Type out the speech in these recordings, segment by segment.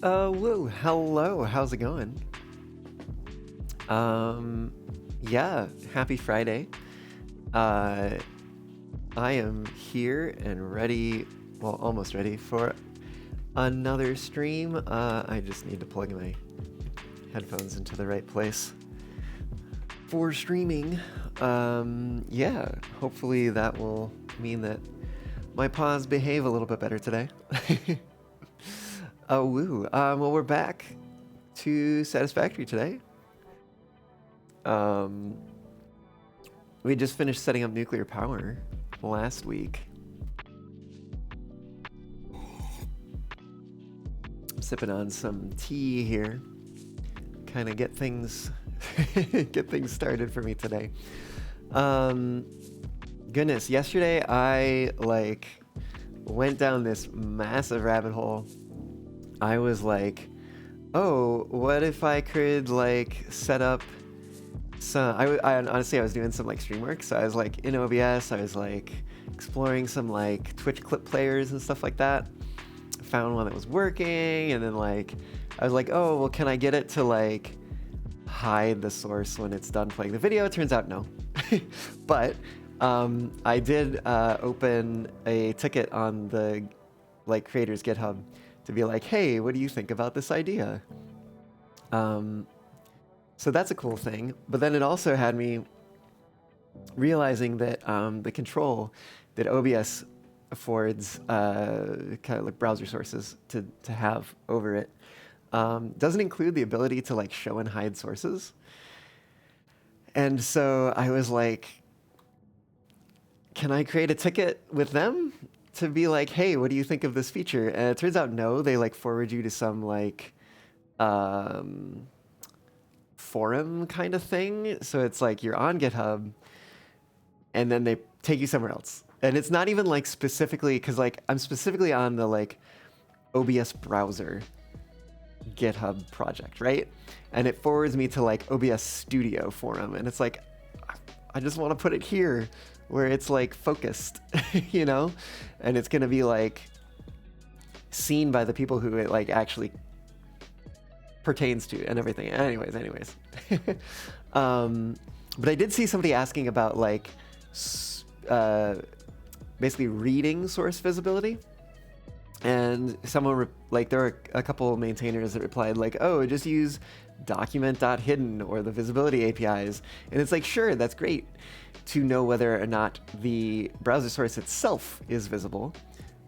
Woo, hello, how's it going? Yeah, happy Friday. Uh, I am here and ready, well, almost ready for another stream. I just need to plug my headphones into the right place for streaming. Yeah, hopefully that will mean that my paws behave a little bit better today. Oh, woo. Well, we're back to Satisfactory today. Um, we just finished setting up nuclear power last week. I'm sipping on some tea here, kind of get things get things started for me today. Goodness, yesterday I went down this massive rabbit hole. I was like, oh, what if I could set up some, honestly, I was doing some stream work, so I was in OBS, I was exploring some Twitch clip players and stuff like that. I found one that was working, and then I was like, oh, well, can I get it to hide the source when it's done playing the video? It turns out no. But I did open a ticket on the creators GitHub to be like, hey, what do you think about this idea? So that's a cool thing. But then it also had me realizing that the control that OBS affords kind of browser sources to have over it doesn't include the ability to show and hide sources. And so I was like, can I create a ticket with them to be like, hey, what do you think of this feature? And it turns out no, they forward you to some forum kind of thing. So it's you're on GitHub and then they take you somewhere else. And it's not even specifically, because I'm specifically on the OBS browser GitHub project, right? And it forwards me to OBS Studio forum. And it's I just want to put it here where it's focused, you know? And it's going to be seen by the people who it actually pertains to and everything. Anyways. But I did see somebody asking about basically reading source visibility. And someone, there were a couple maintainers that replied oh, just use document.hidden or the visibility APIs. And it's sure, that's great to know whether or not the browser source itself is visible.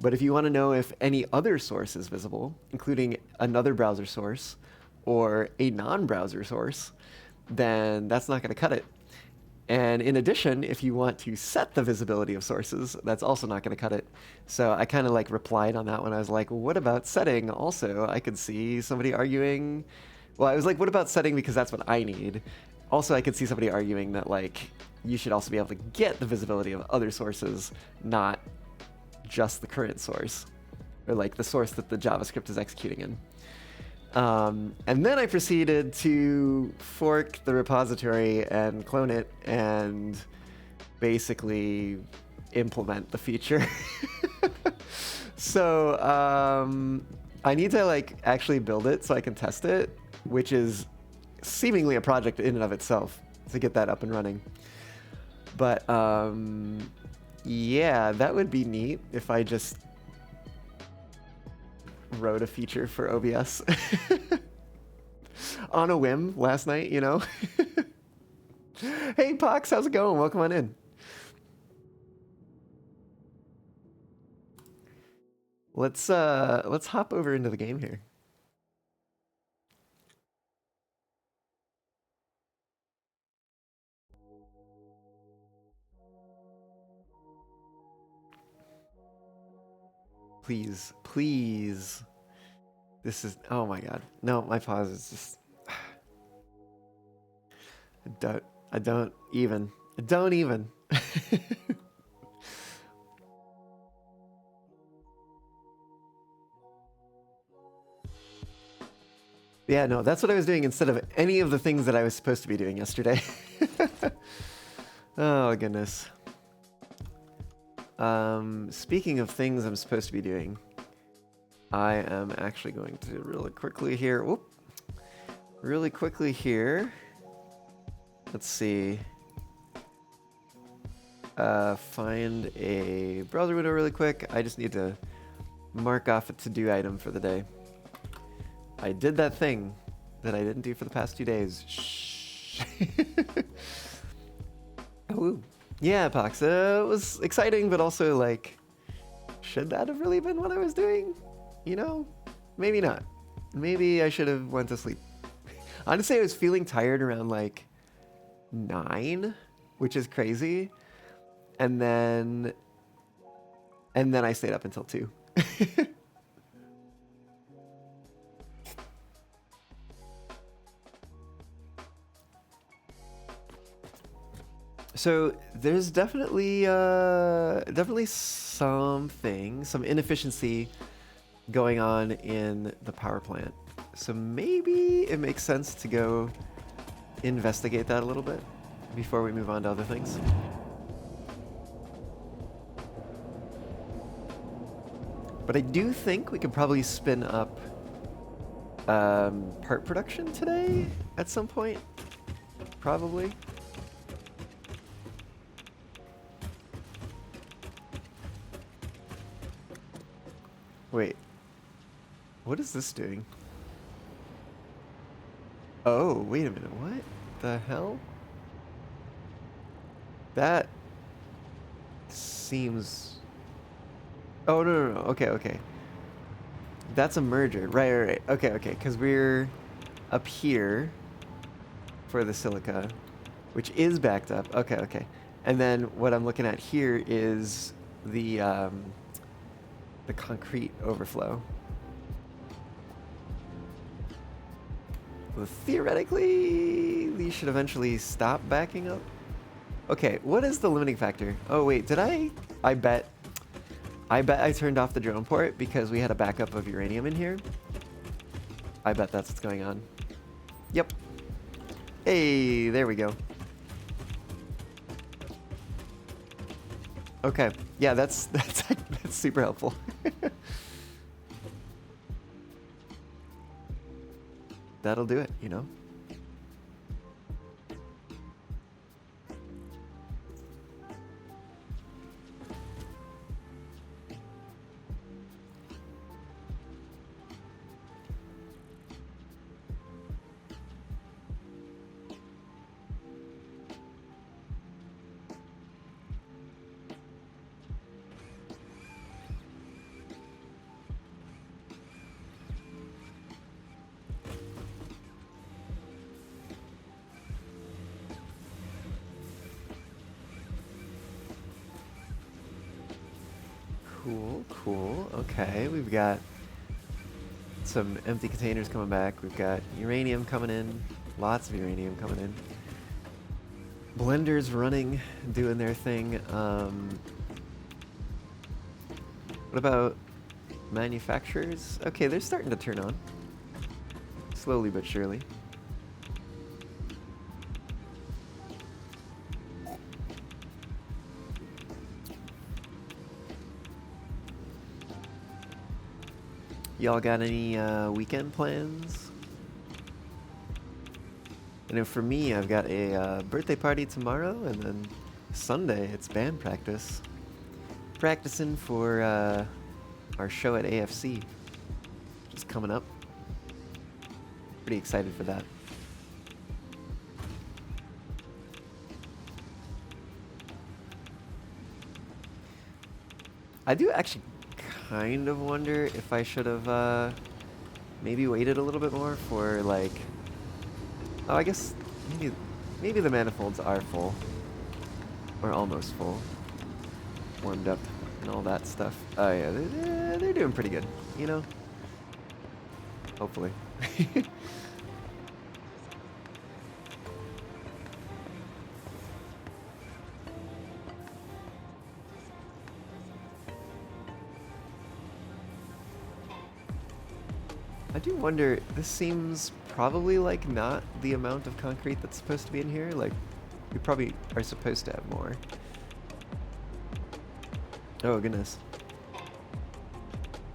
But if you want to know if any other source is visible, including another browser source or a non-browser source, then that's not going to cut it. And in addition, if you want to set the visibility of sources, that's also not going to cut it. So I kind of replied on that one. I was like, well, what about setting also? I could see somebody arguing. Well, I was like, what about setting, because that's what I need. Also, I could see somebody arguing that you should also be able to get the visibility of other sources, not just the current source, or the source that the JavaScript is executing in. And then I proceeded to fork the repository and clone it and basically implement the feature. So I need to actually build it so I can test it, which is seemingly a project in and of itself to get that up and running. But yeah, that would be neat if I just wrote a feature for OBS on a whim last night, you know? Hey, Pox, how's it going? Welcome on in. Let's hop over into the game here. Please. This is, oh my god. No, my pause is just, I don't even. Yeah, no, that's what I was doing instead of any of the things that I was supposed to be doing yesterday. Oh, goodness. Speaking of things I'm supposed to be doing, I am actually going to really quickly here. Whoop. Really quickly here. Let's see. Find a browser window really quick. I just need to mark off a to-do item for the day. I did that thing that I didn't do for the past 2 days. Shh. Ooh. Yeah, Pox. It was exciting, but also like, should that have really been what I was doing? You know, maybe not. Maybe I should have went to sleep. Honestly, I was feeling tired around like 9, which is crazy. And then I stayed up until 2. So there's definitely some inefficiency going on in the power plant. So maybe it makes sense to go investigate that a little bit before we move on to other things. But I do think we could probably spin up part production today at some point. Probably. Wait. What is this doing? Oh, wait a minute. What the hell? That seems... Oh, no. Okay. That's a merger. Right. Okay. Because we're up here for the silica, which is backed up. Okay. And then what I'm looking at here is the concrete overflow. Well, theoretically, these should eventually stop backing up. Okay, what is the limiting factor? Oh, wait, did I bet I turned off the drone port because we had a backup of uranium in here. I bet that's what's going on. Yep. Hey, there we go. Okay, yeah, that's super helpful. That'll do it, you know? Cool. Okay, we've got some empty containers coming back. We've got uranium coming in. Lots of uranium coming in. Blenders running, doing their thing. What about manufacturers? Okay, they're starting to turn on. Slowly but surely. Y'all got any weekend plans? I know for me, I've got a birthday party tomorrow, and then Sunday it's band practice. Practicing for our show at AFC, just coming up. Pretty excited for that. I do actually kind of wonder if I should have maybe waited a little bit more for like... Oh, I guess maybe the manifolds are full. Or almost full. Warmed up and all that stuff. Oh yeah, they're doing pretty good, you know? Hopefully. I do wonder, this seems probably like not the amount of concrete that's supposed to be in here. Like, we probably are supposed to have more. Oh goodness.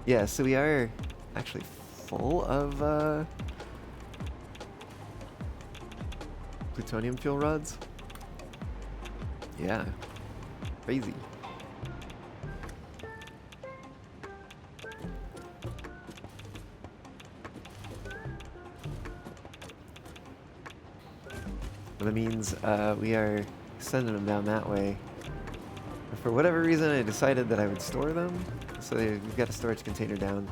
Yeah, so we are actually full of plutonium fuel rods. Yeah, crazy. Well, that means we are sending them down that way. But for whatever reason, I decided that I would store them. So we've got a storage container down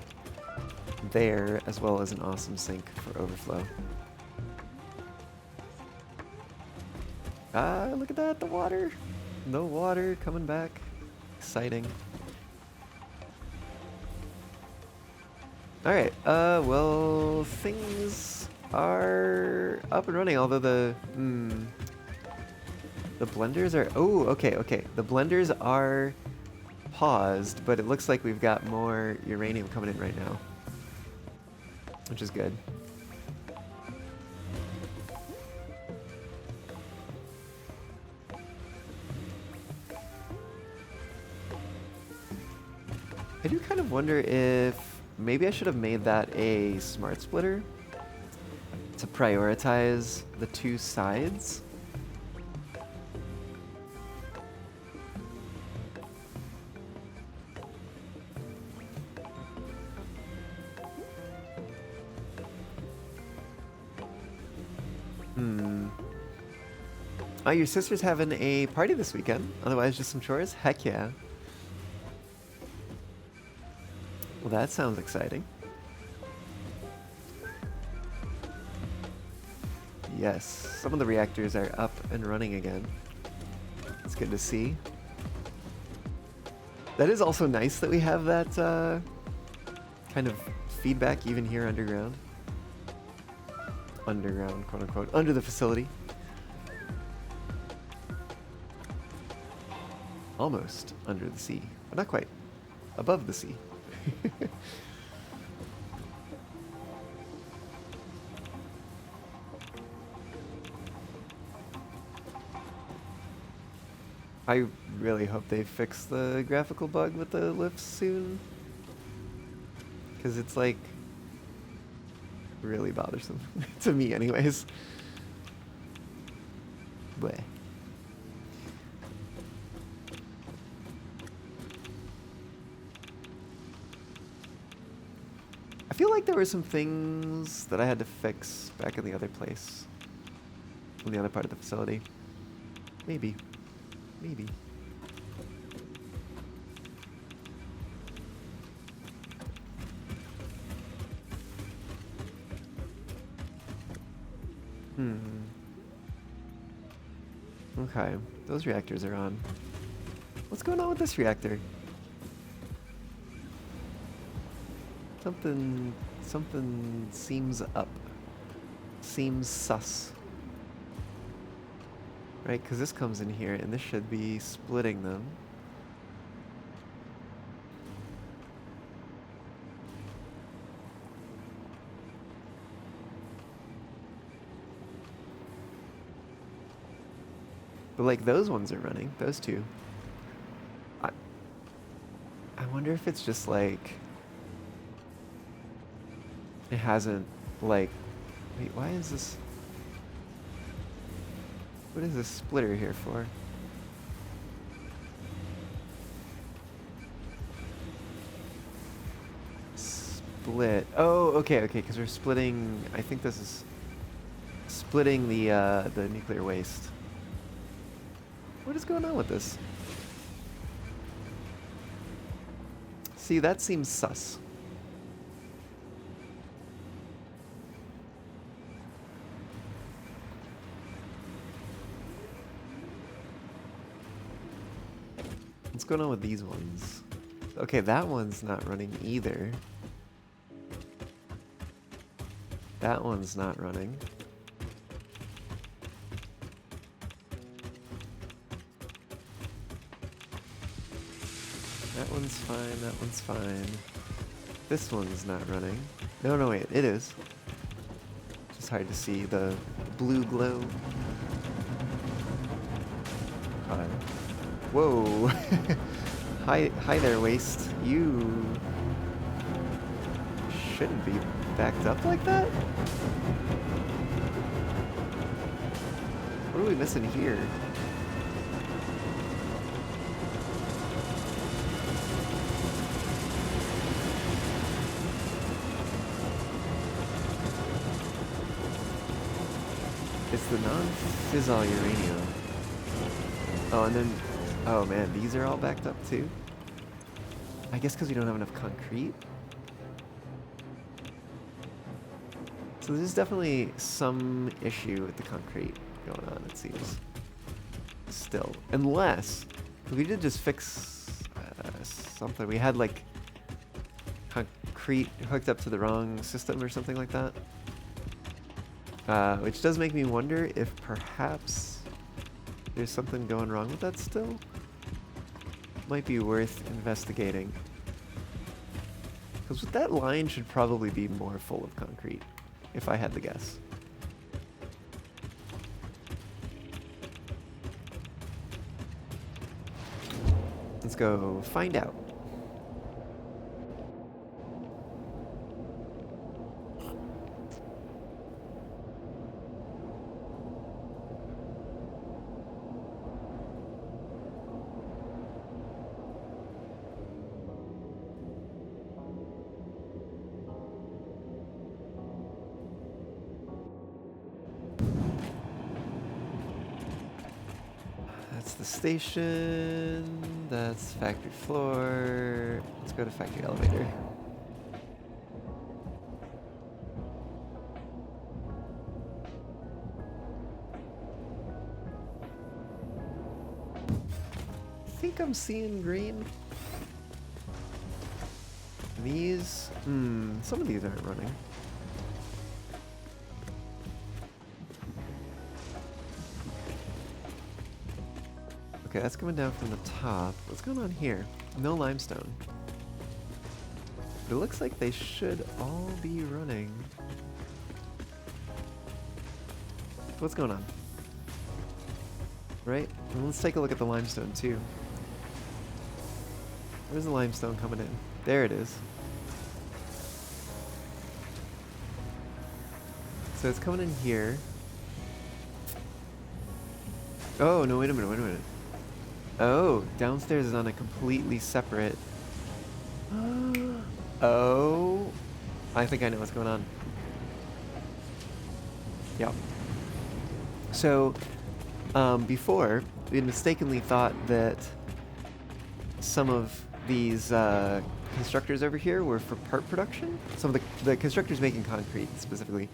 there, as well as an awesome sink for overflow. Ah, look at that, the water. No water coming back. Exciting. Alright, well, things are up and running, although the blenders are, oh, okay. The blenders are paused, but it looks like we've got more uranium coming in right now, which is good. I do kind of wonder if maybe I should have made that a smart splitter to prioritize the two sides. Oh, your sister's having a party this weekend? Otherwise, just some chores? Heck yeah. Well, that sounds exciting. Yes, some of the reactors are up and running again. It's good to see. That is also nice that we have that kind of feedback even here underground. Underground, quote unquote, under the facility. Almost under the sea, but not quite. Above the sea. I really hope they fix the graphical bug with the lifts soon. Because it's like really bothersome. To me anyways. Bleh. I feel like there were some things that I had to fix back in the other place. In the other part of the facility. Maybe. Maybe. Okay, those reactors are on. What's going on with this reactor? Something seems up. Seems sus. Right, because this comes in here and this should be splitting them. But like those ones are running, those two. I wonder if it's just like it hasn't like wait, why is this? What is this splitter here for? Split. Oh, okay, because we're splitting. I think this is splitting the nuclear waste. What is going on with this? See, that seems sus. What's going on with these ones? Okay, that one's not running either. That one's not running. That one's fine, that one's fine. This one's not running. No, wait, it is. Just hard to see the blue glow. Whoa. Hi there, waste. You shouldn't be backed up like that. What are we missing here? It's the non-fissile uranium. Oh, and then, oh man, these are all backed up too? I guess because we don't have enough concrete? So there's definitely some issue with the concrete going on, it seems. Still. Unless, if we did just fix something. We had like concrete hooked up to the wrong system or something like that. Which does make me wonder if perhaps there's something going wrong with that still. Might be worth investigating. Because that line should probably be more full of concrete, if I had to guess. Let's go find out. That's the station. That's factory floor. Let's go to factory elevator. I think I'm seeing green. These, some of these aren't running. Okay, that's coming down from the top. What's going on here? No limestone. It looks like they should all be running. What's going on? Right? And let's take a look at the limestone too. Where's the limestone coming in? There it is. So it's coming in here. Oh, no, wait a minute. Oh, downstairs is on a completely separate... Oh, I think I know what's going on. Yep. So, before, we had mistakenly thought that some of these constructors over here were for part production. Some of the constructors making concrete, specifically.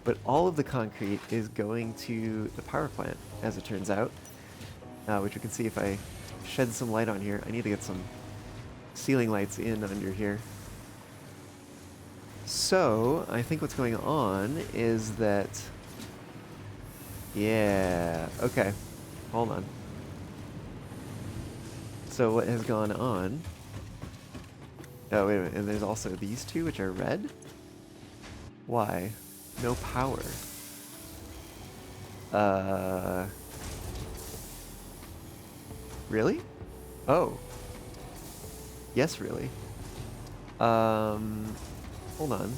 But all of the concrete is going to the power plant, as it turns out. Which you can see if I shed some light on here. I need to get some ceiling lights in under here. So, I think what's going on is that... Yeah, okay. Hold on. So what has gone on... Oh, wait a minute. And there's also these two, which are red? Why? No power. Really? Oh. Yes, really. Hold on.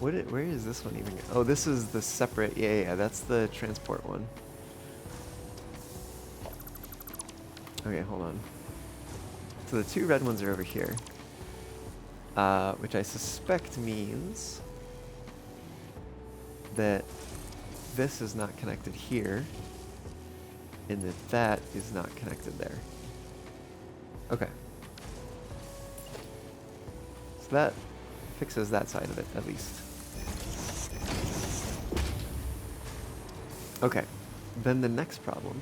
Where is this one even? Oh, this is the separate. Yeah, that's the transport one. Okay, hold on. So the two red ones are over here. Which I suspect means that this is not connected here, and that is not connected there. Okay. So that fixes that side of it, at least. Okay. Then the next problem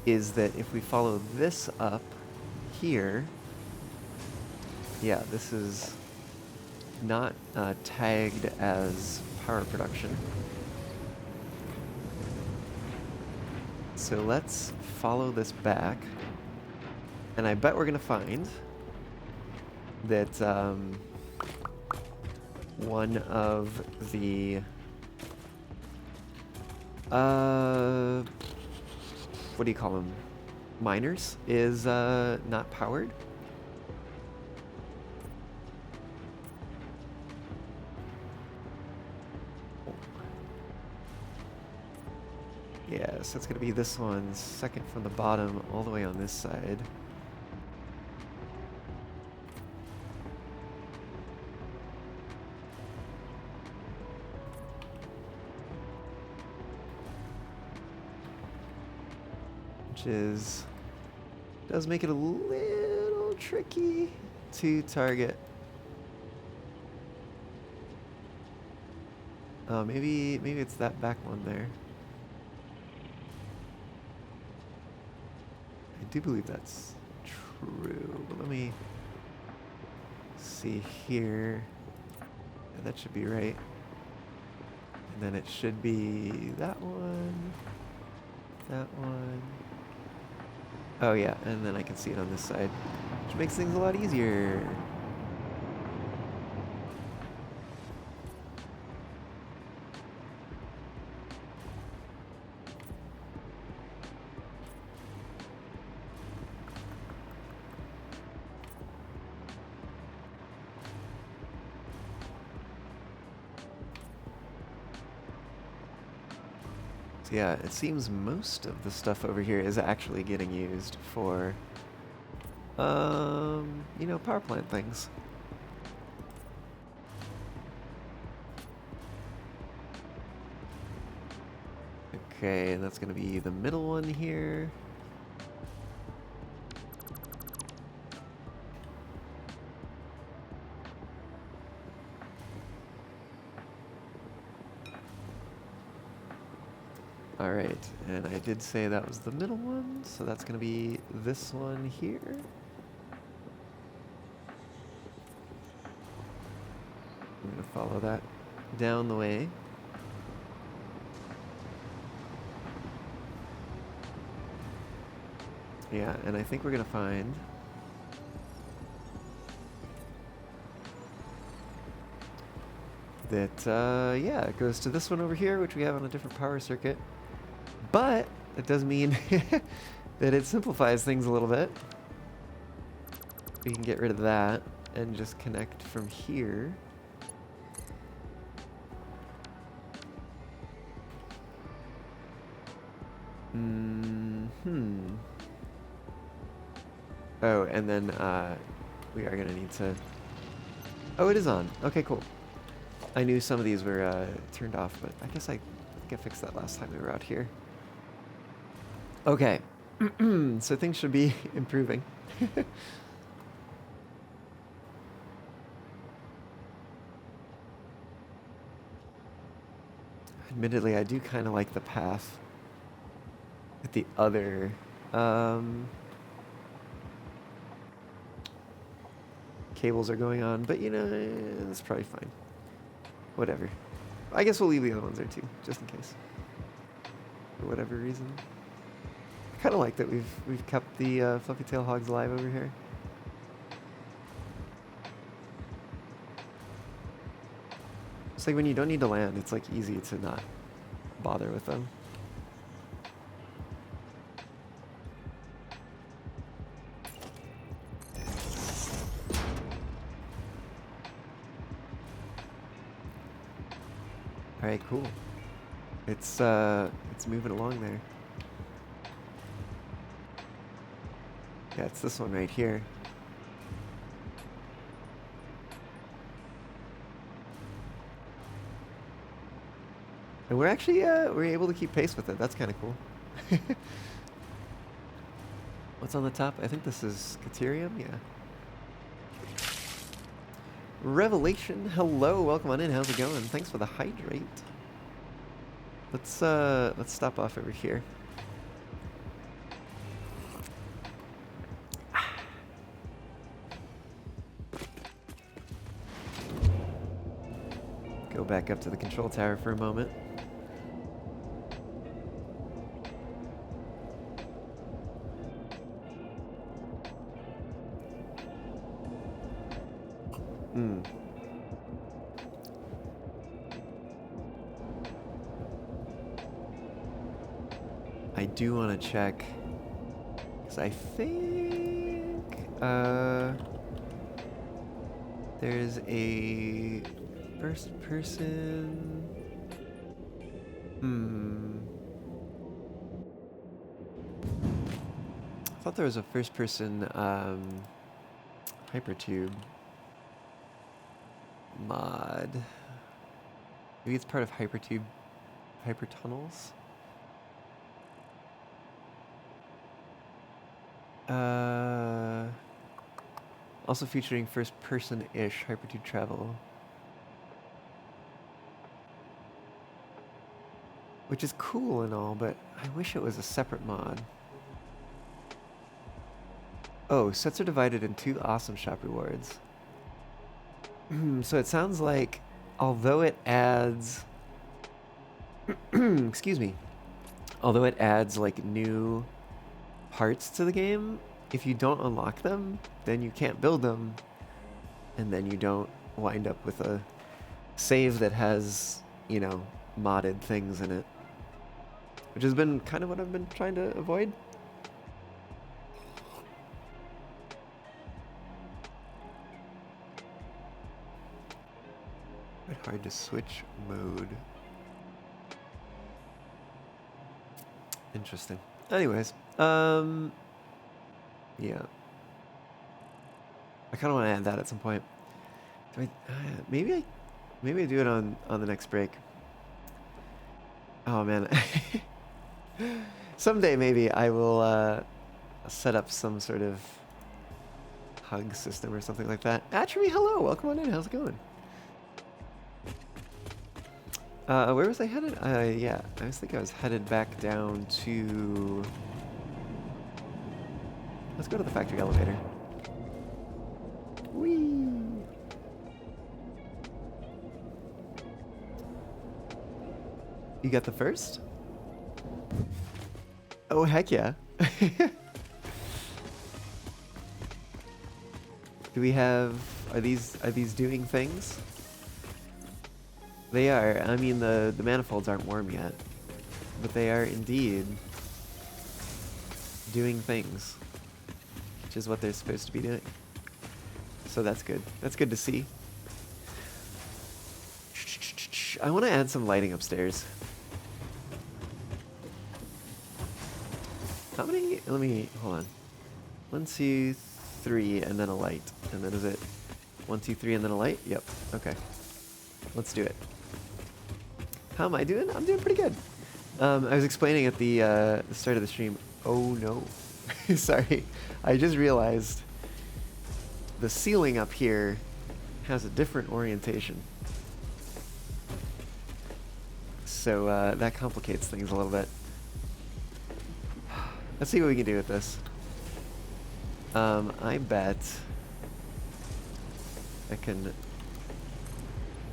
is that if we follow this up here, yeah, this is not tagged as power production. So let's follow this back, and I bet we're gonna find that one of the what do you call them? Miners is not powered. Yeah, so it's gonna be this one, second from the bottom, all the way on this side. Which does make it a little tricky to target. Oh, maybe it's that back one there. I do believe that's true, but let me see here. Yeah, that should be right. And then it should be that one, that one. Oh yeah, and then I can see it on this side, which makes things a lot easier. So yeah, it seems most of the stuff over here is actually getting used for, you know, power plant things. Okay, and that's gonna be the middle one here. Alright, and I did say that was the middle one, so that's gonna be this one here. I'm gonna follow that down the way. Yeah, and I think we're gonna find that, yeah, it goes to this one over here, which we have on a different power circuit. But it does mean that it simplifies things a little bit. We can get rid of that and just connect from here. Oh, and then we are gonna need to... Oh, it is on. Okay, cool. I knew some of these were turned off, but I guess I think I fixed that last time we were out here. Okay, so things should be improving. Admittedly, I do kind of like the path that the other cables are going on, but you know, it's probably fine. Whatever. I guess we'll leave the other ones there too, just in case. For whatever reason. I kind of like that we've kept the fluffy tail hogs alive over here. It's like when you don't need to land, it's like easy to not bother with them. All right, cool. It's moving along there. Yeah, it's this one right here. And we're actually we're able to keep pace with it. That's kind of cool. What's on the top? I think this is Caterium. Yeah. Revelation, hello, welcome on in. How's it going? Thanks for the hydrate. Let's stop off over here. Go back up to the control tower for a moment. I do want to check, because I think there's a first person. thought there was a first-person hypertube mod. Maybe it's part of hypertube hypertunnels. Also featuring first-person-ish hypertube travel, which is cool and all, but I wish it was a separate mod. Oh, sets are divided in 2 awesome shop rewards. So it sounds like, although it adds, excuse me, although it adds like new parts to the game, if you don't unlock them, then you can't build them, and then you don't wind up with a save that has, you know, modded things in it, which has been kind of what I've been trying to avoid. Quite hard to switch mode. Interesting. Anyways, yeah. I kind of want to add that at some point. Do I, maybe I do it on the next break. Oh man. Someday maybe I will set up some sort of hug system or something like that. Atri, hello, welcome on in. How's it going? Where was I headed? Yeah, I think I was headed back down to... Let's go to the factory elevator. Whee! You got the first? Oh, heck yeah. Do we have... Are these doing things? They are. I mean, the manifolds aren't warm yet, but they are indeed doing things, which is what they're supposed to be doing. So that's good. That's good to see. I want to add some lighting upstairs. How many? Let me, hold on. 1, 2, 3, and then a light. And then is it 1, 2, 3, and then a light? Yep. Okay. Let's do it. How am I doing? I'm doing pretty good. I was explaining at the start of the stream. Oh no. Sorry. I just realized the ceiling up here has a different orientation. So that complicates things a little bit. Let's see what we can do with this. I bet I can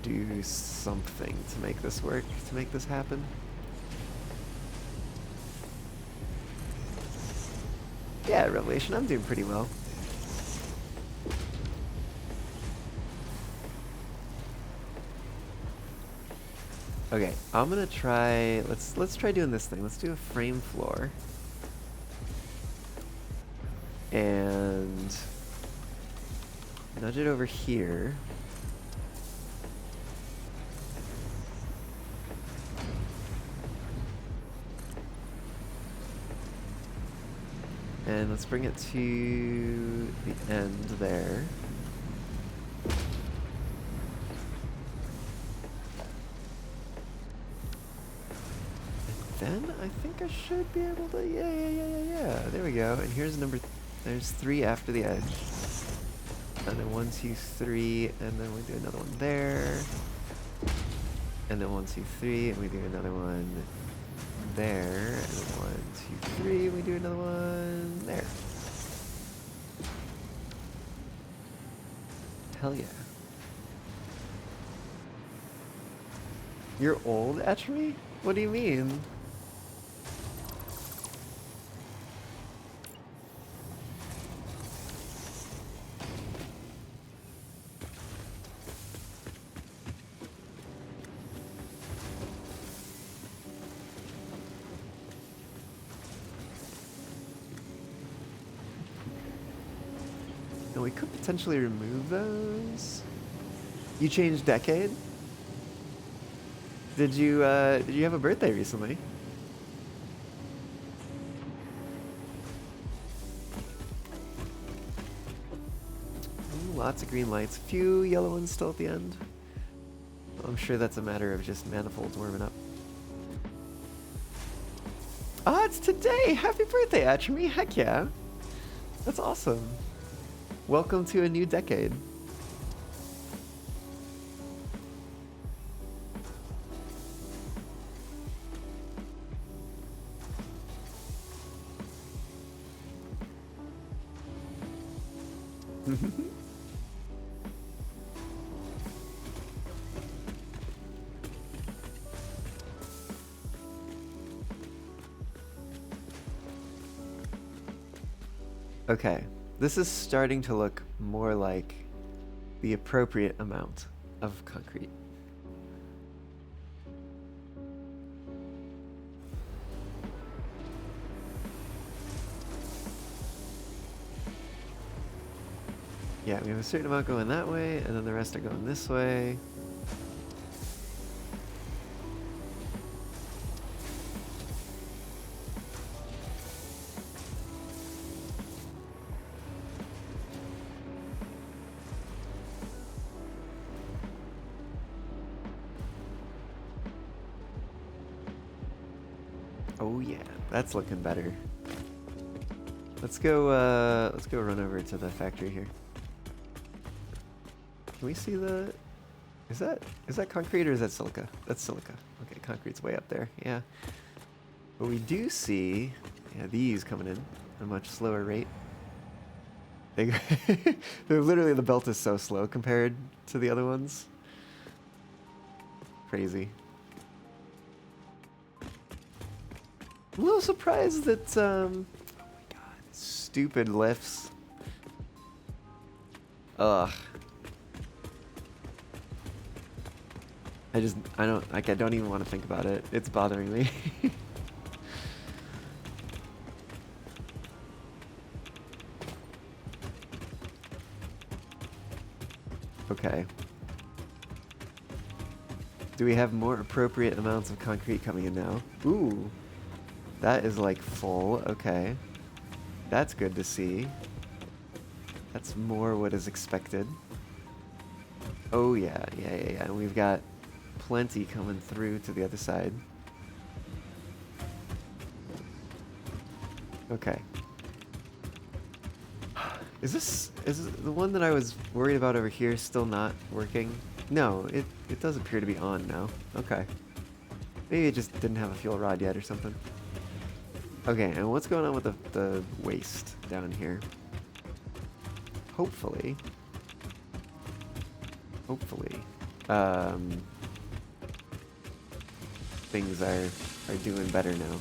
do something to make this work, to make this happen. Yeah, Revelation, I'm doing pretty well. Okay, I'm gonna try, let's try doing this thing. Let's do a frame floor. And nudge it over here. And let's bring it to the end there. And then I think I should be able to, yeah. There we go. And here's there's 3 after the edge. And then 1, 2, 3, and then we do another one there. And then 1, 2, 3, and we do another one there, and then 1, 2, 3, we do another one there. Hell yeah. You're old, Etchery? What do you mean? We could potentially remove those. You changed decade? Did you have a birthday recently? Lots of green lights. Few yellow ones still at the end. I'm sure that's a matter of just manifolds warming up. Ah, it's today! Happy birthday, Atchemy! Heck yeah! That's awesome. Welcome to a new decade. Okay, this is starting to look more like the appropriate amount of concrete. Yeah, we have a certain amount going that way, and then the rest are going this way. Oh yeah, that's looking better. Let's go run over to the factory here. Can we see the... Is that concrete or is that silica? That's silica. Okay, concrete's way up there, yeah. But we do see, yeah, these coming in at a much slower rate. They're literally, the belt is so slow compared to the other ones. Crazy. I'm a little surprised that, oh my god, stupid lifts. Ugh. I don't even want to think about it. It's bothering me. Okay. Do we have more appropriate amounts of concrete coming in now? Ooh. That is like full. Okay. That's good to see. That's more what is expected. Oh yeah. And we've got plenty coming through to the other side. Okay. Is the one that I was worried about over here still not working? No, it does appear to be on now. Okay. Maybe it just didn't have a fuel rod yet or something. Okay, and what's going on with the waste down here? Hopefully, things are doing better now.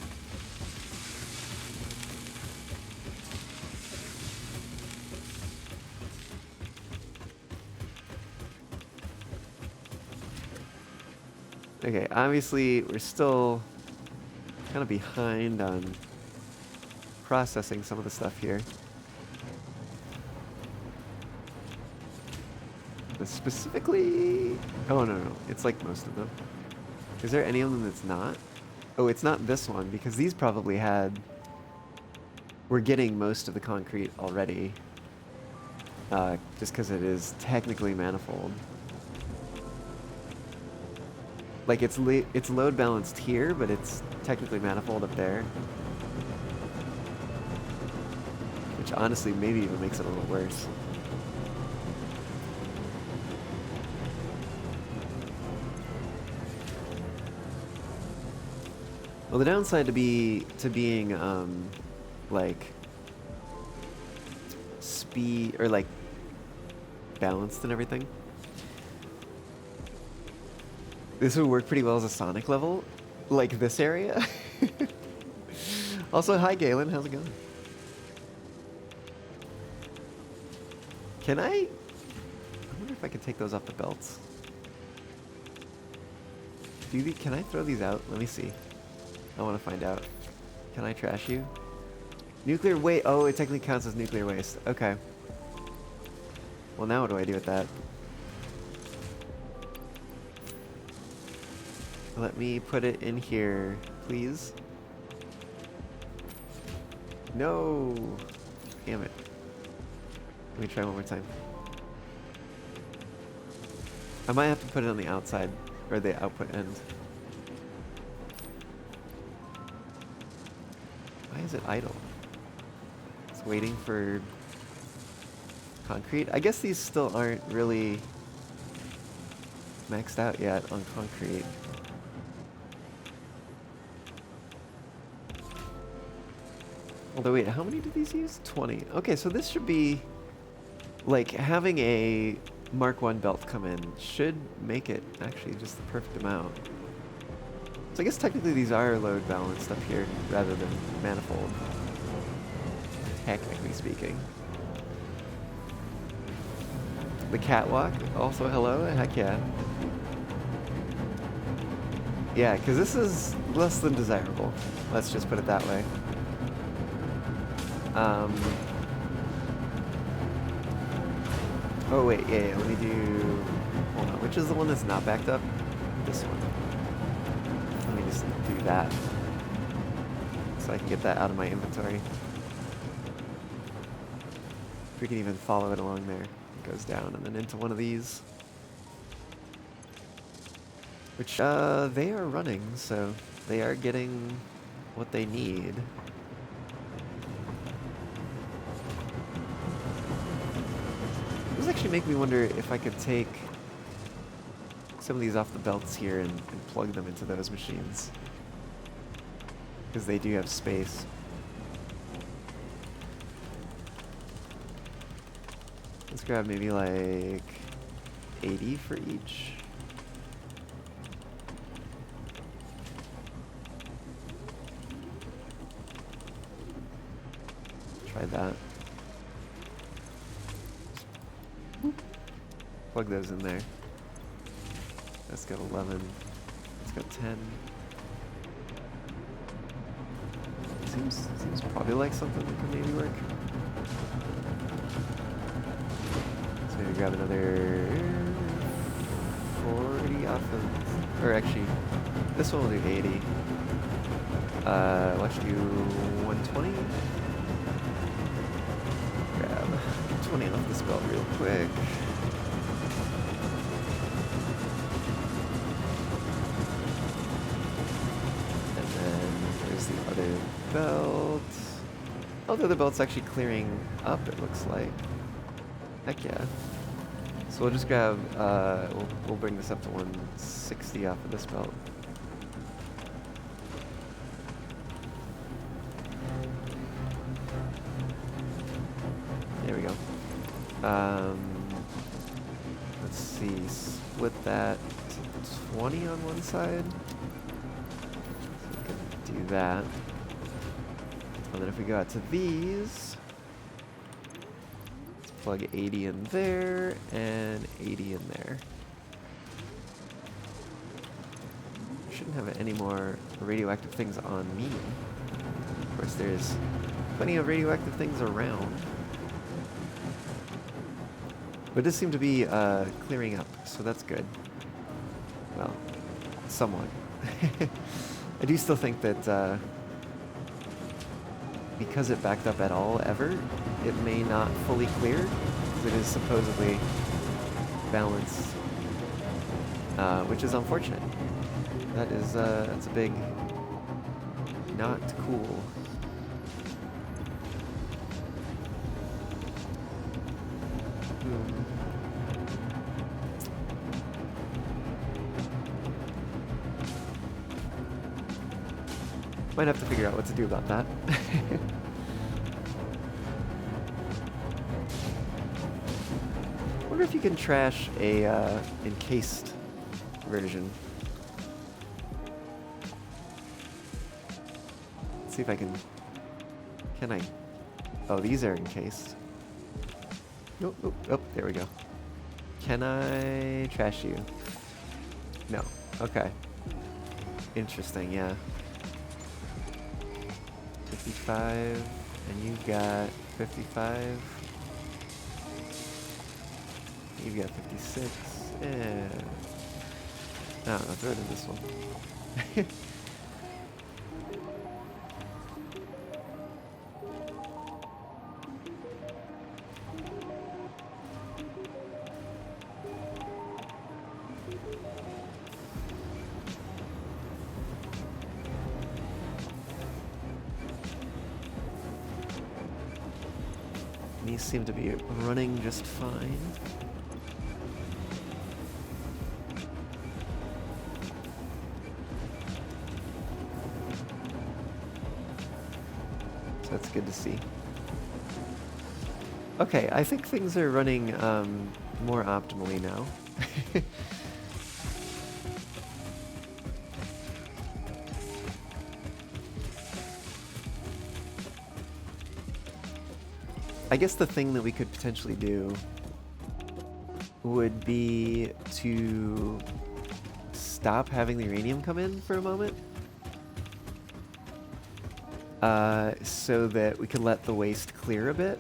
Okay, obviously we're still kind of behind on processing some of the stuff here. But specifically... Oh, no, it's like most of them. Is there any of them that's not? Oh, it's not this one, because these probably had... We're getting most of the concrete already. Just because it is technically manifold. Like, it's load balanced here, but it's technically manifold up there. Which honestly maybe even makes it a little worse. Well, the downside to being like speed or like balanced and everything. This would work pretty well as a Sonic level, like this area. Also, hi Galen, how's it going? Can I wonder if I can take those off the belts. Can I throw these out? Let me see. I want to find out. Can I trash you? Nuclear waste. Oh, it technically counts as nuclear waste. Okay. Well, now what do I do with that? Let me put it in here, please. No! Damn it. Let me try one more time. I might have to put it on the outside, or the output end. Why is it idle? It's waiting for concrete. I guess these still aren't really maxed out yet on concrete. Although wait, how many do these use? 20. Okay, so this should be, like, having a Mark 1 belt come in should make it actually just the perfect amount. So I guess technically these are load balanced up here rather than manifold, technically speaking. The catwalk, also hello, heck yeah. Yeah, because this is less than desirable. Let's just put it that way. Oh wait, yeah, let me do, hold on, which is the one that's not backed up? This one. Let me just do that, so I can get that out of my inventory. We can even follow it along there. It goes down and then into one of these. Which, they are running, so they are getting what they need. This actually make me wonder if I could take some of these off the belts here and plug them into those machines. Because they do have space. Let's grab maybe like 80 for each. Try that. Plug those in there. That's got 11. It's got 10. Seems probably like something that could maybe work. Let's maybe grab another 40 off of, or actually, this one will do 80. Let's do 120. Grab 20 off this belt real quick. The other belt. Oh, the other belt's actually clearing up, it looks like. Heck yeah. So we'll just grab, we'll bring this up to 160 off of this belt. There we go. Let's see, split that to 20 on one side. Do that. And then if we go out to these, let's plug 80 in there and 80 in there. Shouldn't have any more radioactive things on me. Of course, there's plenty of radioactive things around. But it does seem to be clearing up, so that's good. Well, somewhat. I do still think that because it backed up at all ever, it may not fully clear, because it is supposedly balanced, which is unfortunate. That is that's a big not cool. Might have to figure out what to do about that. Wonder if you can trash a encased version. Let's see if I can. Can I? Oh, these are encased. Nope, nope, oh, there we go. Can I trash you? No. Okay. Interesting, yeah. 55, and you've got 55. You've got 56. Yeah. No, throw it in this one. These seem to be running just fine. So that's good to see. Okay, I think things are running more optimally now. I guess the thing that we could potentially do would be to stop having the uranium come in for a moment, so that we could let the waste clear a bit.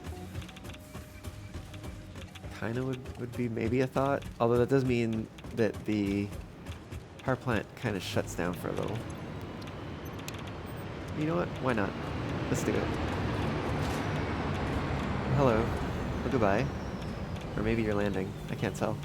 Kind of would be maybe a thought, although that does mean that the power plant kind of shuts down for a little. You know what? Why not? Let's do it. Hello. Oh, goodbye. Or maybe you're landing. I can't tell.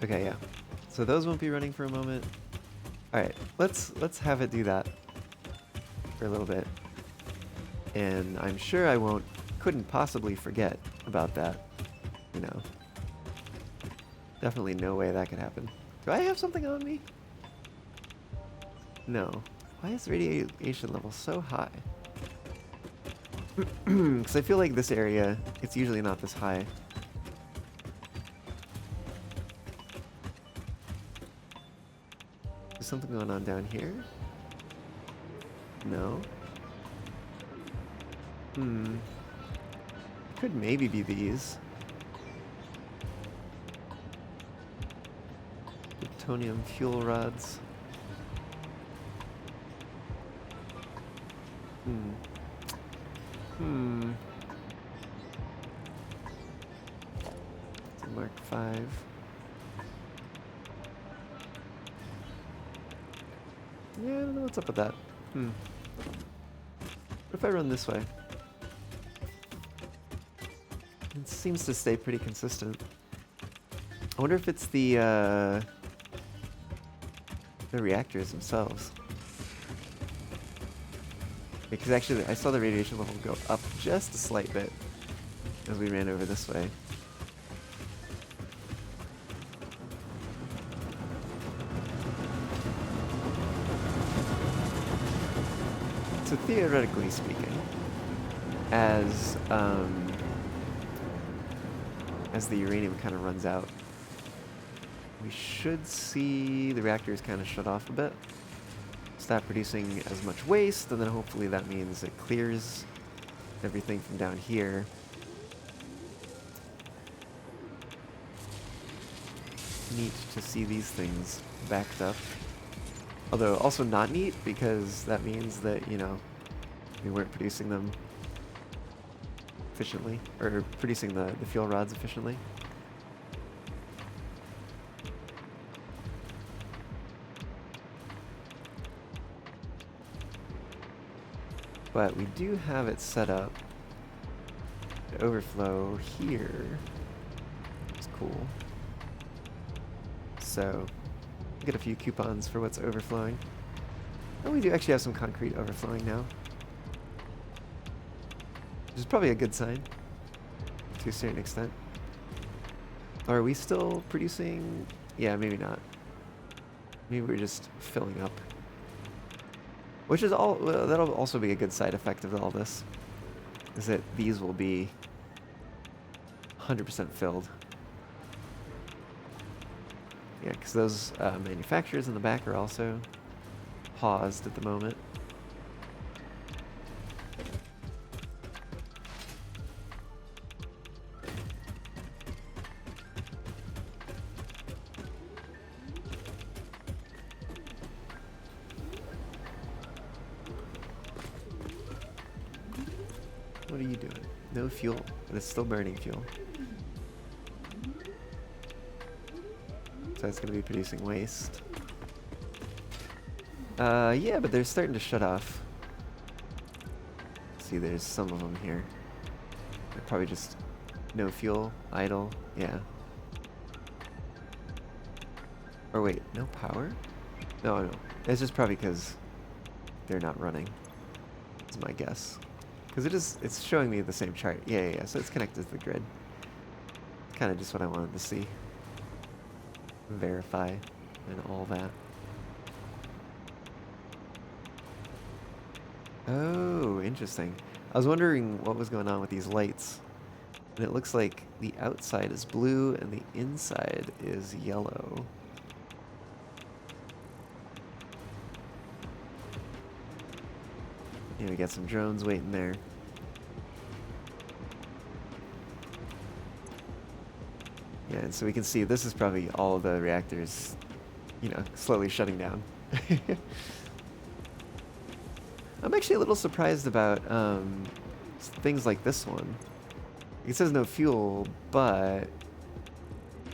Okay, yeah. So those won't be running for a moment. All right, let's have it do that for a little bit, and I'm sure I couldn't possibly forget about that. You know, definitely no way that could happen. Do I have something on me? No. Why is the radiation level so high? Because I feel like this area, it's usually not this high. Is something going on down here? No. Could maybe be these. Plutonium fuel rods. It's a Mark V. Yeah, I don't know what's up with that. What if I run this way? It seems to stay pretty consistent. I wonder if it's the reactors themselves. Because actually, I saw the radiation level go up just a slight bit as we ran over this way. So theoretically speaking, as the uranium kind of runs out, we should see the reactors kind of shut off a bit, stop producing as much waste, and then hopefully that means it clears everything from down here. Neat to see these things backed up. Although also not neat, because that means that, you know, we weren't producing them efficiently, or producing the fuel rods efficiently. But we do have it set up to overflow here. It's cool. So get a few coupons for what's overflowing. And we do actually have some concrete overflowing now, which is probably a good sign to a certain extent. Are we still producing? Yeah, maybe not. Maybe we're just filling up. Which is all, well, that'll also be a good side effect of all this, is that these will be 100% filled. Yeah, because those manufacturers in the back are also paused at the moment. What are you doing? No fuel, but it's still burning fuel. So it's going to be producing waste. Yeah, but they're starting to shut off. See, there's some of them here. They're probably just no fuel, idle, yeah. Or wait, no power? No. It's just probably because they're not running. That's my guess. Because it's showing me the same chart. Yeah. So it's connected to the grid. Kind of just what I wanted to see. Verify and all that. Oh, interesting. I was wondering what was going on with these lights. And it looks like the outside is blue and the inside is yellow. Yeah, we got some drones waiting there. Yeah, and so we can see this is probably all of the reactors, slowly shutting down. I'm actually a little surprised about things like this one. It says no fuel, but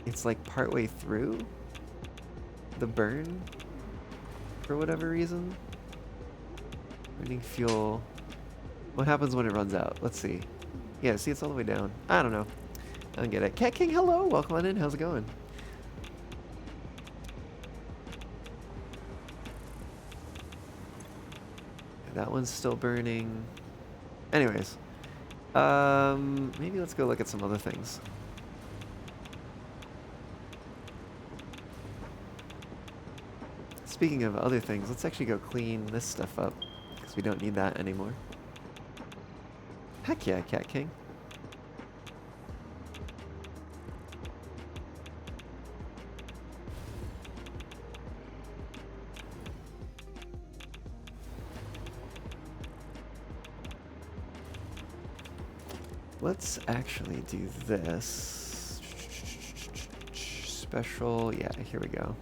it's like partway through the burn for whatever reason. Burning fuel. What happens when it runs out? Let's see. Yeah, see, it's all the way down. I don't know. I don't get it. Cat King, hello! Welcome on in. How's it going? That one's still burning. Anyways. Maybe let's go look at some other things. Speaking of other things, let's actually go clean this stuff up, because we don't need that anymore. Heck yeah, Cat King. Let's actually do this. Special, yeah, here we go.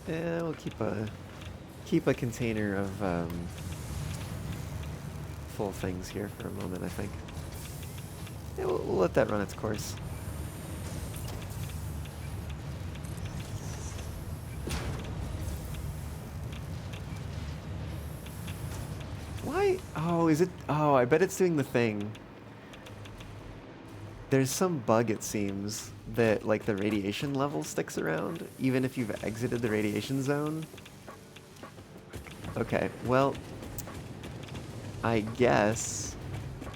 Yeah, we'll keep a container of full things here for a moment, I think. Yeah, we'll let that run its course. Why? Oh, is it? Oh, I bet it's doing the thing. There's some bug, it seems, that like the radiation level sticks around even if you've exited the radiation zone. Okay, well, I guess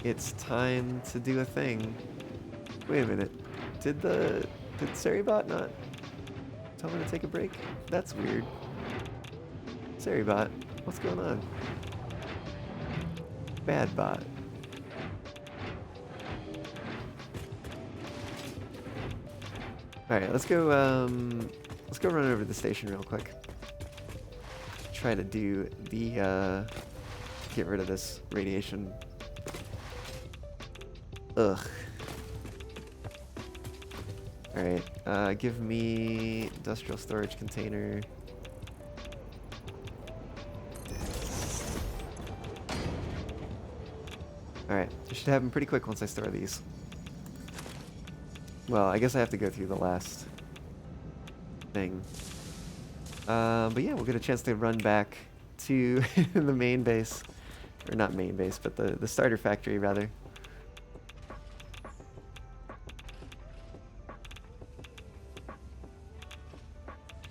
it's time to do a thing. Wait a minute. Did Seribot not tell me to take a break? That's weird. Seribot, what's going on? Bad bot. Alright, let's go run over to the station real quick. Try to do the, get rid of this radiation. Ugh. Alright, give me industrial storage container. Alright, I should have them pretty quick once I store these. Well, I guess I have to go through the last thing. But yeah, we'll get a chance to run back to the main base. Or not main base, but the starter factory, rather.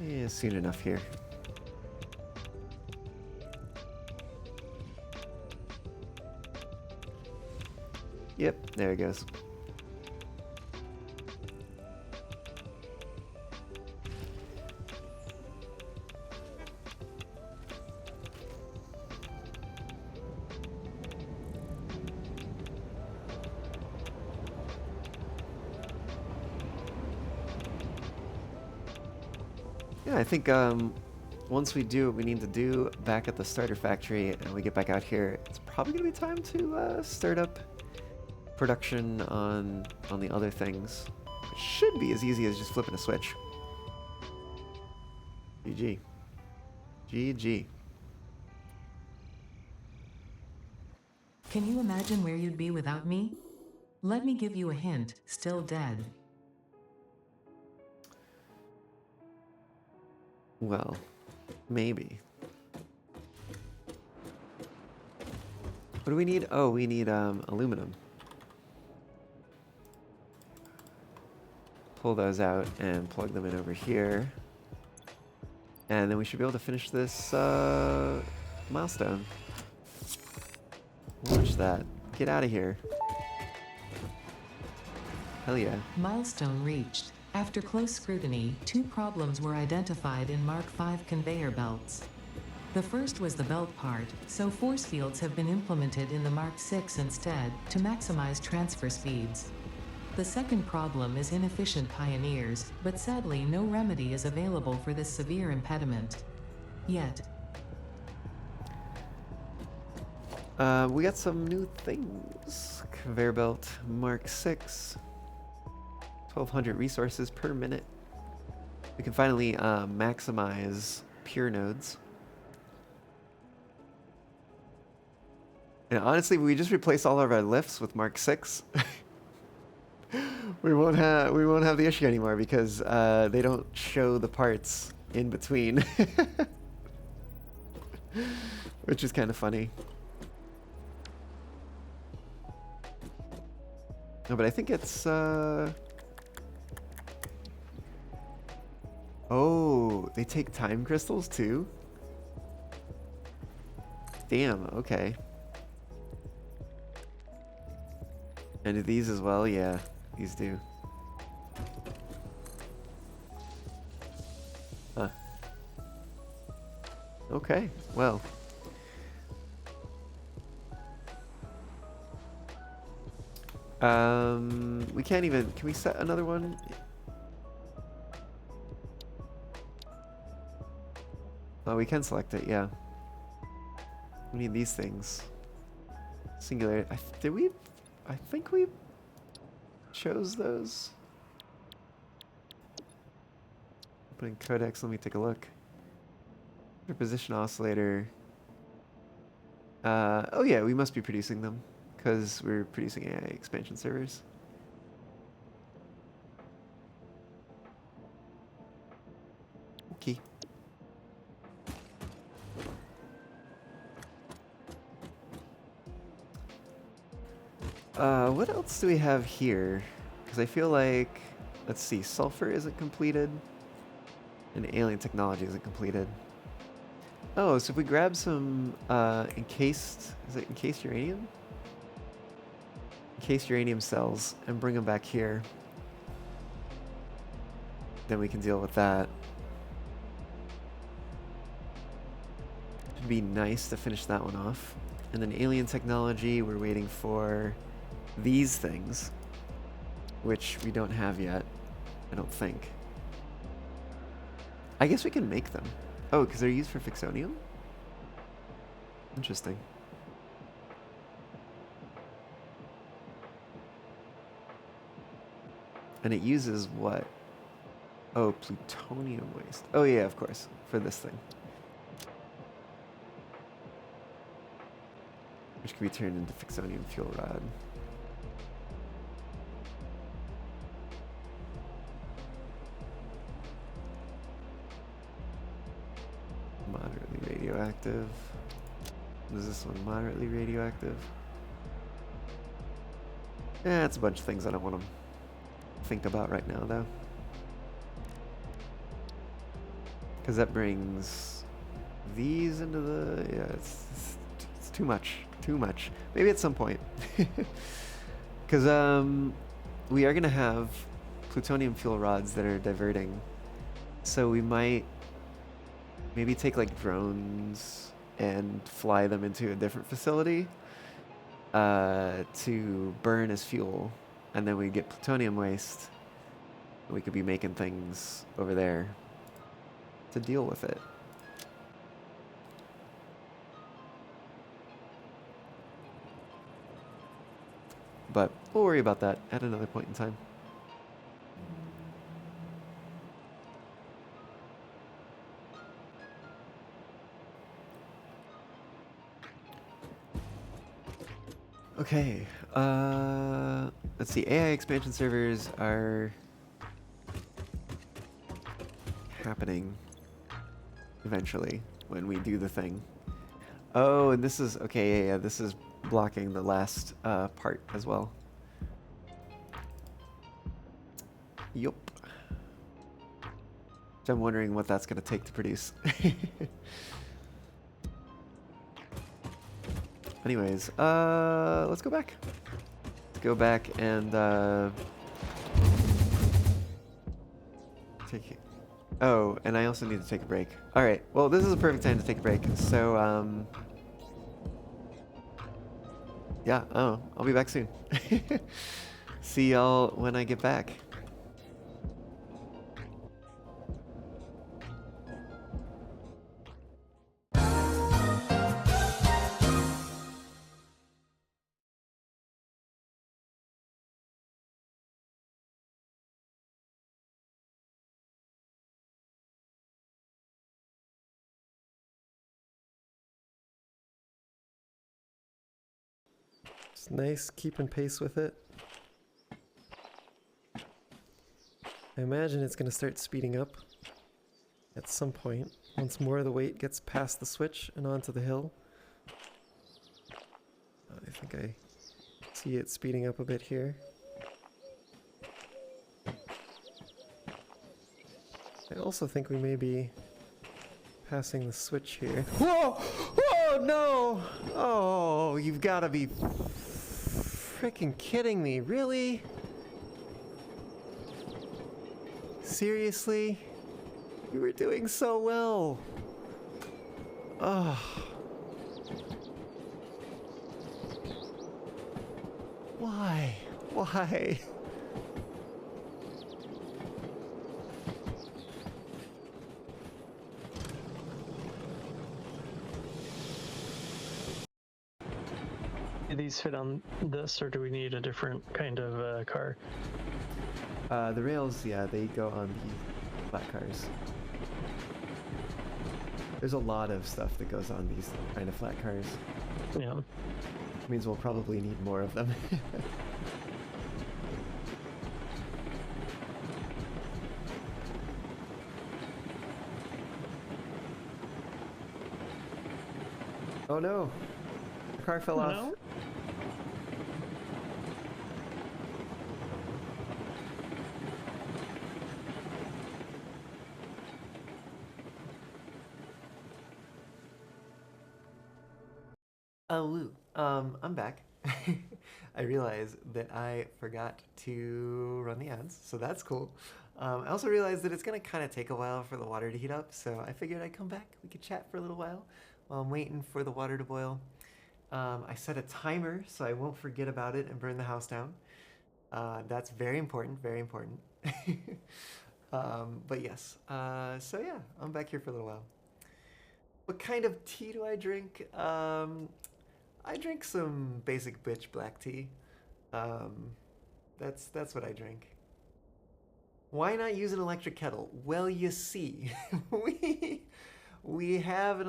Yeah, soon enough here. Yep, there it goes. Yeah, I think once we do what we need to do back at the starter factory and we get back out here, it's probably gonna be time to start up production on the other things. It should be as easy as just flipping a switch. GG. GG. Can you imagine where you'd be without me? Let me give you a hint, still dead. Well, maybe. What do we need? Oh, we need aluminum. Pull those out and plug them in over here. And then we should be able to finish this milestone. Watch that. Get out of here. Hell yeah. Milestone reached. After close scrutiny, 2 problems were identified in Mark V conveyor belts. The first was the belt part, so force fields have been implemented in the Mark VI instead, to maximize transfer speeds. The second problem is inefficient pioneers, but sadly no remedy is available for this severe impediment. Yet. We got some new things. Conveyor belt Mark VI. 1,200 resources per minute. We can finally maximize pure nodes. And honestly, we just replace all of our lifts with Mark VI. we won't have the issue anymore because they don't show the parts in between, which is kind of funny. No, but I think it's oh, they take time crystals too? Damn, okay. And do these as well? Yeah, these do. Huh. Okay, well. We can't even, can we set another one? Oh, we can select it, yeah. We need these things. Singular, I think we chose those. Opening codex, let me take a look. Position oscillator. Oh yeah, we must be producing them because we're producing AI expansion servers. Okay. What else do we have here? Because I feel like, let's see, sulfur isn't completed, and alien technology isn't completed. Oh, so if we grab some encased uranium? Encased uranium cells and bring them back here, then we can deal with that. It'd be nice to finish that one off. And then alien technology, we're waiting for these things, which we don't have yet, I don't think. I guess we can make them. Oh, because they're used for fixonium? Interesting. And it uses what? Oh, plutonium waste. Oh yeah, of course, for this thing. Which can be turned into fixonium fuel rod. Moderately radioactive. What is this one? Moderately radioactive? Yeah, it's a bunch of things I don't want to think about right now, though. Because that brings these into the... Yeah, it's too much. Too much. Maybe at some point. Because we are going to have plutonium fuel rods that are diverting. So we might maybe take like drones and fly them into a different facility to burn as fuel. And then we get plutonium waste. We could be making things over there to deal with it. we'll worry about that at another point in time. Okay, let's see. AI expansion servers are happening eventually when we do the thing. Oh, and this is okay. Yeah, this is blocking the last part as well. Yup. I'm wondering what that's gonna take to produce. Anyways, let's go back. Let's go back and take it. Oh, and I also need to take a break. All right. Well, this is a perfect time to take a break. So, yeah. Oh, I'll be back soon. See y'all when I get back. It's nice keeping pace with it. I imagine it's going to start speeding up at some point once more of the weight gets past the switch and onto the hill. I think I see it speeding up a bit here. I also think we may be passing the switch here. Whoa! Whoa, no! Oh, you've got to be freaking kidding me. Really? Seriously? You were doing so well. Oh. Why? Why? Do these fit on this, or do we need a different kind of car? The rails, yeah, they go on the flat cars. There's a lot of stuff that goes on these kind of flat cars. Yeah. Which means we'll probably need more of them. Oh no! The car fell off. No? Oh, woo. I'm back. I realized that I forgot to run the ads, so that's cool. I also realized that it's gonna kind of take a while for the water to heat up, so I figured I'd come back. We could chat for a little while I'm waiting for the water to boil. I set a timer so I won't forget about it and burn the house down. That's very important, very important. But yes, so yeah, I'm back here for a little while. What kind of tea do I drink? I drink some basic bitch black tea. That's what I drink. Why not use an electric kettle? Well, you see, we have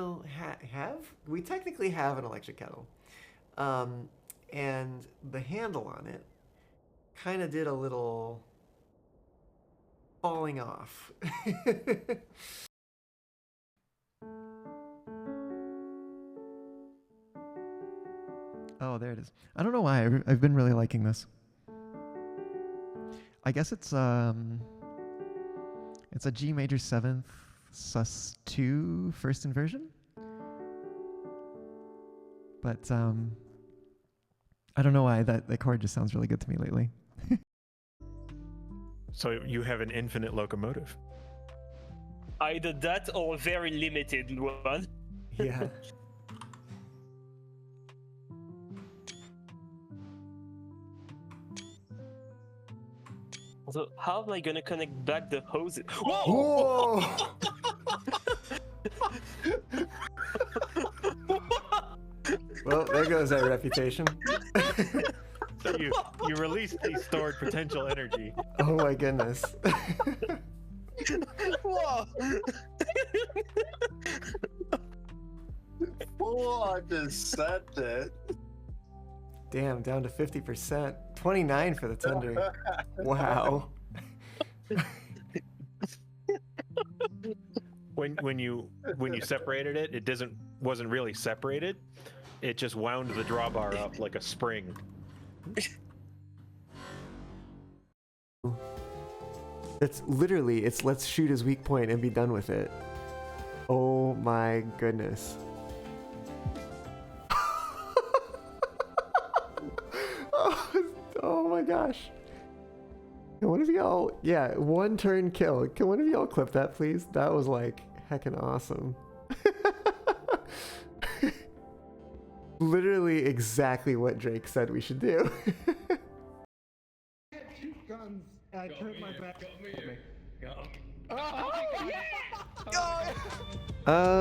we technically have an electric kettle, and the handle on it kind of did a little falling off. Oh, there it is. I don't know why. I've been really liking this. I guess it's a G major 7th sus 2 first inversion. But I don't know why that chord just sounds really good to me lately. So you have an infinite locomotive. Either that or a very limited one. Yeah. So how am I gonna connect back the hoses? Whoa! Well, there goes our reputation. So you release the stored potential energy. Oh my goodness. Whoa! Full on descendant. Damn, down to 50%. 29 for the tender. Wow. When you separated it, wasn't really separated. It just wound the drawbar up like a spring. It's literally, it's let's shoot his weak point and be done with it. Oh my goodness. Oh my gosh. Can one of y'all, yeah, one turn kill. Can one of y'all clip that, please? That was like heckin' awesome. Literally exactly what Drake said we should do. I had 2 guns and I turned my back.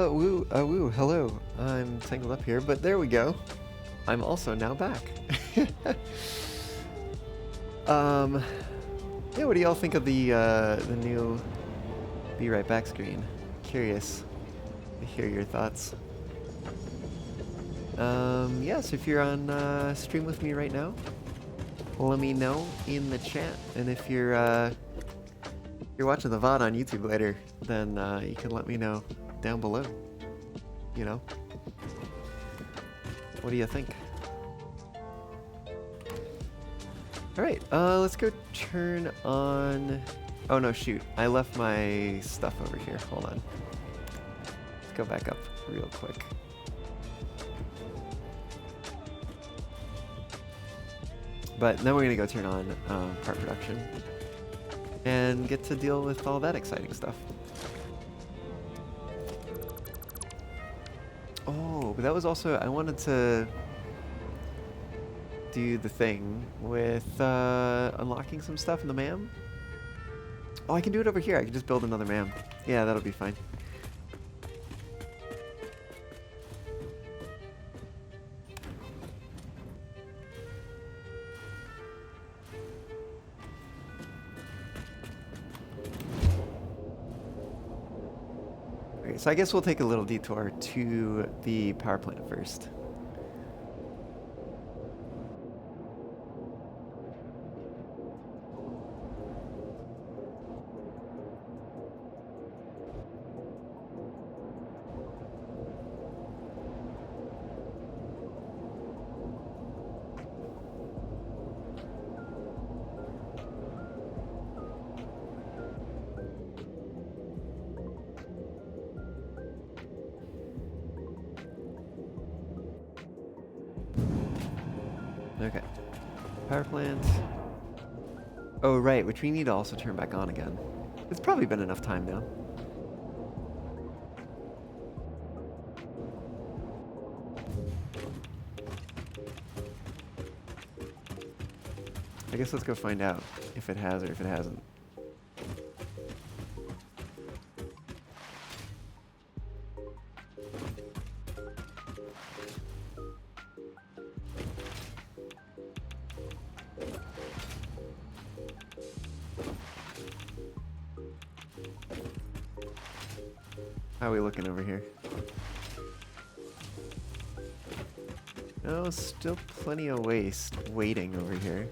Woo, hello. I'm tangled up here, but there we go. I'm also now back. Yeah, what do y'all think of the new Be Right Back screen? Curious to hear your thoughts. Yeah, so if you're on stream with me right now, let me know in the chat. And if you're watching the VOD on YouTube later, then you can let me know down below. You know? What do you think? Alright, let's go turn on... Oh no, shoot. I left my stuff over here. Hold on. Let's go back up real quick. But then we're going to go turn on part production and get to deal with all that exciting stuff. Oh, but that was also... I wanted to do the thing with unlocking some stuff in the MAM. Oh, I can do it over here. I can just build another MAM. Yeah, that'll be fine. Okay, so I guess we'll take a little detour to the power plant first. Okay. Power plant. Oh, right, which we need to also turn back on again. It's probably been enough time now. I guess let's go find out if it has or if it hasn't. How are we looking over here? No, still plenty of waste waiting over here.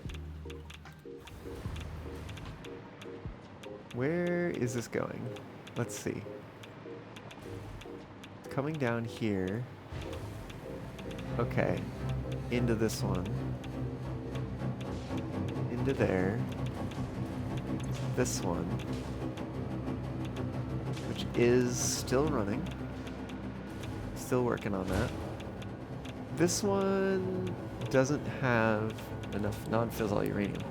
Where is this going? Let's see. It's coming down here. Okay. Into this one. Into there. This one. Which is still running. Still working on that. This one doesn't have enough non-fissile uranium.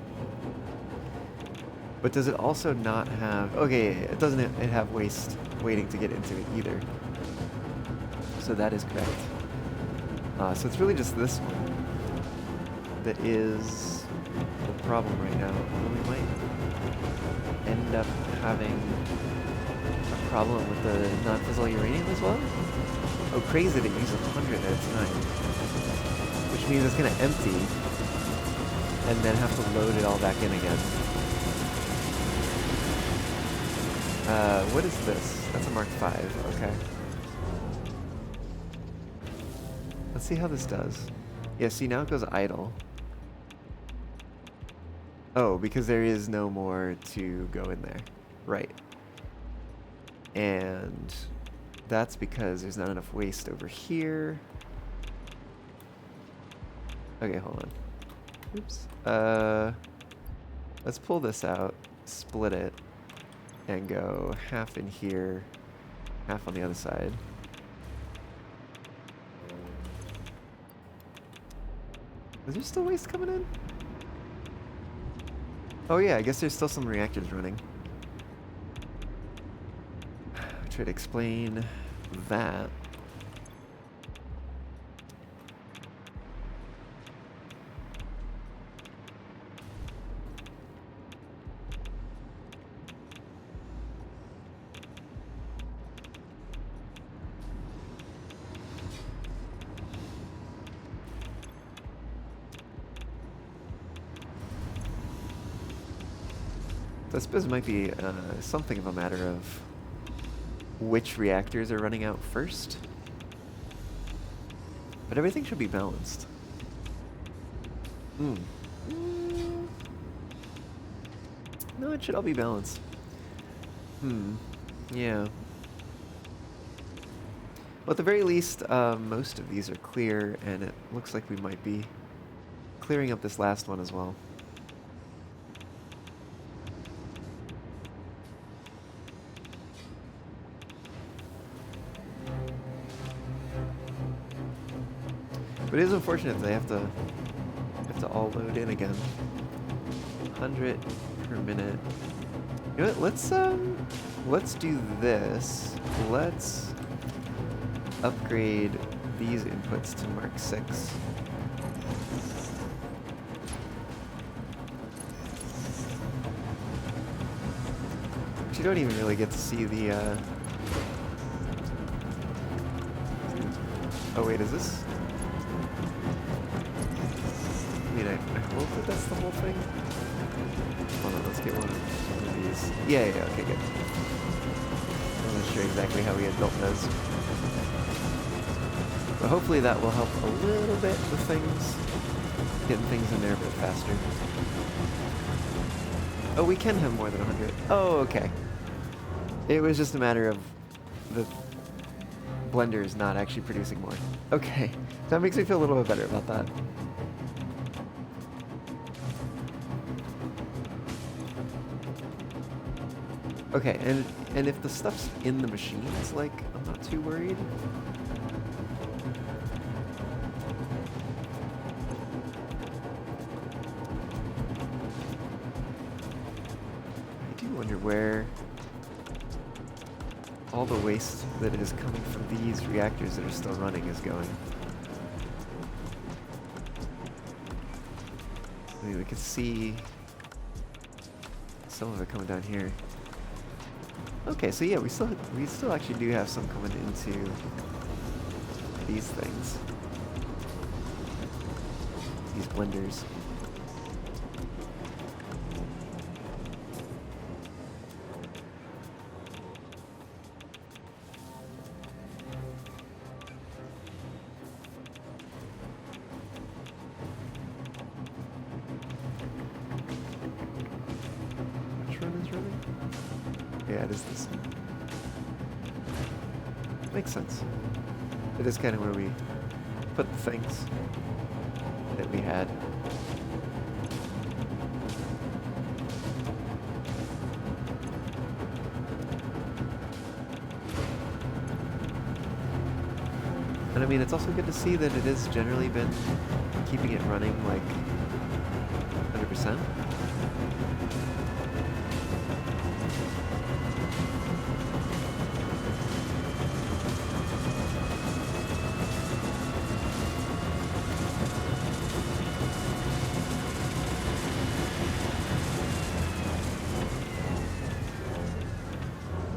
But does it also not have... Okay, it doesn't have waste waiting to get into it either. So that is correct. So it's really just this one that is the problem right now. And we might end up having a problem with the non-fissile uranium as well. Oh, crazy to use 100 at a time. Which means it's going to empty and then have to load it all back in again. What is this? That's a Mark 5, okay. Let's see how this does. Yeah, see, now it goes idle. Oh, because there is no more to go in there. Right. And that's because there's not enough waste over here. Okay, hold on. Oops. Let's pull this out, split it, and go half in here, half on the other side. Is there still waste coming in? Oh yeah, I guess there's still some reactors running. Try to explain that. I suppose it might be something of a matter of which reactors are running out first. But everything should be balanced. No, it should all be balanced. Yeah. Well, at the very least, most of these are clear, and it looks like we might be clearing up this last one as well. But it is unfortunate they have to all load in again. 100 per minute. You know what? Let's do this. Let's upgrade these inputs to Mark 6. But you don't even really get to see the oh wait, is this? I mean, I hope that that's the whole thing. Hold on, let's get one of these. Yeah, okay, good. I'm not sure exactly how we had built those. But hopefully that will help a little bit with things. Getting things in there a bit faster. Oh, we can have more than 100. Oh, okay. It was just a matter of the blender is not actually producing more. Okay, that makes me feel a little bit better about that. Okay, and if the stuff's in the machines, like, I'm not too worried. I do wonder where all the waste that is coming from these reactors that are still running is going. I mean, we can see some of it coming down here. Okay, so yeah, we still actually do have some coming into these things. These blenders. Which one is running? Yeah, it is this one. Makes sense. It is kind of where we put the things that we had. And I mean, it's also good to see that it has generally been keeping it running like 100%.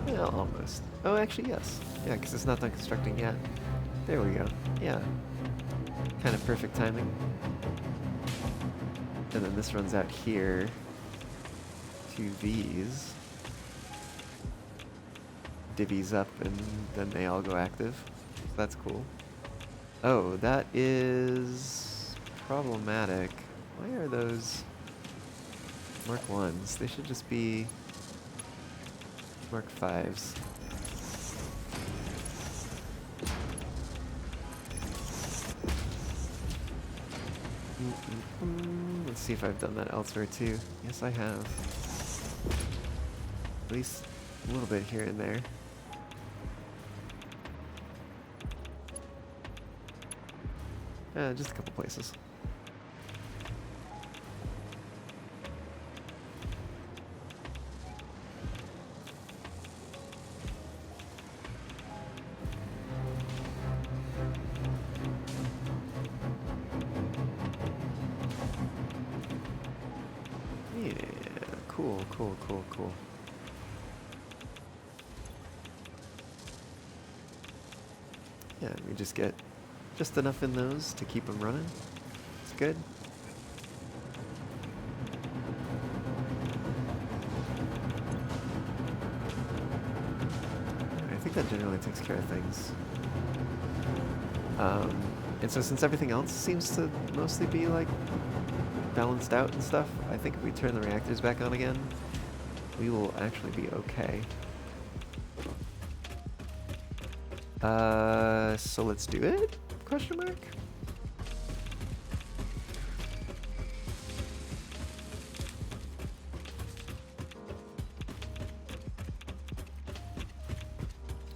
Yeah, almost. Oh, actually, yes. Yeah, because it's not done constructing yet. There we go. Yeah. Kind of perfect timing. And then this runs out here to these. Divvies up and then they all go active. So that's cool. Oh, that is problematic. Why are those Mark 1s? They should just be Mark 5s. Let's see if I've done that elsewhere too. Yes, I have. At least a little bit here and there. Just a couple places. Yeah, cool. Yeah, we just get just enough in those to keep them running. It's good. I think that generally takes care of things. And so since everything else seems to mostly be like balanced out and stuff, I think if we turn the reactors back on again, we will actually be okay. So let's do it? Question mark?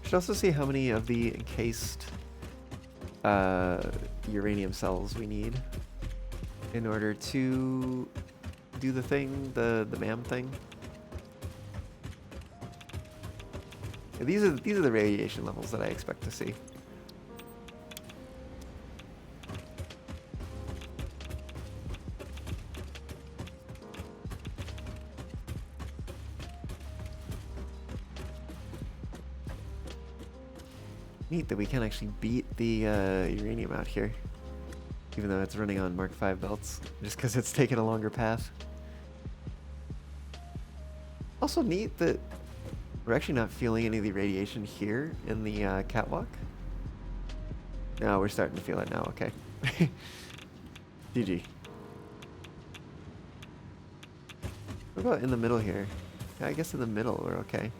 Should also see how many of the encased uranium cells we need in order to do the thing, the MAM thing. These are the radiation levels that I expect to see. Neat that we can actually beat the uranium out here, even though it's running on Mark 5 belts, just because it's taken a longer path. Also neat that we're actually not feeling any of the radiation here in the catwalk. No, we're starting to feel it now, okay. GG. What about in the middle here? Yeah, I guess in the middle we're okay.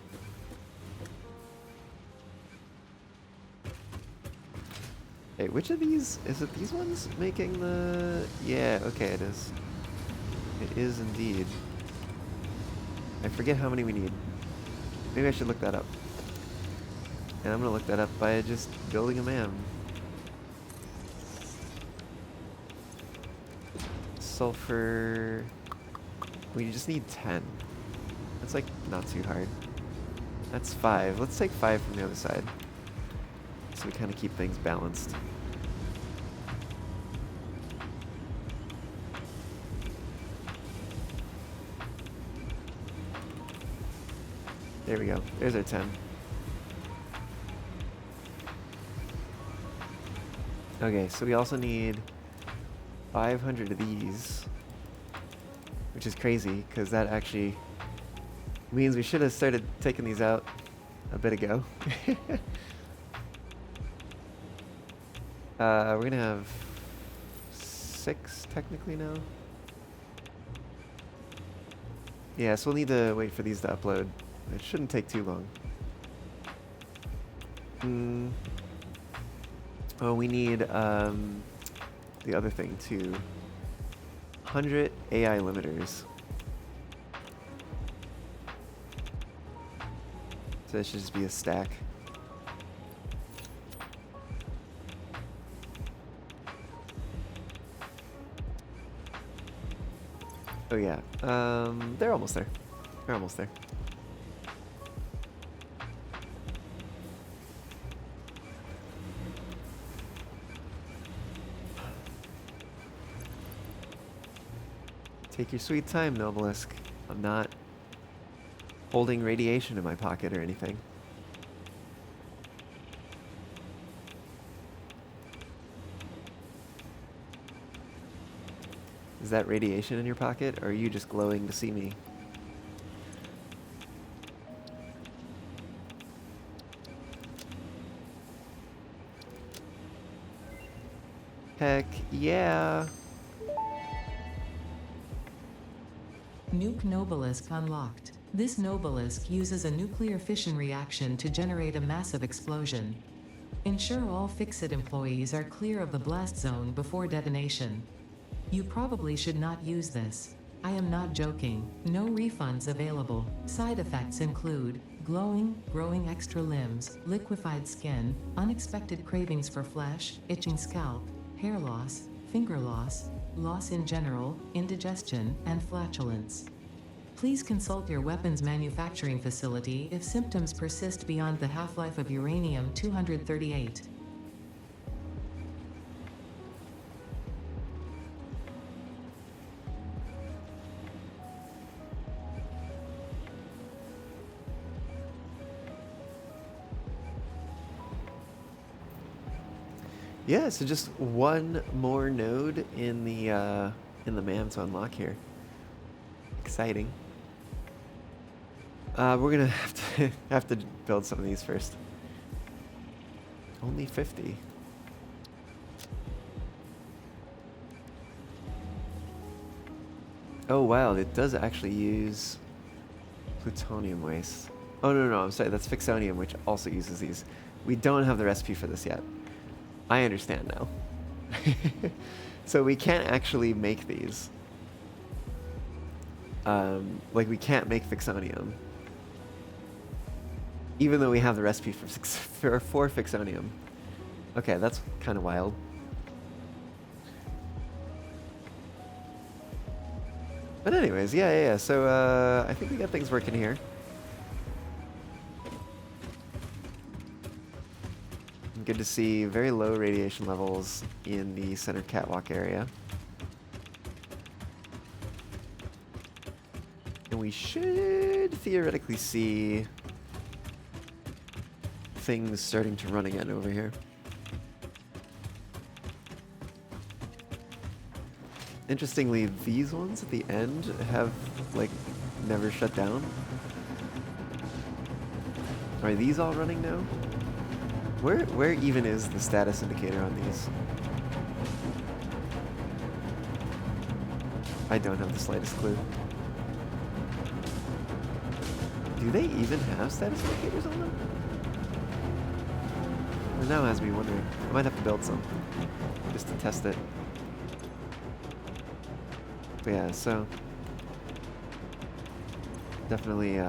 Hey, which of these? Is it these ones making the... Yeah, okay, it is. It is indeed. I forget how many we need. Maybe I should look that up. And I'm gonna look that up by just building a MAM. Sulfur... We just need 10. That's like not too hard. That's 5. Let's take 5 from the other side. So we kind of keep things balanced. There we go. There's our 10. Okay, so we also need 500 of these, which is crazy because that actually means we should have started taking these out a bit ago. We're gonna have 6 technically now. Yeah, so we'll need to wait for these to upload. It shouldn't take too long. Oh, we need the other thing too. 100 AI limiters. So it should just be a stack. Oh yeah, they're almost there. They're almost there. Take your sweet time, Nobelisk. I'm not holding radiation in my pocket or anything. Is that radiation in your pocket, or are you just glowing to see me? Heck yeah. Nuke Nobelisk unlocked. This Nobelisk uses a nuclear fission reaction to generate a massive explosion. Ensure all Fixit employees are clear of the blast zone before detonation. You probably should not use this. I am not joking. No refunds available. Side effects include glowing, growing extra limbs, liquefied skin, unexpected cravings for flesh, itching scalp, hair loss, finger loss, loss in general, indigestion, and flatulence. Please consult your weapons manufacturing facility if symptoms persist beyond the half-life of uranium-238. Yeah, so just one more node in the MAM to unlock here. Exciting. We're gonna have to build some of these first. Only 50. Oh wow, it does actually use plutonium waste. Oh no, I'm sorry, that's fixonium, which also uses these. We don't have the recipe for this yet. I understand now. So we can't actually make these. Like we can't make fixonium. Even though we have the recipe for fixonium. Okay, that's kind of wild. But anyways, yeah. So I think we got things working here. Good to see very low radiation levels in the center catwalk area. And we should theoretically see things starting to run again over here. Interestingly, these ones at the end have, like, never shut down. Are these all running now? Where even is the status indicator on these? I don't have the slightest clue. Do they even have status indicators on them? It now has me wondering. I might have to build some just to test it. But yeah, so definitely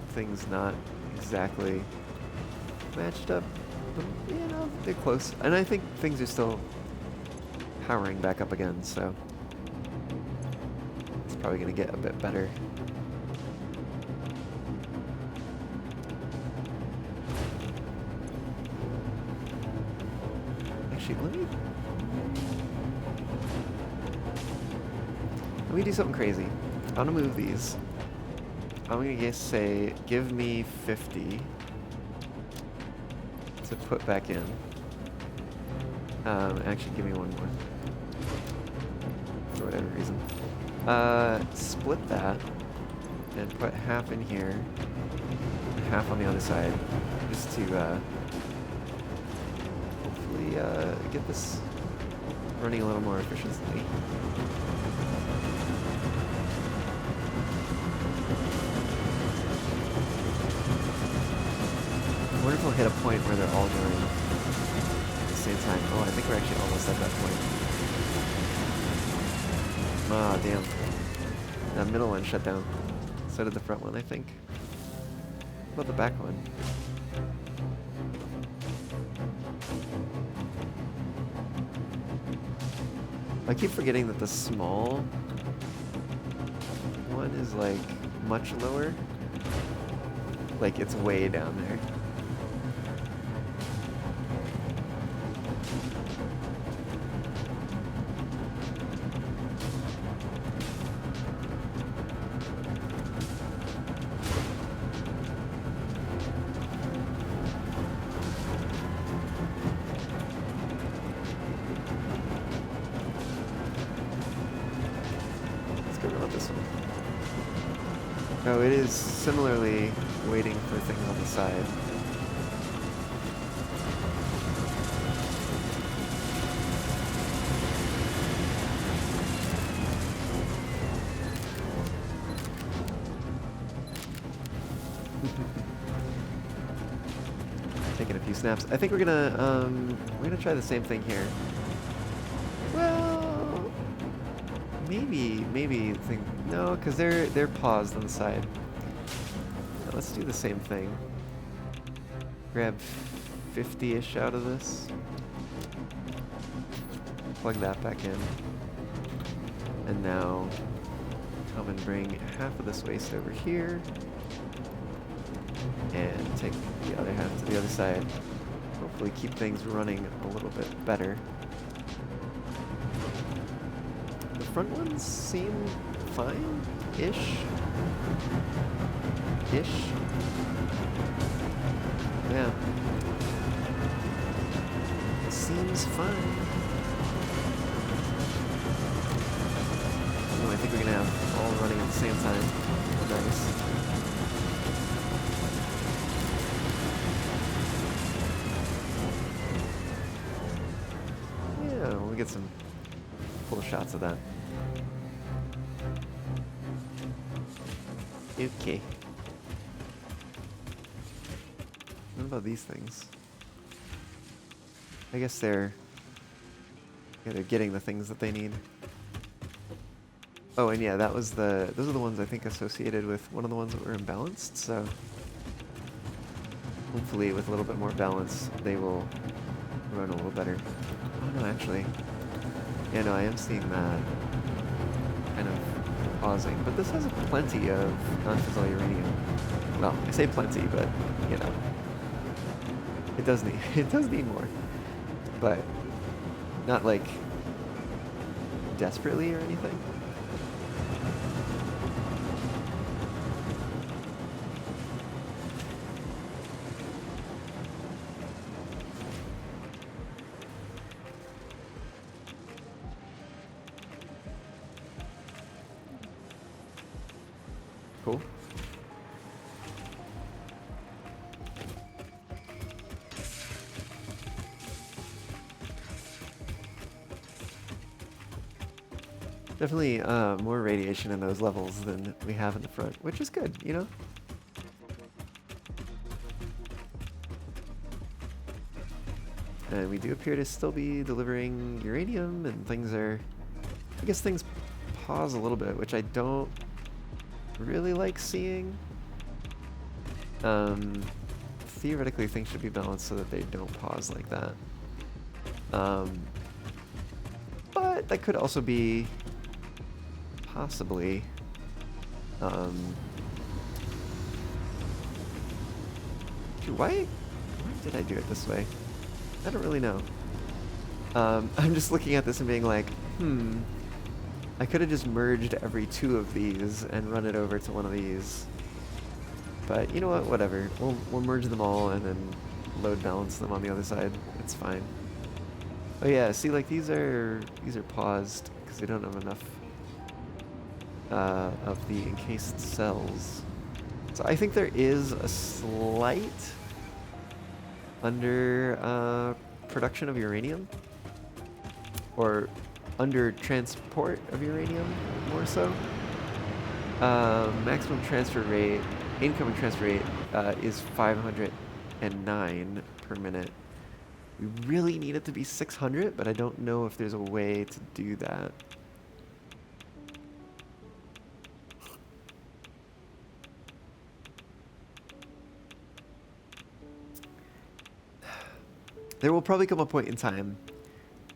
things not exactly matched up, but, you know, they're close. And I think things are still powering back up again, so it's probably going to get a bit better. Actually, let me do something crazy. I'm going to move these. I'm going to just say, give me 50 to put back in. Actually, give me one more. For whatever reason. Split that. And put half in here. And half on the other side. Just to, hopefully, get this running a little more efficiently. I wonder if we'll hit a point where they're all going at the same time. Oh, I think we're actually almost at that point. Ah, damn. That middle one shut down. So did the front one, I think. What about the back one? I keep forgetting that the small one is, like, much lower. Like, it's way down there. Oh, it is similarly waiting for things on the side. Taking a few snaps. I think we're gonna try the same thing here. Well, maybe think no, because they're paused on the side. Let's do the same thing. Grab 50-ish out of this. Plug that back in. And now come and bring half of this waste over here. And take the other half to the other side. Hopefully keep things running a little bit better. The front ones seem fine-ish. Yeah. Seems fine. Oh, I think we're gonna have all running at the same time. Nice. Yeah, we'll get some full shots of that. Okay. What about these things? I guess they're getting the things that they need. Oh, and yeah, those are the ones I think associated with one of the ones that were imbalanced, so hopefully with a little bit more balance they will run a little better. Oh no, actually. Yeah, no, I am seeing that kind of pausing, but this has plenty of non-fissile uranium. Well, I say plenty, but you know, it does need more, but not like desperately or anything. Cool. Definitely more radiation in those levels than we have in the front, which is good, you know? And we do appear to still be delivering uranium, and things are... I guess things pause a little bit, which I don't really like seeing. Theoretically, things should be balanced so that they don't pause like that. But that could also be possibly dude, why did I do it this way? I don't really know. I'm just looking at this and being like, I could have just merged every two of these and run it over to one of these. But you know what? Whatever. We'll merge them all and then load balance them on the other side. It's fine. Oh yeah, see, like these are paused because they don't have enough of the encased cells. So I think there is a slight under production of uranium, or under transport of uranium, more so. Maximum transfer rate, incoming transfer rate is 509 per minute. We really need it to be 600, but I don't know if there's a way to do that. There will probably come a point in time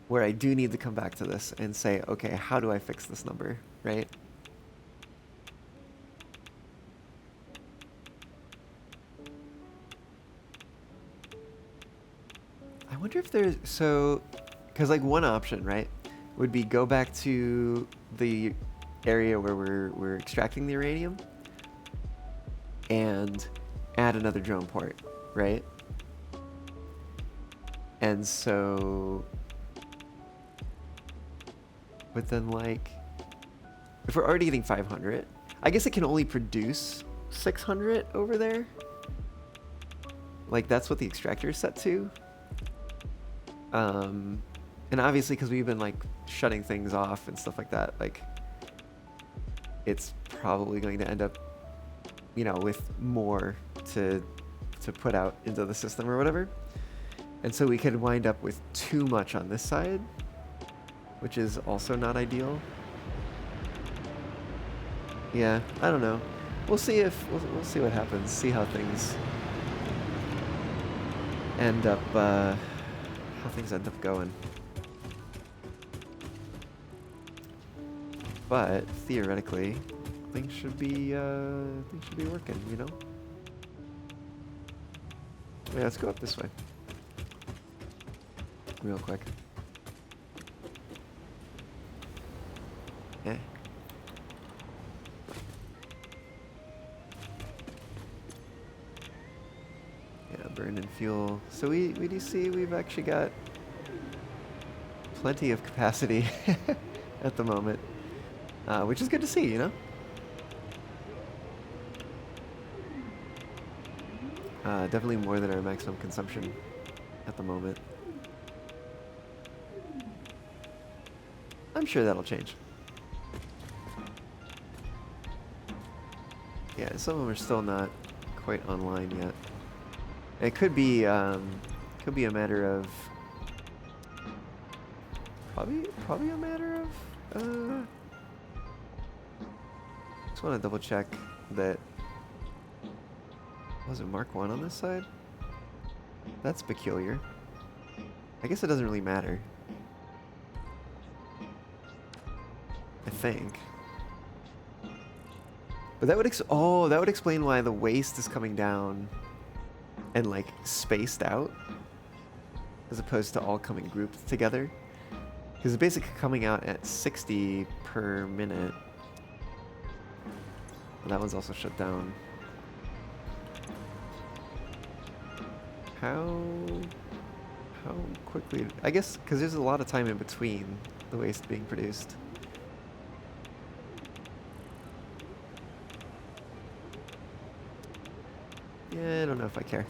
where I do need to come back to this and say, okay, how do I fix this number, right? I wonder if there's, so, because like one option, right, would be go back to the area where we're extracting the uranium and add another drone port, right? And so, but then like, if we're already getting 500, I guess it can only produce 600 over there. Like that's what the extractor is set to. And obviously because we've been like shutting things off and stuff like that, like it's probably going to end up, you know, with more to put out into the system or whatever. And so we could wind up with too much on this side, which is also not ideal. Yeah, I don't know. We'll see if we'll see what happens. See how things end up going. But theoretically, things should be working, you know. Yeah, let's go up this way, real quick. Yeah. Yeah, burning fuel. So we do see we've actually got plenty of capacity at the moment, which is good to see, you know. Definitely more than our maximum consumption at the moment. I'm sure that'll change. Yeah, some of them are still not quite online yet. It could be a matter of probably a matter of just want to double check that. Was it Mark 1 on this side? That's peculiar. I guess it doesn't really matter. I think. But that would that would explain why the waste is coming down and like spaced out as opposed to all coming grouped together. Because it's basically coming out at 60 per minute. And that one's also shut down. How quickly? I guess because there's a lot of time in between the waste being produced. Yeah, I don't know if I care.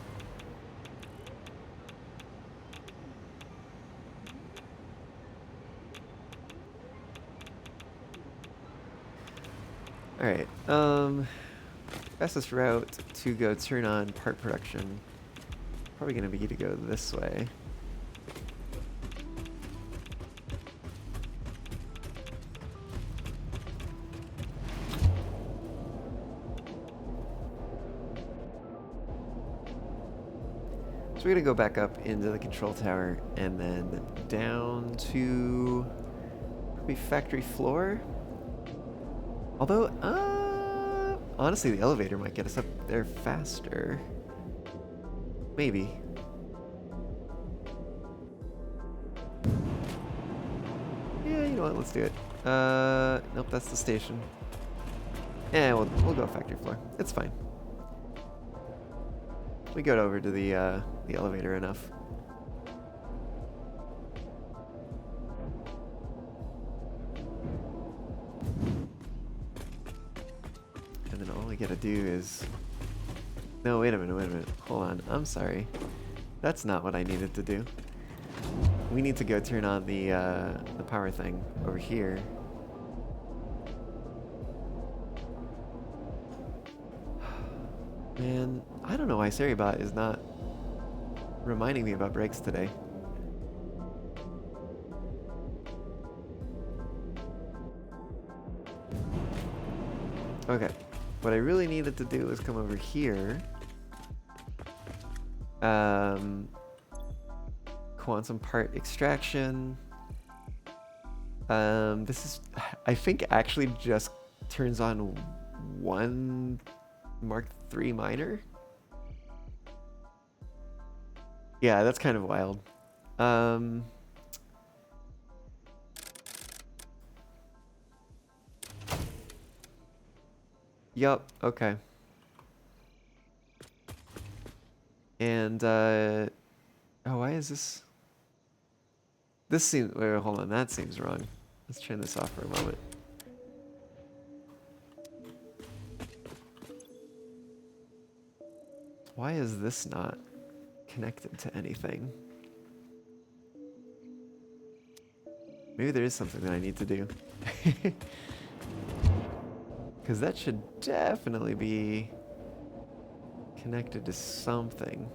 Alright, fastest route to go turn on part production. Probably gonna be to go this way. So we're gonna go back up into the control tower and then down to probably factory floor. Although, honestly, the elevator might get us up there faster. Maybe. Yeah, you know what? Let's do it. Nope, that's the station. Yeah, we'll go factory floor. It's fine. We go over to the elevator enough. And then all we gotta do is... No, wait a minute. Hold on. I'm sorry. That's not what I needed to do. We need to go turn on the power thing over here. Man, I don't know why Seribot is not reminding me about breaks today. Okay. What I really needed to do was come over here. Quantum part extraction. This is, I think, actually just turns on one Mark III miner. Yeah, that's kind of wild. Yup, okay. And, oh, why is this? This seems, wait, hold on, that seems wrong. Let's turn this off for a moment. Why is this not connected to anything? Maybe there is something that I need to do. Because that should definitely be connected to something.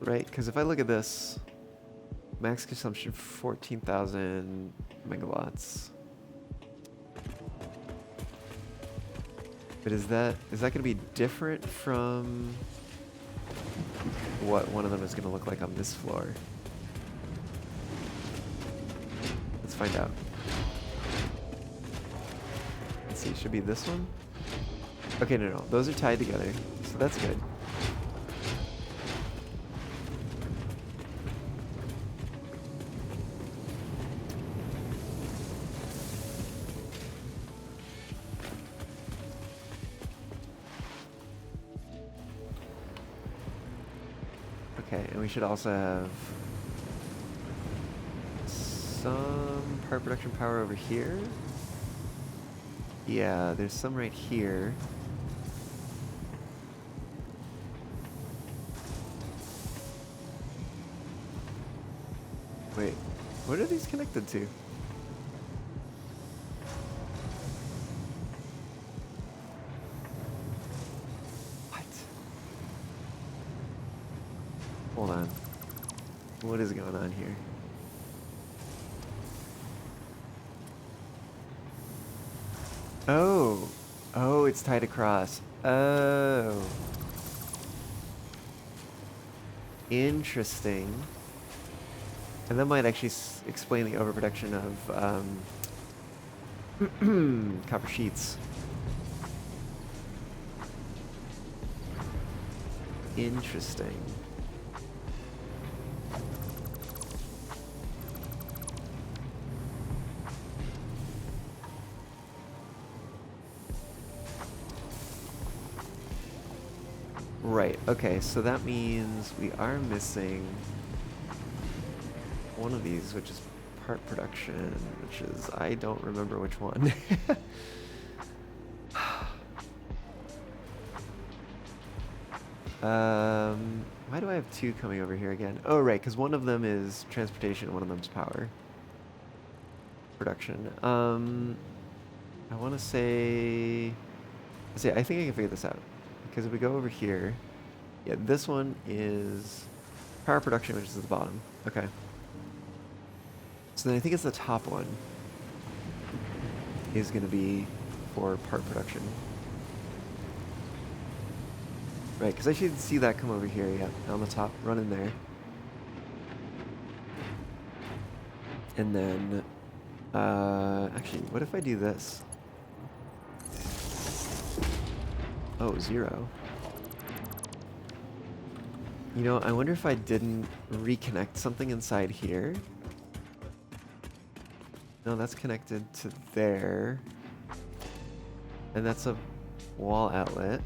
Right, because if I look at this, max consumption 14,000 megawatts. But is that going to be different from what one of them is going to look like on this floor? Let's find out. Let's see, it should be this one? Okay, no, those are tied together, so that's good. Okay, and we should also have some part production power over here. Yeah, there's some right here. Wait, what are these connected to? What? Hold on. What is going on here? Oh. Oh, it's tied across. Oh. Interesting. And that might actually explain the overproduction of copper sheets. Interesting. Right, okay, so that means we are missing one of these, which is part production, which is, I don't remember which one. Why do I have two coming over here again? Oh, right, because one of them is transportation and one of them is power production. I want to say, I think I can figure this out. Because if we go over here, yeah, this one is power production, which is at the bottom. Okay. So then I think it's the top one is going to be for part production. Right, because I should see that come over here, yeah, on the top, run in there. And then, actually, what if I do this? Oh, 0. You know, I wonder if I didn't reconnect something inside here. No, that's connected to there. And that's a wall outlet.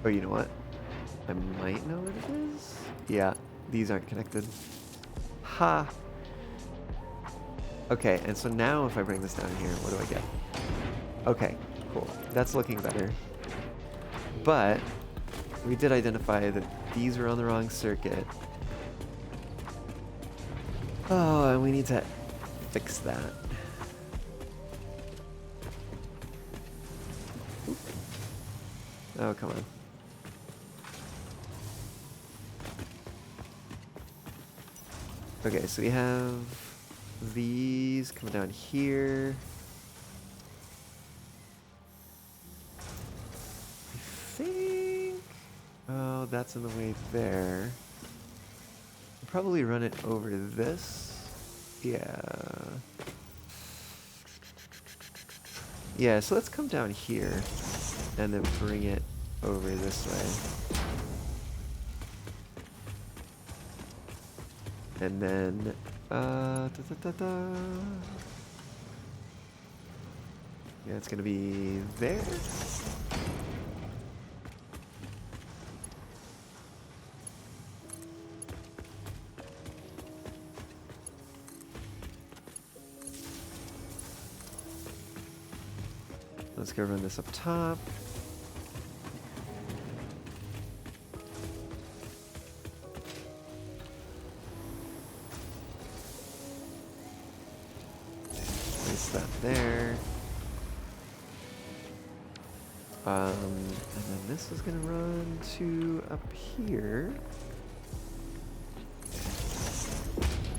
Oh, you know what? I might know what it is. Yeah, these aren't connected. Ha! Okay, and so now if I bring this down here, what do I get? Okay, cool. That's looking better. But we did identify that these were on the wrong circuit. Oh, and we need to fix that. Oop. Oh, come on. Okay, so we have these coming down here. I think... Oh, that's in the way there. I'll probably run it over this. Yeah. Yeah, so let's come down here and then bring it over this way. And then Yeah, it's gonna be there. Let's go run this up top. Place that there. And then this is gonna run to up here.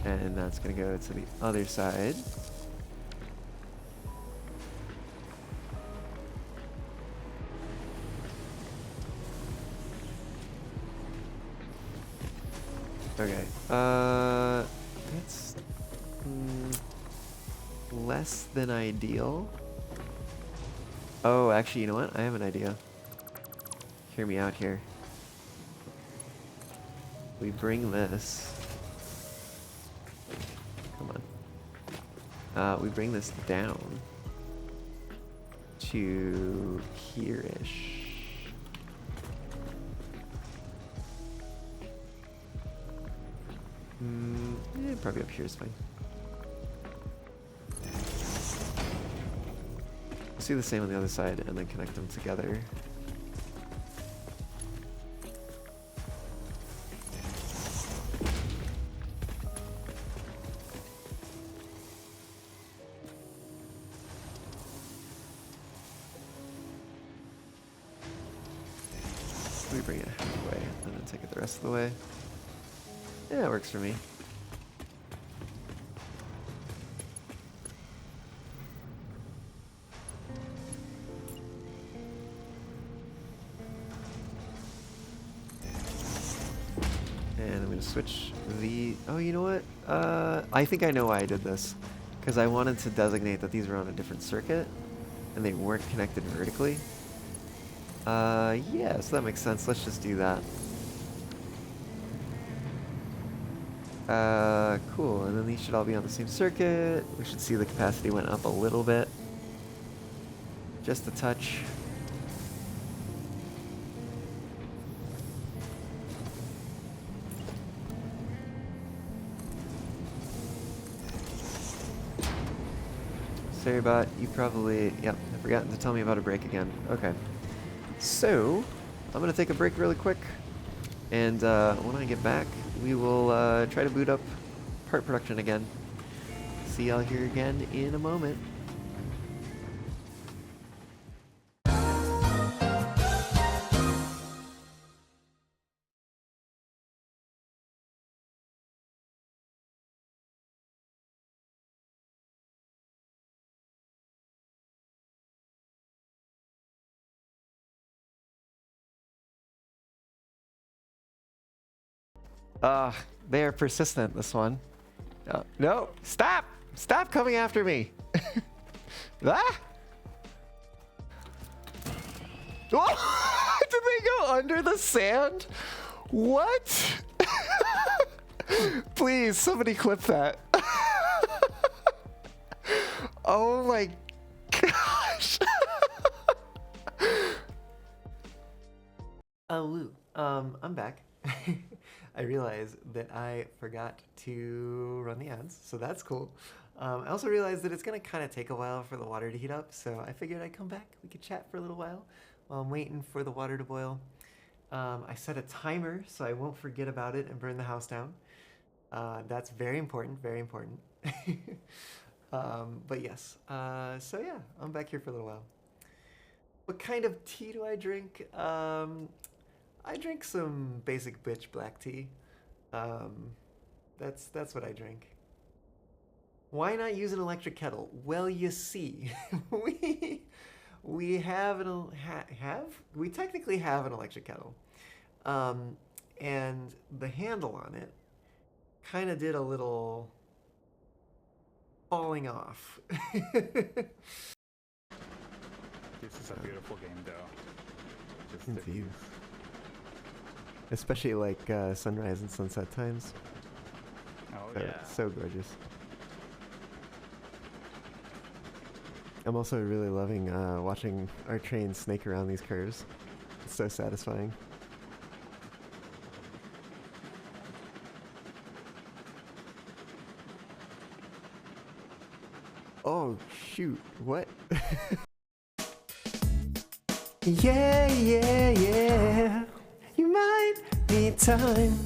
And that's gonna go to the other side. Okay, that's less than ideal. Oh, actually, you know what? I have an idea. Hear me out here. We bring this. Come on. We bring this down to here-ish. Yeah, probably up here is fine. Let's do the same on the other side and then connect them together. We bring it halfway and then take it the rest of the way. Yeah, it works for me. And I'm gonna switch the... Oh, you know what? I think I know why I did this. Because I wanted to designate that these were on a different circuit, and they weren't connected vertically. Yeah, so that makes sense. Let's just do that. Cool, and then these should all be on the same circuit. We should see the capacity went up a little bit. Just a touch. Sorry about, you probably, yep, I've forgotten to tell me about a break again. Okay. So, I'm gonna take a break really quick. And when I get back, we will try to boot up part production again. See y'all here again in a moment. They are persistent, this one. No, stop! Stop coming after me! Ah! Oh, did they go under the sand? What? Please, somebody clip that. Oh my gosh. Oh, woo. I'm back. I realized that I forgot to run the ads, so that's cool. I also realized that it's gonna kind of take a while for the water to heat up, so I figured I'd come back. We could chat for a little while I'm waiting for the water to boil. I set a timer so I won't forget about it and burn the house down. That's very important, very important. But yes, so yeah, I'm back here for a little while. What kind of tea do I drink? I drink some basic bitch black tea. That's what I drink. Why not use an electric kettle? Well, you see, we have we technically have an electric kettle, and the handle on it kind of did a little falling off. This is a beautiful game, though. Just Indeed. Especially like sunrise and sunset times. Oh Oh, So, yeah. so gorgeous. I'm also really loving watching our train snake around these curves. It's so satisfying. Oh, shoot. What? Yeah, yeah, yeah. You might need time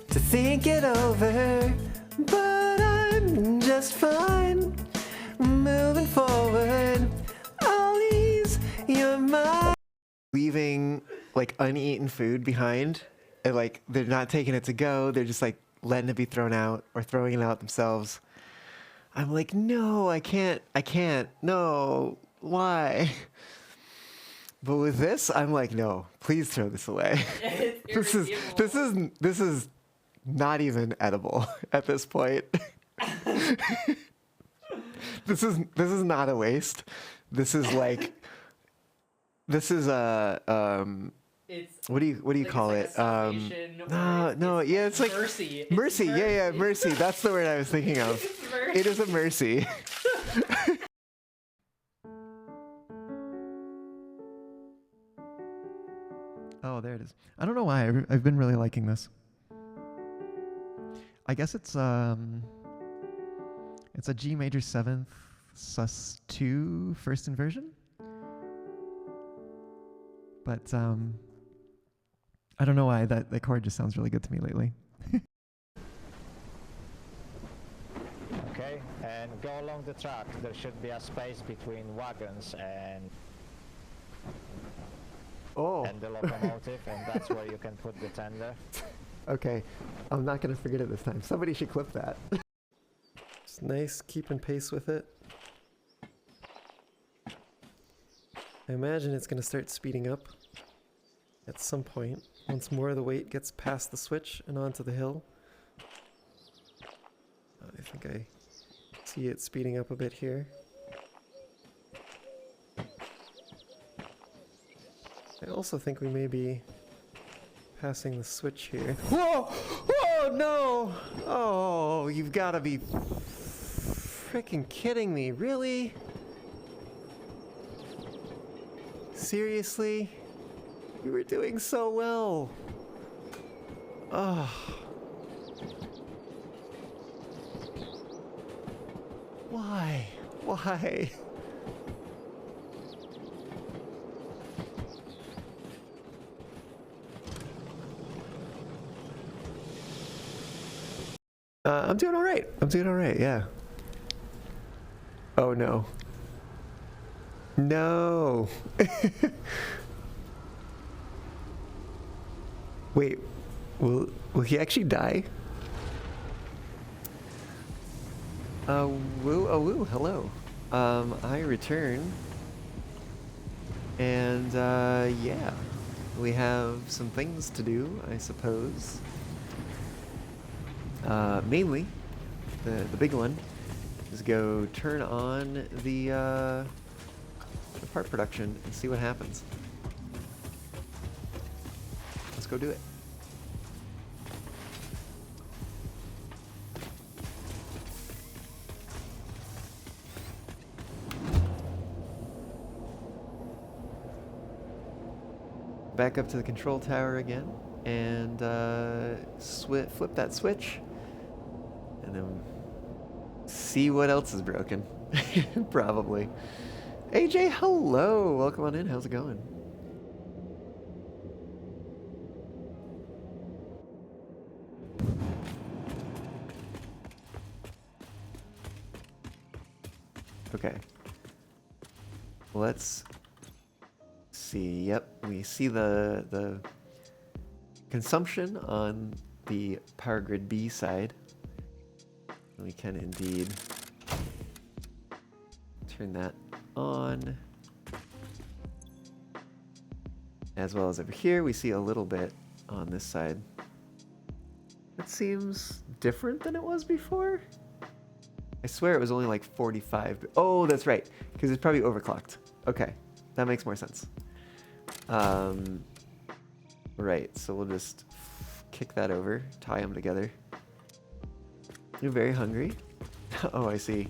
to think it over, but I'm just fine. Moving forward, I'll ease your mind. Leaving like uneaten food behind, and like they're not taking it to go, they're just like letting it be thrown out or throwing it out themselves. I'm like, no, I can't, no, why? But with this, I'm like, no, please throw this away. It's irredeemable. This is not even edible at this point. This is not a waste. This is like, this is a It's what do you like call it's it? like a salvation, or No, yeah, it's like mercy. It's mercy. Yeah, mercy. That's the word I was thinking of. It's mercy. It is a mercy. Oh, there it is. I don't know why. I've been really liking this. I guess it's a G major 7th sus 2 first inversion. But I don't know why that chord just sounds really good to me lately. Okay, and go along the track. There should be a space between wagons and the locomotive, and that's where you can put the tender. Okay, I'm not gonna forget it this time. Somebody should clip that. It's nice keeping pace with it. I imagine it's gonna start speeding up at some point once more of the weight gets past the switch and onto the hill. I think I see it speeding up a bit here. I also think we may be passing the switch here. Whoa! Whoa, no! Oh, you've got to be freaking kidding me. Really? Seriously? You were doing so well. Oh. Why? Why? I'm doing all right. I'm doing all right, yeah. Oh, no. No. Wait, will he actually die? Woo, hello. I return. And, yeah. We have some things to do, I suppose. Mainly, the big one is go turn on the part production and see what happens. Let's go do it. Back up to the control tower again and flip that switch and then see what else is broken. Probably. AJ, hello! Welcome on in. How's it going? Okay. Let's see. Yep, we see the consumption on the power grid B side. We can indeed turn that on. As well as over here, we see a little bit on this side. It seems different than it was before. I swear it was only like 45. Oh, that's right, because it's probably overclocked. Okay, that makes more sense. Right, so we'll just kick that over, tie them together. You're very hungry? Oh, I see.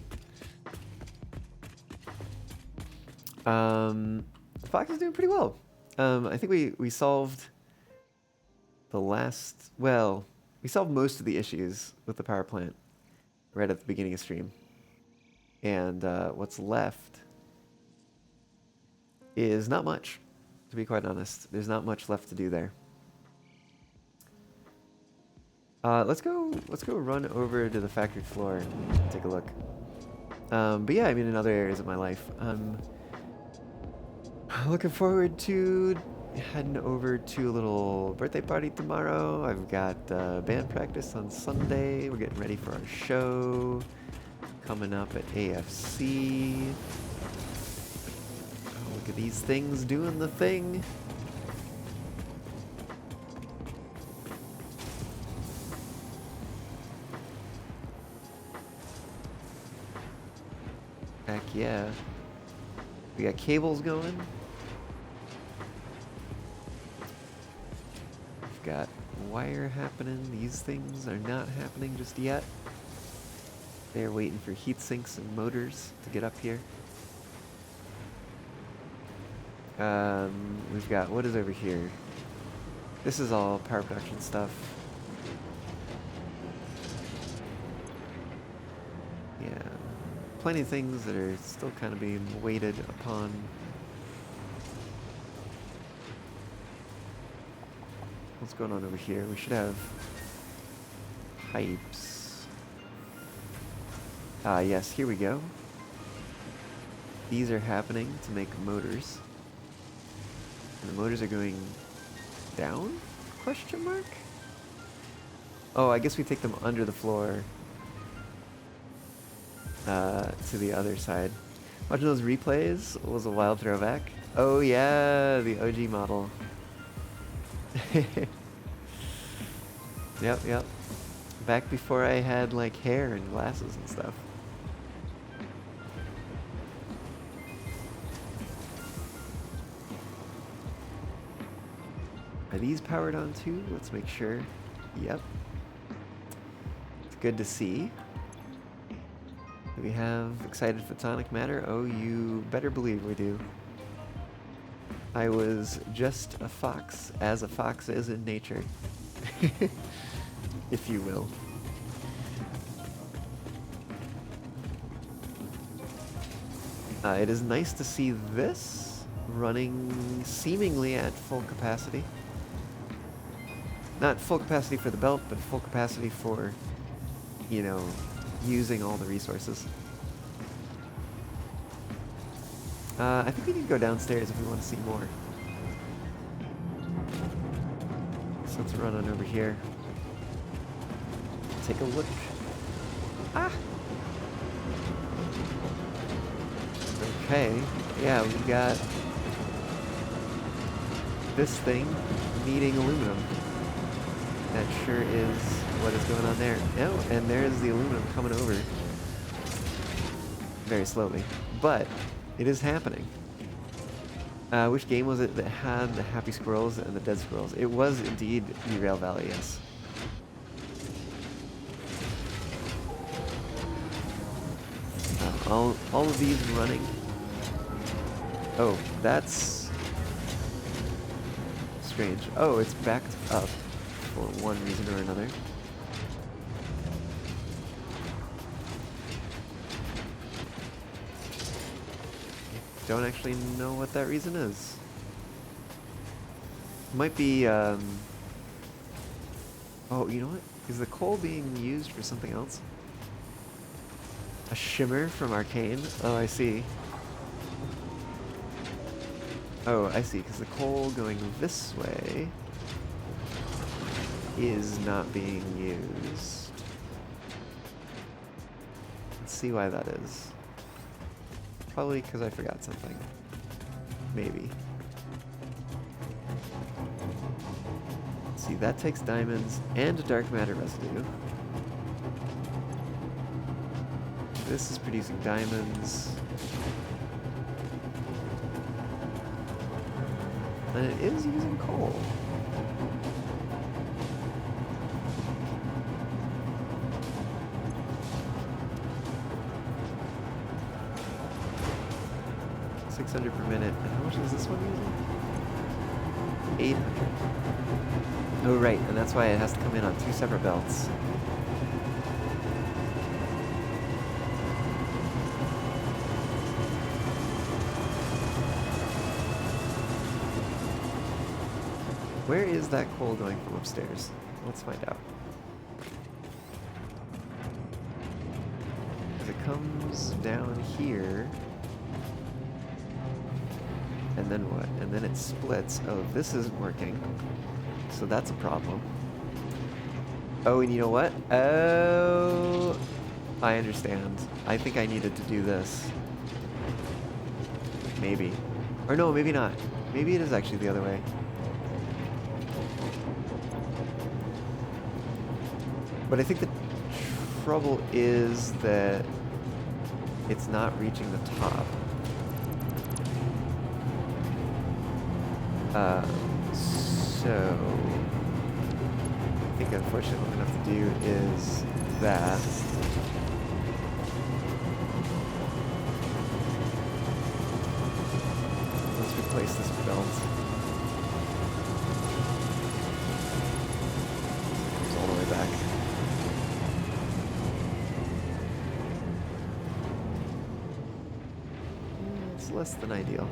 Fox is doing pretty well. I think we solved the last... Well, we solved most of the issues with the power plant right at the beginning of stream. And what's left is not much, to be quite honest. There's not much left to do there. Let's go run over to the factory floor and take a look. But yeah, I mean, in other areas of my life, I'm looking forward to heading over to a little birthday party tomorrow. I've got band practice on Sunday. We're getting ready for our show coming up at AFC. Oh, look at these things doing the thing. Heck yeah. We got cables going. We've got wire happening. These things are not happening just yet. They're waiting for heat sinks and motors to get up here. We've got, what is over here? This is all power production stuff. Yeah. Plenty of things that are still kind of being waited upon. What's going on over here? We should have pipes. Ah, yes, here we go. These are happening to make motors. And the motors are going down? Question mark? Oh, I guess we take them under the floor to the other side. Watching those replays was a wild throwback. Oh yeah, the OG model. Yep. Back before I had like hair and glasses and stuff. Are these powered on too? Let's make sure. Yep. It's good to see. Do we have excited photonic matter? Oh, you better believe we do. I was just a fox, as a fox is in nature. If you will. It is nice to see this running seemingly at full capacity. Not full capacity for the belt, but full capacity for, you know, using all the resources. I think we need to go downstairs if we want to see more. So let's run on over here. Take a look. Ah! Okay, yeah, we got this thing needing aluminum. That sure is what is going on there. Oh, and there's the aluminum coming over. Very slowly. But it is happening. Which game was it that had the happy squirrels and the dead squirrels? It was indeed Derail Valley, yes. All of these running. Oh, that's strange. Oh, it's backed up for one reason or another. Don't actually know what that reason is. Might be, oh, you know what? Is the coal being used for something else? A shimmer from Arcane? Oh, I see. Oh, I see, because the coal going this way is not being used. Let's see why that is. Probably because I forgot something. Maybe. Let's see, that takes diamonds and dark matter residue. This is producing diamonds. And it is using coal. 600 per minute. And how much is this one using? 800. Oh, right, and that's why it has to come in on 2 separate belts. Where is that coal going from upstairs? Let's find out. Because it comes down here. And then what? And then it splits. Oh, this isn't working. So that's a problem. Oh, and you know what? Oh, I understand. I think I needed to do this. Maybe. Or no, maybe not. Maybe it is actually the other way. But I think the trouble is that it's not reaching the top. So I think unfortunately what I'm gonna have to do is that. Let's replace this belt. It's all the way back. It's less than ideal.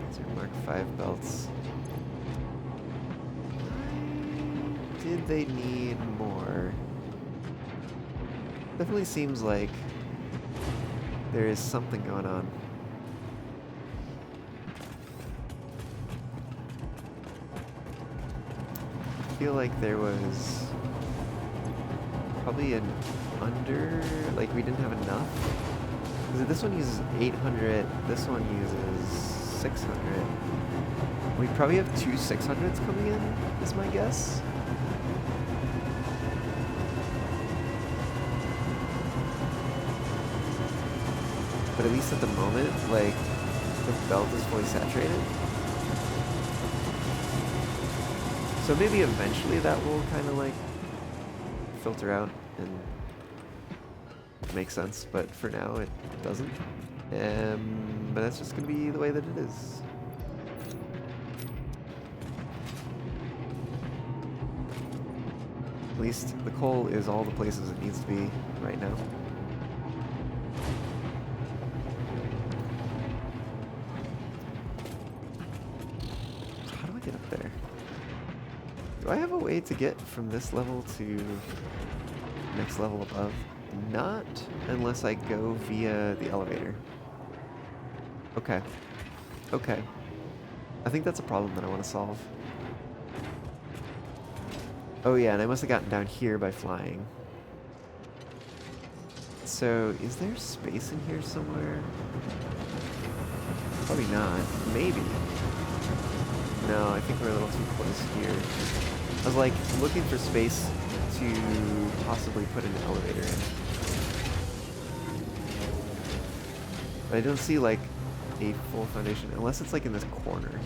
These are Mark V belts. Did they need more? Definitely seems like there is something going on. I feel like there was probably an under, like we didn't have enough. Because this one uses 800, this one uses 600. We probably have 2 600s coming in, is my guess. But at least at the moment, like, the belt is fully saturated. So maybe eventually that will kind of like filter out and make sense, but for now it doesn't. But that's just going to be the way that it is. At least the coal is all the places it needs to be right now. How do I get up there? Do I have a way to get from this level to next level above? Not unless I go via the elevator. Okay. Okay. I think that's a problem that I want to solve. Oh yeah, and I must have gotten down here by flying. So, is there space in here somewhere? Probably not. Maybe. No, I think we're a little too close here. I was like looking for space to possibly put an elevator in. But I don't see like a full foundation, unless it's like in this corner.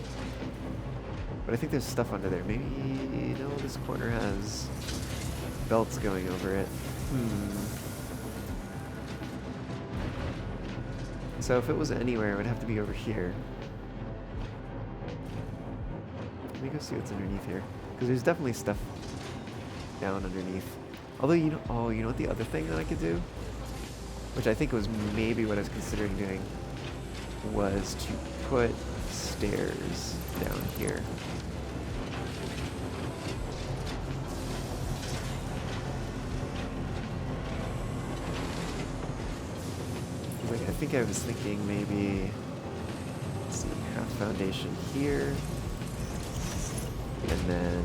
But I think there's stuff under there. Maybe, no, this corner has belts going over it. So if it was anywhere, it would have to be over here. Let me go see what's underneath here. Because there's definitely stuff down underneath. Although, you know, oh, you know what the other thing that I could do? Which I think was maybe what I was considering doing, was to put stairs down here. Like, I think I was thinking maybe, let's see, half foundation here, and then,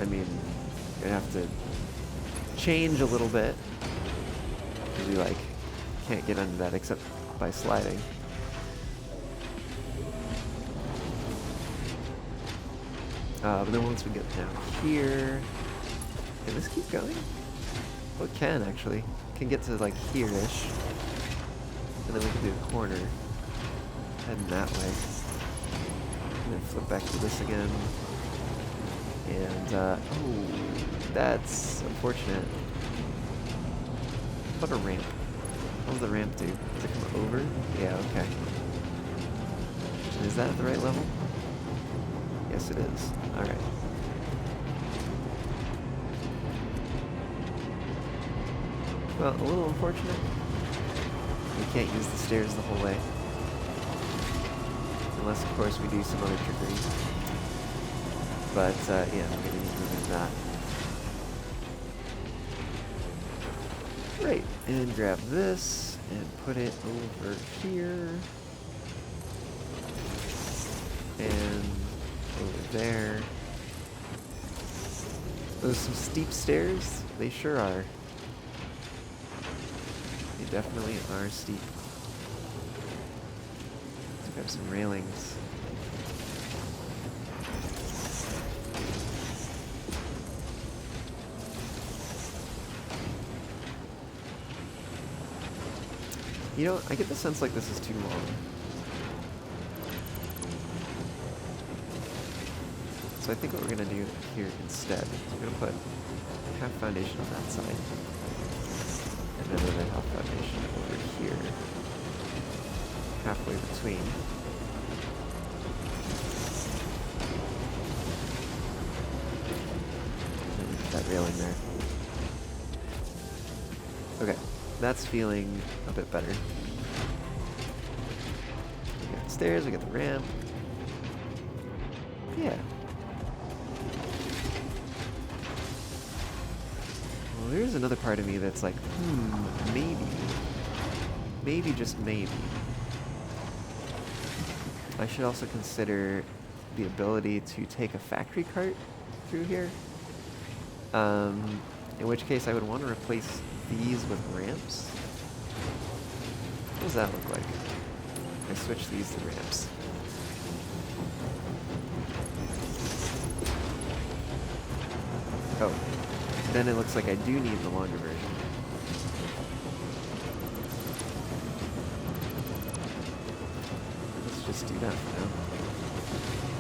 I mean, you're gonna have to change a little bit, because we like can't get under that except by sliding. But then once we get down here, can this keep going? Well, it can actually. It can get to like here-ish. And then we can do a corner. Heading that way. And then flip back to this again. And, oh, that's unfortunate. What a ramp. What does the ramp do? Does it come over? Yeah, okay. Is that at the right level? Yes, it is. Alright. Well, a little unfortunate. We can't use the stairs the whole way. Unless, of course, we do some other trickery. But, yeah, we're gonna need to move into that. Right, and grab this, and put it over here. And over there. Those some steep stairs? They sure are. They definitely are steep. Let's grab some railings. You know, I get the sense like this is too long. So I think what we're gonna do here instead is we're gonna put half foundation on that side. And then another half foundation over here. Halfway between. And we get that railing there. Okay, that's feeling a bit better. We got the stairs, we got the ramp. Yeah. Well, there's another part of me that's like, maybe. Maybe, just maybe. I should also consider the ability to take a factory cart through here. In which case I would want to replace these with ramps. What does that look like? I switch these to ramps. Oh, then it looks like I do need the longer version. Let's just do that for now.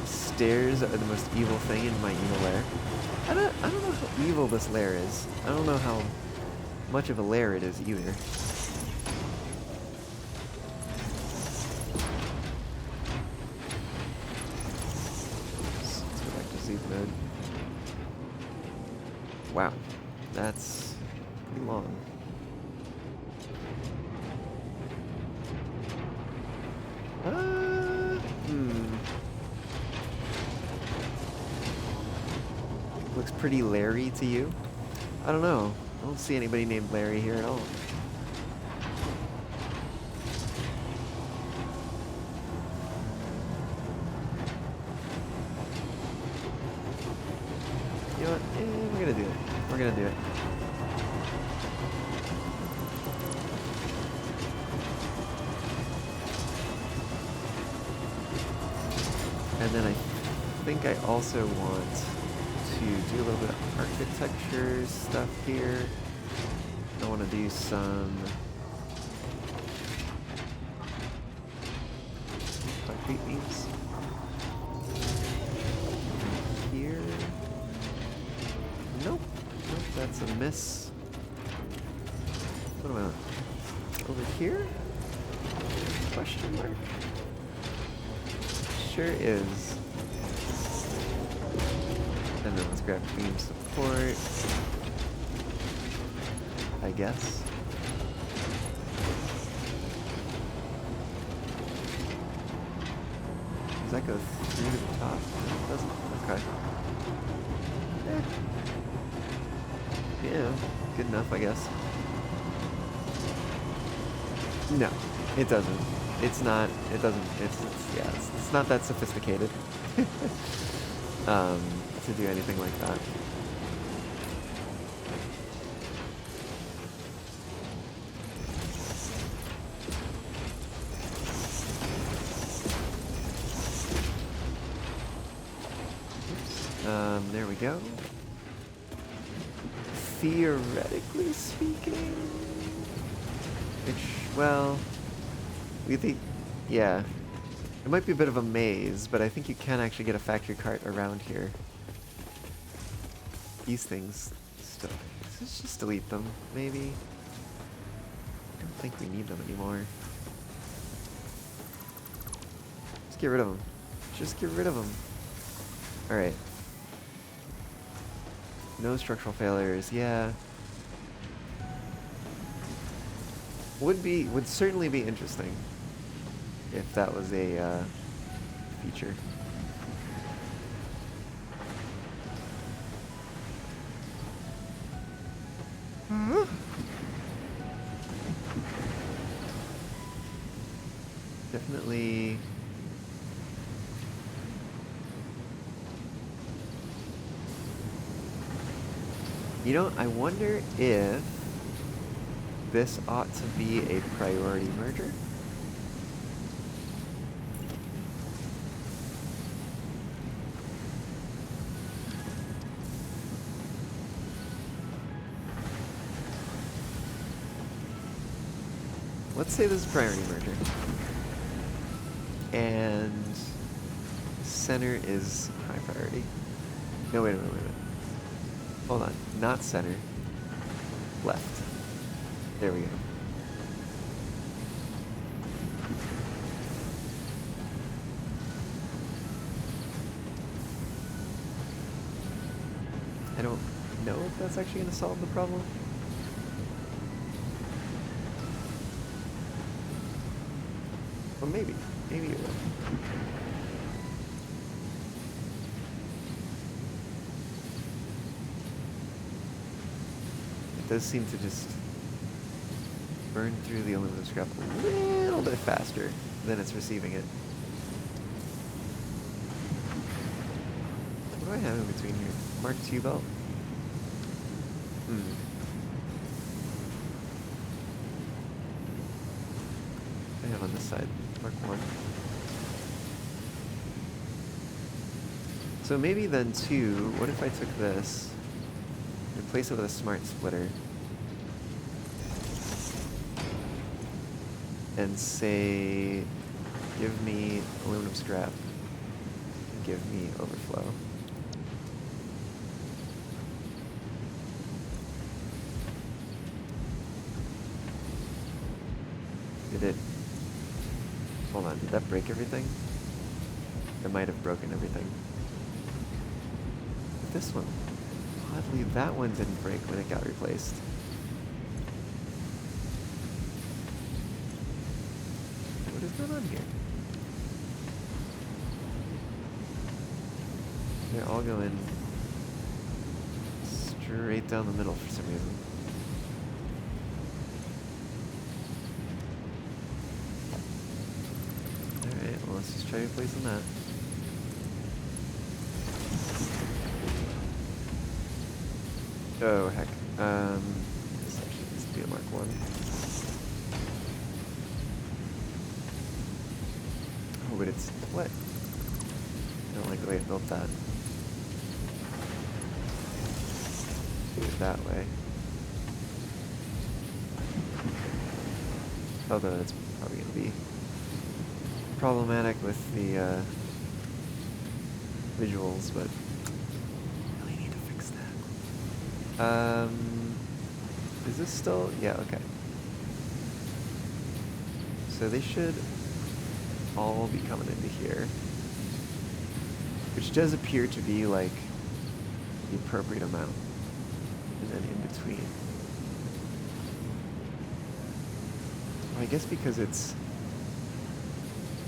Stairs are the most evil thing in my evil lair. I don't know how evil this lair is. I don't know how much of a lair it is either. Let's go back to Zeep mode. Wow, that's pretty long. Looks pretty Larry to you? I don't know. I don't see anybody named Larry here at all. You know what? We're gonna do it. We're gonna do it. And then I think I also want to do a little bit of architecture stuff here. I want to do some concrete beams here. Nope, nope, that's a miss. What am I over here? Question mark. Sure is. And then let's grab beam support, I guess. Does that go through to the top? It doesn't. Okay. Yeah, good enough, I guess. No, it doesn't. It's not. It doesn't. Yeah. It's not that sophisticated. To do anything like that. Oops. There we go. Theoretically speaking, well, we think, yeah, it might be a bit of a maze, but I think you can actually get a factory cart around here. These things still. Let's just delete them, maybe. I don't think we need them anymore. Just get rid of them. Just get rid of them. Alright. No structural failures, yeah. Would certainly be interesting if that was a feature. Definitely. You know, I wonder if this ought to be a priority merger. Let's say this is priority merger. And center is high priority. No, wait a minute, wait a minute. Hold on, not center. Left. There we go. I don't know if that's actually going to solve the problem. Well, maybe. Maybe it will. It does seem to just burn through the aluminum scrap a little bit faster than it's receiving it. What do I have in between here? Mark II belt? I have on this side, Mark I. So maybe then too, what if I took this, replace it with a smart splitter, and say, give me aluminum scrap, and give me overflow. Did it, hold on, did that break everything? It might have broken everything. But this one, oddly, that one didn't break when it got replaced. What is going on here? They're all going straight down the middle for some reason. Alright, well, let's just try replacing that. Oh, heck. This actually needs to be a Mark I. Oh, but it's what? I don't like the way it built that. Do it that way. Although that's probably going to be problematic with the visuals, but I really need to fix that. Is this still? Yeah, okay. So they should all be coming into here, which does appear to be like the appropriate amount, and then in between. Well, I guess because it's,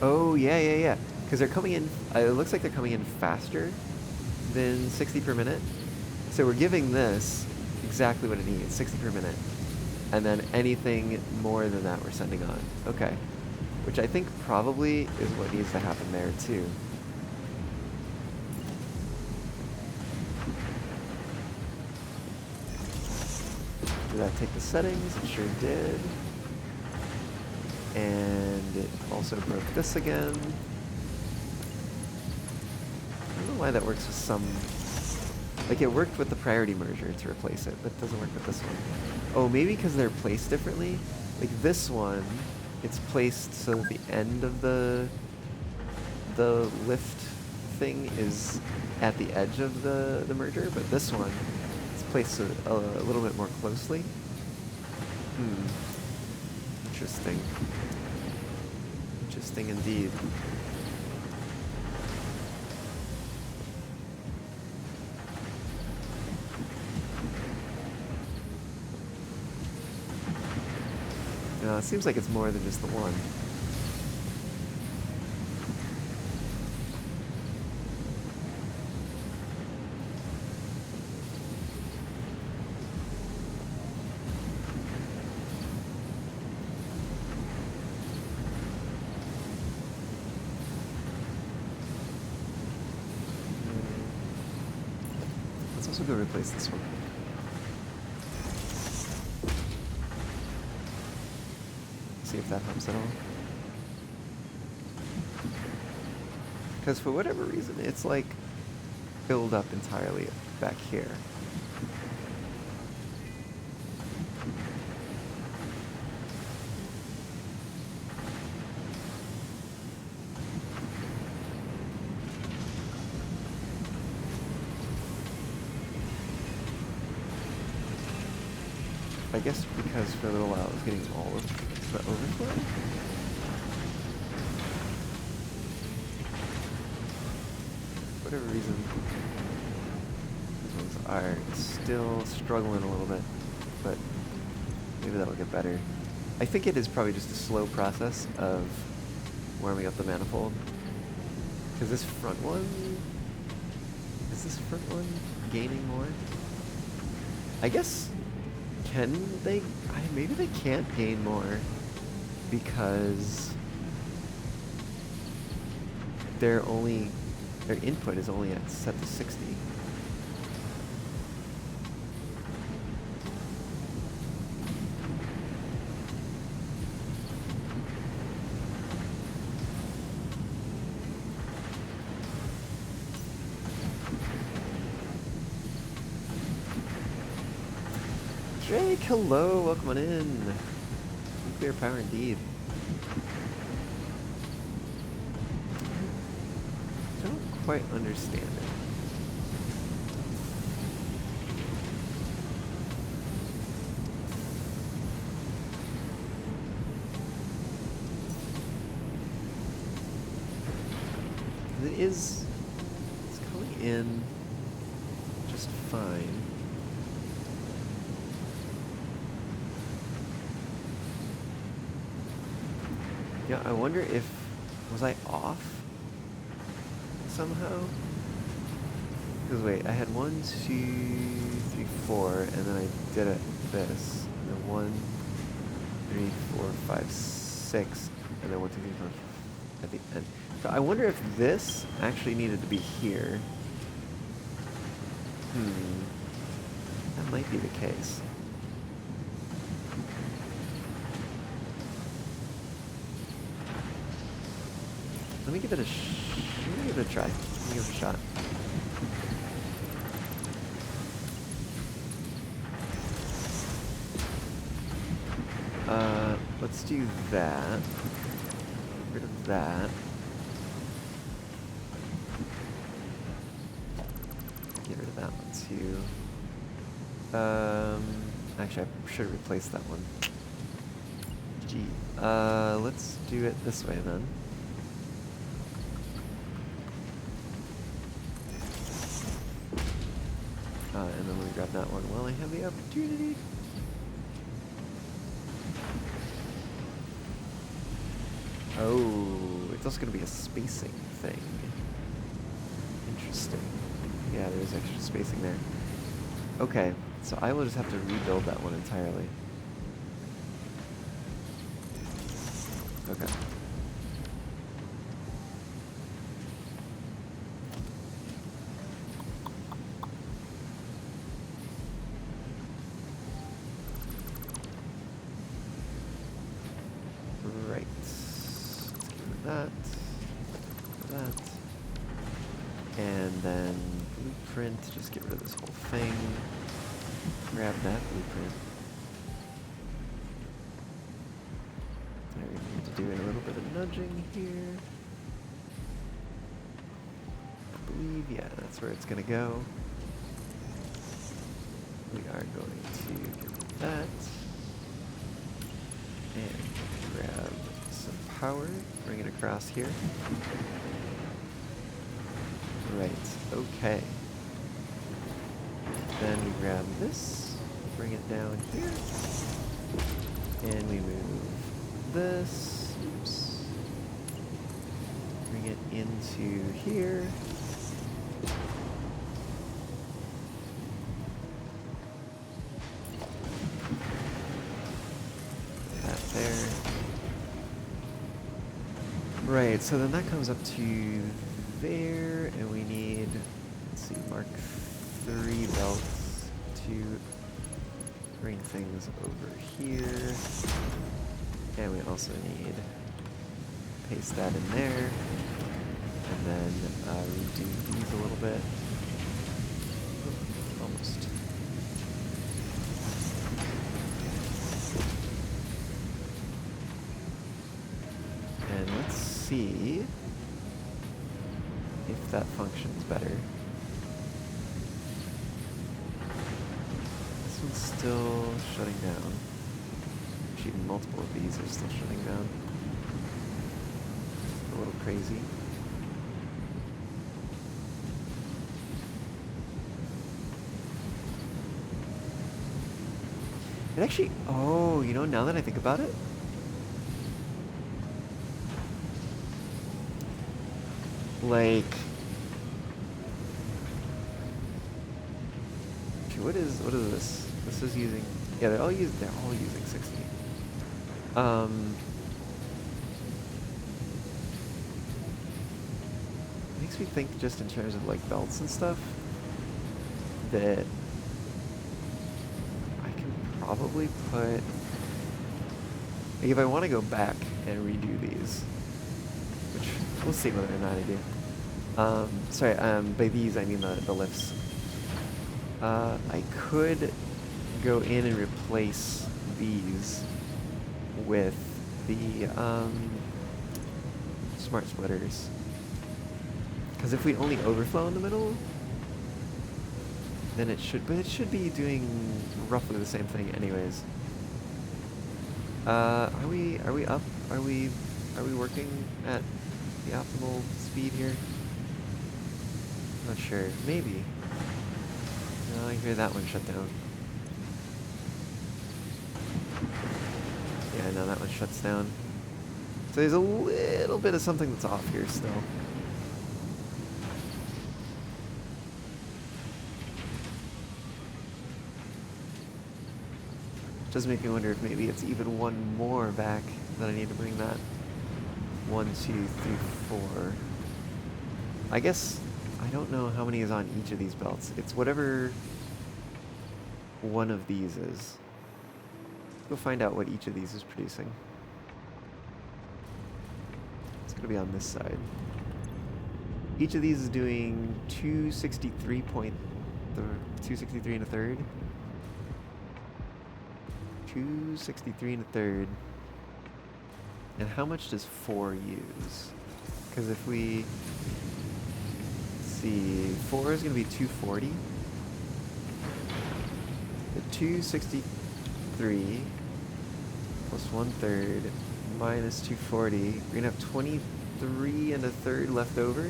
oh yeah, because they're coming in, it looks like they're coming in faster than 60 per minute, so we're giving this exactly what it needs, 60 per minute, and then anything more than that we're sending on. Okay. Which I think probably is what needs to happen there too. Did that take the settings? It sure did. And it also broke this again. I don't know why that works with some... Like, it worked with the priority merger to replace it, but it doesn't work with this one. Oh, maybe because they're placed differently? Like, this one, it's placed so that the end of the lift thing is at the edge of the merger, but this one, it's placed a little bit more closely. Interesting. Interesting indeed. No, it seems like it's more than just the one. Let's also go replace this one. See if that helps at all. Because for whatever reason, it's like filled up entirely back here. I guess because for a little while I was getting all of the overflow. For whatever reason, these ones are still struggling a little bit, but maybe that'll get better. I think it is probably just a slow process of warming up the manifold. Because this front one, is this front one gaining more? I guess. Can they? Maybe they can't gain more because their input is only set to 60. Drake, hello, welcome on in. Nuclear power indeed. I don't quite understand it. It's coming in just fine. Yeah, I wonder if, was I off somehow? Because wait, I had 1, 2, 3, 4, and then I did it this, and then 1, 3, 4, 5, 6, and then 1, 2, 3, 4 at the end. So I wonder if this actually needed to be here. That might be the case. Let me give it a try. Let me give it a shot. Let's do that. Get rid of that. Get rid of that one too. Actually, I should have replaced that one. Gee. Let's do it this way then. And then let me grab that one while I have the opportunity. Oh, it's also going to be a spacing thing. Interesting. Yeah, there's extra spacing there. Okay, so I will just have to rebuild that one entirely. Okay. Right. Let's get rid of that. That. And then blueprint. Just get rid of this whole thing. Grab that blueprint. There, we need to do a little bit of nudging here. I believe, yeah, that's where it's going to go. We are going to get rid of that. And power, bring it across here. Right, okay. Then we grab this, bring it down here, and we move this, oops, bring it into here. That there. Right, so then that comes up to there, and we need, let's see, Mark 3 belts to bring things over here. And we also need paste that in there, and then redo these a little bit. Almost. And let's see if that functions better. This one's still shutting down. Actually, multiple of these are still shutting down. A little crazy. It actually, oh, you know, now that I think about it, like, what is this? This is using, yeah, they're all using 60. Makes me think just in terms of like belts and stuff that I can probably put, like, if I want to go back and redo these, which we'll see whether or not I do. Sorry, by these I mean the lifts. I could go in and replace these with the smart splitters. Because if we only overflow in the middle, then it should be doing roughly the same thing anyways. Are we up? Are we working at the optimal speed here? Not sure. Maybe. No, I hear that one shut down. Yeah, no, that one shuts down. So there's a little bit of something that's off here still. Does make me wonder if maybe it's even one more back that I need to bring that. 1, 2, 3, 4. I guess I don't know how many is on each of these belts. It's whatever one of these is. Let's go find out what each of these is producing. It's gonna be on this side. Each of these is doing 263 and a third. 263 and a third. And how much does 4 use? Because if we see, 4 is going to be 240. The 263 plus 1/3 minus 240. We're going to have 23 and a third left over.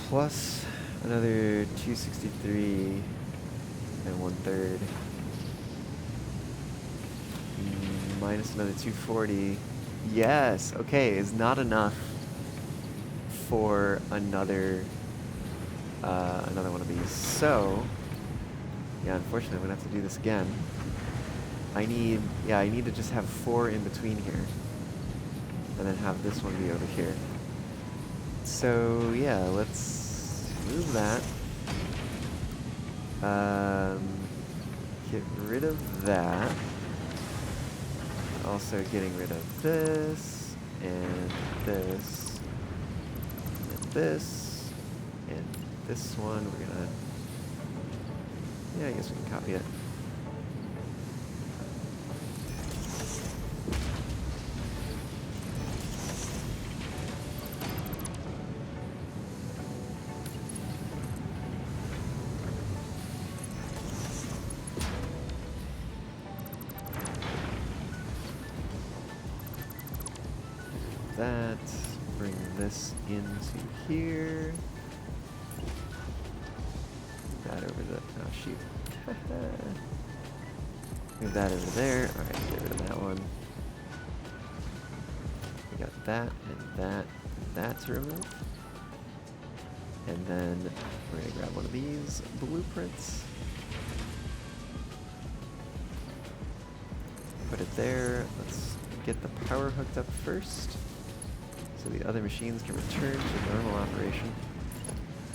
Plus another 263 and 1/3. Minus another 240. Yes, okay, is not enough for another one of these. So, yeah, unfortunately, I'm gonna have to do this again. I need to just have 4 in between here, and then have this one be over here. So yeah, let's move that. Get rid of that. Also getting rid of this, and this, and this, and this one. We're gonna, yeah, I guess we can copy it. that. Bring this into here. That over the, oh shoot. Move that over there. Alright, get rid of that one. We got that and that and that to remove. And then we're gonna grab one of these blueprints. Put it there. Let's get the power hooked up first, so the other machines can return to normal operation.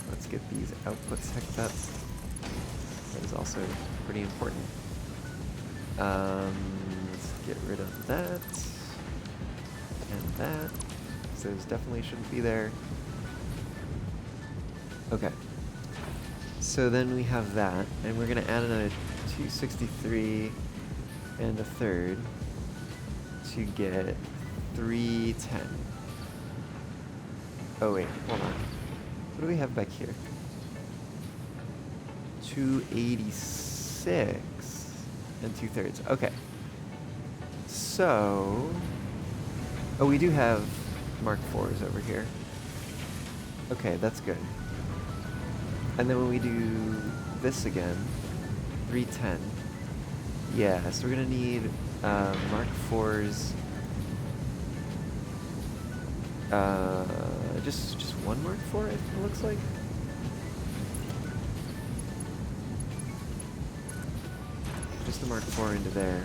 Let's get these outputs hooked up. That is also pretty important. Let's get rid of that and that. So those definitely shouldn't be there. Okay. So then we have that, and we're gonna add another 263 and a third to get 310. Oh wait, hold on. What do we have back here? 286 and 2/3. Okay. So, oh, we do have Mark IVs over here. Okay, that's good. And then when we do this again, 310. Yeah, so we're gonna need Mark IVs. Just one Mark IV, it looks like. Just a Mark IV into there.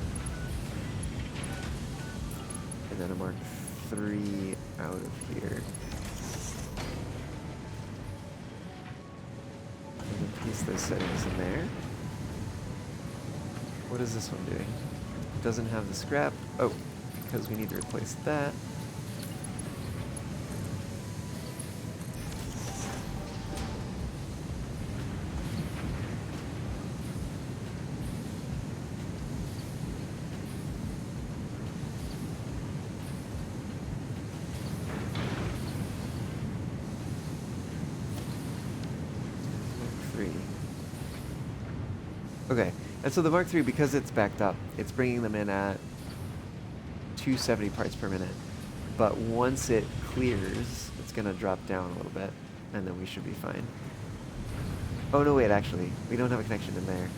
And then a Mark III out of here. And then paste those settings in there. What is this one doing? It doesn't have the scrap. Oh, because we need to replace that. Okay, and so the Mark III, because it's backed up, it's bringing them in at 270 parts per minute. But once it clears, it's going to drop down a little bit, and then we should be fine. Oh, no, wait, actually, we don't have a connection in there.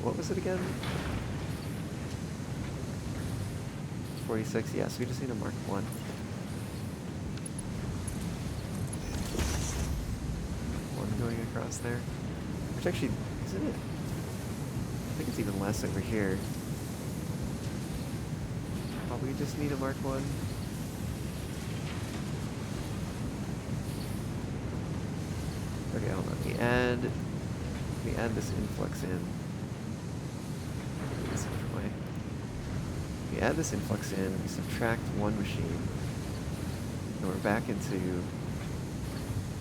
What was it again? 46, yeah, so we just need a Mark I. One going across there. Which actually, isn't it? I think it's even less over here. Probably just need a Mark I. Okay, hold on. We add this influx in. This different way. We add this influx in, we subtract one machine, and we're back into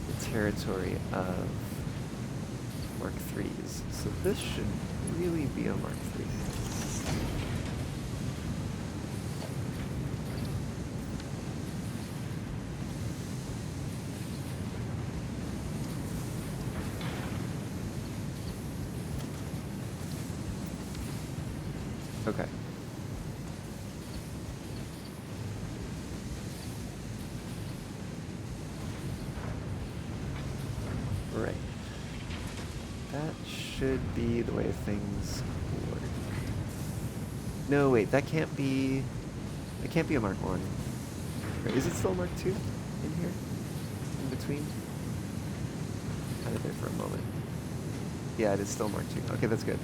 the territory of Mark IIIs. So this should really be a Mark III. Okay. Right. That should be the way things work. No, wait, that can't be a Mark I. Right, is it still a Mark II in here? In between? Had it there for a moment. Yeah, it is still Mark II. Okay, that's good.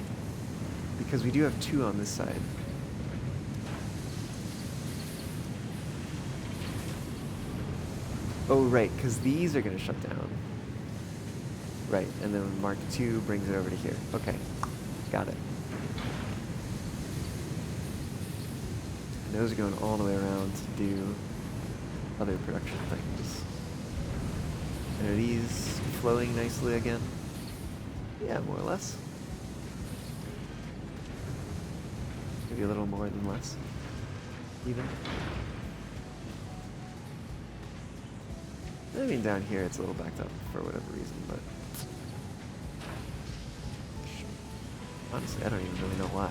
Because we do have two on this side. Oh, right, because these are going to shut down. Right, and then Mark II brings it over to here. Okay, got it. And those are going all the way around to do other production things. And are these flowing nicely again? Yeah, more or less. Maybe a little more than less. Even. I mean, down here it's a little backed up for whatever reason, but honestly, I don't even really know why.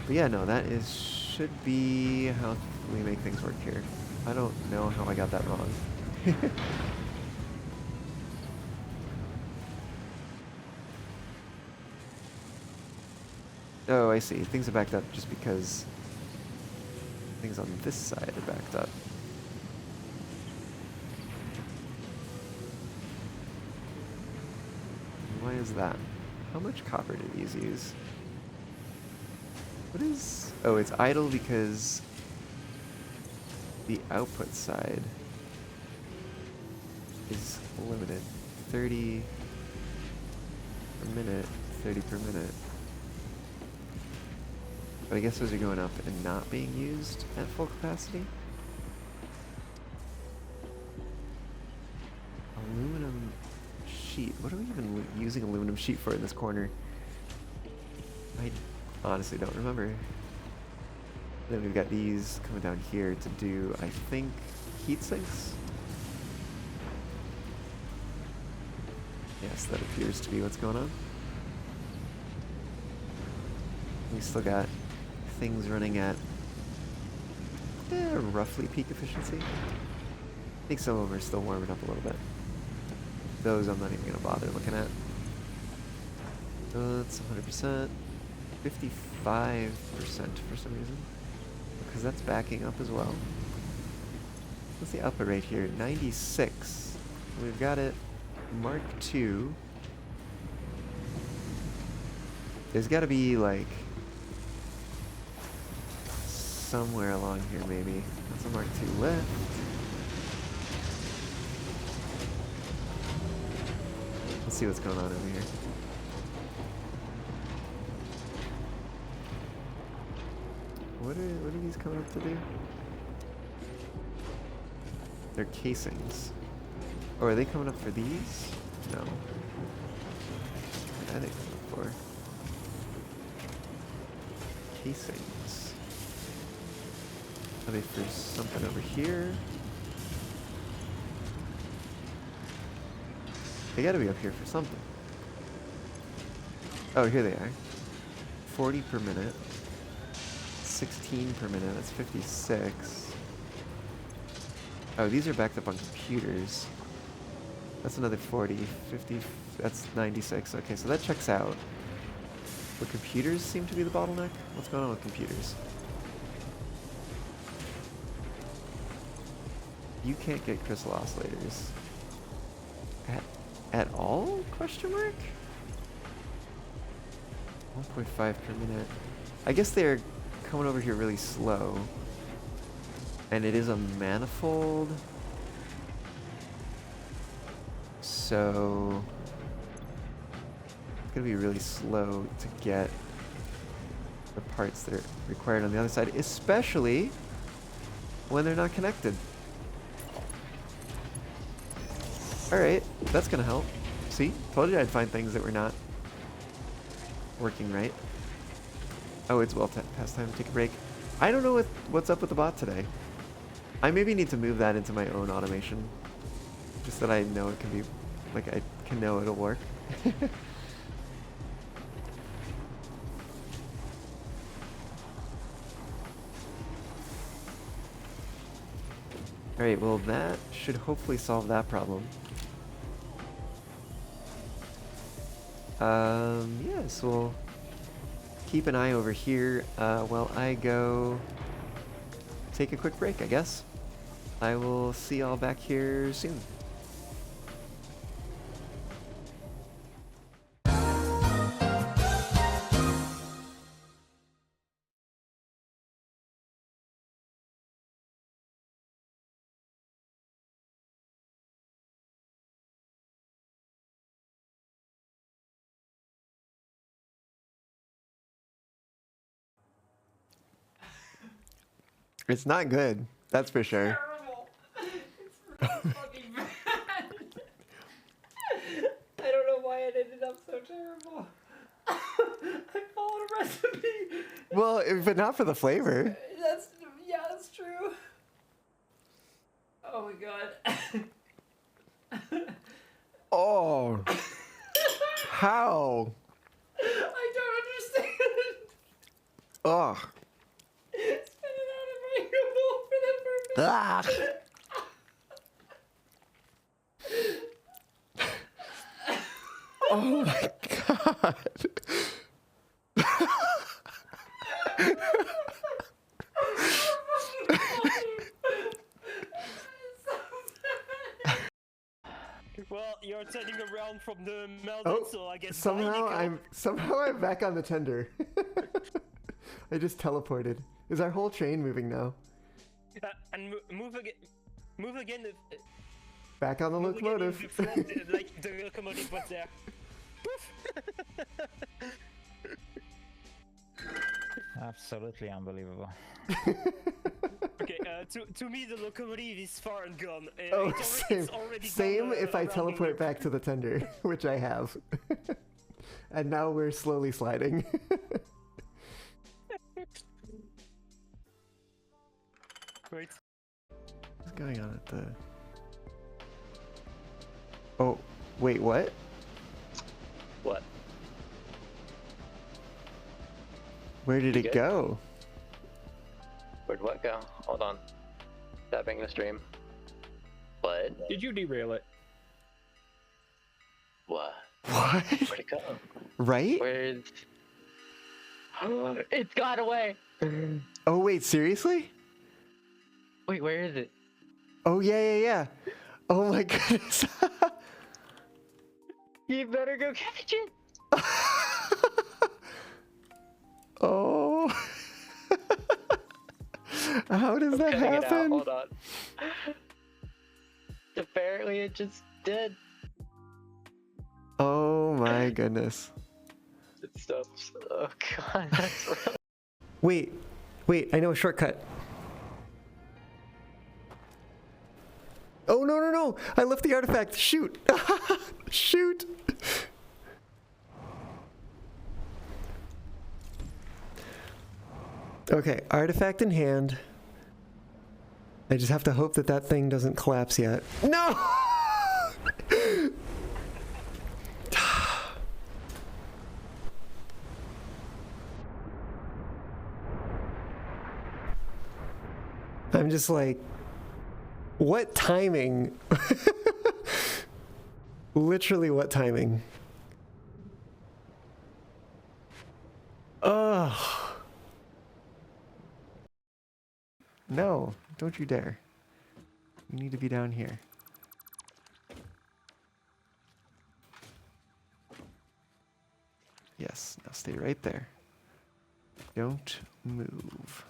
But yeah, no, that is should be how we make things work here. I don't know how I got that wrong. Oh, I see. Things are backed up just because things on this side are backed up. Why is that? How much copper do these use? What is... Oh, it's idle because the output side is limited. 30 per minute, 30 per minute. But I guess those are going up and not being used at full capacity. Aluminum sheet. What are we even using aluminum sheet for in this corner? I honestly don't remember. Then we've got these coming down here to do, I think, heat sinks. Yes, that appears to be what's going on. We still got things running at roughly peak efficiency. I think some of them are still warming up a little bit. Those I'm not even going to bother looking at. That's 100%. 55% for some reason. Because that's backing up as well. What's the output rate here? 96. We've got it Mark II. There's got to be like somewhere along here maybe. That's a Mark II lift. Let's see what's going on over here. What are these coming up to do? They're casings. Oh, are they coming up for these? No. What are they coming up for? Casings. Are they for something over here? They gotta be up here for something. Oh, here they are. 40 per minute. 16 per minute, that's 56. Oh, these are backed up on computers. That's another 40, 50, that's 96. Okay, so that checks out. But computers seem to be the bottleneck? What's going on with computers? You can't get crystal oscillators. At all? Question mark? 1.5 per minute. I guess they're coming over here really slow. And it is a manifold. So it's gonna be really slow to get the parts that are required on the other side, especially when they're not connected. Alright, that's gonna help. See? Told you I'd find things that were not working right. Oh, it's well past time to take a break. I don't know what's up with the bot today. I maybe need to move that into my own automation. Just that I know it can be, like I can know it'll work. Alright, well that should hopefully solve that problem. Yes, we'll keep an eye over here while I go take a quick break, I guess. I will see y'all back here soon. It's not good, that's for sure. Terrible. It's really fucking bad. I don't know why it ended up so terrible. I followed a recipe. Well, but not for the flavor. Yeah, that's true. Oh my god. Oh. How? I don't understand. Ugh. It's Ah! Oh my god. Well, you're turning around from the mountain, Oh, so I guess somehow bye, I'm back on the tender. I just teleported. Is our whole train moving now? And move again. Move again. Back on the Move again in locomotive. the front, like the locomotive was there. Absolutely unbelievable. Okay, to me the locomotive is far and gone. Oh, it's already same gone, if I around the teleport loop. back to the tender, which I have. And now we're slowly sliding. Wait. What's going on at the... Oh, wait, what? What? Where did You it good? go? Where'd what go? Hold on. Tapping the stream. What? Did you derail it? What? What? Where'd it go? Right? Where's... It's got away! Oh, wait, seriously? Wait, where is it? Oh, yeah. Oh my goodness. You better go catch it! Oh. How does that Cutting it out, happen? hold on. Apparently it just did. Oh my goodness. It stops. Oh god, that's really... Wait, I know a shortcut. Oh, no. I left the artifact. Shoot. Shoot. Okay, artifact in hand. I just have to hope that that thing doesn't collapse yet. No! I'm just like, what timing? Literally, what timing? Ugh. No, don't you dare. You need to be down here. Yes, now stay right there. Don't move.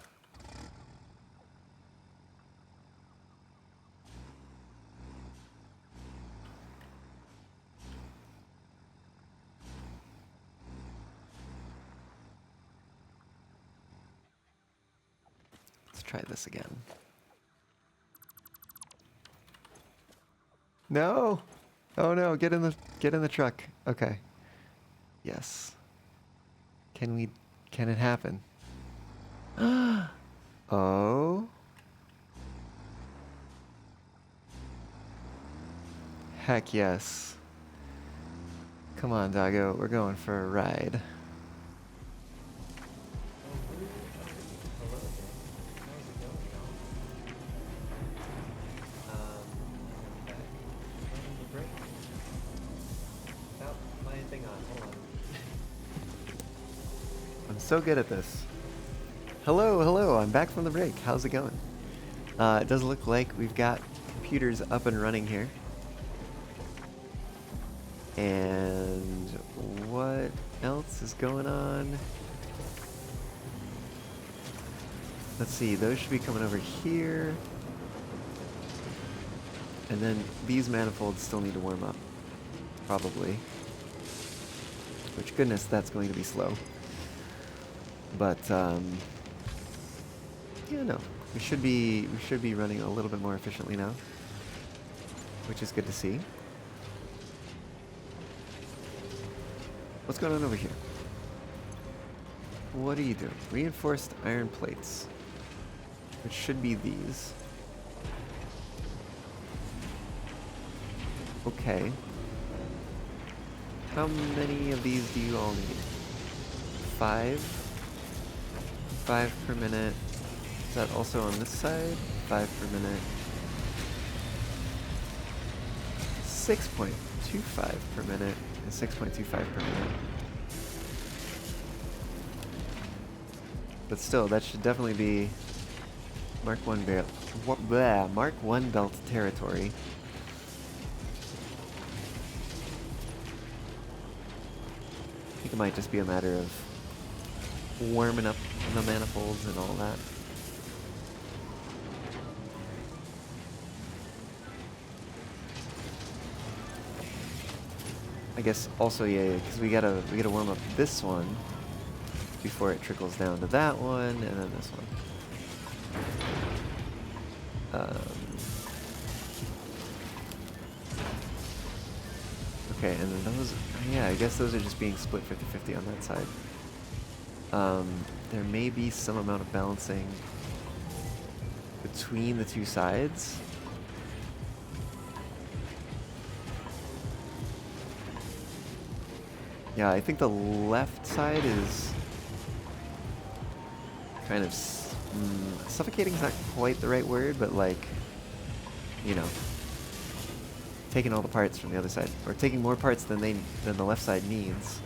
Let's try this again. No! Oh no, get in the truck. Okay. Yes. Can it happen? Oh. Heck yes. Come on, doggo, we're going for a ride. I'm so good at this. Hello, I'm back from the break. How's it going? It does look like we've got computers up and running here. And what else is going on? Let's see, those should be coming over here. And then these manifolds still need to warm up. Probably. Which, goodness, that's going to be slow. But, yeah, no. We should be running a little bit more efficiently now. Which is good to see. What's going on over here? What are you doing? Reinforced iron plates. Which should be these. Okay. How many of these do you all need? 5? 5 per minute. Is that also on this side? 5 per minute. 6.25 per minute and 6.25 per minute. But still, that should definitely be Mark 1 belt. Mark 1 belt territory. I think it might just be a matter of warming up the manifolds and all that. I guess also, yeah, because we gotta warm up this one before it trickles down to that one and then this one. Okay, and then those, yeah, I guess those are just being split 50-50 on that side. There may be some amount of balancing between the two sides. Yeah, I think the left side is kind of suffocating is not quite the right word, but like, you know, taking all the parts from the other side, or taking more parts than the left side needs,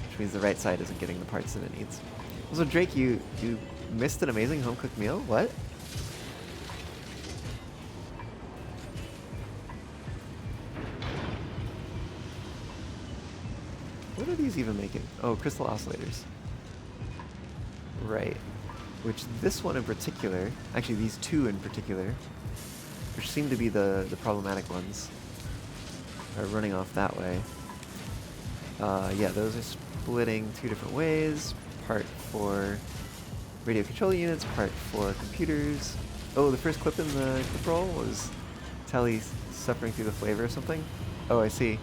which means the right side isn't getting the parts that it needs. Also, Drake, you missed an amazing home cooked meal. What? What are these even making? Oh, crystal oscillators. Right. Which this one in particular, actually these two in particular, which seem to be the problematic ones, are running off that way. Yeah, those are splitting two different ways. Part for radio control units, part for computers. Oh, the first clip in the clip roll was Tally suffering through the flavor or something? Oh, I see.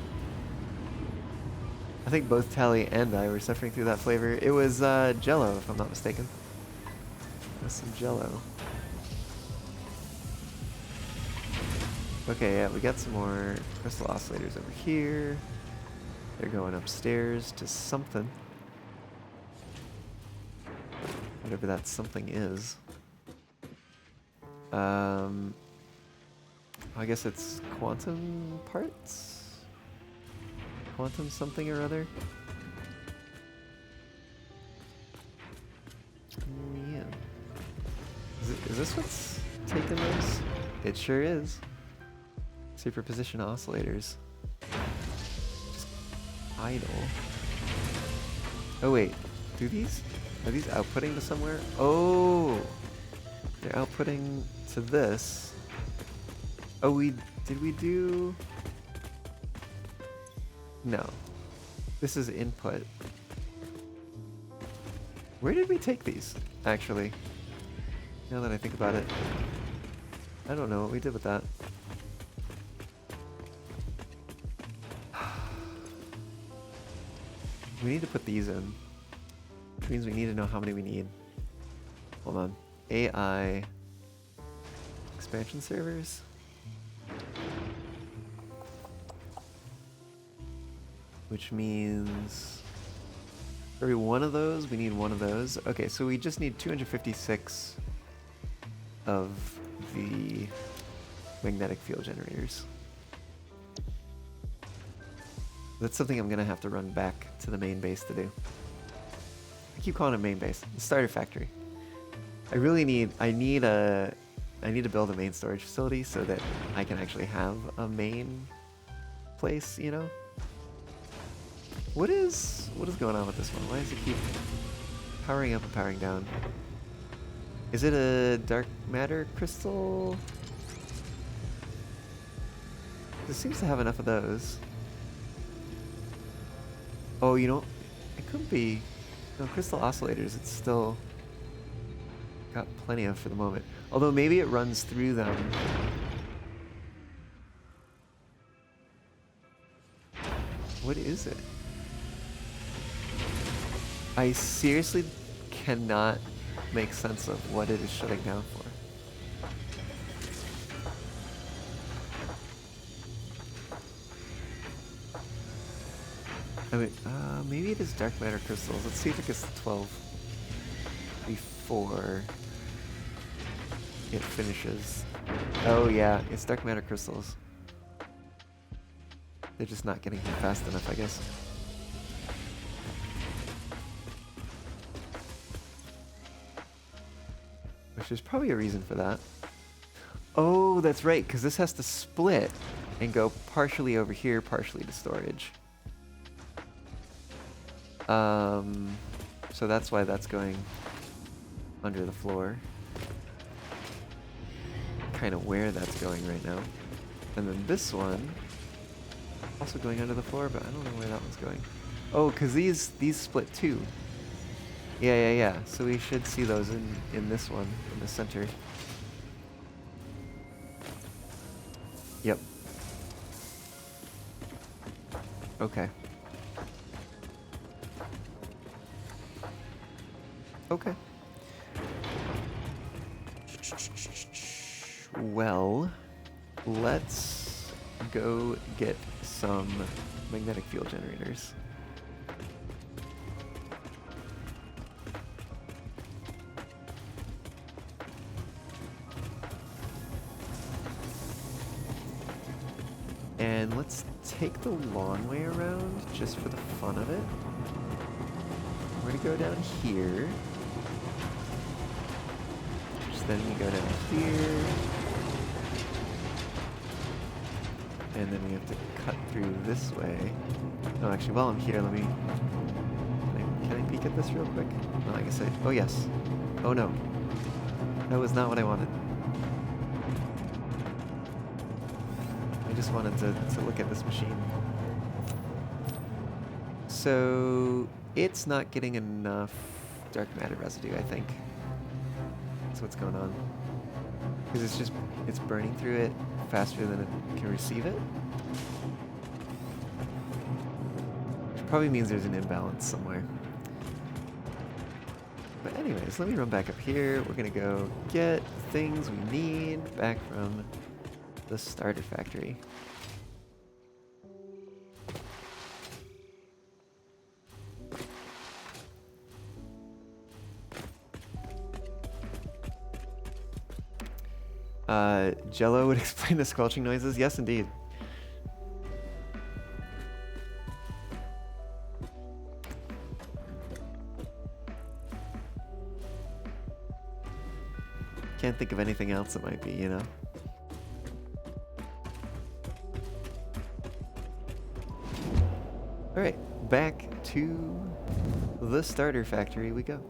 I think both Tally and I were suffering through that flavor. It was Jello, if I'm not mistaken. That's some Jello. Okay, yeah, we got some more crystal oscillators over here. They're going upstairs to something. Whatever that something is. I guess it's quantum parts? Quantum something or other? Yeah. Is this what's taking those? It sure is. Superposition oscillators. Just idle. Oh wait, are these outputting to somewhere? Oh! They're outputting to this. Oh, did we do... No. This is input. Where did we take these, actually? Now that I think about it. I don't know what we did with that. We need to put these in. Which means we need to know how many we need. Hold on. AI expansion servers. Which means for every one of those, we need one of those. Okay, so we just need 256 of the magnetic field generators. That's something I'm gonna have to run back to the main base to do. I keep calling it main base. The starter factory. I need to build a main storage facility so that I can actually have a main place, you know? What is going on with this one? Why does it keep powering up and powering down? Is it a dark matter crystal? It seems to have enough of those. Oh, you know, it could be. No, crystal oscillators, it's still got plenty of for the moment. Although maybe it runs through them. What is it? I seriously cannot make sense of what it is shutting down for. I mean, maybe it is dark matter crystals. Let's see if it gets to 12 before it finishes. Oh yeah, it's dark matter crystals. They're just not getting here fast enough, I guess. Which there's probably a reason for that. Oh, that's right, because this has to split and go partially over here, partially to storage. So that's why that's going under the floor. Kind of where that's going right now. And then this one, also going under the floor, but I don't know where that one's going. Oh, because these split too. Yeah. So we should see those in this one, in the center. Yep. Okay. Okay. Well, let's go get some magnetic field generators. And let's take the long way around just for the fun of it. We're gonna go down here. Then we go down here. And then we have to cut through this way. No, actually, while I'm here, let me... Can I peek at this real quick? No, I guess I... Oh, yes. Oh, no. That was not what I wanted. I just wanted to look at this machine. So... It's not getting enough dark matter residue, I think. That's what's going on. Because it's burning through it faster than it can receive it. Which probably means there's an imbalance somewhere. But anyways, let me run back up here. We're gonna go get things we need back from the starter factory. Jello would explain the squelching noises. Yes, indeed. Can't think of anything else it might be, you know? Alright, back to the starter factory we go.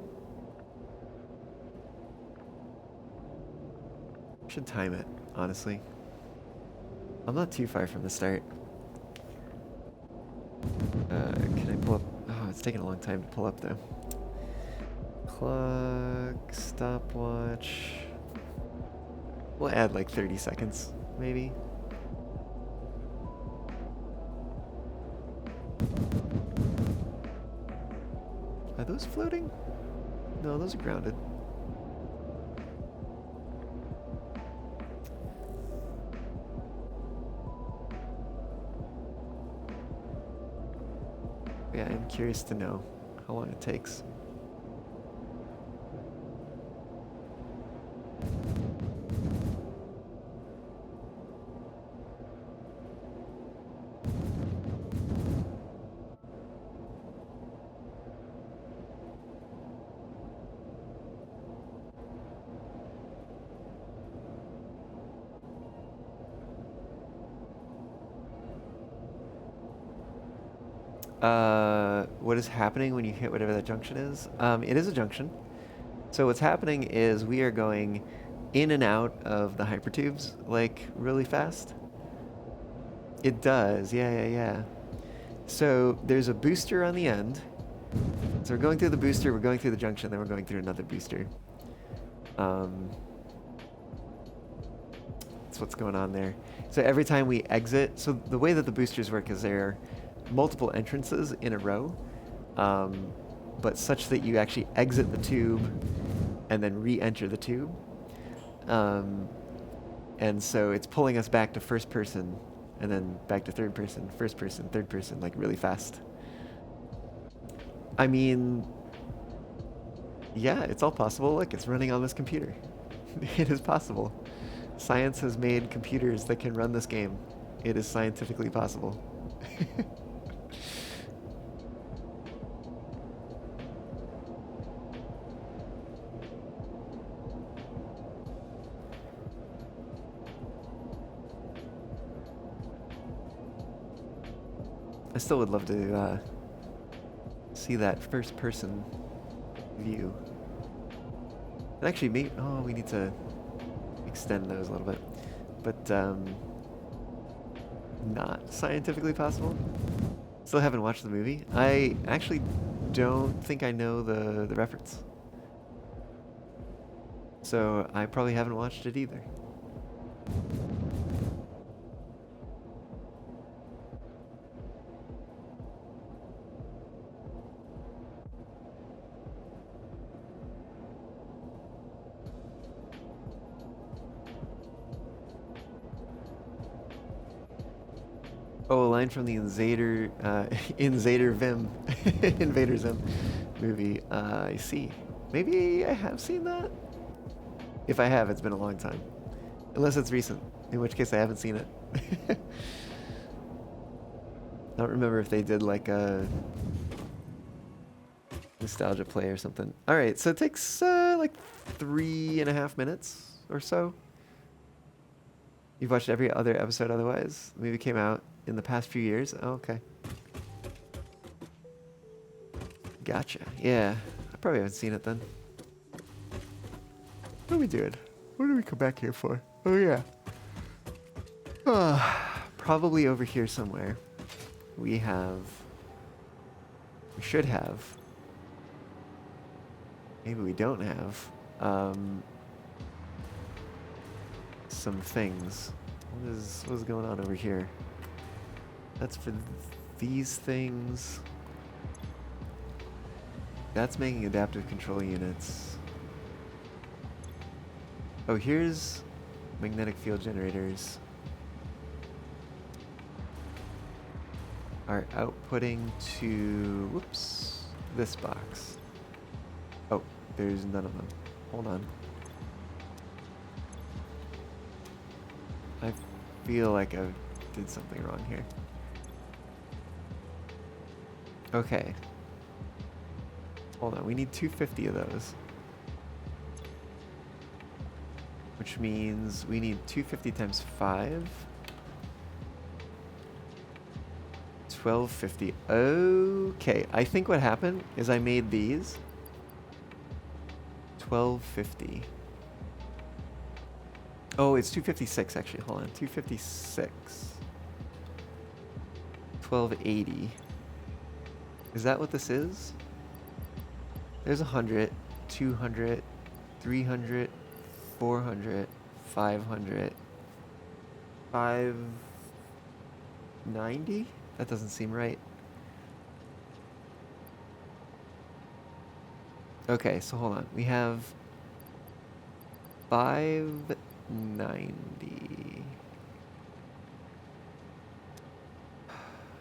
Should time it, honestly. I'm not too far from the start. Can I pull up? Oh, it's taking a long time to pull up though. Clock, stopwatch. We'll add like 30 seconds, maybe. Are those floating? No, those are grounded. Yeah, I'm curious to know how long it takes. What is happening when you hit whatever that junction is? It is a junction. So what's happening is we are going in and out of the hypertubes, like, really fast. It does, yeah. So there's a booster on the end. So we're going through the booster, we're going through the junction, then we're going through another booster. That's what's going on there. So every time we exit, so the way that the boosters work is there are multiple entrances in a row, but such that you actually exit the tube and then re-enter the tube. And so it's pulling us back to first person and then back to third person, first person, third person, like really fast. I mean, yeah, it's all possible. Look, it's running on this computer. It is possible. Science has made computers that can run this game. It is scientifically possible. I still would love to see that first-person view. And actually, maybe we need to extend those a little bit, but not scientifically possible. Still haven't watched the movie. I actually don't think I know the reference, so I probably haven't watched it either. Oh, a line from the Invader Vim, Invader Zim movie. I see. Maybe I have seen that? If I have, it's been a long time. Unless it's recent, in which case I haven't seen it. I don't remember if they did like a nostalgia play or something. Alright, so it takes like 3.5 minutes or so. You've watched every other episode otherwise? The movie came out in the past few years? Oh, okay. Gotcha. Yeah. I probably haven't seen it then. What are we doing? What did we come back here for? Oh, yeah. Probably over here somewhere. We should have. Maybe we don't have. Some things. What is going on over here? That's for these things. That's making adaptive control units. Oh, here's magnetic field generators. Are outputting to, whoops, this box. Oh, there's none of them. Hold on. I feel like I did something wrong here. Okay. Hold on, we need 250 of those. Which means we need 250 times 5. 1250. Okay, I think what happened is I made these 1250. Oh, it's 256 actually. Hold on, 256. 1280. Is that what this is? There's 100, 200, 300, 400, 500, 590? That doesn't seem right. Okay, so hold on. We have 590.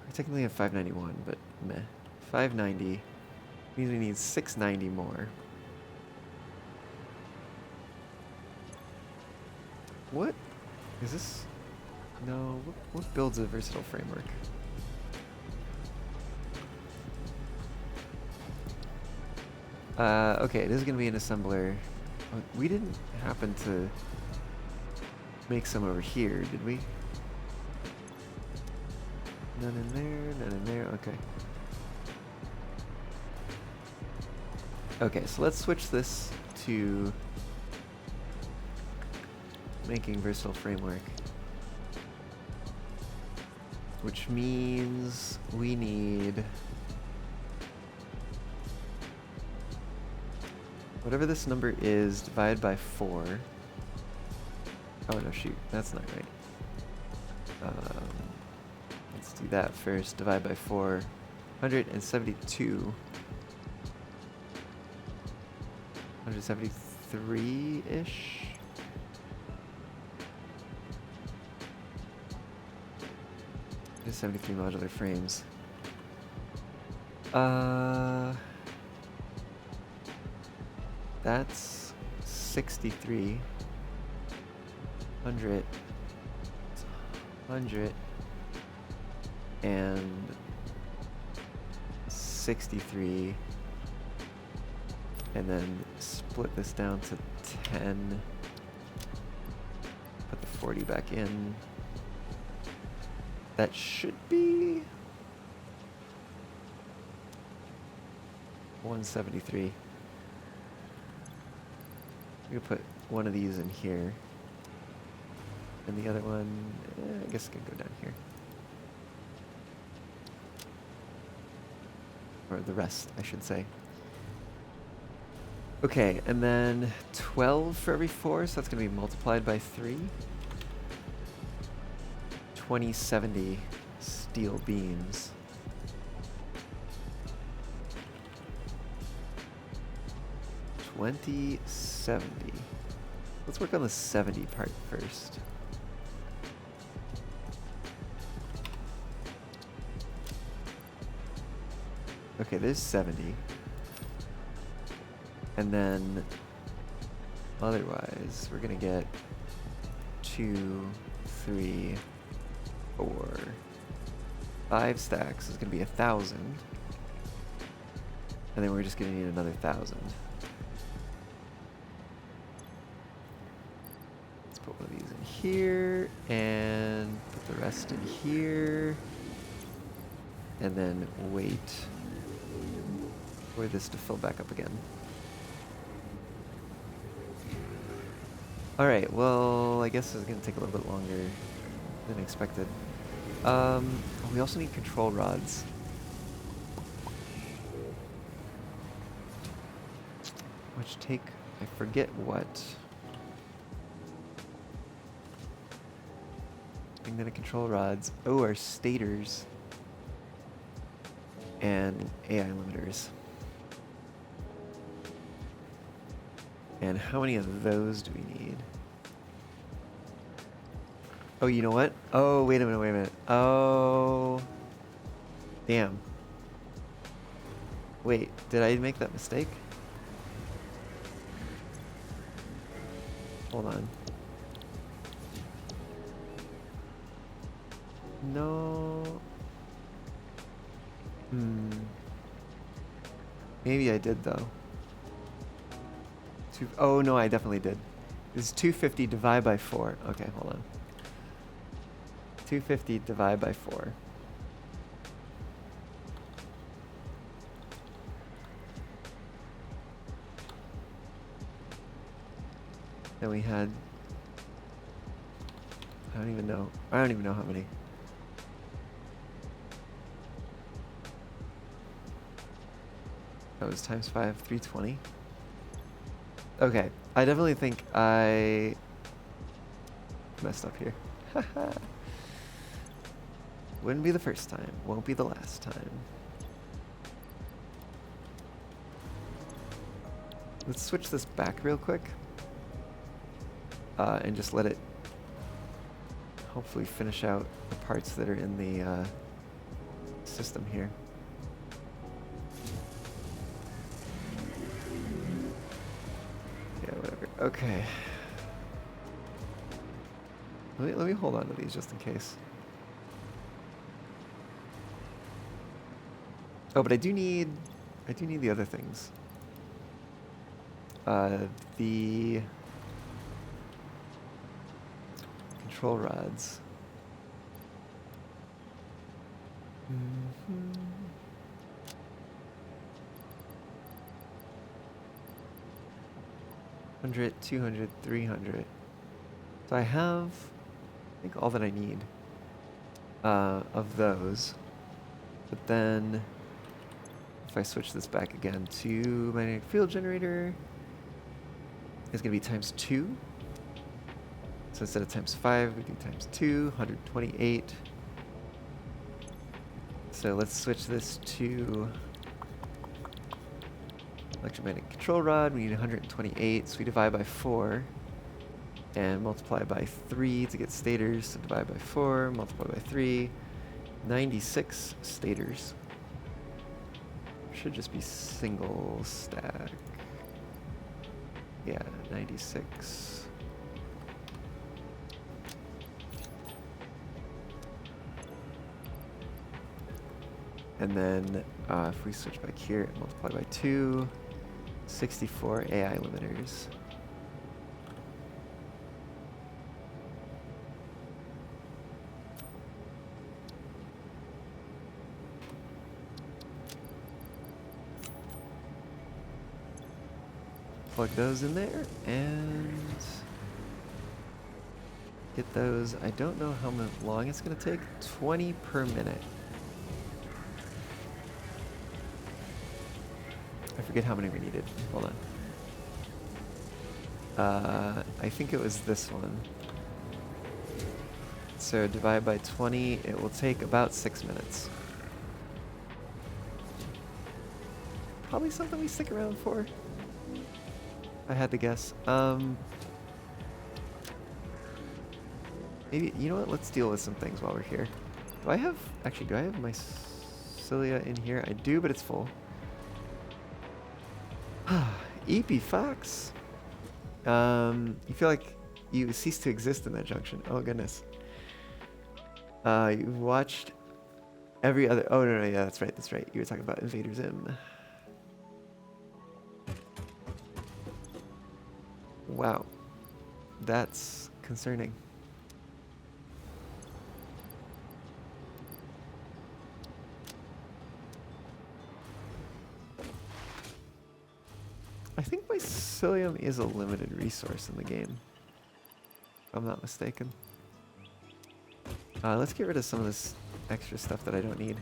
We technically have 591, but meh. 590 means we need 690 more. What is this? No, what builds a versatile framework? Okay, this is gonna be an assembler. Oh, we didn't happen to make some over here, did we? None in there, none in there, okay. Okay, so let's switch this to making versatile framework. Which means we need whatever this number is divided by 4. Oh no, shoot, that's not right. Let's do that first. Divide by 4. 172. 173-ish. Just 73 modular frames. That's 63. 100, 100, and 63, and then split this down to 10. Put the 40 back in. That should be 173. We could put one of these in here. And the other one, I guess it can go down here. Or the rest, I should say. Okay, and then 12 for every 4, so that's going to be multiplied by 3. 2070 steel beams. $20.70. Let's work on the 70 part first. Okay, there's 70. And then otherwise, we're gonna get 2, 3, 4, 5 stacks is gonna be 1,000. And then we're just gonna need another 1,000. Let's put one of these in here and put the rest in here. And then wait for this to fill back up again. Alright, well, I guess it's gonna take a little bit longer than expected. We also need control rods. Which take, I forget what. Magnetic control rods. Oh, our stators. And AI limiters. And how many of those do we need? Oh, you know what? Oh, wait a minute. Oh. Damn. Wait, did I make that mistake? Hold on. No. Maybe I did though. Oh no, I definitely did. It's 250 divided by 4. Okay, hold on. 250 divided by 4. Then we had, I don't even know how many. That was times 5, 320. Okay, I definitely think I messed up here. Wouldn't be the first time, won't be the last time. Let's switch this back real quick. And just let it hopefully finish out the parts that are in the system here. Yeah, whatever. Okay. Let me hold on to these just in case. Oh, but I do need the other things. The control rods. Mm-hmm. 100, 200, 300. So I have, I think, all that I need of those. But then, if I switch this back again to magnetic field generator, it's going to be times 2. So instead of times 5, we do times 2, 128. So let's switch this to electromagnetic control rod. We need 128, so we divide by 4 and multiply by 3 to get stators. So divide by 4, multiply by 3, 96 stators. Should just be single stack. Yeah, 96. And then if we switch back here and multiply by 2, 64 AI limiters. Plug those in there and get those. I don't know how long it's going to take. 20 per minute. I forget how many we needed. Hold on. I think it was this one. So divide by 20, it will take about 6 minutes. Probably something we stick around for. If I had to guess. Maybe, you know what? Let's deal with some things while we're here. Do I have my cilia in here? I do, but it's full. EP Fox. You feel like you cease to exist in that junction. Oh goodness. You've watched every other. Oh no, yeah, that's right. You were talking about Invader Zim. Wow, that's concerning. I think my Cilium is a limited resource in the game, if I'm not mistaken. Let's get rid of some of this extra stuff that I don't need.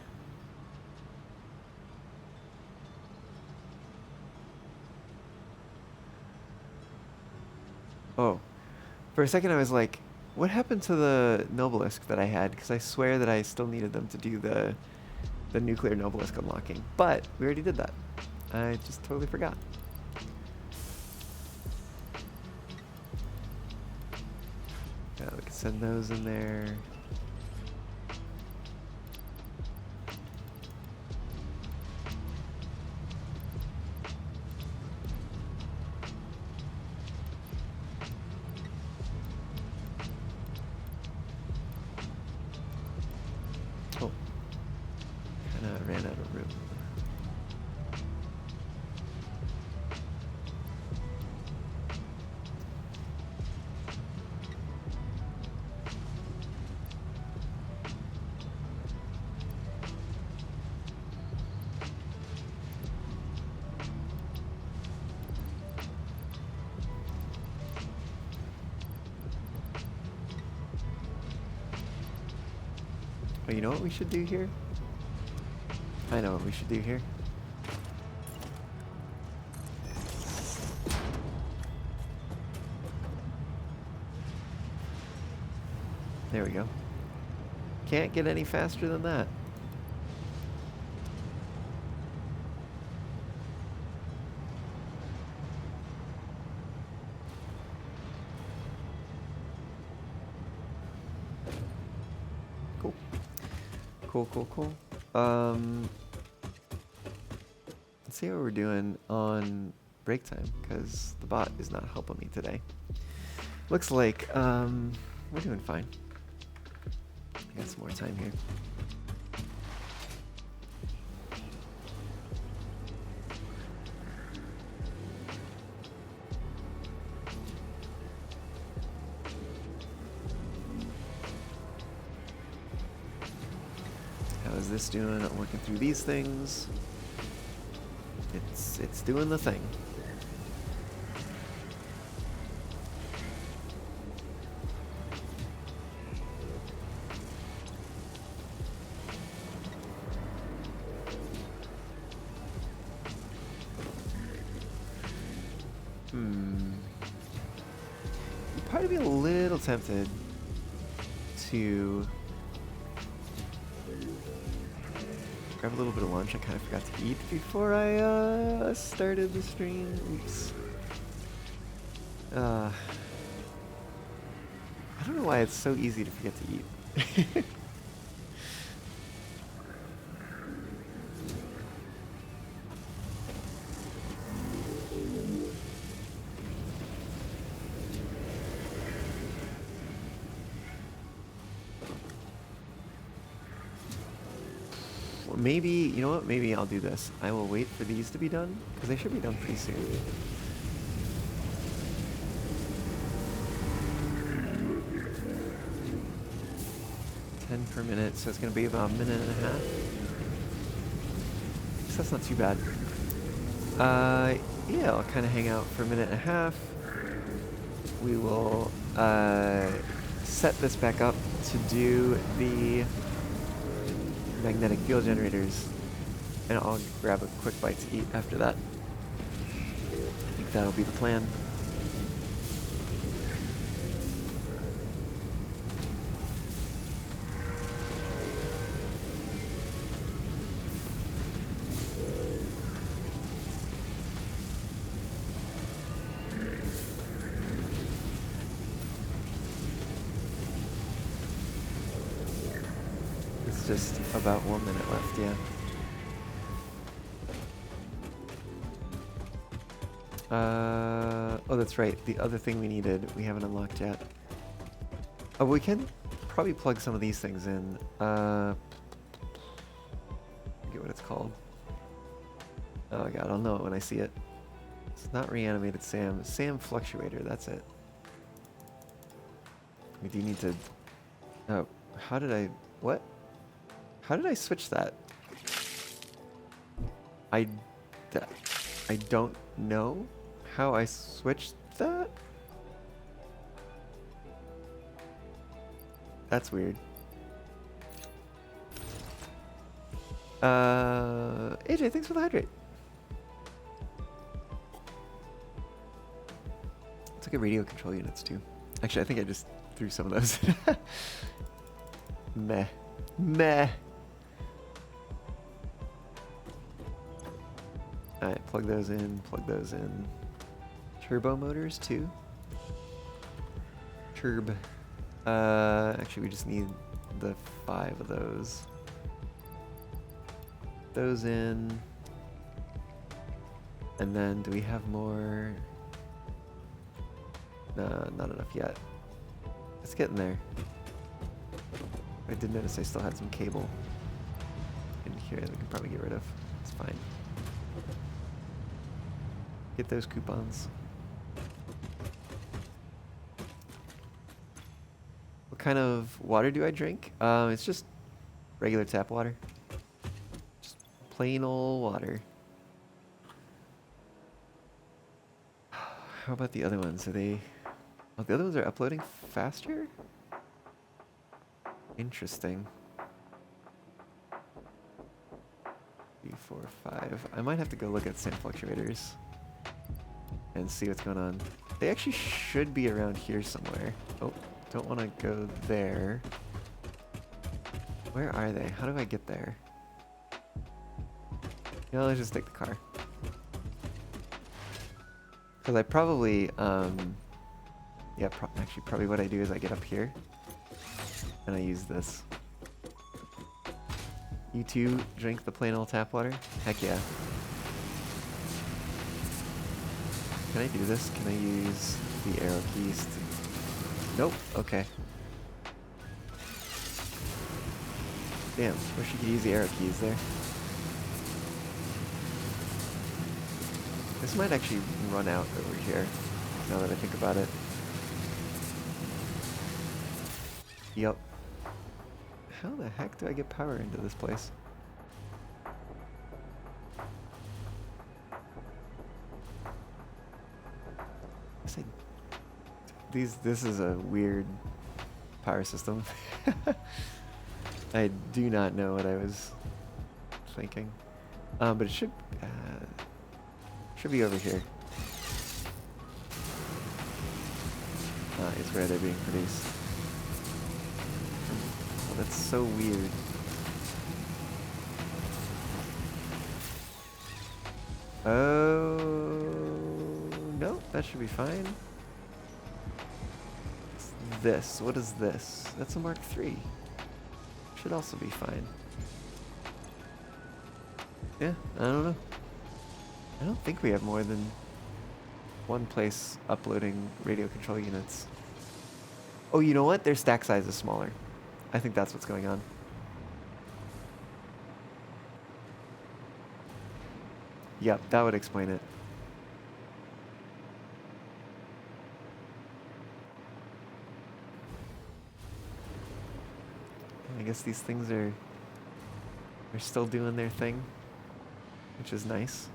Oh, for a second I was like, what happened to the Nobelisk that I had? Because I swear that I still needed them to do the nuclear Nobelisk unlocking. But we already did that. I just totally forgot. Yeah, we can send those in there. Oh, kind of ran out of room. Oh, you know what we should do here? I know what we should do here. There we go. Can't get any faster than that. Cool. Cool. Let's see how we're doing on break time, because the bot is not helping me today. Looks like we're doing fine. I got some more time here. How is this doing? I'm working through these things. It's doing the thing. I'd probably be a little tempted to grab a little bit of lunch. I kind of forgot to eat before I started the stream. Oops. I don't know why it's so easy to forget to eat. maybe, you know what? Maybe I'll do this. I will wait for these to be done, because they should be done pretty soon. Per minute, so it's going to be about a minute and a half. So that's not too bad. Yeah, I'll kind of hang out for a minute and a half. We will set this back up to do the magnetic field generators, and I'll grab a quick bite to eat after that. I think that'll be the plan. Just about 1 minute left, yeah. Oh, that's right. The other thing we needed, we haven't unlocked yet. Oh, we can probably plug some of these things in. I forget what it's called. Oh god, I'll know it when I see it. It's not reanimated Sam. Sam fluctuator, that's it. We do need to... Oh, how did I... What? How did I switch that? I don't know how I switched that? That's weird. AJ, thanks for the hydrate. Let's look at radio control units too. Actually, I think I just threw some of those. Meh. Meh. Alright, plug those in, plug those in. Turbo motors too. Turb. Actually we just need the 5 of those. Those in. And then do we have more? No, not enough yet. It's getting there. I did notice I still had some cable in here that we can probably get rid of. It's fine. Get those coupons. What kind of water do I drink? It's just regular tap water. Just plain old water. How about the other ones? Are they... Oh, the other ones are uploading faster? Interesting. 3, 4, 5. I might have to go look at sand fluctuators and see what's going on. They actually should be around here somewhere. Oh, don't want to go there. Where are they? How do I get there? You know, let's just take the car. Because I probably, yeah, actually probably what I do is I get up here and I use this. You two drink the plain old tap water? Heck yeah. Can I do this? Can I use the arrow keys to... Nope. Okay. Damn, wish you could use the arrow keys there. This might actually run out over here, now that I think about it. Yup. How the heck do I get power into this place? This is a weird power system. I do not know what I was thinking. But it should be over here. Is where they're being produced. Oh, that's so weird. Oh no, that should be fine. It's this. What is this? That's a Mark III. Should also be fine. Yeah, I don't know. I don't think we have more than one place uploading radio control units. Oh, you know what? Their stack size is smaller. I think that's what's going on. Yep, that would explain it. I guess these things are still doing their thing, which is nice.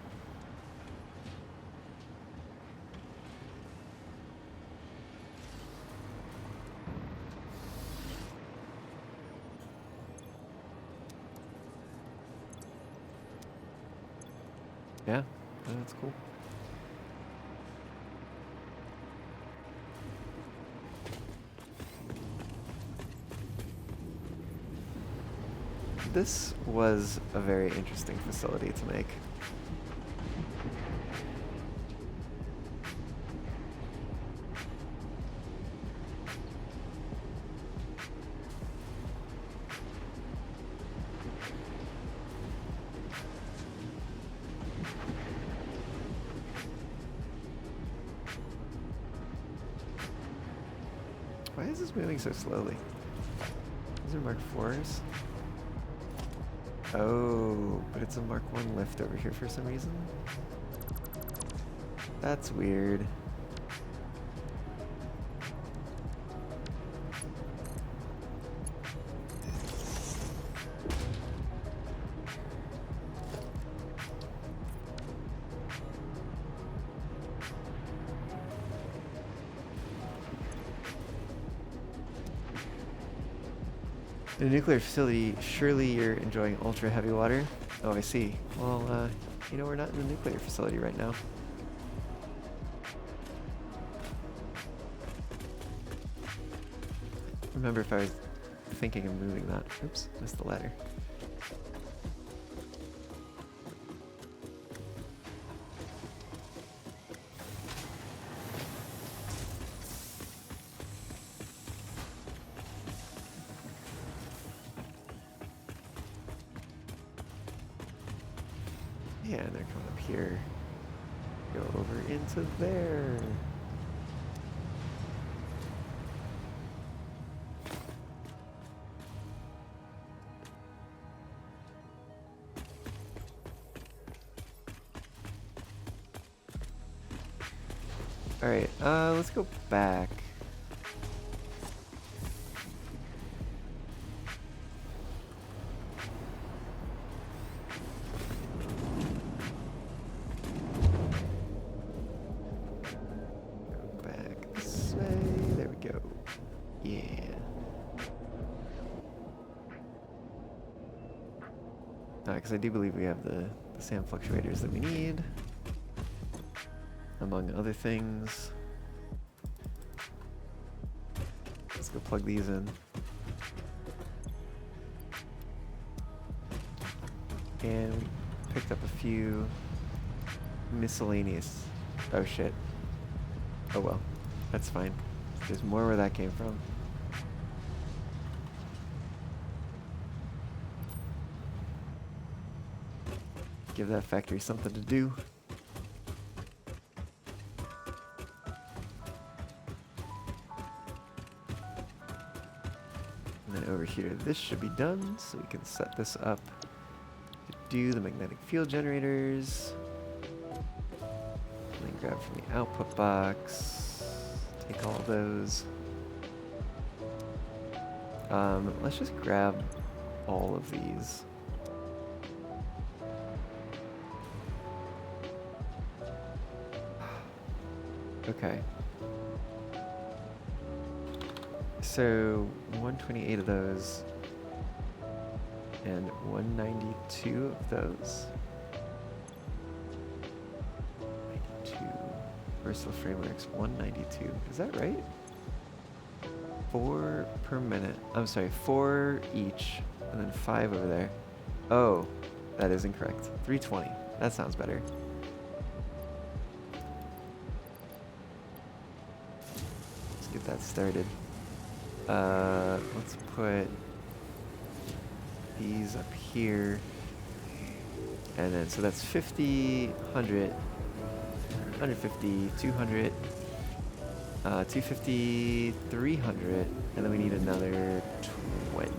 Yeah, that's cool. This was a very interesting facility to make. Why is this moving so slowly? These are Mark 4s. Oh, but it's a Mark 1 lift over here for some reason. That's weird. In a nuclear facility, surely you're enjoying ultra heavy water? Oh, I see. Well, you know, we're not in a nuclear facility right now. Remember if I was thinking of moving that. Oops, missed the ladder. Yeah, and they're coming up here. Go over into there. Alright, let's go back. Go back this way. There we go. Yeah. Because I do believe we have the SAM fluctuators that we need, among other things. Let's go plug these in. And we picked up a few miscellaneous. Oh shit. Oh well. That's fine. There's more where that came from. Give that factory something to do. And then over here, this should be done, so we can set this up to do the magnetic field generators. And then grab from the output box. Take all those. Let's just grab all of these. Okay. So 128 of those and 192 of those. 92 versatile frameworks, 192. Is that right? 4 per minute. I'm sorry, 4 each, and then 5 over there. Oh, that is incorrect. 320. That sounds better. Let's get that started. Let's put these up here. And then, so that's 50, 100, 150, 200, 250, 300, and then we need another 20.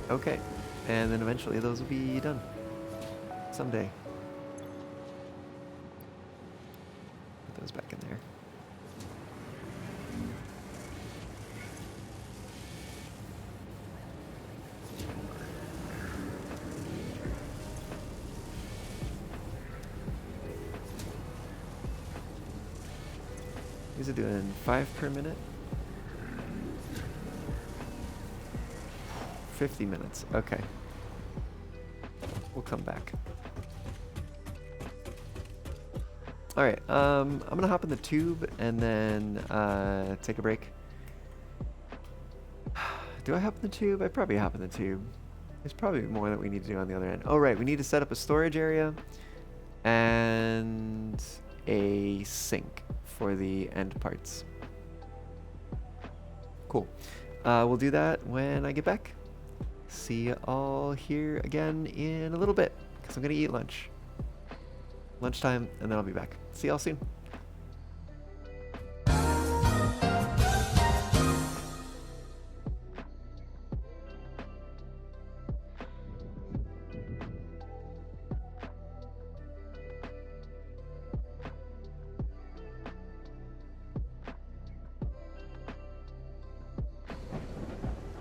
Okay. And then eventually those will be done. Someday. Put those back in there. These are doing 5 per minute. 50 minutes. Okay. We'll come back. All right. I'm gonna hop in the tube and then take a break. Do I hop in the tube? I probably hop in the tube. There's probably more that we need to do on the other end. Oh right, we need to set up a storage area and a sink for the end parts. Cool. We'll do that when I get back. See you all here again in a little bit, because I'm going to eat lunch. Lunchtime, and then I'll be back. See y'all soon.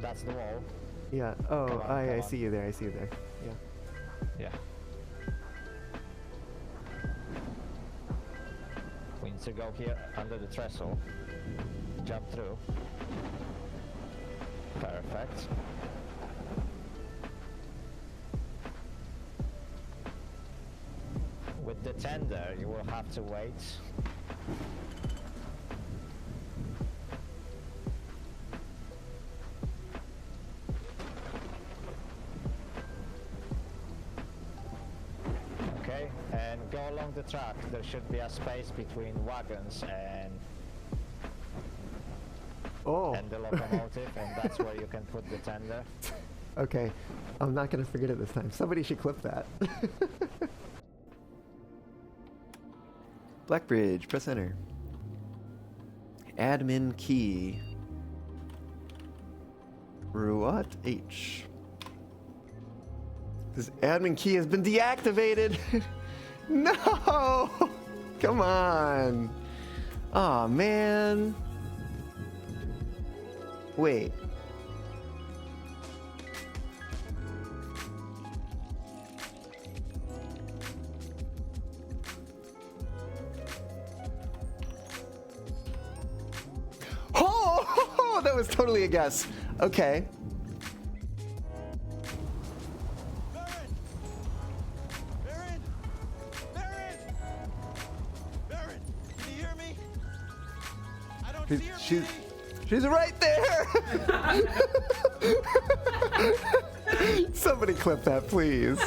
That's the wall. Yeah. Oh, Come on, I come see on. you there. I see you there. Yeah. Yeah. We need to go here under the trestle. Jump through. Perfect. With the tender, you will have to wait. Okay, and go along the track. There should be a space between wagons and the locomotive, and that's where you can put the tender. Okay. I'm not going to forget it this time. Somebody should clip that. Blackbridge, press enter. Admin key. Ruat H. This admin key has been deactivated. No! Come on. Aw, man. Wait. Oh, that was totally a guess. Okay. She's right there! Somebody clip that, please.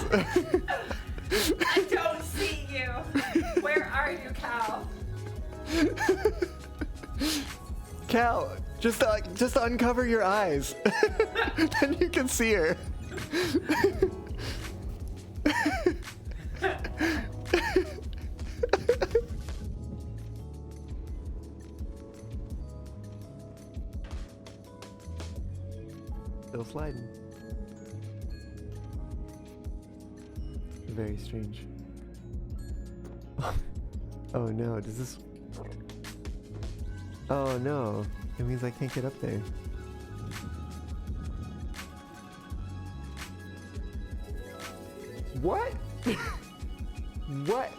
I don't see you. Where are you, Cal? Cal, just uncover your eyes. Then you can see her. Still sliding. Very strange. Oh no, does this... Oh no, it means I can't get up there. What? What?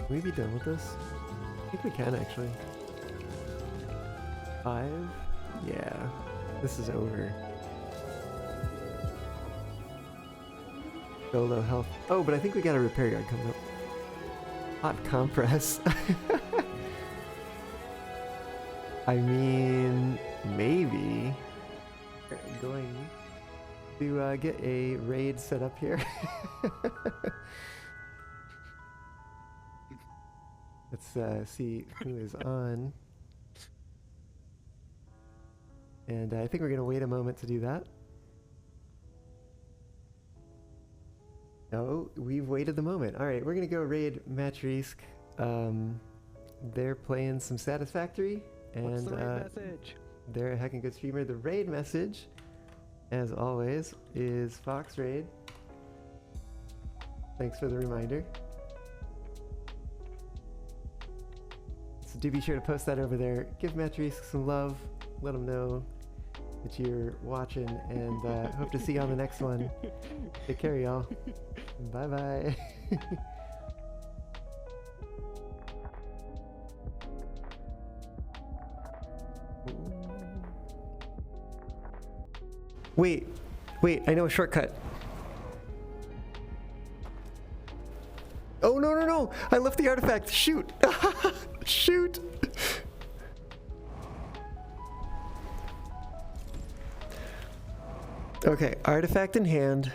Can we be done with this? I think we can actually. 5? Yeah. This is over. Go low health. Oh, but I think we got a repair yard coming up. Hot compress. I mean, maybe. Going to get a raid set up here. Let's see who is on. And I think we're going to wait a moment to do that. No, we've waited the moment. All right, we're gonna go raid Matrisk. They're playing some Satisfactory, and What's the raid message? they're a heckin' good streamer. The raid message, as always, is Fox Raid. Thanks for the reminder. So do be sure to post that over there. Give Matrisk some love. Let them know that you're watching, and hope to see you on the next one. Take care, y'all. Bye bye. Wait, I know a shortcut. Oh, no. I left the artifact. Shoot. Shoot. Okay, artifact in hand.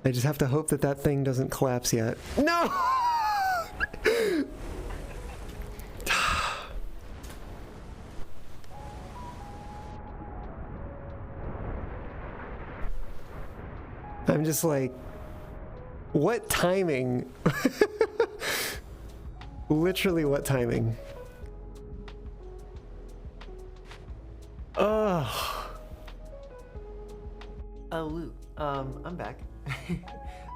I just have to hope that that thing doesn't collapse yet. No! I'm just like, what timing? Literally, what timing? Ugh. Oh, woo. I'm back.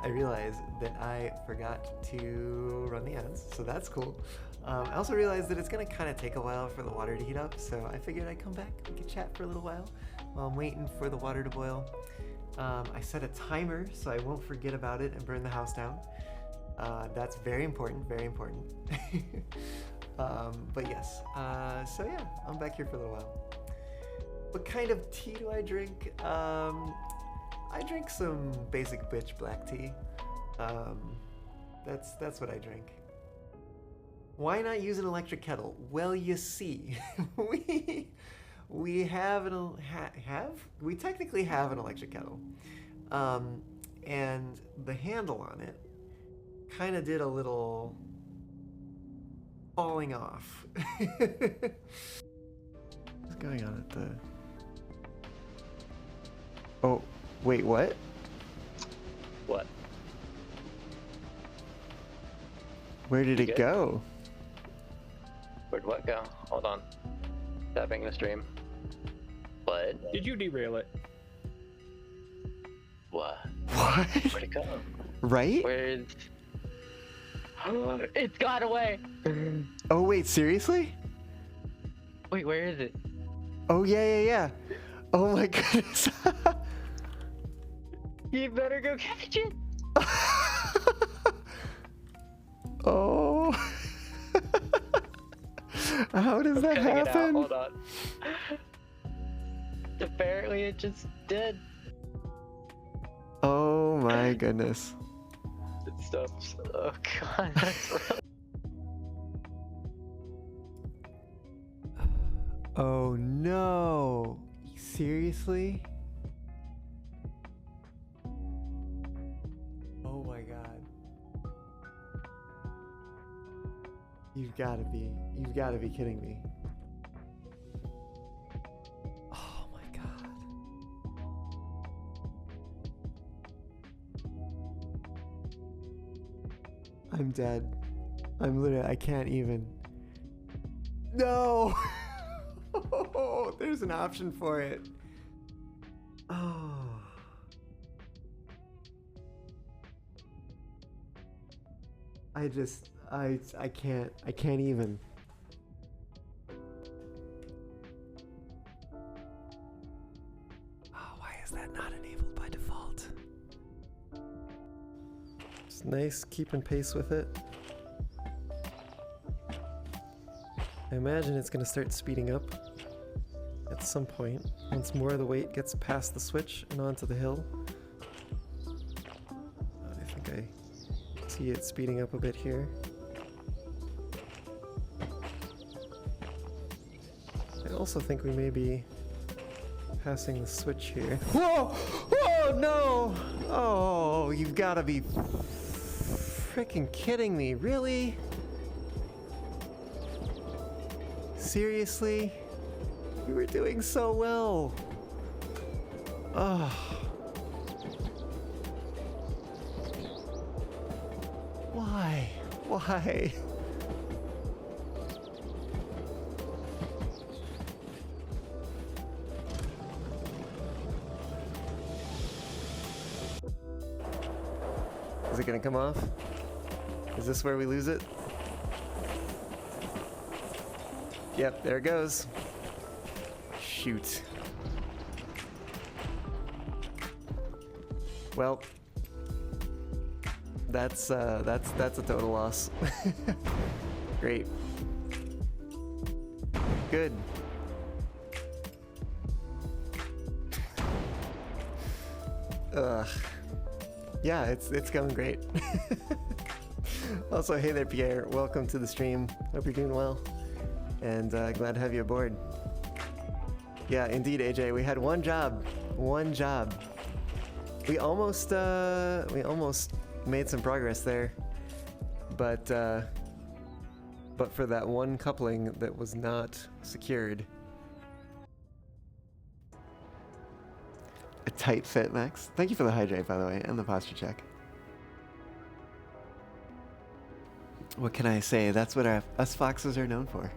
I realized that I forgot to run the ads, so that's cool. I also realized that it's gonna kind of take a while for the water to heat up, so I figured I'd come back. We could chat for a little while I'm waiting for the water to boil. I set a timer so I won't forget about it and burn the house down. That's very important, very important. But yes, so yeah, I'm back here for a little while. What kind of tea do I drink? I drink some basic bitch black tea. That's what I drink. Why not use an electric kettle? Well, you see, we technically have an electric kettle, and the handle on it kind of did a little falling off. What's going on at the? Oh, wait, what? What? Where did it go? Where'd what go? Hold on. Tapping the stream. What? Did you derail it? What? What? Where'd it go? Right? Where's... It's got away! Oh, wait, seriously? Wait, where is it? Oh, yeah. Oh my goodness. You better go catch it! Oh. How does that Cutting it out. happen? Hold on. Apparently it just did. Oh my goodness. It stops. Oh god, that's really... Oh no. Seriously? Oh my god. You've gotta be kidding me. Oh my god. I'm dead. I can't even. No! Oh, there's an option for it. Oh. I can't even. Oh, why is that not enabled by default? It's nice keeping pace with it. I imagine it's going to start speeding up at some point once more of the weight gets past the switch and onto the hill. I think I see it speeding up a bit here. I also think we may be passing the switch here. Whoa! Whoa! No! Oh, you've got to be freaking kidding me. Really? Seriously? We were doing so well. Oh. Why? Is it gonna come off? Is this where we lose it? Yep, there it goes. Shoot. Well, that's a total loss. Great. Good. Ugh. Yeah, it's going great. Also, hey there, Pierre. Welcome to the stream. Hope you're doing well, and glad to have you aboard. Yeah, indeed, AJ. We had one job. One job. We almost made some progress there, but for that one coupling that was not secured. A tight fit, Max. Thank you for the hydrate, by the way, and the posture check. What can I say? That's what us foxes are known for.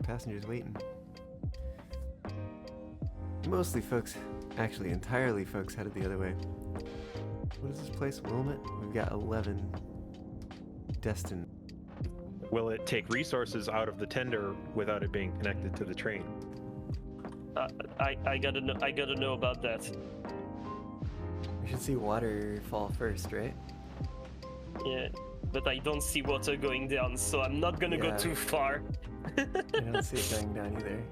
Passengers waiting. Mostly folks, actually entirely folks headed the other way. What is this place, Wilmot? We've got 11 destined. Will it take resources out of the tender without it being connected to the train? I gotta know about that. We should see water fall first, right? Yeah, but I don't see water going down, so I'm not gonna go too far. I don't see it going down either.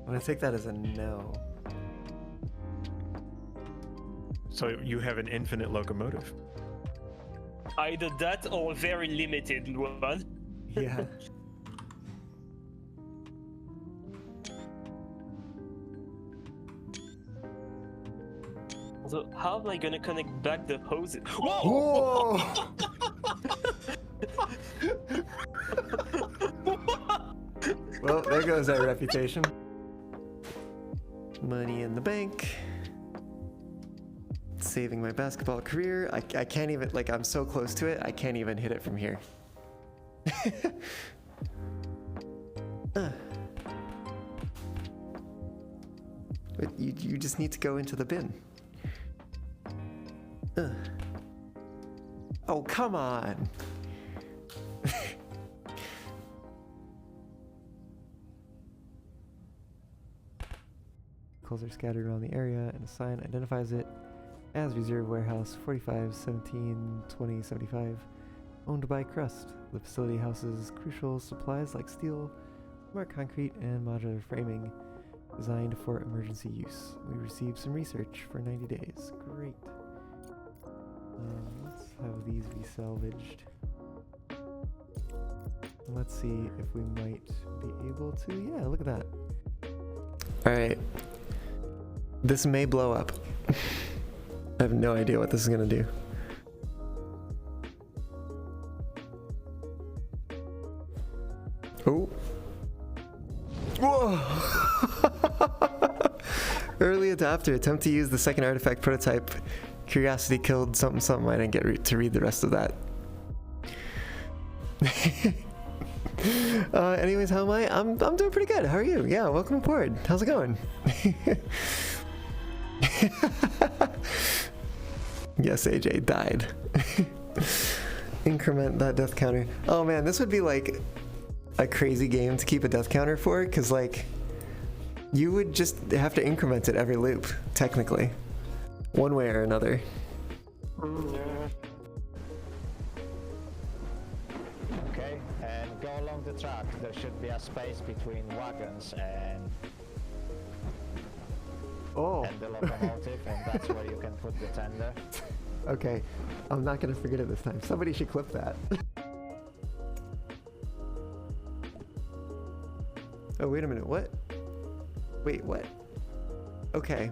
I'm gonna take that as a no. So you have an infinite locomotive. Either that or a very limited one. Yeah. So how am I gonna connect back the hoses? Whoa! Well, there goes our reputation. Money in the bank. Saving my basketball career. I can't even, like, I'm so close to it, I can't even hit it from here. But you just need to go into the bin. Oh, come on. Vehicles are scattered around the area, and a sign identifies it as Reserve Warehouse 45172075, owned by Crust. The facility houses crucial supplies like steel, smart concrete, and modular framing designed for emergency use. We received some research for 90 days. Great. Let's have these be salvaged. Let's see if we might be able to. Yeah, look at that. Alright. This may blow up. I have no idea what this is going to do. Oh. Whoa! Early adopter. Attempt to use the second artifact prototype. Curiosity killed something something. I didn't get to read the rest of that. Anyways, how am I? I'm doing pretty good. How are you? Yeah, welcome aboard. How's it going? Yes, AJ died. Increment that death counter. Oh man, this would be like a crazy game to keep a death counter for, because like you would just have to increment it every loop, technically, one way or another. Okay, and go along the track. There should be a space between wagons and the locomotive, and that's where you can put the tender. Okay, I'm not gonna forget it this time. Somebody should clip that. Oh, wait a minute, what? Wait, what? Okay.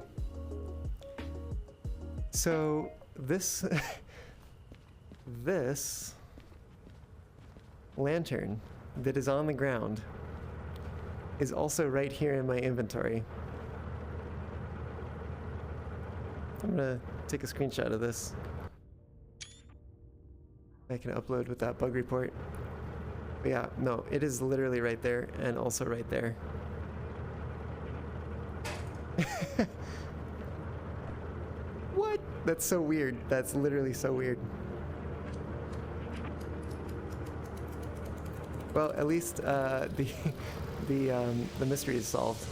So this this lantern that is on the ground is also right here in my inventory. I'm gonna take a screenshot of this. I can upload with that bug report. But yeah, no, it is literally right there and also right there. What? That's so weird. That's literally so weird. Well, at least the mystery is solved.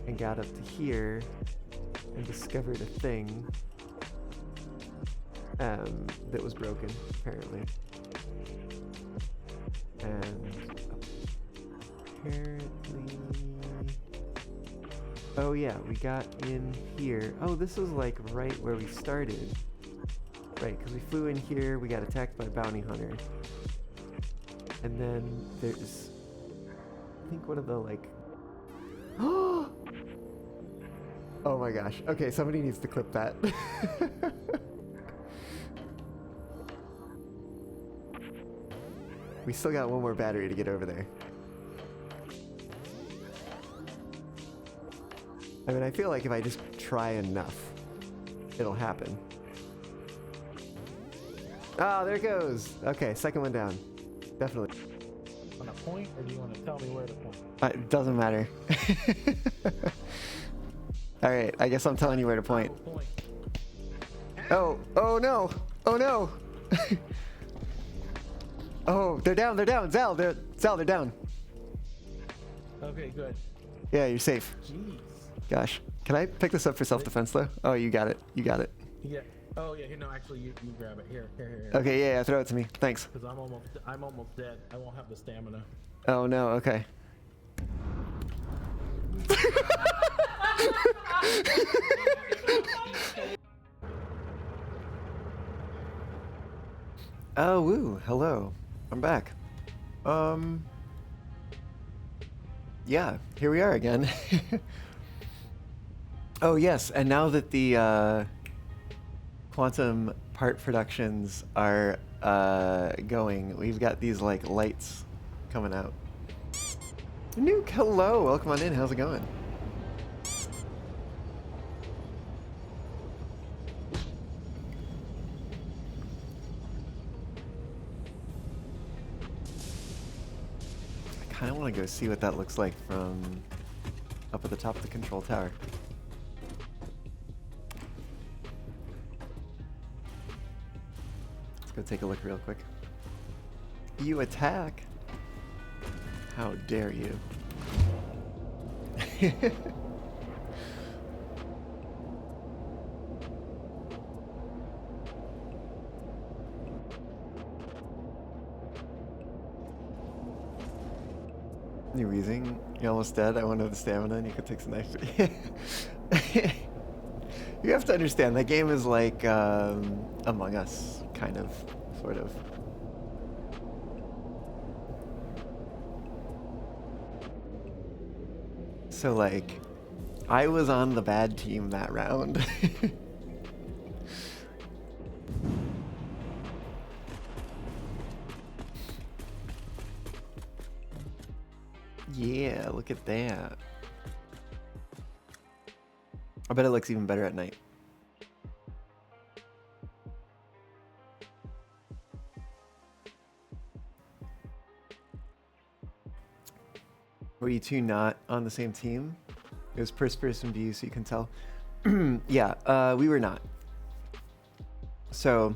And got up to here and discovered a thing that was broken, apparently. And apparently... Oh yeah, we got in here. Oh, this was like right where we started. Right, because we flew in here, we got attacked by a bounty hunter. And then there's... I think one of the like... Oh my gosh. Okay, somebody needs to clip that. We still got one more battery to get over there. I mean, I feel like if I just try enough, it'll happen. Ah, there it goes. Okay, second one down. Definitely. Want to point, or do you want to tell me where to point? It doesn't matter. All right, I guess I'm telling you where to point. Oh, oh no, oh no. Oh, they're down, Zal, they're down. Okay, good. Yeah, you're safe. Jeez. Gosh, can I pick this up for self-defense though? Oh, you got it, you got it. Yeah. Oh yeah. No, actually, you grab it. Here. Okay, yeah, throw it to me. Thanks. Because I'm almost dead. I won't have the stamina. Oh no. Okay. Oh, woo. Hello. I'm back. Yeah, here we are again. Oh, yes, and now that the quantum part productions are going, we've got these like lights coming out. Nuke, hello. Welcome on in. How's it going? I kind of want to go see what that looks like from up at the top of the control tower. Let's go take a look real quick. You attack? How dare you? You wheezing? You're almost dead? I want to have the stamina and you could take some knife. You have to understand, that game is like Among Us, kind of, sort of. So like, I was on the bad team that round. Yeah, look at that. I bet it looks even better at night. Were you two not on the same team? It was first-person view, so you can tell. Yeah, we were not. So,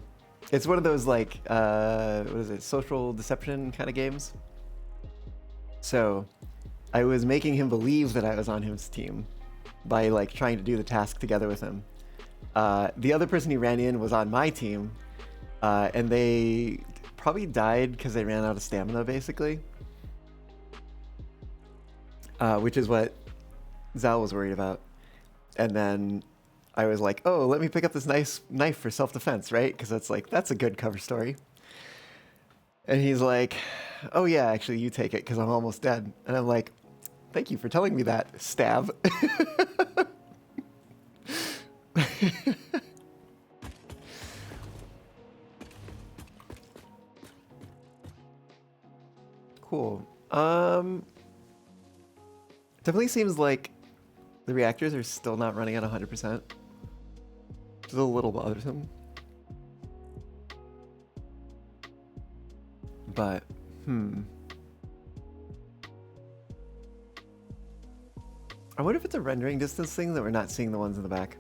it's one of those like, what is it, social deception kind of games. So, I was making him believe that I was on his team by like trying to do the task together with him. The other person he ran in was on my team, and they probably died because they ran out of stamina, basically. Which is what Zal was worried about. And then I was like, oh, let me pick up this nice knife for self-defense, right? Because that's a good cover story. And he's like, oh yeah, actually you take it because I'm almost dead. And I'm like, thank you for telling me that. Stab. Cool. Definitely seems like the reactors are still not running at 100%. Which is a little bothersome. But, I wonder if it's a rendering distance thing that we're not seeing the ones in the back.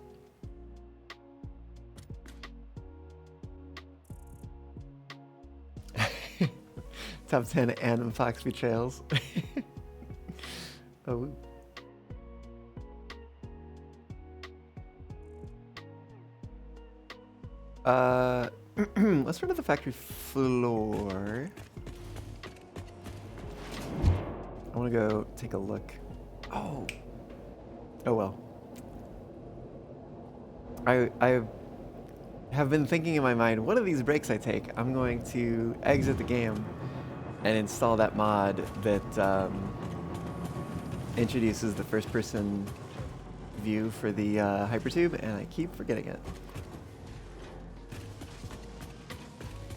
Top 10 Anne and Fox betrayals. Oh. Let's run to the factory floor. I want to go take a look. Oh. Oh well. I have been thinking in my mind, one of these breaks I take, I'm going to exit the game and install that mod that introduces the first-person view for the hypertube, and I keep forgetting it.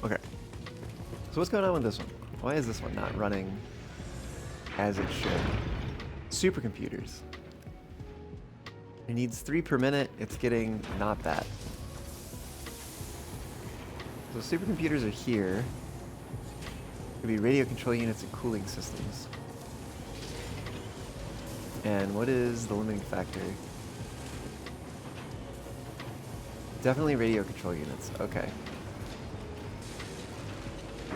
Okay. So what's going on with this one? Why is this one not running as it should? Supercomputers. It needs 3 per minute. It's getting not that. So supercomputers are here. Could be radio control units and cooling systems. And what is the limiting factor? Definitely radio control units. Okay.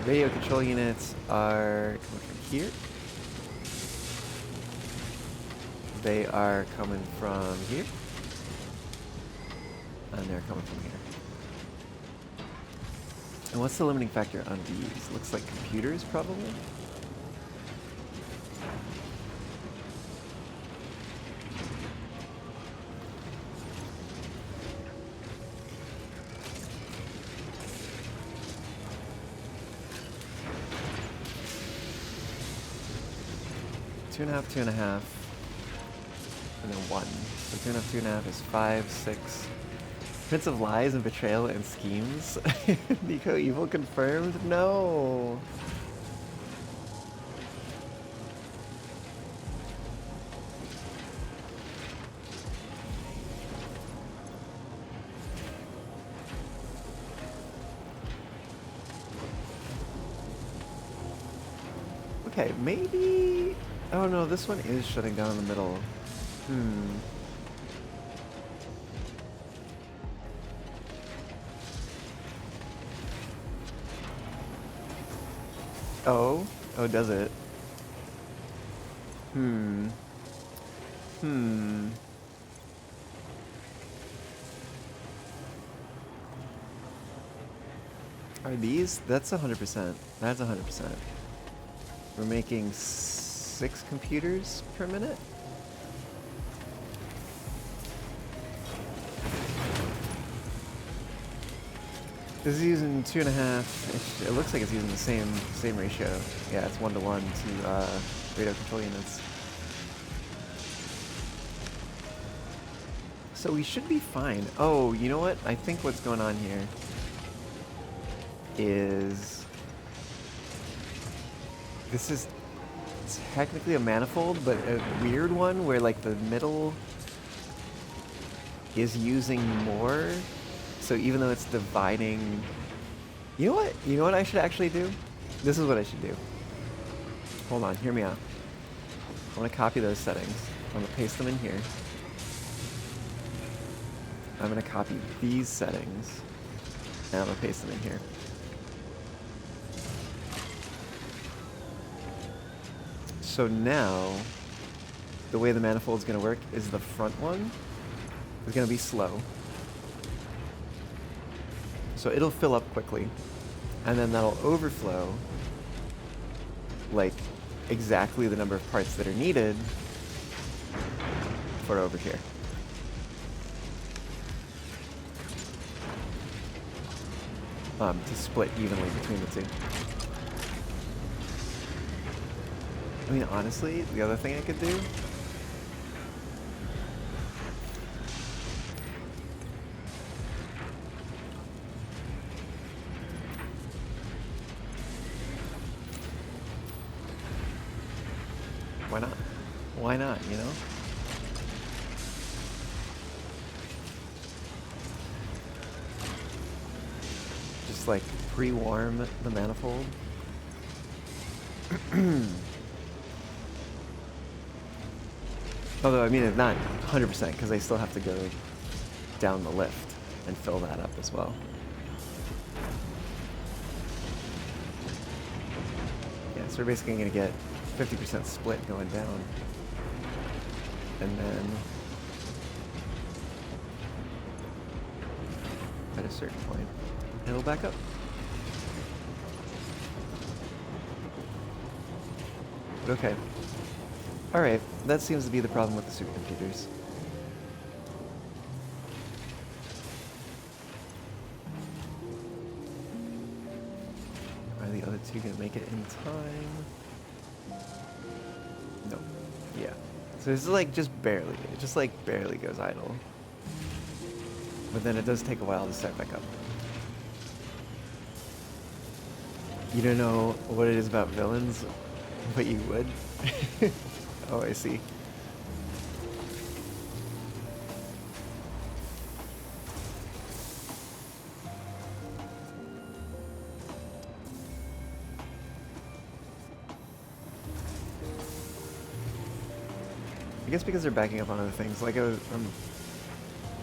Radio control units are coming from here. They are coming from here. And they're coming from here. And what's the limiting factor on these? Looks like computers, probably? Two and a half, and then 1. So 2.5 is 5, 6. Prince of Lies and Betrayal and Schemes. Nico Evil confirmed? No. Okay, maybe... Oh no, this one is shutting down in the middle. Oh? Oh, does it? Are these? That's 100%. That's 100%. We're making 6 computers per minute? This is using 2.5. It looks like it's using the same ratio. Yeah, it's 1 to 1 to radio control units. So we should be fine. Oh, you know what? I think what's going on here is this is technically a manifold, but a weird one where like the middle is using more. So even though it's dividing, you know what? You know what I should actually do? This is what I should do. Hold on, hear me out. I want to copy those settings. I'm going to paste them in here. I'm going to copy these settings, and I'm going to paste them in here. So now, the way the manifold is going to work is the front one is going to be slow. So it'll fill up quickly, and then that'll overflow like exactly the number of parts that are needed for over here. To split evenly between the two. I mean, honestly, the other thing I could do. Why not? Why not, you know? Just like pre-warm the manifold. Although, I mean, it's not 100% because I still have to go down the lift and fill that up as well. Yeah, so we're basically going to get 50% split going down. And then at a certain point, it'll back up. But okay. Alright, that seems to be the problem with the supercomputers. Are the other two gonna make it in time? Nope. Yeah. So this is like just barely. It just like barely goes idle. But then it does take a while to start back up. You don't know what it is about villains, but you would? Oh, I see. I guess because they're backing up on other things. Like I'm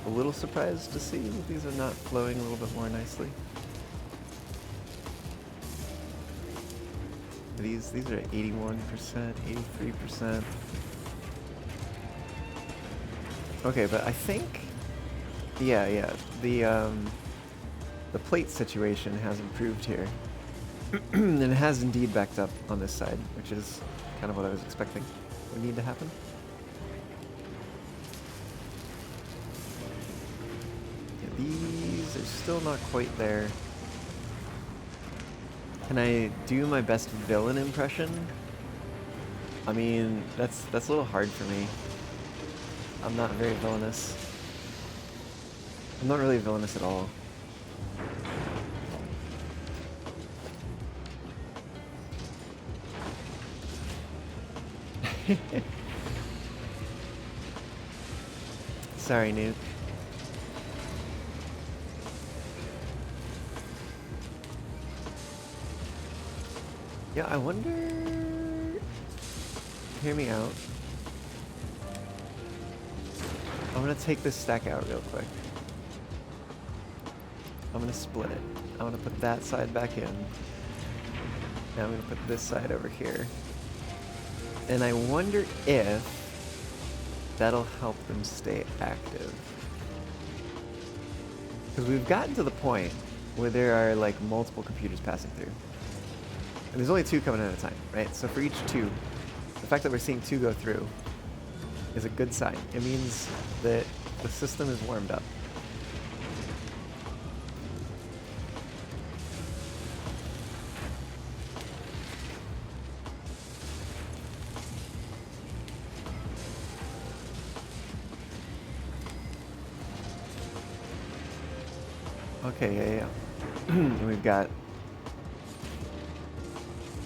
a little surprised to see that these are not flowing a little bit more nicely. These are at 81%, 83%. Okay, but I think, yeah, the plate situation has improved here, and it has indeed backed up on this side, which is kind of what I was expecting would need to happen. Yeah, these are still not quite there. Can I do my best villain impression? I mean, that's a little hard for me. I'm not very villainous. I'm not really villainous at all. Sorry, Nuke. Yeah, I wonder... Hear me out. I'm gonna take this stack out real quick. I'm gonna split it. I'm gonna put that side back in. Now I'm gonna put this side over here. And I wonder if that'll help them stay active. Because we've gotten to the point where there are like multiple computers passing through. And there's only two coming at a time, right? So for each two, the fact that we're seeing two go through is a good sign. It means that the system is warmed up. Okay, yeah. And we've got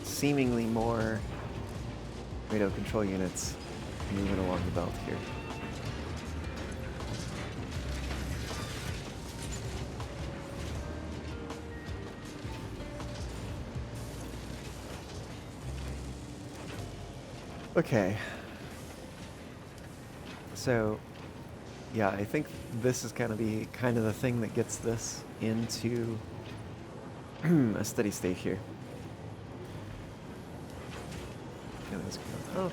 seemingly more radio control units moving along the belt here. Okay. So, yeah, I think this is gonna be kind of the thing that gets this into a steady state here. Okay, let's go up.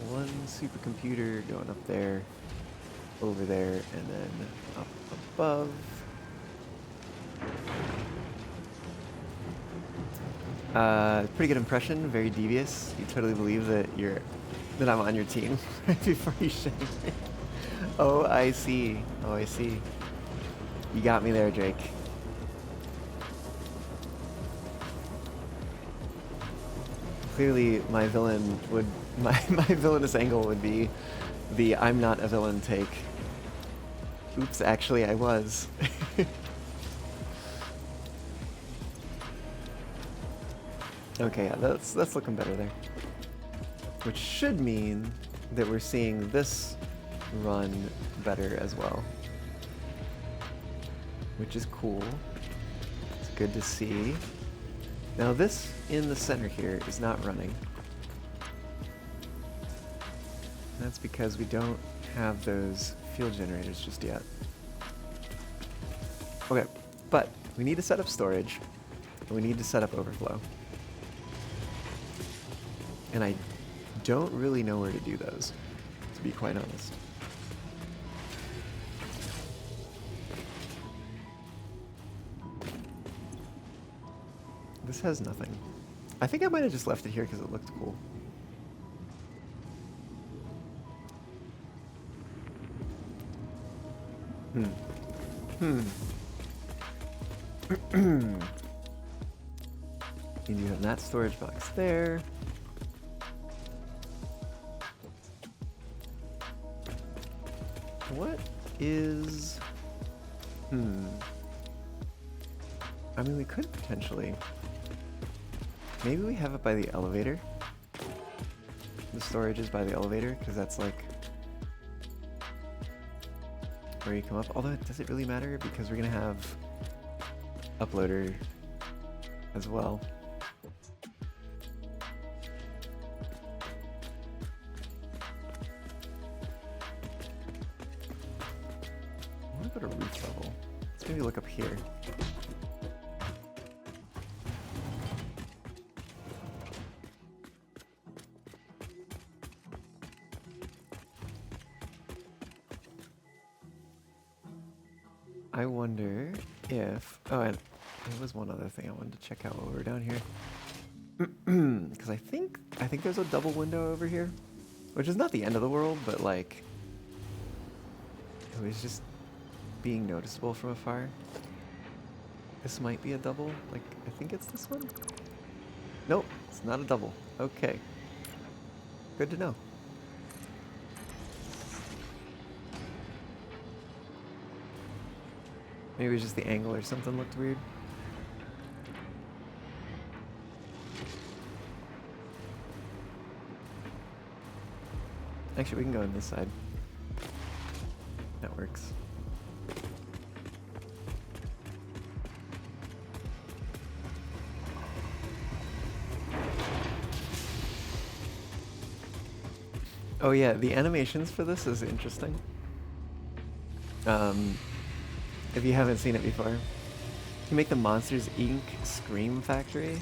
One supercomputer going up there, over there, and then up above. Pretty good impression, very devious. You totally believe that I'm on your team right before you show me. Oh, I see. Oh, I see. You got me there, Drake. clearly my villain would my villainous angle would be the I'm not a villain take. Oops, actually I was. Okay, yeah, that's looking better there. Which should mean that we're seeing this run better as well. Which is cool. It's good to see. Now this in the center here is not running. That's because we don't have those field generators just yet. Okay, but we need to set up storage, and we need to set up overflow. And I don't really know where to do those, to be quite honest. This has nothing. I think I might have just left it here because it looked cool. You do have that storage box there. What is... I mean, we could potentially... Maybe we have it by the elevator. The storage is by the elevator, because that's like... where you come up. Although, does it really matter? Because we're going to have uploader as well. I want to go to roof level. Let's maybe look up here. I wonder if... Oh, and there was one other thing I wanted to check out while we were down here. Because I think there's a double window over here. Which is not the end of the world, but like... it was just being noticeable from afar. This might be a double. Like, I think it's this one? Nope, it's not a double. Okay. Good to know. Maybe it was just the angle or something looked weird. Actually, we can go on this side. That works. Oh yeah, the animations for this is interesting. If you haven't seen it before. You make the Monsters Inc. Scream Factory?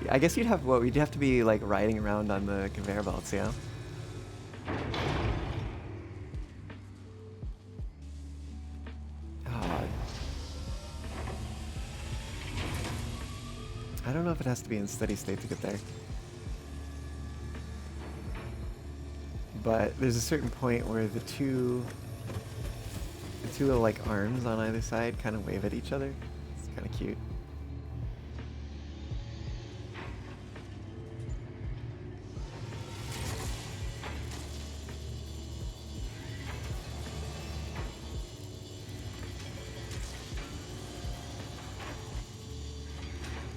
I guess you'd have, we'd have to be like riding around on the conveyor belts, yeah? I don't know if it has to be in steady state to get there. But there's a certain point where the two little like arms on either side kind of wave at each other. It's kind of cute.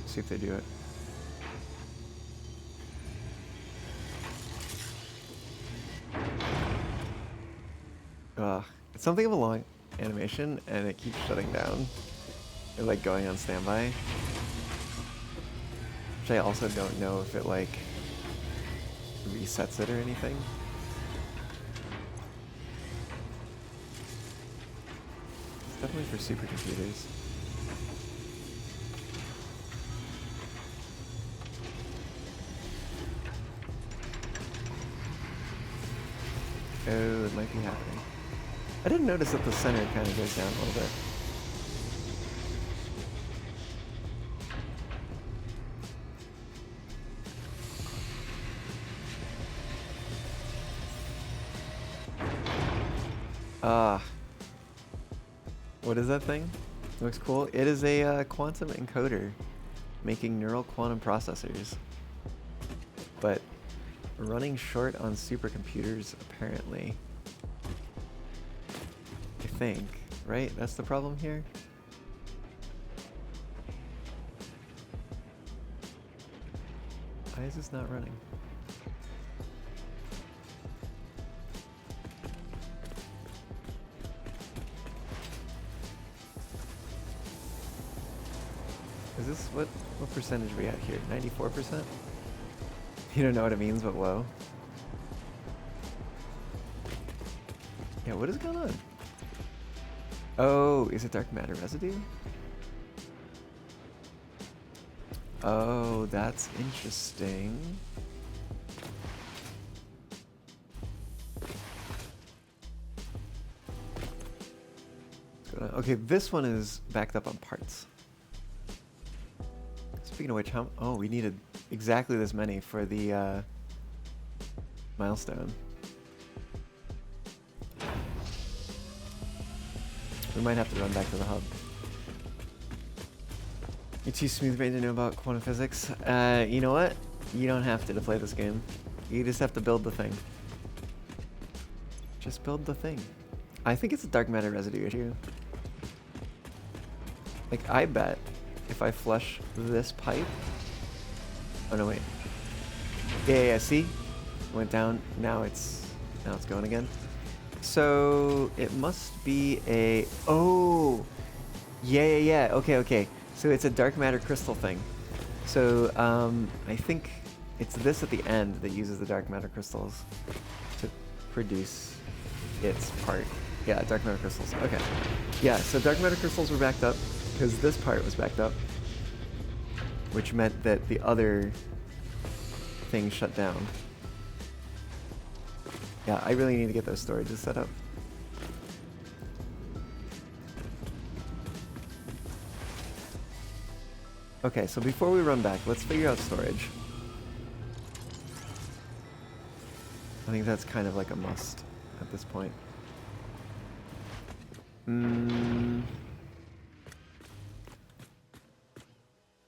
See if they do it. It's something of a long animation, and it keeps shutting down. Or like going on standby. Which I also don't know if it like resets it or anything. It's definitely for supercomputers. Oh, it might be happening. I didn't notice that the center kind of goes down a little bit. What is that thing? Looks cool. It is a quantum encoder making neural quantum processors. running short on supercomputers, apparently. I think, right? That's the problem here? Why is this not running? Is this what percentage are we at here? 94%? You don't know what it means, but whoa. Yeah, what is going on? Oh, is it dark matter residue? Oh, that's interesting. Okay, this one is backed up on parts. Speaking of which, oh, we needed exactly this many for the milestone. We might have to run back to the hub. You're too smooth-brained to know about quantum physics. You know what? You don't have to play this game. You just have to build the thing. Just build the thing. I think it's a dark matter residue issue. Like, I bet if I flush this pipe... Oh, no, wait. Yeah, see? Went down. Now it's going again. So, it must be a... Oh! Yeah. Okay. So it's a dark matter crystal thing. So, I think it's this at the end that uses the dark matter crystals to produce its part. Yeah, dark matter crystals. Okay. Yeah, so dark matter crystals were backed up because this part was backed up, which meant that the other thing shut down. Yeah, I really need to get those storages set up. Okay, so before we run back, let's figure out storage. I think that's kind of like a must at this point. I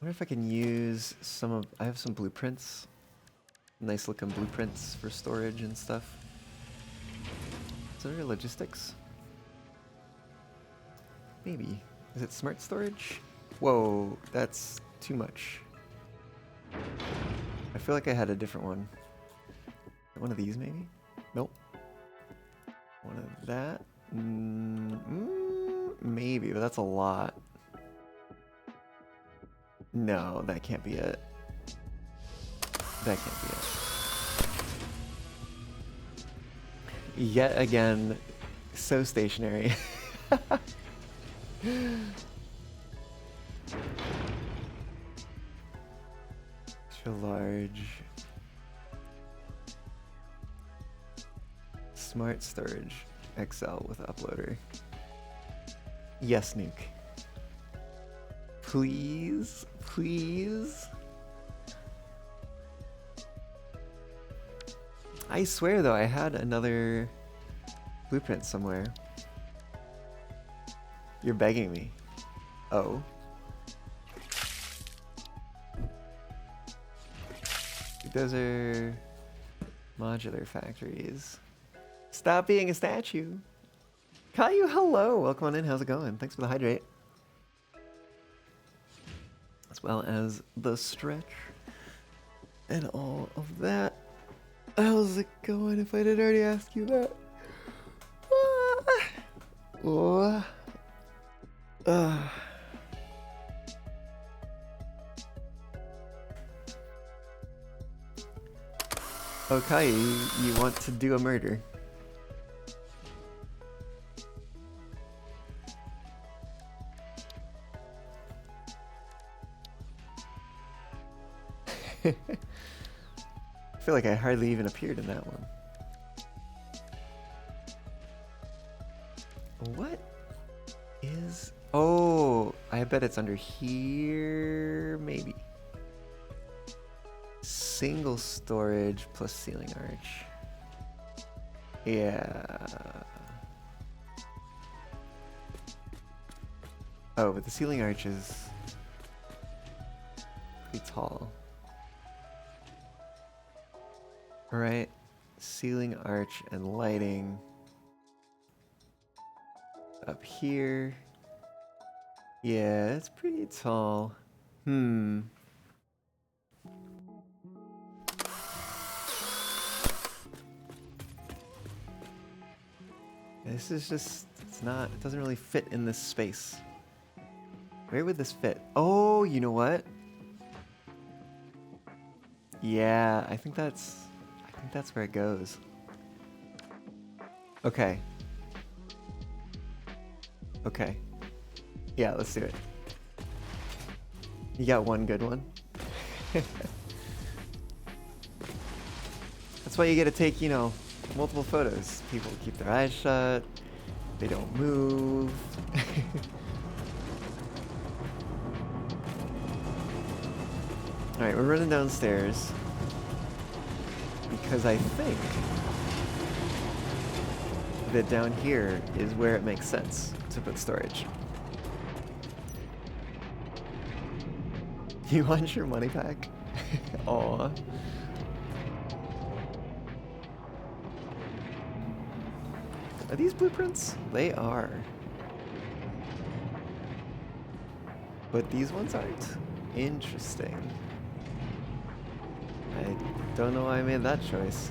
wonder if I can use some of... I have some blueprints. Nice looking blueprints for storage and stuff. Is there logistics? Maybe. Is it smart storage? Whoa, that's too much. I feel like I had a different one. One of these, maybe? Nope. One of that? Maybe, but that's a lot. No, that can't be it. That can't be it. Yet again, so stationary. Extra large. Smart storage. XL with uploader. Yes, Nuke. Please, please. I swear though, I had another blueprint somewhere. You're begging me. Oh. Those are modular factories. Stop being a statue. Caillou, hello. Welcome on in. How's it going? Thanks for the hydrate. As well as the stretch and all of that. How's it going if I didn't already ask you that? Okay, you want to do a murder. I feel like I hardly even appeared in that one. What is... Oh, I bet it's under here, maybe. Single storage plus ceiling arch. Yeah. Oh, but the ceiling arch is pretty tall. All right, ceiling arch and lighting up here. Yeah, it's pretty tall. This is just, it doesn't really fit in this space. Where would this fit? Oh, you know what? Yeah, I think that's where it goes. Okay. Okay. Yeah, let's do it. You got one good one? That's why you get to take, you know, multiple photos. People keep their eyes shut. They don't move. Alright, we're running downstairs because I think that down here is where it makes sense to put storage. You want your money back? Aw. Are these blueprints? They are. But these ones aren't. Interesting. I don't know why I made that choice.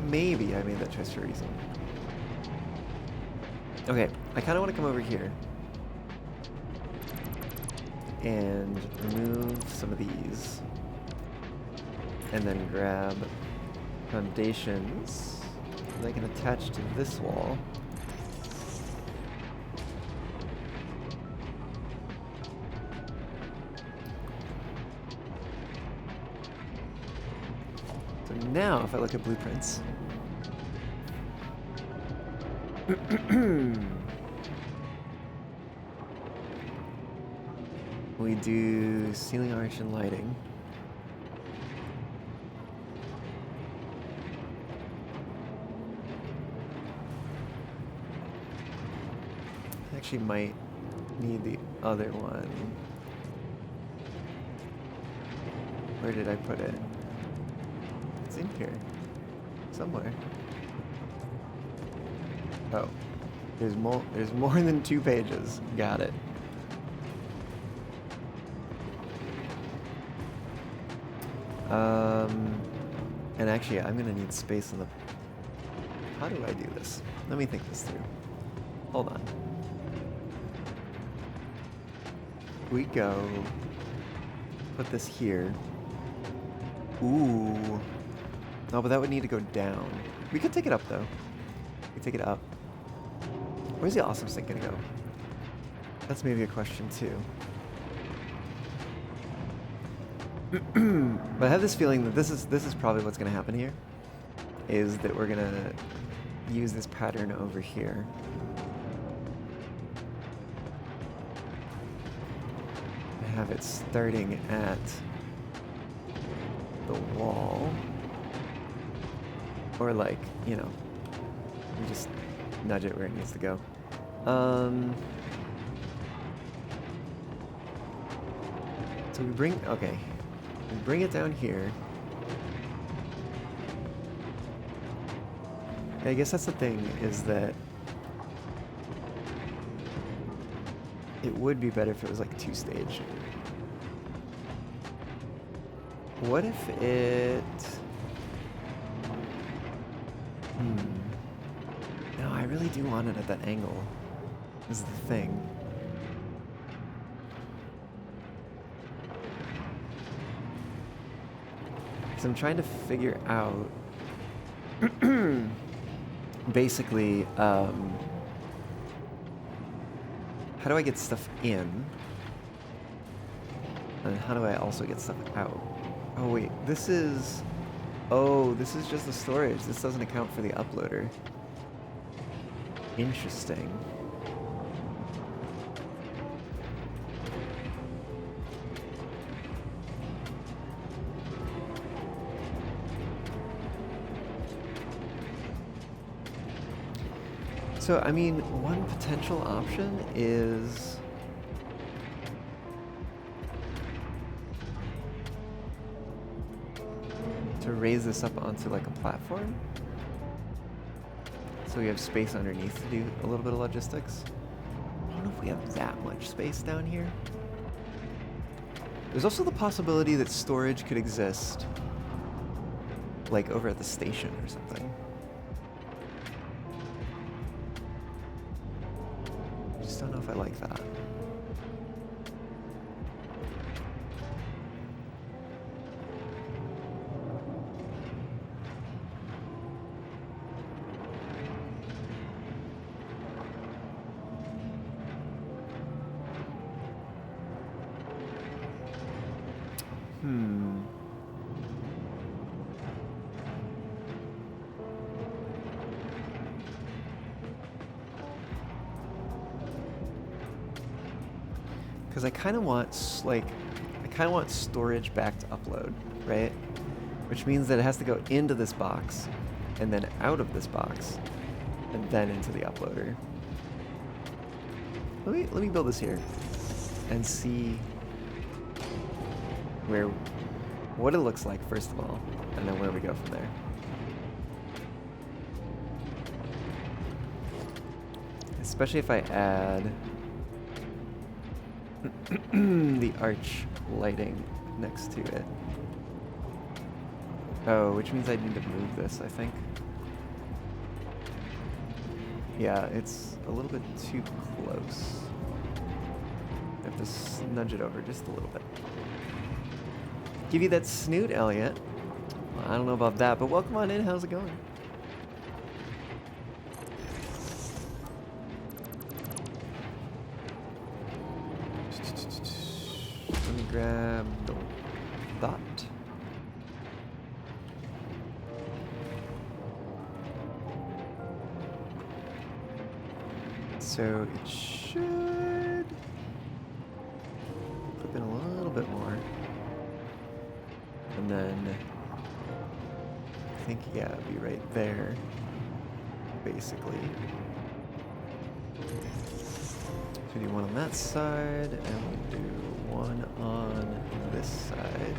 Maybe I made that choice for a reason. Okay, I kind of want to come over here and remove some of these and then grab foundations that I can attach to this wall. So now if I look at blueprints, we do ceiling arch and lighting. I actually might need the other one. Where did I put it? It's in here. Somewhere. Oh. There's more than 2 pages. Got it. And actually, I'm gonna need space on the... How do I do this? Let me think this through. Hold on. We go... Put this here. Ooh. No, but that would need to go down. We could take it up, though. We could take it up. Where's the awesome stick gonna go? That's maybe a question, too. But I have this feeling that this is probably what's gonna happen here, is that we're gonna use this pattern over here. Have it starting at the wall, or like, you know, we just nudge it where it needs to go. So we bring, okay. We bring it down here. I guess that's the thing, is that it would be better if it was like 2-stage. What if it... No, I really do want it at that angle, is the thing. So I'm trying to figure out basically how do I get stuff in, and how do I also get stuff out? Oh wait, this is just the storage. This doesn't account for the uploader. Interesting. So, I mean, one potential option is to raise this up onto like a platform. So we have space underneath to do a little bit of logistics. I don't know if we have that much space down here. There's also the possibility that storage could exist like over at the station or something. I just don't know if I like that. Because I kind of want storage back to upload, right? Which means that it has to go into this box, and then out of this box, and then into the uploader. Let me build this here, and see what it looks like first of all, and then where we go from there. Especially if I add the arch lighting next to it. Oh, which means I need to move this, I think. Yeah, it's a little bit too close. I have to nudge it over just a little bit. Give you that snoot, Elliot. Well, I don't know about that, but welcome on in. How's it going? Let me grab the dot. So it should put in a little bit more. And then I think, yeah, it'd be right there, basically. So we do one on that side, and we'll do one on this side.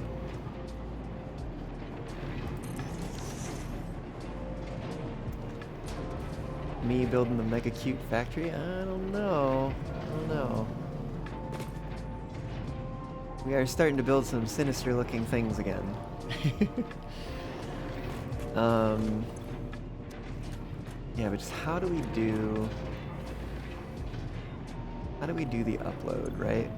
Me building the mega cute factory? I don't know. We are starting to build some sinister looking things again. Yeah, but just how do we do the upload, right?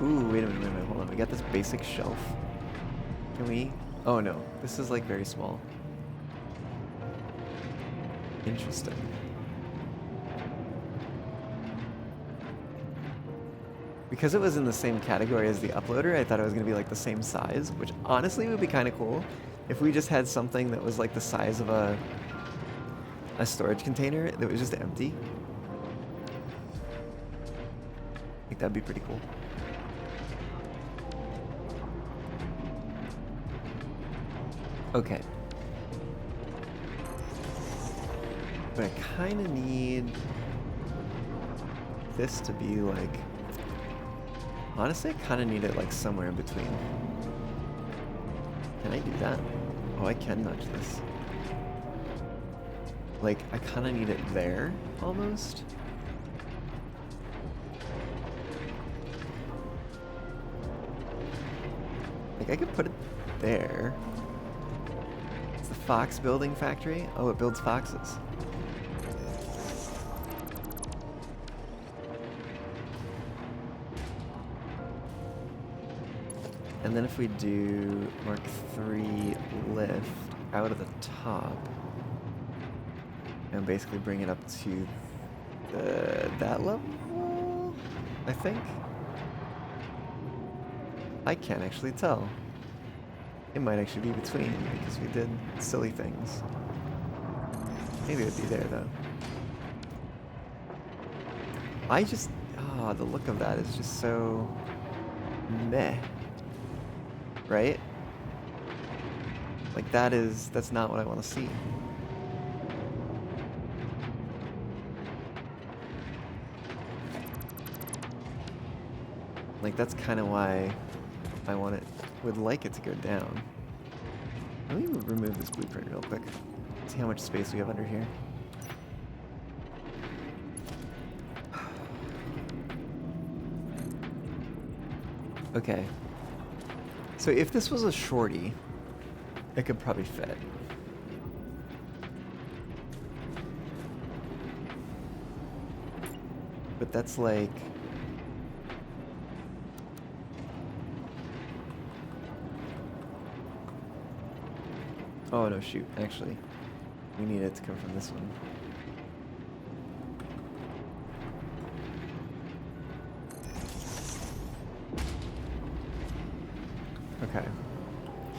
Ooh, wait a minute, hold on. We got this basic shelf. Can we? Oh no, this is like very small. Interesting. Because it was in the same category as the uploader, I thought it was going to be like the same size, which honestly would be kind of cool if we just had something that was like the size of a storage container that was just empty. I think that'd be pretty cool. Okay. But I kind of need this to be like... Honestly, I kind of need it like somewhere in between. Can I do that? Oh, I can nudge this. Like, I kind of need it there, almost. Like, I could put it there. It's the fox building factory. Oh, it builds foxes. And then if we do Mark III lift out of the top and basically bring it up to that level, I think. I can't actually tell. It might actually be between because we did silly things. Maybe it'd be there though. The look of that is just so meh. Right? Like that's not what I want to see. Like that's kind of why I would like it to go down. Let me remove this blueprint real quick. See how much space we have under here. Okay. So if this was a shorty, it could probably fit. But that's like... Oh no, shoot, actually. We need it to come from this one. Okay.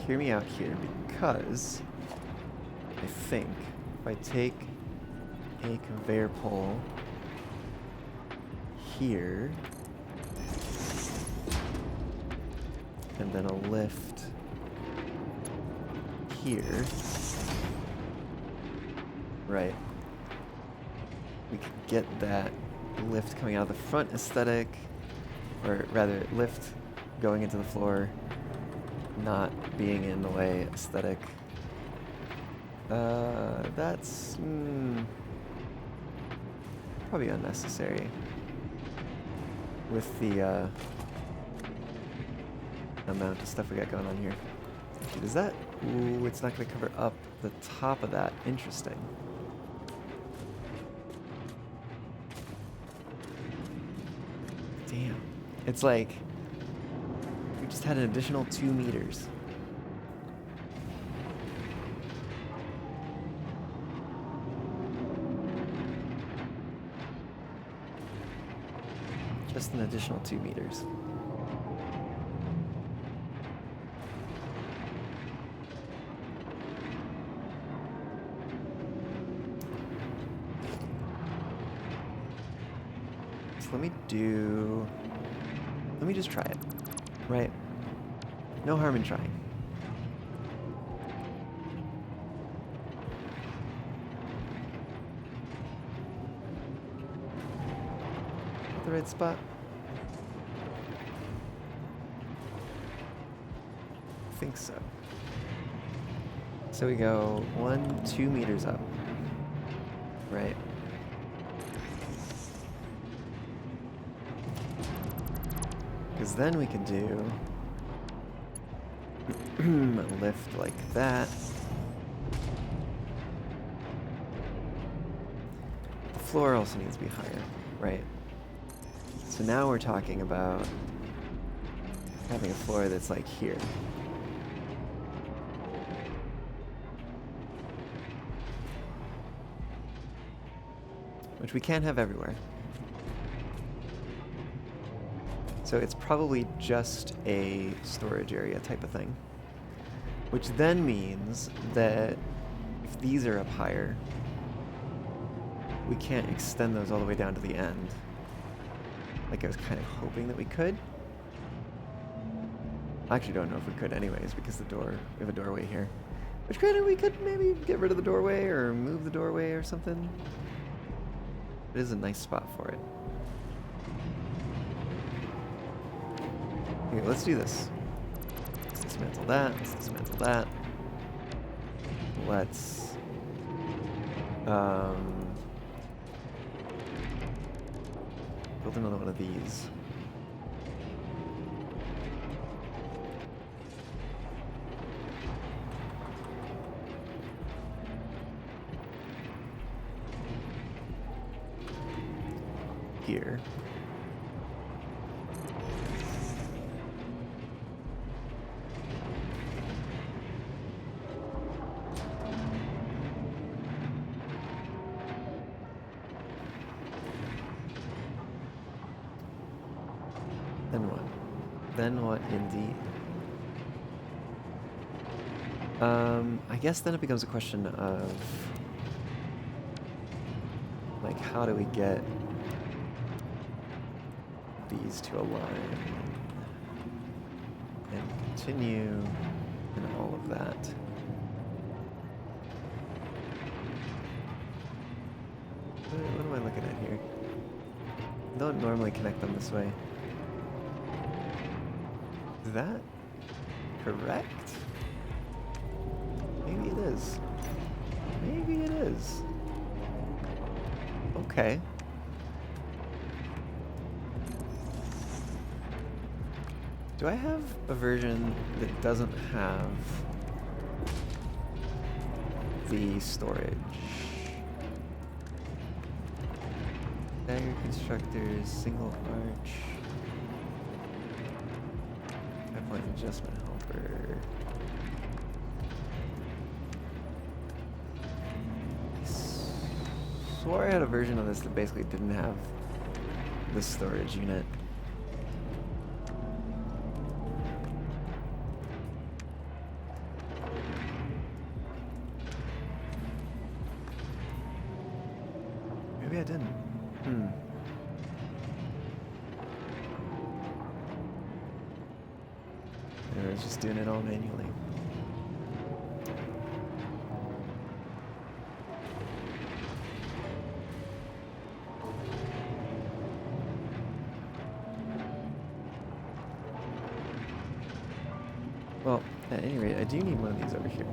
Hear me out here, because I think if I take a conveyor pole here and then a lift here, right, we could get that lift coming out of the front aesthetic, or rather lift going into the floor, not being in the way aesthetic. That's probably unnecessary with the amount of stuff we got going on here. Actually, does that... Ooh, it's not going to cover up the top of that. Interesting. Damn. It's like we just had an additional 2 meters. Just an additional 2 meters. So let me just try it, right? No harm in trying. The right spot? I think so. So we go 2 meters up, right? Because then we can do a lift like that. The floor also needs to be higher, right? So now we're talking about having a floor that's like here. Which we can't have everywhere. So it's probably just a storage area type of thing. Which then means that if these are up higher, we can't extend those all the way down to the end. Like I was kind of hoping that we could. I actually don't know if we could anyways, because we have a doorway here. Which granted, we could maybe get rid of the doorway or move the doorway or something. It is a nice spot for it. Okay, let's do this. Let's dismantle that. Let's dismantle that. Let's build another one of these. Here. Then what? Then what indeed? I guess then it becomes a question of like, how do we get these to align? and continue and all of that. What am I looking at here? I don't normally connect them this way. Is that correct? Maybe it is. Maybe it is. Okay. Do I have a version that doesn't have the storage? Dagger constructors, single arch, 5-point adjustment helper. I swore I had a version of this that basically didn't have the storage unit. Maybe I didn't. I was just doing it all manually. Well, at any rate, I do need one of these over here.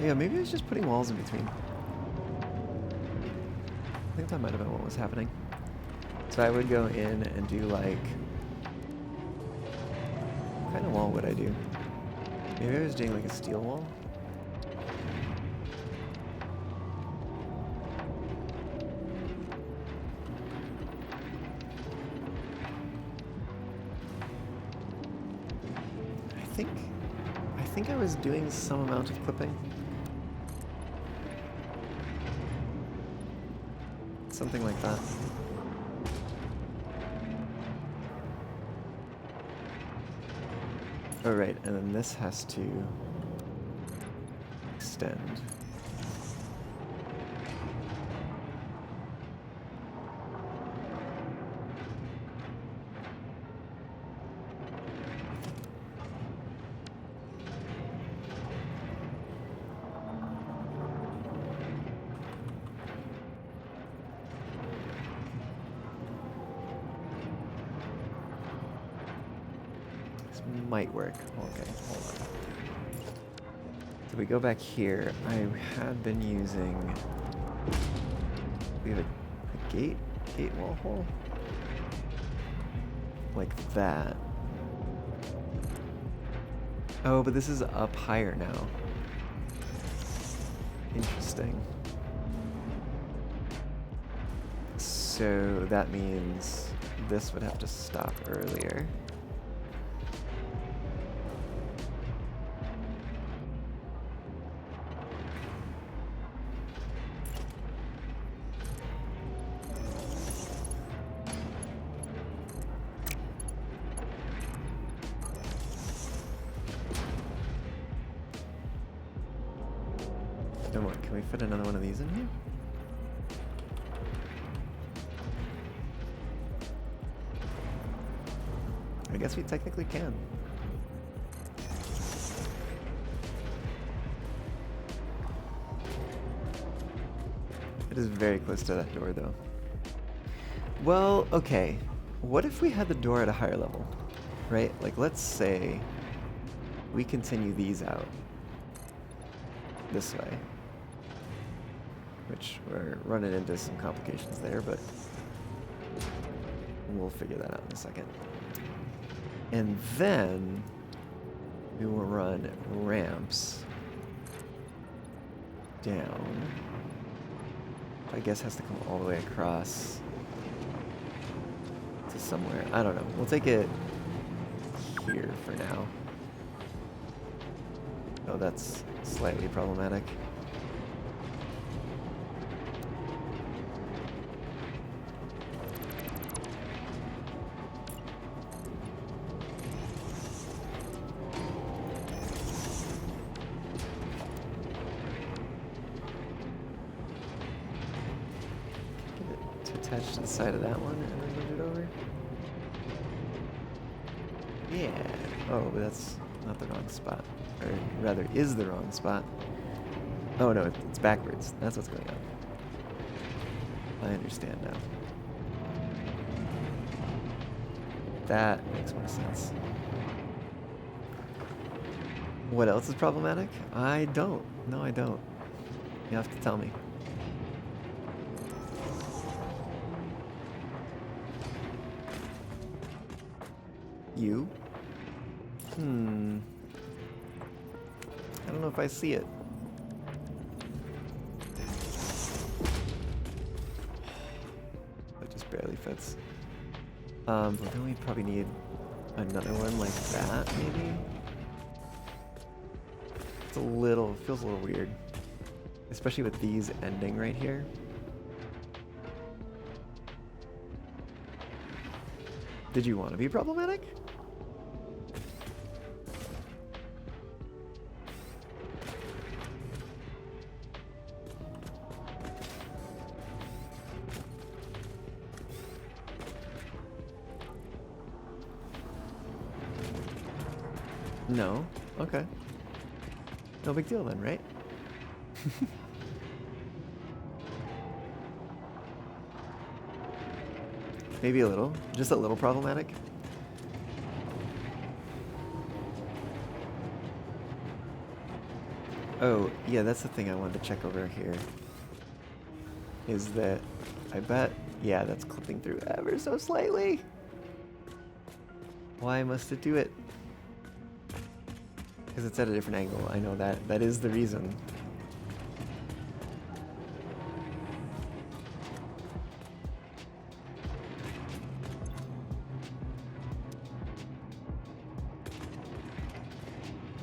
Yeah, maybe I was just putting walls in between. I think that might have been what was happening. So I would go in and do like... What kind of wall would I do? Maybe I was doing like a steel wall? I think I was doing some amount of clipping. Something like that. Oh right, and then this has to extend. Might work. Okay, hold on. So we go back here. I had been using... We have a gate wall hole? Like that. Oh, but this is up higher now. Interesting. So that means this would have to stop earlier. Can we fit another one of these in here? I guess we technically can. It is very close to that door, though. Well, okay. What if we had the door at a higher level? Right? Like, let's say we continue these out this way. Which we're running into some complications there, but we'll figure that out in a second. And then we will run ramps down. I guess has to come all the way across to somewhere. I don't know. We'll take it here for now. Oh, that's slightly problematic. attach to the side of that one and then move it over. Yeah. Oh, but that's not the wrong spot. Or rather, is the wrong spot. Oh no, it's backwards. That's what's going on. I understand now. That makes more sense. What else is problematic? I don't. No, I don't. You have to tell me. You? I don't know if I see it. It just barely fits. But then we probably need another one like that, maybe? It's a little, feels a little weird. Especially with these ending right here. Did you want to be problematic? No? Okay. No big deal then, right? Maybe a little. Just a little problematic. Oh, yeah, that's the thing I wanted to check over here. Is that, I bet, yeah, that's clipping through ever so slightly. Why must it do it? Because it's at a different angle. I know that. That is the reason.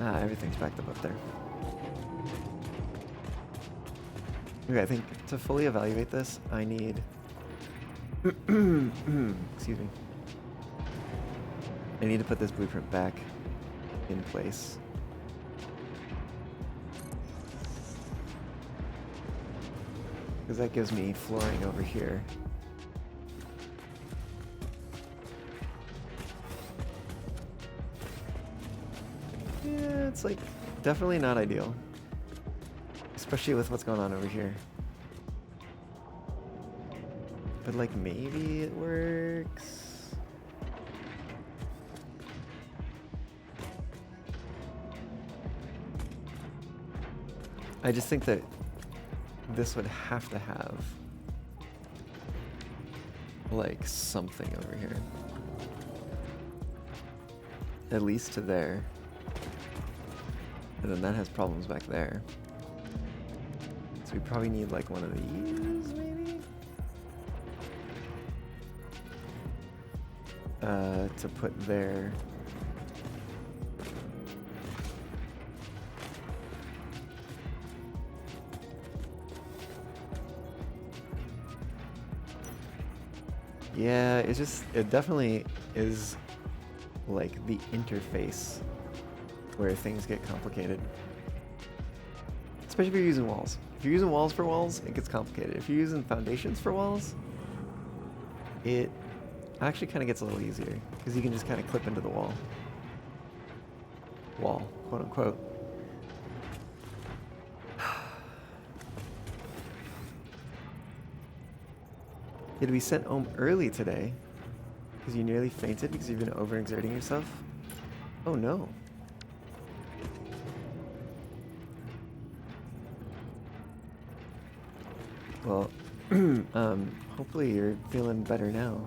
Ah, everything's backed up there. Okay, I think to fully evaluate this, I need... excuse me. I need to put this blueprint back in place. Because that gives me flooring over here. Yeah, it's like definitely not ideal. Especially with what's going on over here. But like maybe it works. I just think that this would have to have like something over here. At least to there. And then that has problems back there. So we probably need like one of these, maybe? To put there. Yeah, it's just, it definitely is like the interface where things get complicated. Especially if you're using walls. If you're using walls for walls, it gets complicated. If you're using foundations for walls, it actually kind of gets a little easier because you can just kind of clip into the wall. Wall, quote unquote. You'd be sent home early today because you nearly fainted because you've been overexerting yourself. Oh no. Well, hopefully you're feeling better now.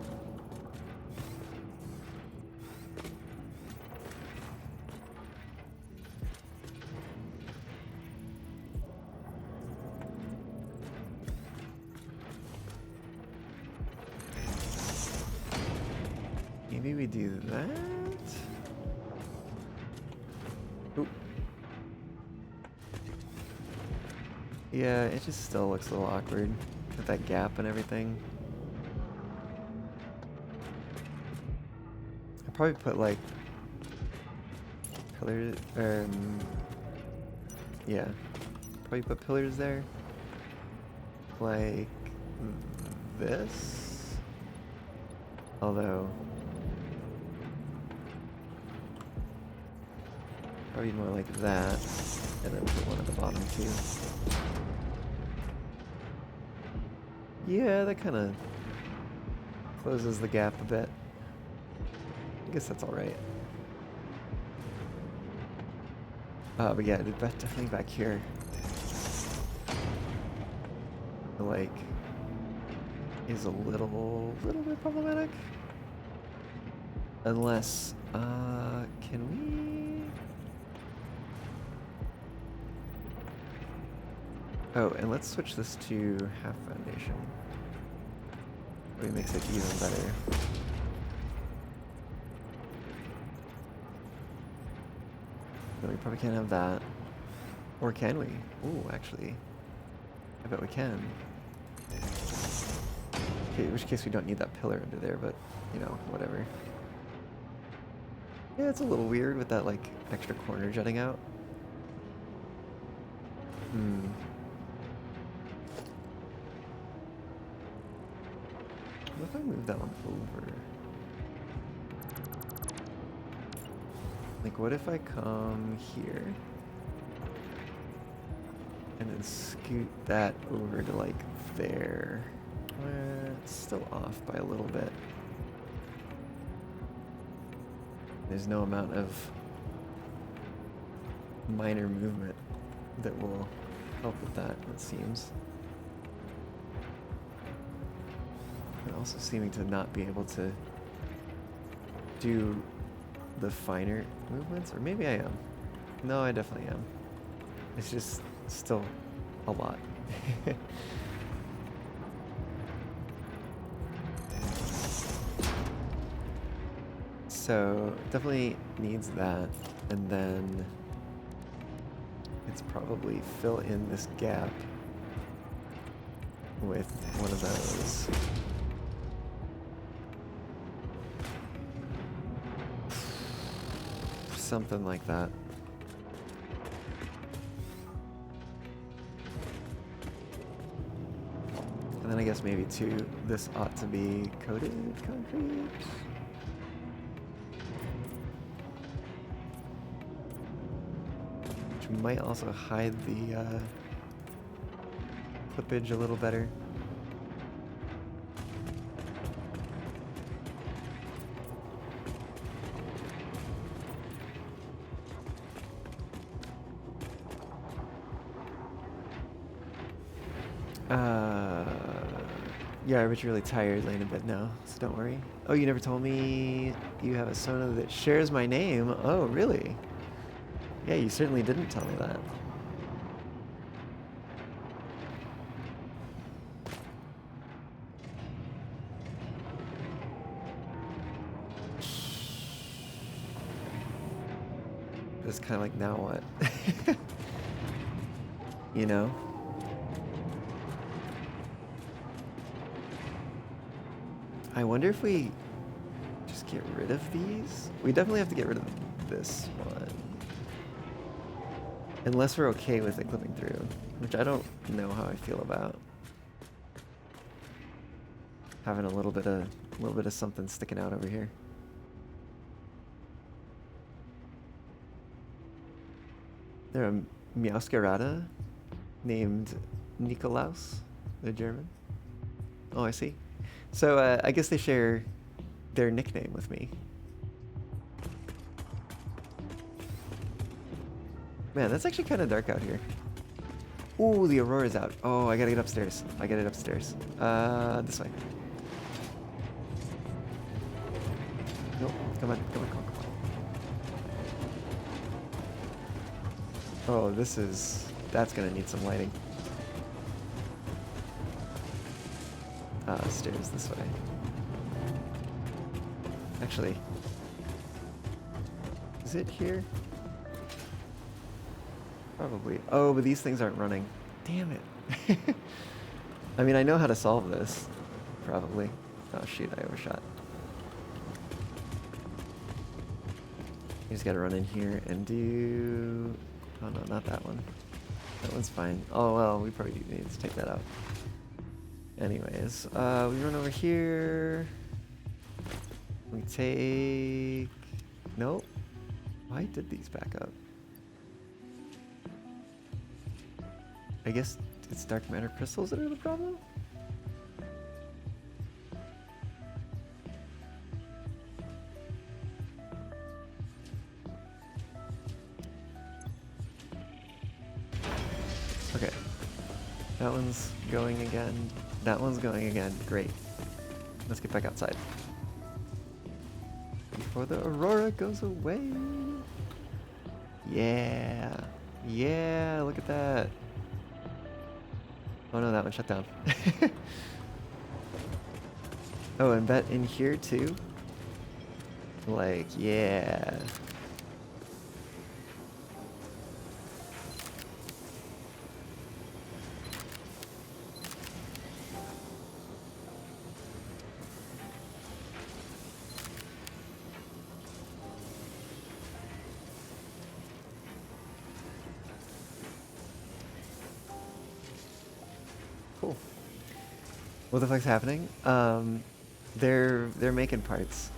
Maybe we do that? Oop. Yeah, it just still looks a little awkward with that gap and everything. I'd probably put like pillars, yeah, probably put pillars there, like this. Although, probably more like that, and then put one at the bottom too. Yeah, that kind of closes the gap a bit. I guess that's all right. But yeah, definitely back here. Like, is a little bit problematic. Unless, can we? Oh, and let's switch this to half foundation. It makes it even better. No, we probably can't have that. Or can we? Ooh, actually. I bet we can. Okay, in which case we don't need that pillar under there, but, you know, whatever. Yeah, it's a little weird with that, like, extra corner jutting out. What if I move that one over? Like, what if I come here and then scoot that over to, like, there? It's still off by a little bit. There's no amount of minor movement that will help with that, it seems. And also seeming to not be able to do the finer movements, or maybe I am. No, I definitely am. It's just still a lot. So definitely needs that, and then it's probably fill in this gap with one of those. Something like that. And then I guess maybe too, this ought to be coated concrete. Which might also hide the clippage a little better. Yeah, but you're really tired, laying in bed now, so don't worry. Oh, you never told me you have a Sona that shares my name. Oh, really? Yeah, you certainly didn't tell me that. It's kind of like, now what? You know? I wonder if we just get rid of these? We definitely have to get rid of this one. Unless we're okay with it clipping through, which I don't know how I feel about. Having a little bit of something sticking out over here. They're a Meowscarada named Nikolaus. They're German. Oh, I see. So I guess they share their nickname with me. Man, that's actually kind of dark out here. Ooh, the aurora's out. Oh, I gotta get upstairs. I gotta get upstairs. This way. Nope. Come on, come on, come on, come on. Oh, that's gonna need some lighting. Stairs this way. Actually, is it here? Probably. Oh, but these things aren't running. Damn it. I mean, I know how to solve this. Probably. Oh, shoot, I overshot. You just gotta run in here and do... Oh, no, not that one. That one's fine. Oh, well, we probably do need to take that out. Anyways, we run over here. We take... Nope. Why did these back up? I guess it's dark matter crystals that are the problem? Okay. That one's going again. That one's going again. Great. Let's get back outside. Before the aurora goes away. Yeah. Yeah, look at that. Oh no, that one shut down. Oh, and bet in here too? Like, yeah. Cool. What the fuck's happening? They're making parts.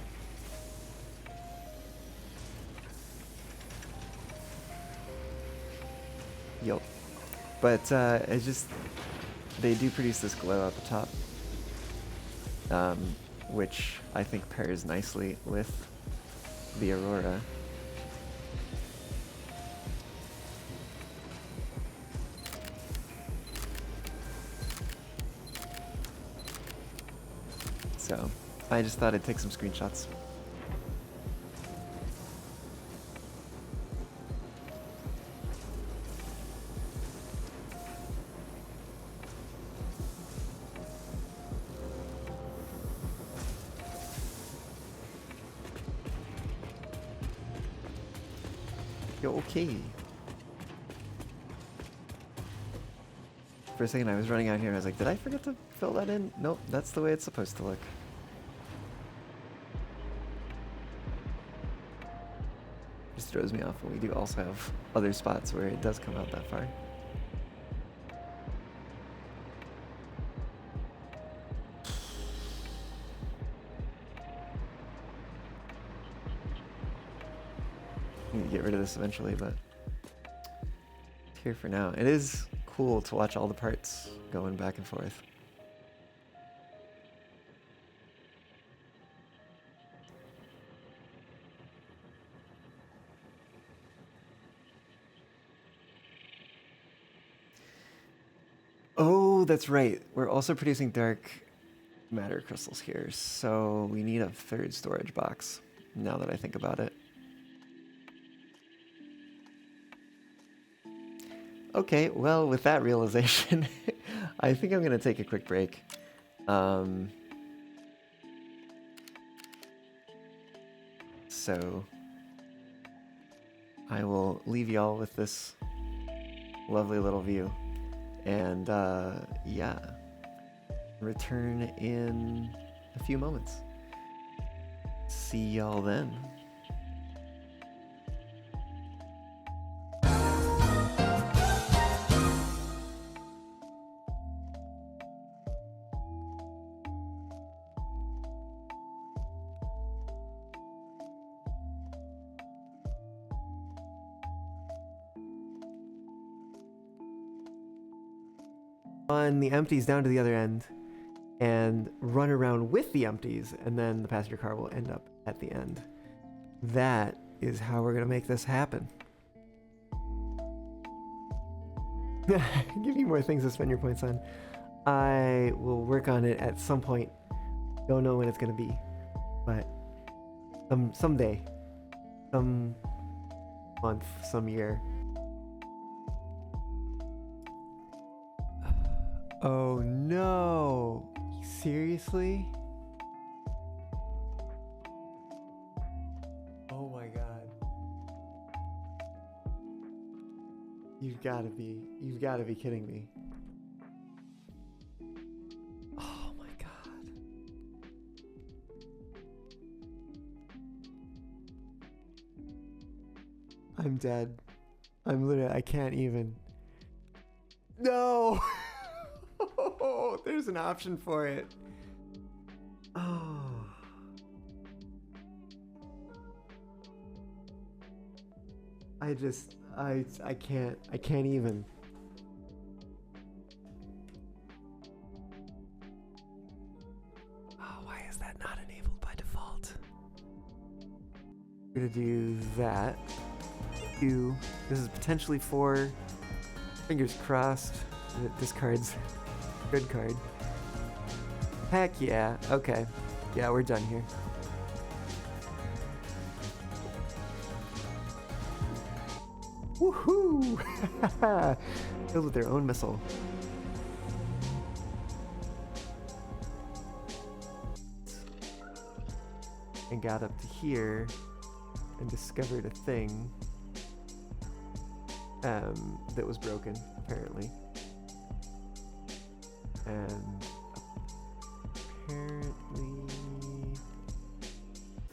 Yup. But it's just they do produce this glow at the top, which I think pairs nicely with the aurora. So I just thought I'd take some screenshots. Yo, okay. For a second I was running out here and I was like, did I forget to fill that in? Nope, that's the way it's supposed to look. Just throws me off when we do also have other spots where it does come out that far. Need to get rid of this eventually, but it's here for now. It is cool to watch all the parts going back and forth. Oh, that's right. We're also producing dark matter crystals here, so we need a third storage box, now that I think about it. Okay, well, with that realization, I think I'm going to take a quick break. So I will leave y'all with this lovely little view. And yeah, return in a few moments. See y'all then. On the empties down to the other end and run around with the empties, and then the passenger car will end up at the end. That is how we're gonna make this happen. Give you more things to spend your points on. I will work on it at some point. Don't know when it's gonna be, but someday, some month, some year. Oh no! Seriously? Oh my god. You've gotta be kidding me. Oh my god. I'm dead. I'm literally, I can't even. No! Oh, there's an option for it. Oh. I can't even. Oh, why is that not enabled by default? We're gonna do that. This is potentially 4. Fingers crossed that it discards good card. Heck yeah. Okay. Yeah, we're done here. Woohoo! Killed with their own missile. And got up to here and discovered a thing that was broken, apparently. And apparently...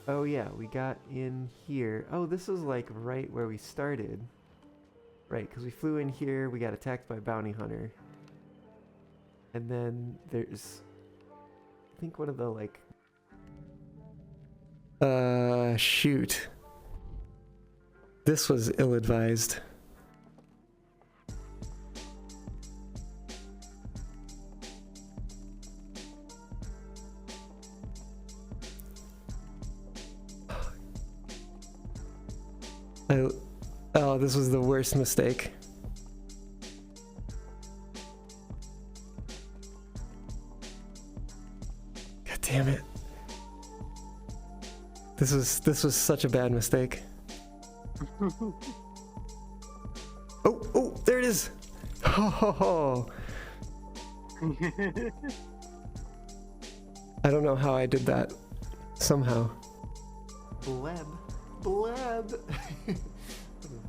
Oh yeah, we got in here. Oh, this is like right where we started. Right, because we flew in here, we got attacked by a bounty hunter. And then there's... I think one of the like... shoot. This was ill-advised. Oh, this was the worst mistake. God damn it. This was such a bad mistake. Oh, there it is. Oh. I don't know how I did that. Somehow. Bleb.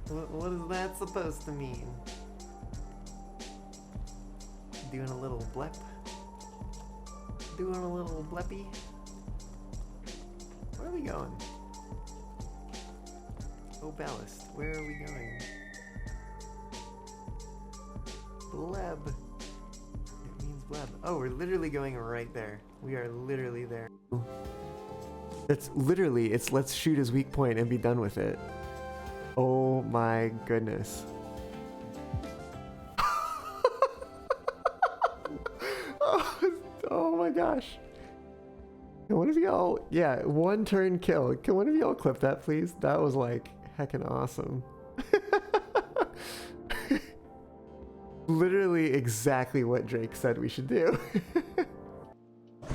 What is that supposed to mean? Doing a little blep? Doing a little bleppy? Where are we going? Oh, ballast. Where are we going? Bleb. It means bleb. Oh, we're literally going right there. We are literally there. It's let's shoot his weak point and be done with it. Oh my goodness. Oh my gosh. Can one of y'all, yeah, 1 turn kill. Can one of y'all clip that, please? That was like heckin' awesome. Literally exactly what Drake said we should do. I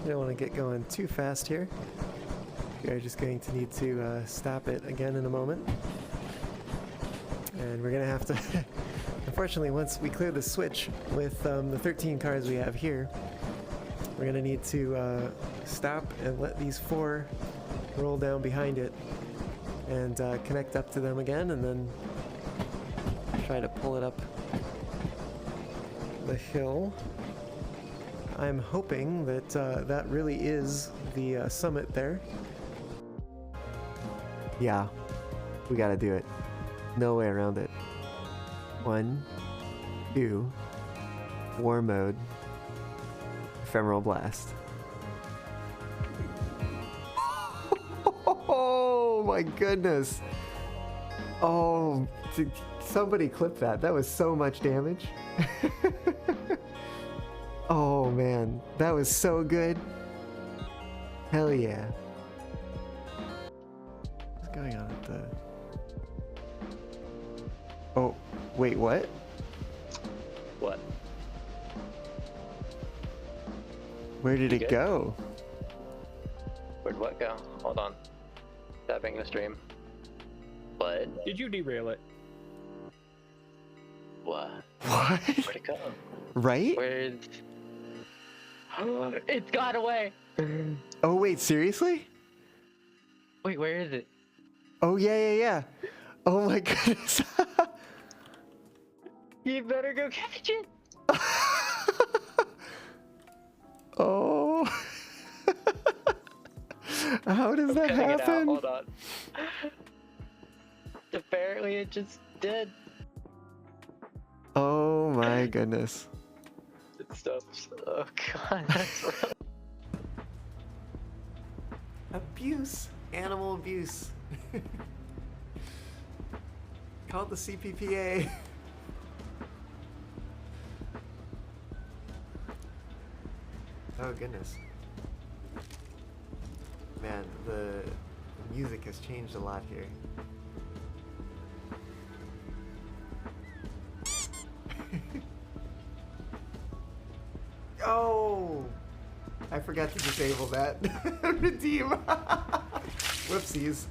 don't want to get going too fast here. We are just going to need to stop it again in a moment. And we're going to have to... Unfortunately, once we clear the switch with the 13 cards we have here, we're going to need to stop and let these 4 roll down behind it and connect up to them again, and then try to pull it up the hill. I'm hoping that that really is the summit there. Yeah, we gotta do it. No way around it. 1, 2, war mode, ephemeral blast. Oh my goodness! Oh, somebody clip that. That was so much damage. Oh man, that was so good. Hell yeah. What's going on at the... Oh, wait, what? What? Where did it go? Where'd what go? Hold on. Tapping the stream. What? Did you derail it? What? What? Where'd it go? Right? Where'd... It's got away! Oh wait, seriously? Wait, where is it? Oh yeah. Oh my goodness. You better go catch it! Oh. How does that Cutting it out. happen? Hold on. Apparently it just did. Oh my goodness. It stops. Oh god, that's rough. Abuse. Animal abuse. Call it the CPPA. Oh goodness. Man, the music has changed a lot here. Oh! I forgot to disable that. Redeem! Whoopsies.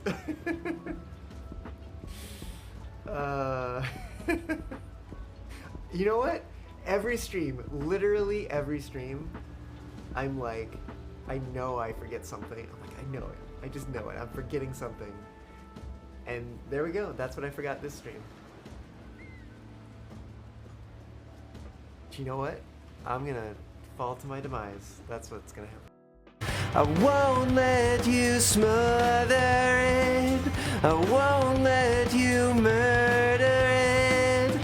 You know what? Every stream, literally every stream, I'm like, I know I forget something. I'm like, I know it. I just know it. I'm forgetting something. And there we go. That's what I forgot this stream. But you know what? I'm gonna fall to my demise. That's what's gonna happen. I won't let you smother it. I won't let you murder it.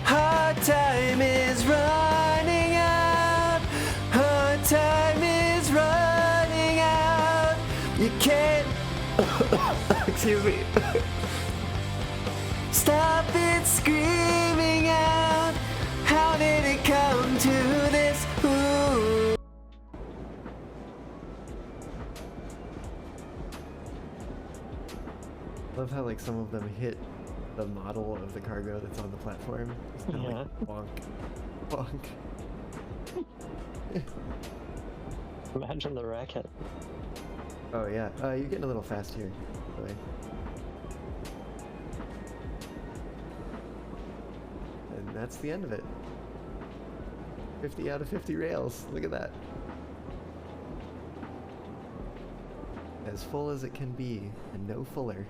Hard time is running out. Hard time is running out. You can't. Excuse me. Stop it screaming out. How did it come to this? Ooh. Love how like some of them hit the model of the cargo that's on the platform. It's kind of like bonk, bonk. Imagine the racket. Oh yeah, you're getting a little fast here, by the way. And that's the end of it. 50 out of 50 rails. Look at that. As full as it can be, and no fuller.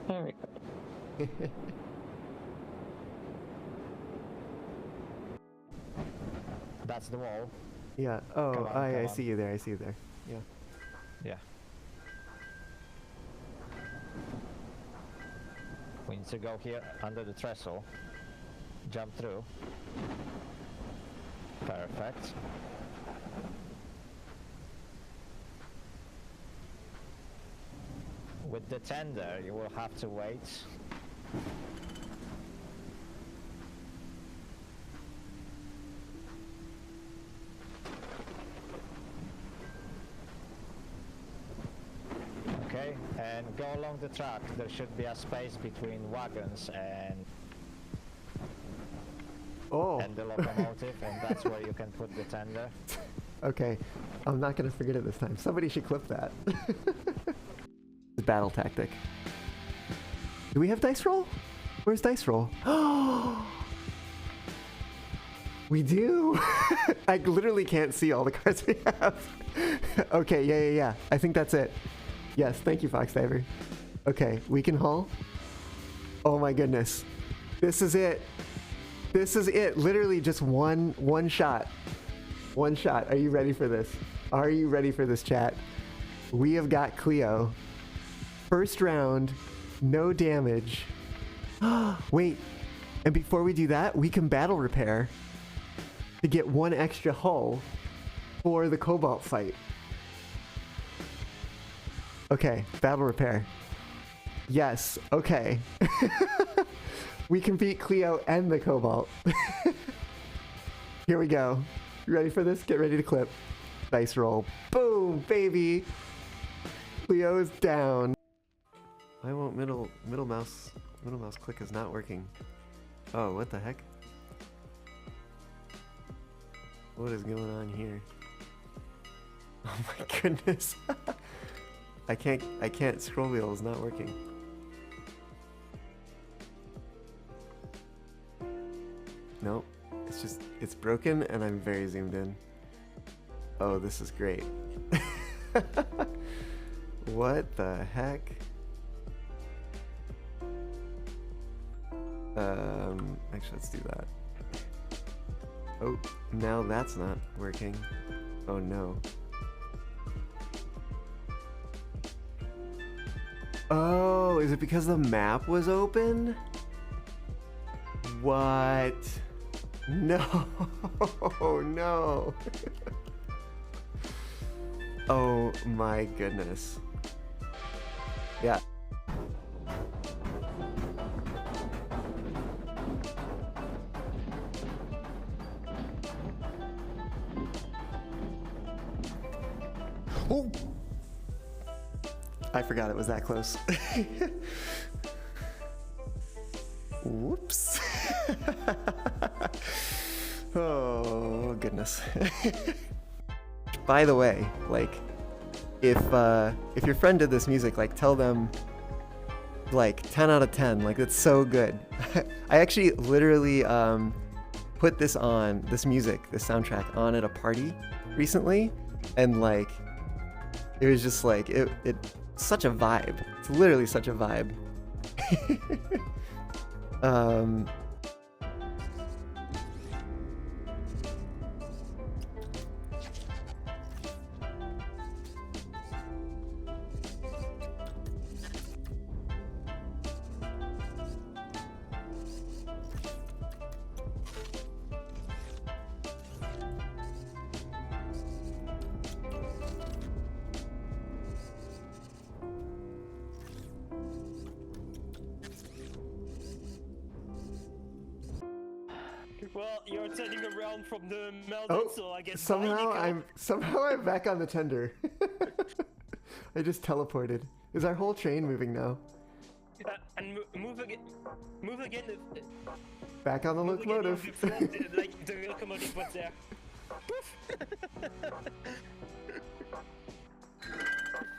Very good. That's the wall. Yeah. Oh, Come on, I come see you there. I see you there. Yeah. Yeah. We need to go here under the trestle. Jump through. Perfect. With the tender, you will have to wait. Okay, and go along the track. There should be a space between wagons and the locomotive, and that's where you can put the tender. Okay, I'm not gonna forget it this time. Somebody should clip that. Battle tactic. Do we have dice roll? Where's dice roll? We do. I literally can't see all the cards we have. Okay, yeah. I think that's it. Yes, thank you, Fox Diver. Okay, we can haul. Oh my goodness, this is it. This is it. Literally just one shot. One shot. Are you ready for this? Are you ready for this, chat? We have got Cleo. First round, no damage. Wait, and before we do that, we can battle repair to get one extra hull for the Cobalt fight. Okay, battle repair. Yes, okay. We can beat Cleo and the Cobalt. Here we go. You ready for this? Get ready to clip. Dice roll. Boom, baby. Cleo's down. Why won't middle mouse click is not working? Oh, what the heck? What is going on here? Oh my goodness. I can't scroll wheel is not working. Nope. It's broken and I'm very zoomed in. Oh, this is great. What the heck? Actually, let's do that. Oh, now that's not working. Oh no. Oh, is it because the map was open? What? No, no. Oh my goodness. Yeah. Oh! I forgot it was that close. Whoops. Oh, goodness. By the way, like, if your friend did this music, like, tell them, like, 10 out of 10. Like, it's so good. I actually literally put this music, this soundtrack, on at a party recently, and, like, it was just, like, it such a vibe. It's literally such a vibe. Well, you're turning around from the mountain, so I guess somehow I'm back on the tender. I just teleported. Is our whole train moving now? And move again. Move again. Back on the locomotive. Like the locomotive was there.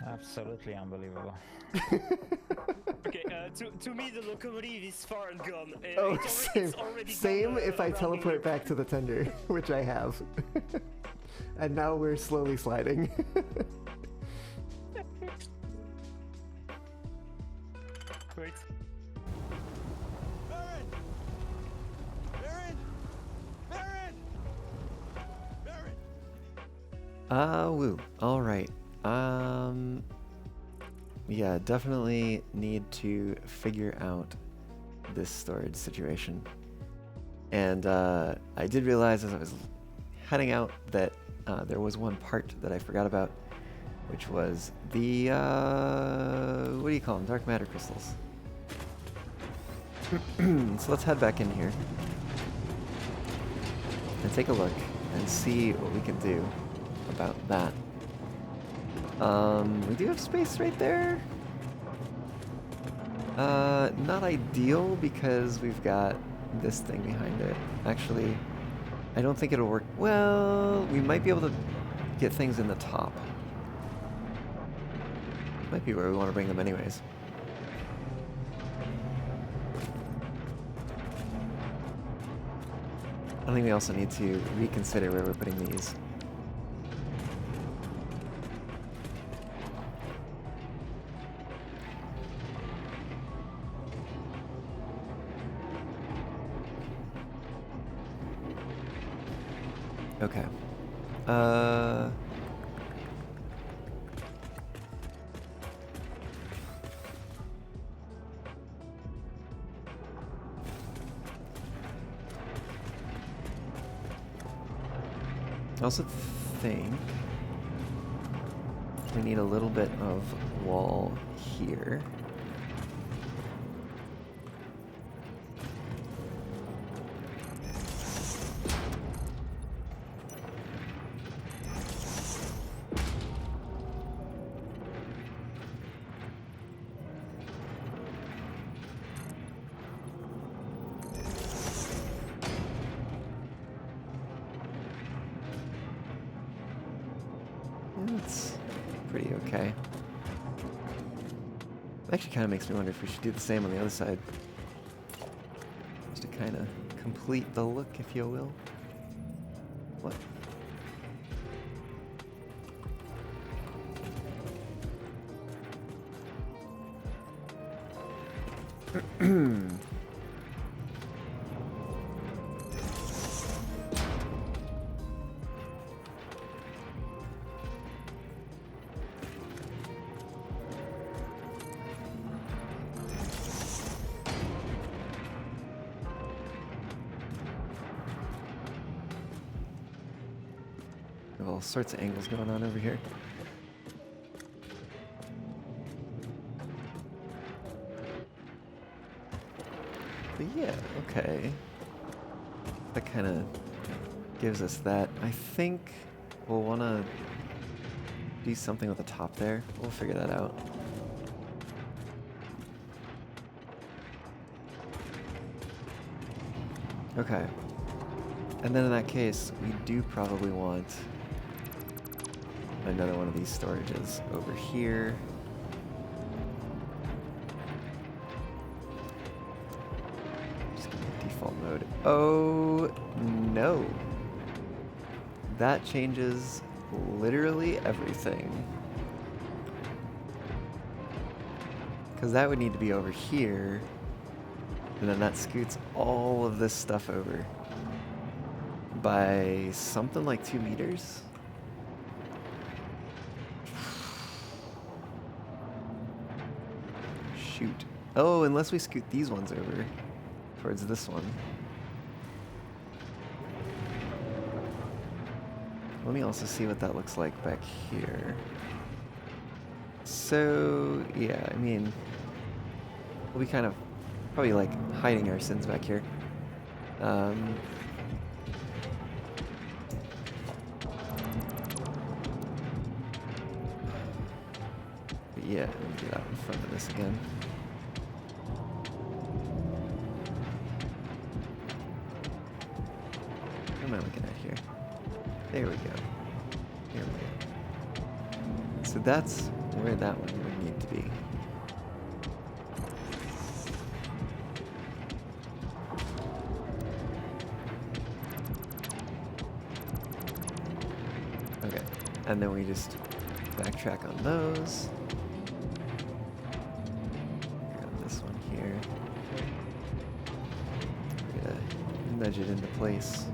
Absolutely unbelievable. Okay, to me the locomotive is far and gone. It's already same if I teleport back to the tender, which I have. And now we're slowly sliding. Wait. Woo. All right. Yeah, definitely need to figure out this storage situation. And I did realize as I was heading out that there was one part that I forgot about, which was the, what do you call them? Dark matter crystals. So let's head back in here and take a look and see what we can do about that. We do have space right there. Not ideal because we've got this thing behind it. Actually, I don't think it'll work. Well, we might be able to get things in the top. Might be where we want to bring them anyways. I think we also need to reconsider where we're putting these. Okay. I also think we need a little bit of wall here. That's pretty okay. It actually kind of makes me wonder if we should do the same on the other side. Just to kind of complete the look, if you will. What? We have all sorts of angles going on over here. But yeah, okay. That kind of gives us that. I think we'll want to do something with the top there. We'll figure that out. Okay. And then in that case, we do probably want another one of these storages over here. Just gonna hit default mode. Oh no. That changes literally everything. Because that would need to be over here. And then that scoots all of this stuff over by something like 2 meters. Shoot. Oh, unless we scoot these ones over towards this one. Let me also see what that looks like back here. So, yeah, I mean, we'll be kind of probably like hiding our sins back here. But yeah, let me do that in front of this again. What am I looking at here? There we go. Here we go. So that's where that one would need to be. Okay, and then we just backtrack on those. Grab this one here. We're gonna nudge it into place.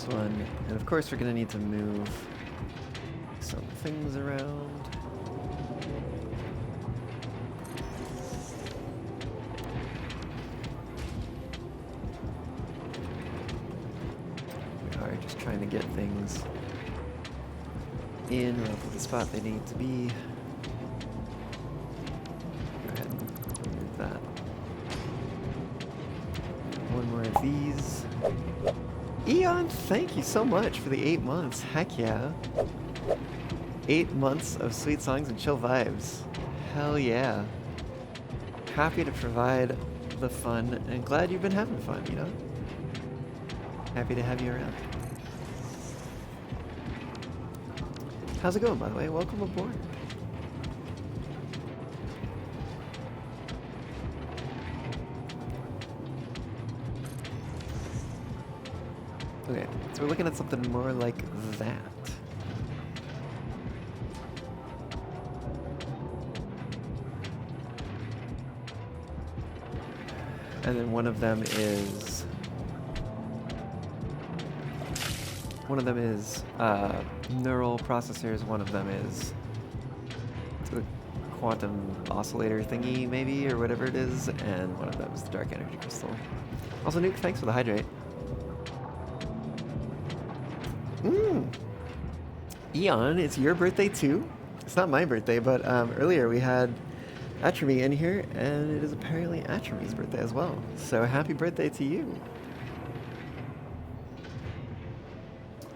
One, and of course we're going to need to move some things around. We are just trying to get things in relative to the spot they need to be. Go ahead and remove that. One more of these. Eon, thank you so much for the 8 months. Heck yeah. 8 months of sweet songs and chill vibes. Hell yeah. Happy to provide the fun and glad you've been having fun, you know? Happy to have you around. How's it going, by the way? Welcome aboard. Okay, so we're looking at something more like that. And then one of them is neural processors, one of them is the quantum oscillator thingy maybe, or whatever it is, and one of them is the dark energy crystal. Also, Nuke, thanks for the hydrate. Eon, it's your birthday too? It's not my birthday, but earlier we had Atrami in here, and it is apparently Atrami's birthday as well. So happy birthday to you.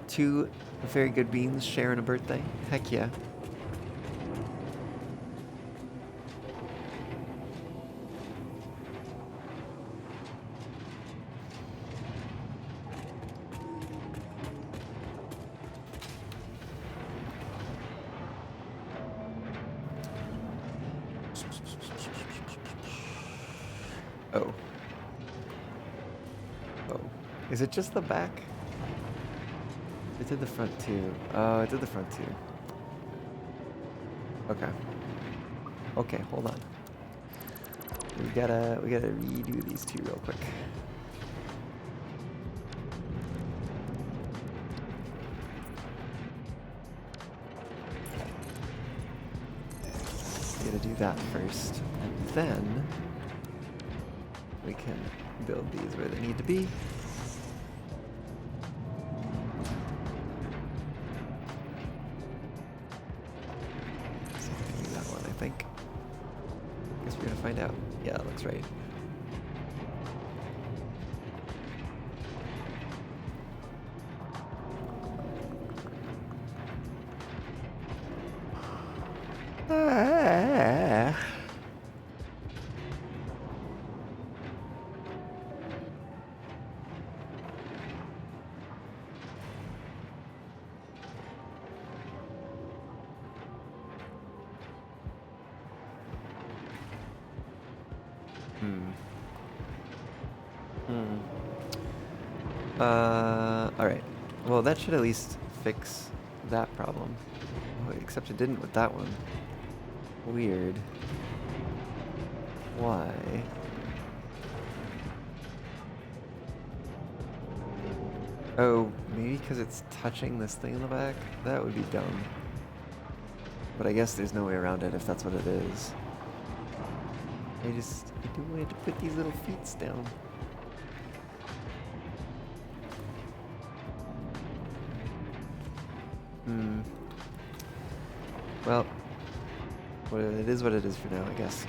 2 very good beans sharing a birthday. Heck yeah. Oh. Oh. Is it just the back? It did the front too. Oh, it did the front too. Okay. Okay, hold on. We gotta redo these 2 real quick. Gotta do that first, and then we can build these where they need to be. So that one, I think. Guess we're gonna find out. Yeah, that looks right. Ah. Alright. Well, that should at least fix that problem. Oh, except it didn't with that one. Weird. Why? Oh, maybe because it's touching this thing in the back? That would be dumb. But I guess there's no way around it if that's what it is. I do want to put these little feet down. Well, it is what it is for now, I guess.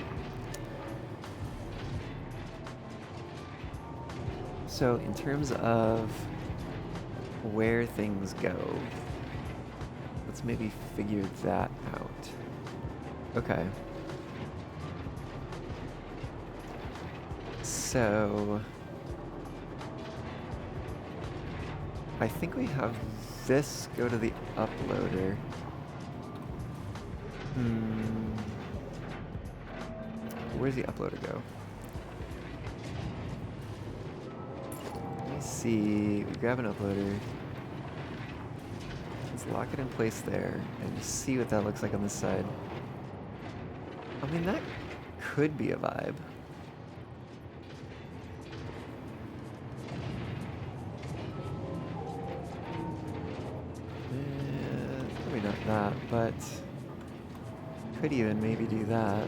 So, in terms of where things go, let's maybe figure that out. Okay. So, I think we have this go to the uploader. Where's the uploader go? Let me see. We grab an uploader. Let's lock it in place there and just see what that looks like on this side. I mean, that could be a vibe. Probably not that, but could even maybe do that.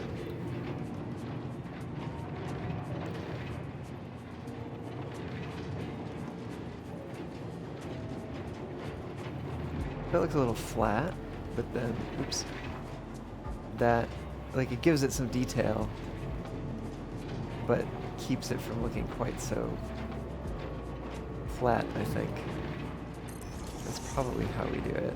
That looks a little flat, but then, oops, that, like, it gives it some detail, but keeps it from looking quite so flat, I think. That's probably how we do it.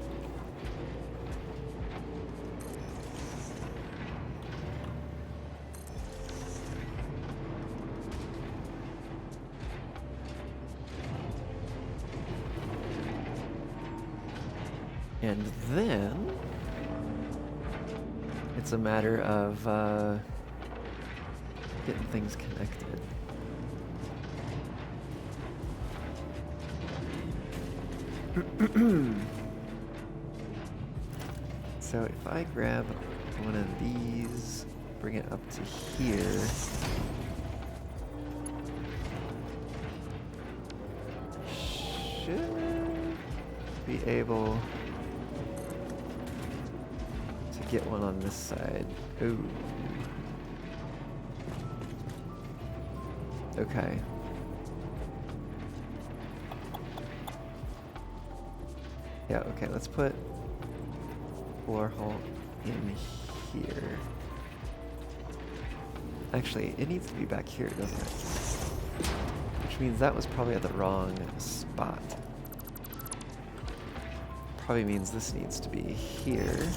And then it's a matter of getting things connected. So if I grab one of these, bring it up to here, should be able to get one on this side. Ooh. Okay. Yeah, okay, let's put floor hole in here. Actually, it needs to be back here, doesn't it? Which means that was probably at the wrong spot. Probably means this needs to be here.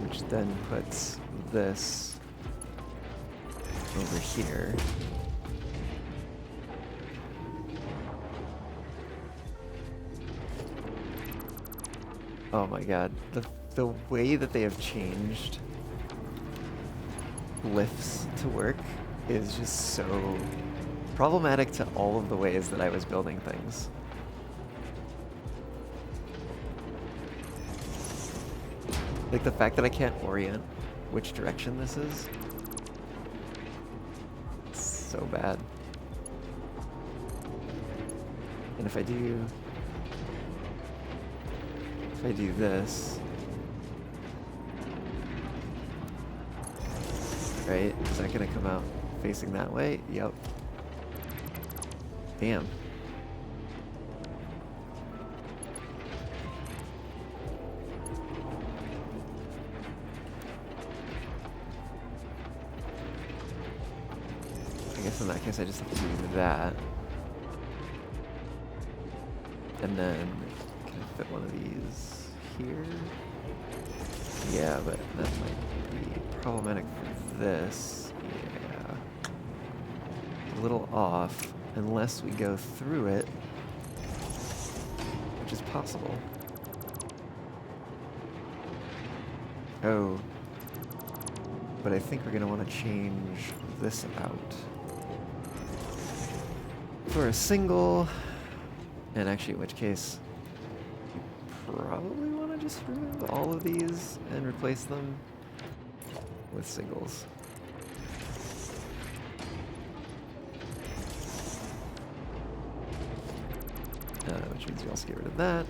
Which then puts this over here. Oh my god, the way that they have changed lifts to work is just so problematic to all of the ways that I was building things. Like the fact that I can't orient which direction this is. It's so bad. And if I do this, right? Is that gonna come out facing that way? Yep. Damn. So in that case, I just have to do that. And then, can I fit one of these here? Yeah, but that might be problematic for this. Yeah. A little off, unless we go through it, which is possible. Oh. But I think we're going to want to change this out for a single. And actually, in which case, you probably want to just remove all of these and replace them with singles. Which means you also get rid of that.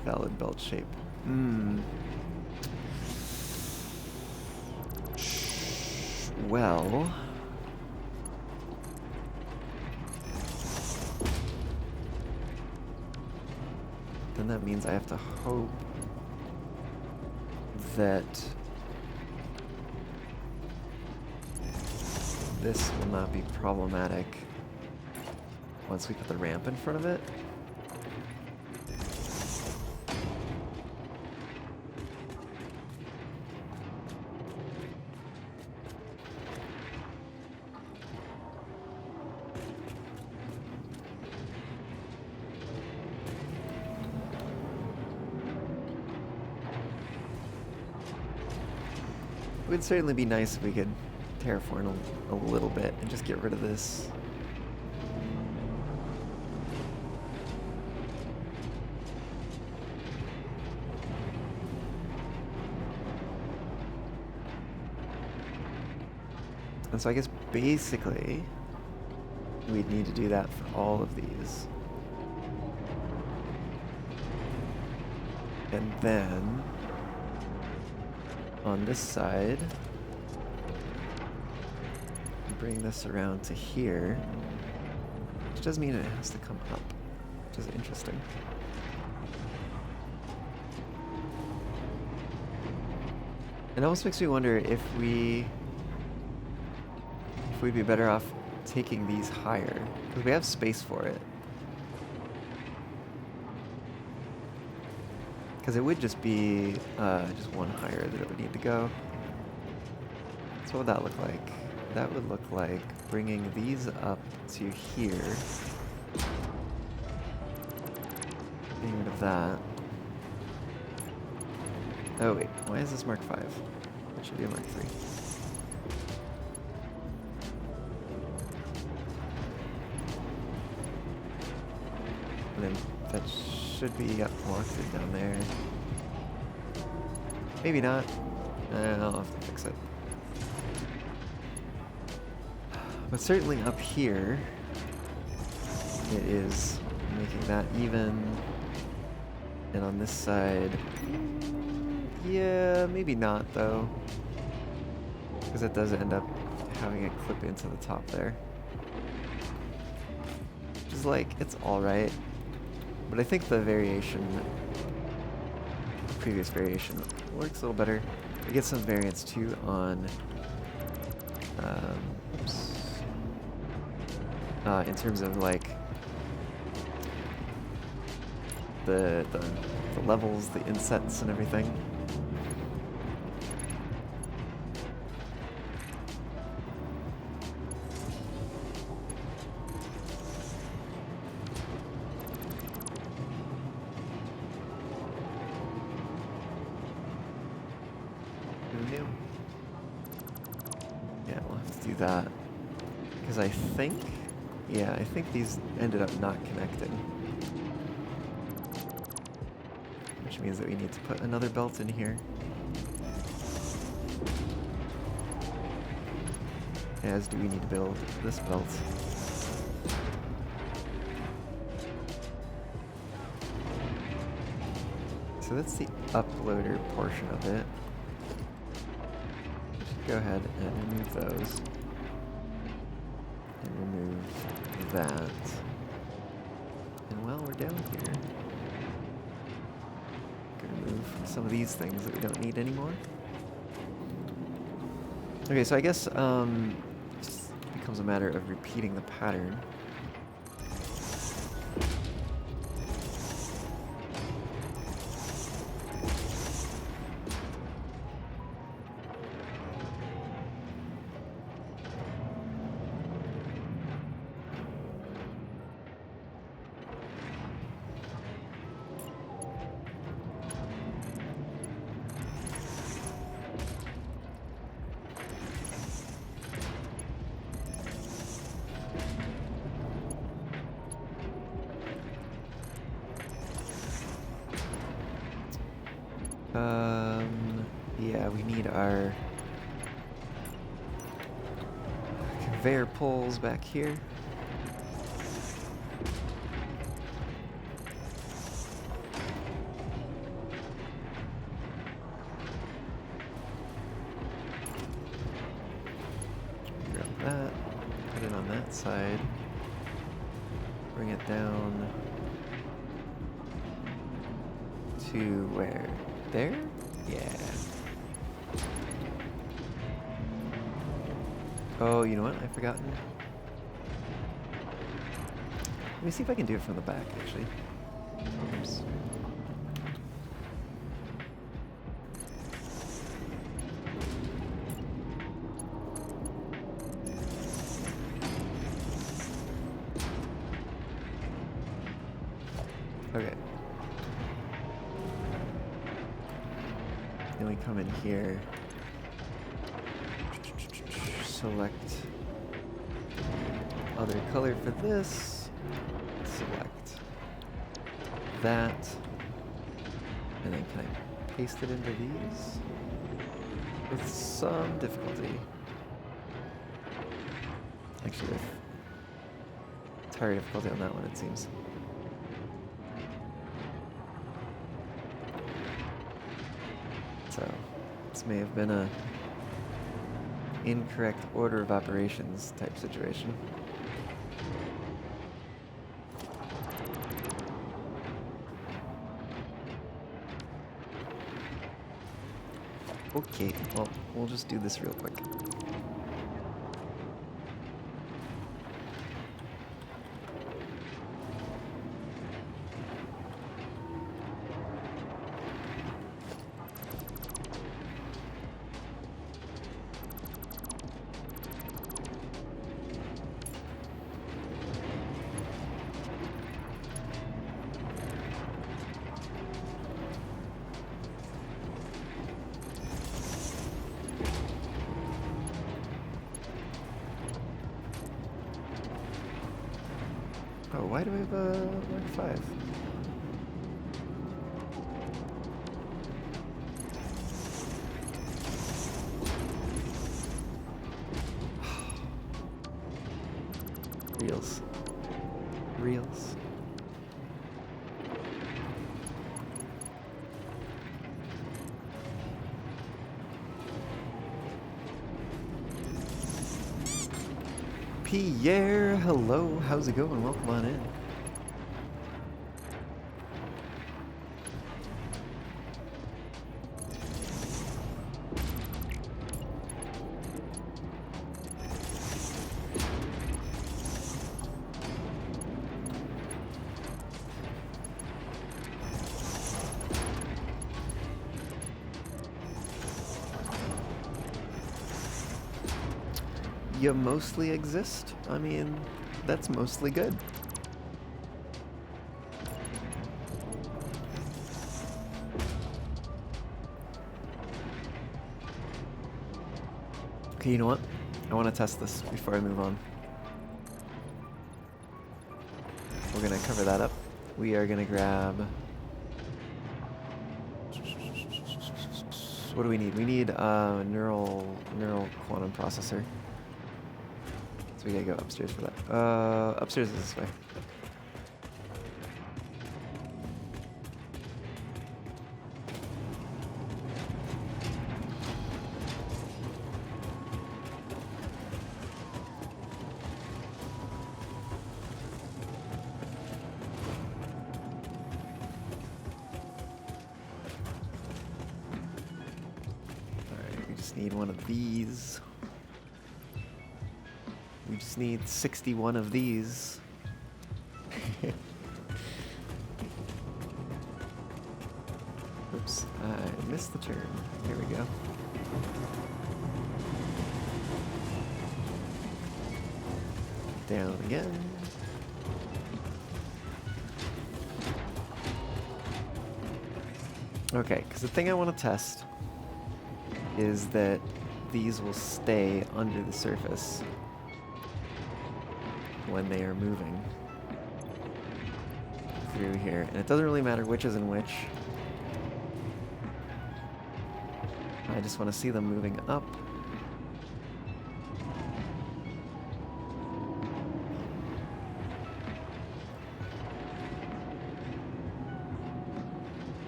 Valid belt shape. Well, then that means I have to hope that this will not be problematic once we put the ramp in front of it. It would certainly be nice if we could terraform a little bit and just get rid of this. And so I guess basically we'd need to do that for all of these. And then on this side, bring this around to here, which does mean it has to come up, which is interesting. It almost makes me wonder if we'd be better off taking these higher, because we have space for it. Because it would just be just one higher that it would need to go. So what would that look like? That would look like bringing these up to here. Getting rid of that. Oh wait, why is this Mark 5? It should be a Mark 3. And then that should be locked down there. Maybe not. I'll have to fix it. But certainly up here, it is making that even. And on this side, yeah, maybe not though. Because it does end up having it clip into the top there. Which is like, it's alright. But I think the variation, the previous variation, works a little better. We get some variance too on, in terms of like the levels, the insets, and everything. Yeah, we'll have to do that. Because I think these ended up not connecting. Which means that we need to put another belt in here. As do we need to build this belt. So that's the uploader portion of it. Just go ahead and remove those. And remove that. And while we're down here, gonna remove some of these things that we don't need anymore. Okay, so I guess this becomes a matter of repeating the pattern. Yeah, we need our conveyor pulls back here. Grab that, put it on that side, bring it down to where? There? Yeah. Oh, you know what? I've forgotten. Let me see if I can do it from the back, actually. Oops. Okay. Then we come in here. Select other color for this. Select that. And then can I paste it into these? With some difficulty. Actually, with entire difficulty on that one, it seems. So, this may have been a incorrect order of operations type situation. Okay, well, we'll just do this real quick. Oh, why do I have a Mark 5? Reels. Reels. Pierre, hello, how's it going? Welcome on in. You mostly exist? I mean, that's mostly good. Okay, you know what? I want to test this before I move on. We're going to cover that up. We are going to grab... What do we need? We need a neural quantum processor. So we gotta go upstairs for that. Upstairs is this way. Need one of these. We just need 61 of these. Oops, I missed the turn. Here we go. Down again. Okay, because the thing I want to test is that these will stay under the surface when they are moving through here. And it doesn't really matter which is in which. I just want to see them moving up.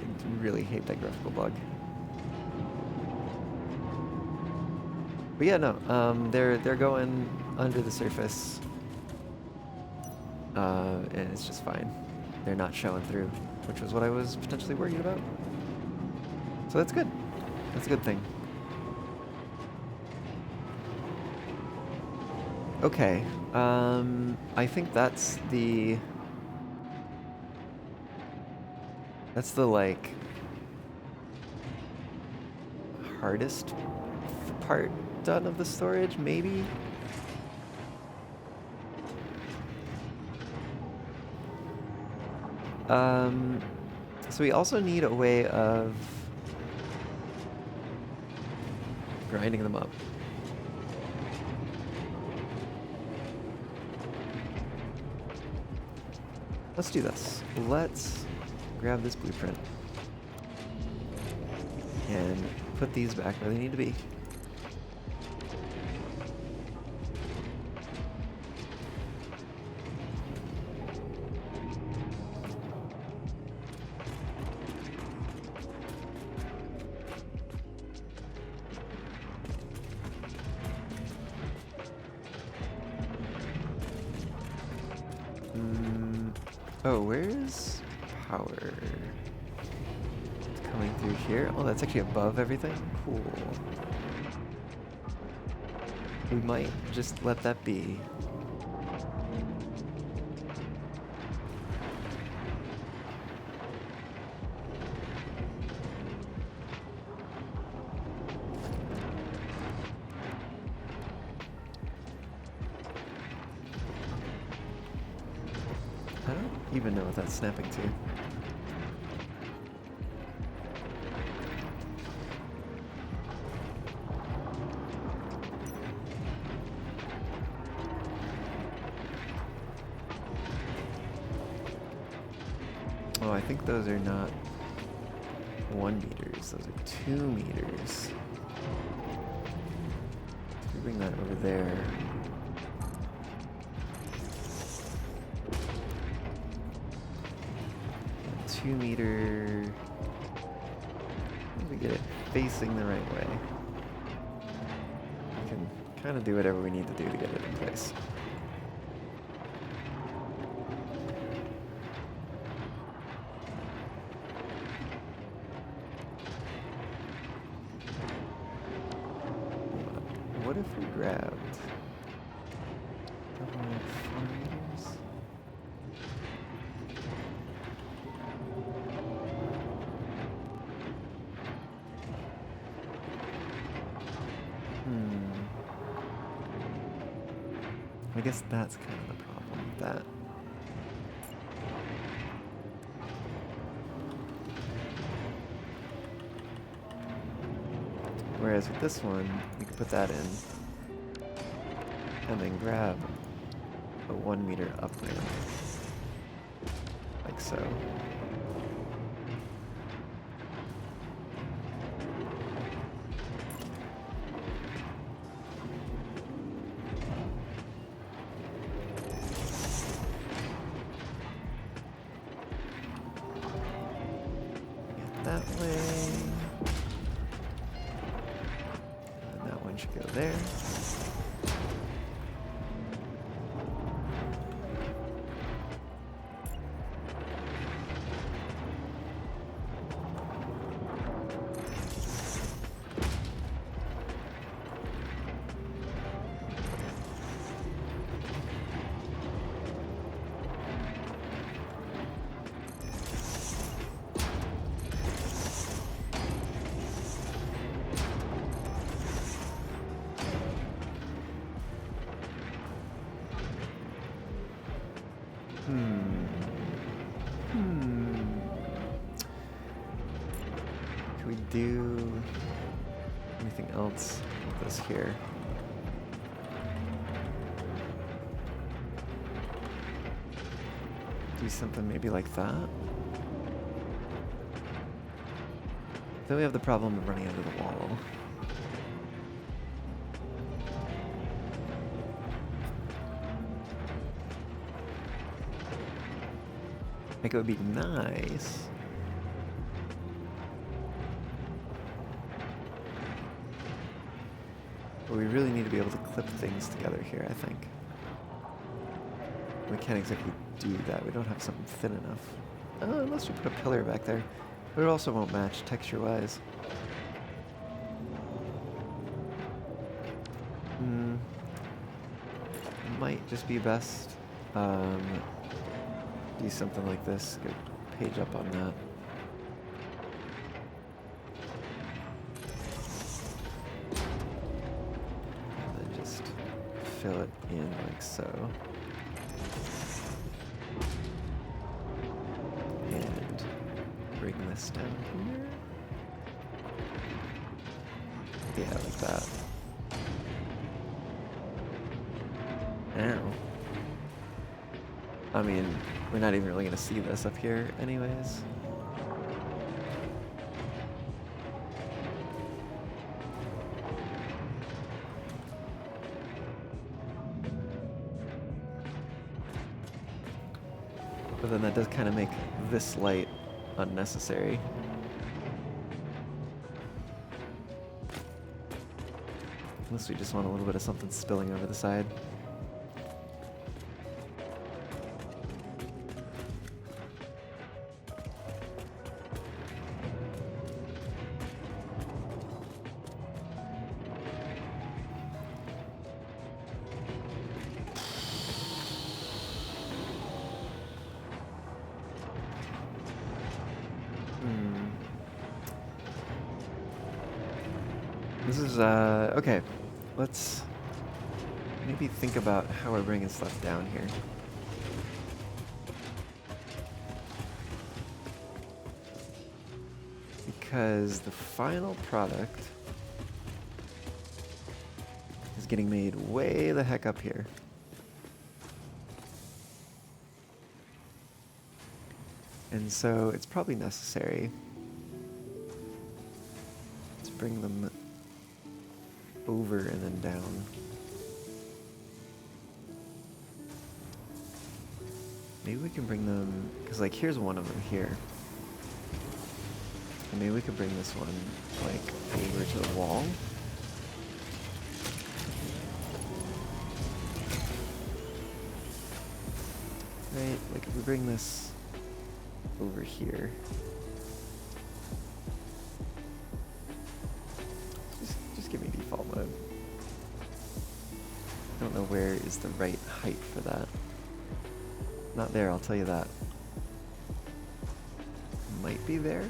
I really hate that graphical bug. But yeah, no, they're going under the surface, and it's just fine. They're not showing through, which was what I was potentially worried about. So that's good. That's a good thing. Okay, I think that's the like hardest part done of the storage, maybe. So we also need a way of grinding them up. Let's do this. Let's grab this blueprint and put these back where they need to be. Oh, where's power? It's coming through here. Oh, that's actually above everything? Cool. We might just let that be. I don't even know what that's snapping to. Oh, I think those are not 1 meters, those are 2 meters. So we bring that over there. 2 meter. We get it facing the right way. We can kind of do whatever we need to do to get it in place. What if we grabbed 4 meters? I guess that's kind of the problem with that. Whereas with this one, we could put that in and then grab a 1 meter up ramp, like so. That way. And that one should go there. Can we do anything else with this here? Do something maybe like that. Then we have the problem of running into the wall. Like, it would be nice. But we really need to be able to clip things together here, I think. We can't exactly do that. We don't have something thin enough. Unless we put a pillar back there. But it also won't match texture-wise. Might just be best. Do something like this. Go page up on that. And then just fill it in like so. And bring this down here. Yeah, like that. Ow. I mean, we're not even really gonna see this up here anyways. But then that does kind of make this light unnecessary. Unless we just want a little bit of something spilling over the side. This is, okay. Let's maybe think about how we're bringing stuff down here. Because the final product is getting made way the heck up here. And so it's probably necessary to bring them over and then down. Maybe we can bring them, because like here's one of them here. And maybe we could bring this one like over to the wall. Right, like if we bring this over here. Just give me default mode. I don't know where is the right height for that. Not there, I'll tell you that. Might be there.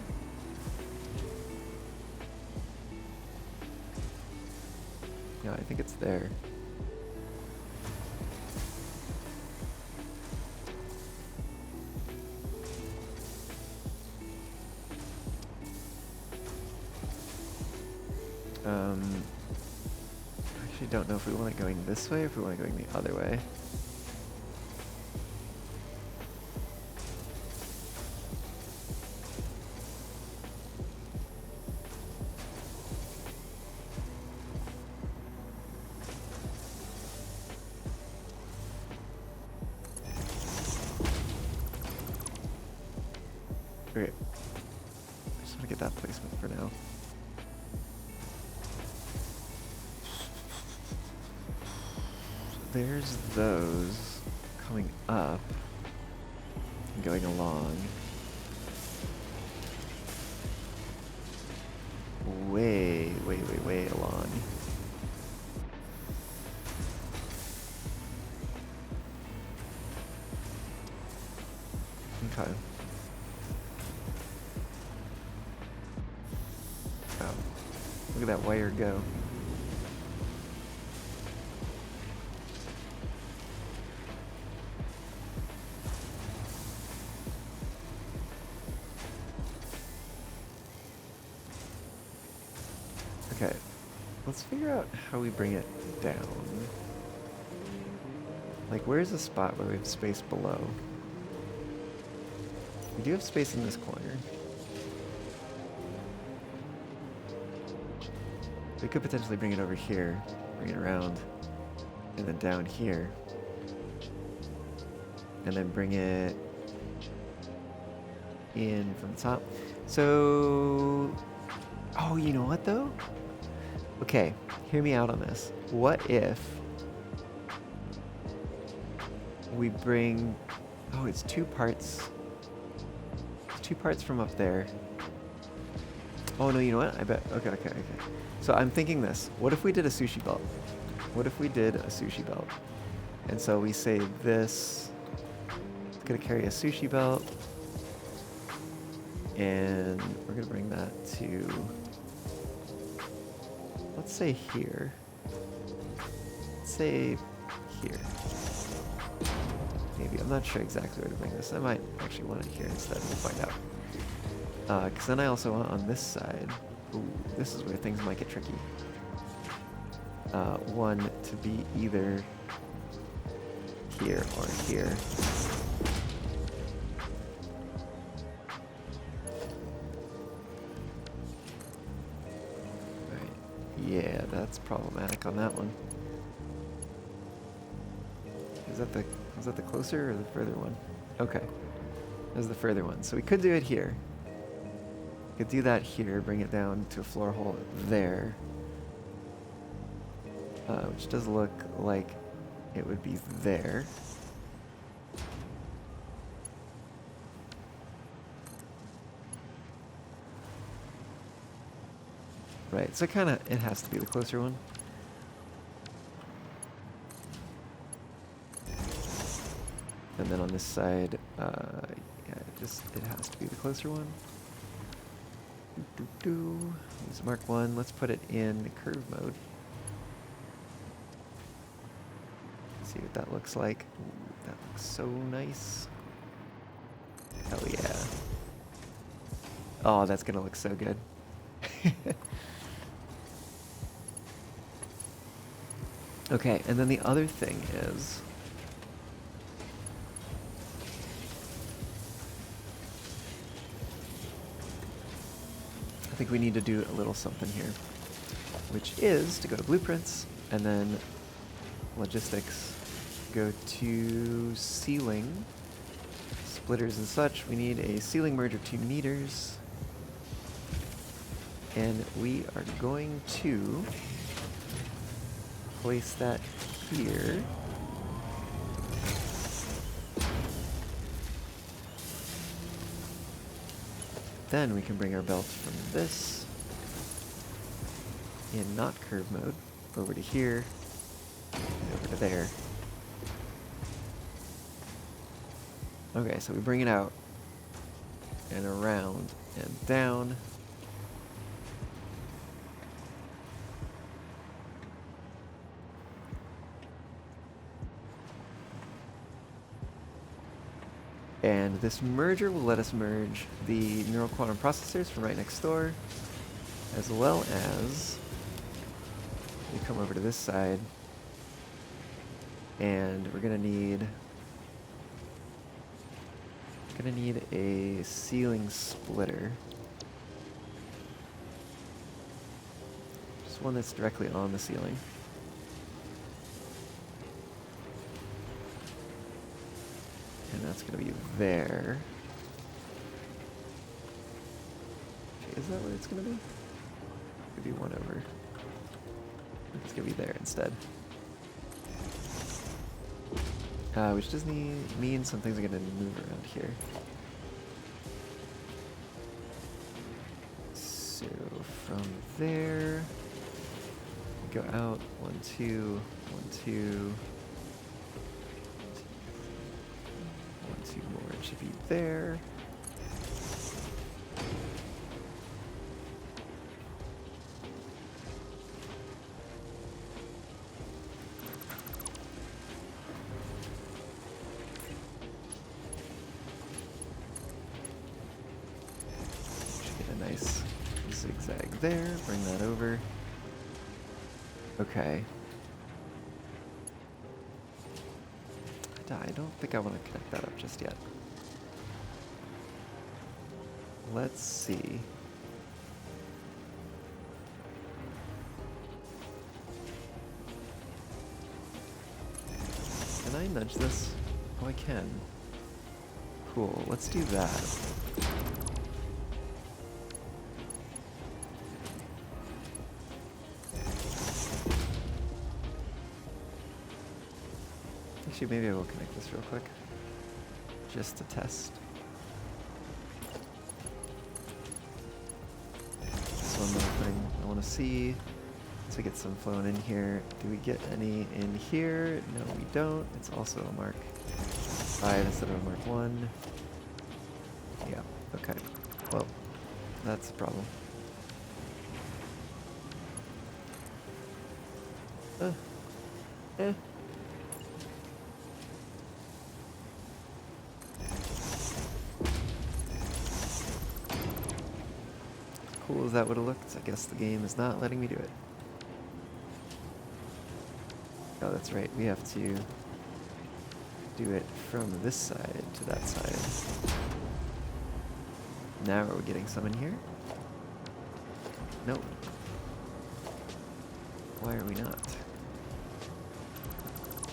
Yeah, I think it's there. I actually don't know if we want it going this way or if we want it going the other way. Okay. I just want to get that placement for now. There's those coming up and going along. Way along. Okay. Oh, look at that wire go. Okay, let's figure out how we bring it down. Like, where's the spot where we have space below? We do have space in this corner. We could potentially bring it over here, bring it around, and then down here. And then bring it in from the top. So, oh, you know what though? Okay, hear me out on this. What if we bring, oh, it's two parts. It's two parts from up there. Oh no, you know what? I bet, okay. So I'm thinking this. What if we did a sushi belt? What if we did a sushi belt? And so we say this, it's gonna carry a sushi belt. And we're gonna bring that to, let's say here. Let's say here. Maybe, I'm not sure exactly where to bring this. I might actually want it here instead, we'll find out. Because then I also want on this side, ooh, this is where things might get tricky. One to be either here or here. Yeah, that's problematic on that one. Is that the closer or the further one? Okay. That was the further one. So we could do it here. We could do that here, bring it down to a floor hole there. Which does look like it would be there. Right, so it has to be the closer one. And then on this side, yeah, it has to be the closer one. Let's mark one, let's put it in curve mode. See what that looks like. Ooh, that looks so nice. Hell yeah. Oh, that's gonna look so good. Okay, and then the other thing is, I think we need to do a little something here, which is to go to blueprints and then logistics, go to ceiling, splitters and such. We need a ceiling merger 2 meters, and we are going to place that here. Then we can bring our belt from this in not curve mode over to here and over to there. Okay, so we bring it out and around and down. And this merger will let us merge the neural quantum processors from right next door, as well as we come over to this side, and we're gonna need a ceiling splitter. Just one that's directly on the ceiling. And that's going to be there. Okay, is that what it's going to be? Could be one over. It's going to be there instead. Which does mean some things are going to move around here. So from there, go out 1, 2, 1, 2. 1, 2 more, it should be there. Should get a nice zigzag there, bring that over. Okay. I don't think I want to connect that up just yet. Let's see. Can I nudge this? Oh, I can. Cool, let's do that. Actually, maybe I will connect this real quick. Just to test. That's one more thing I want to see. To get some flown in here. Do we get any in here? No, we don't. It's also a Mark 5 instead of a Mark 1. Yeah, okay. Well, that's a problem. Eh. Cool as that would have looked, I guess the game is not letting me do it. Oh, that's right. We have to do it from this side to that side. Now are we getting some in here? Nope. Why are we not?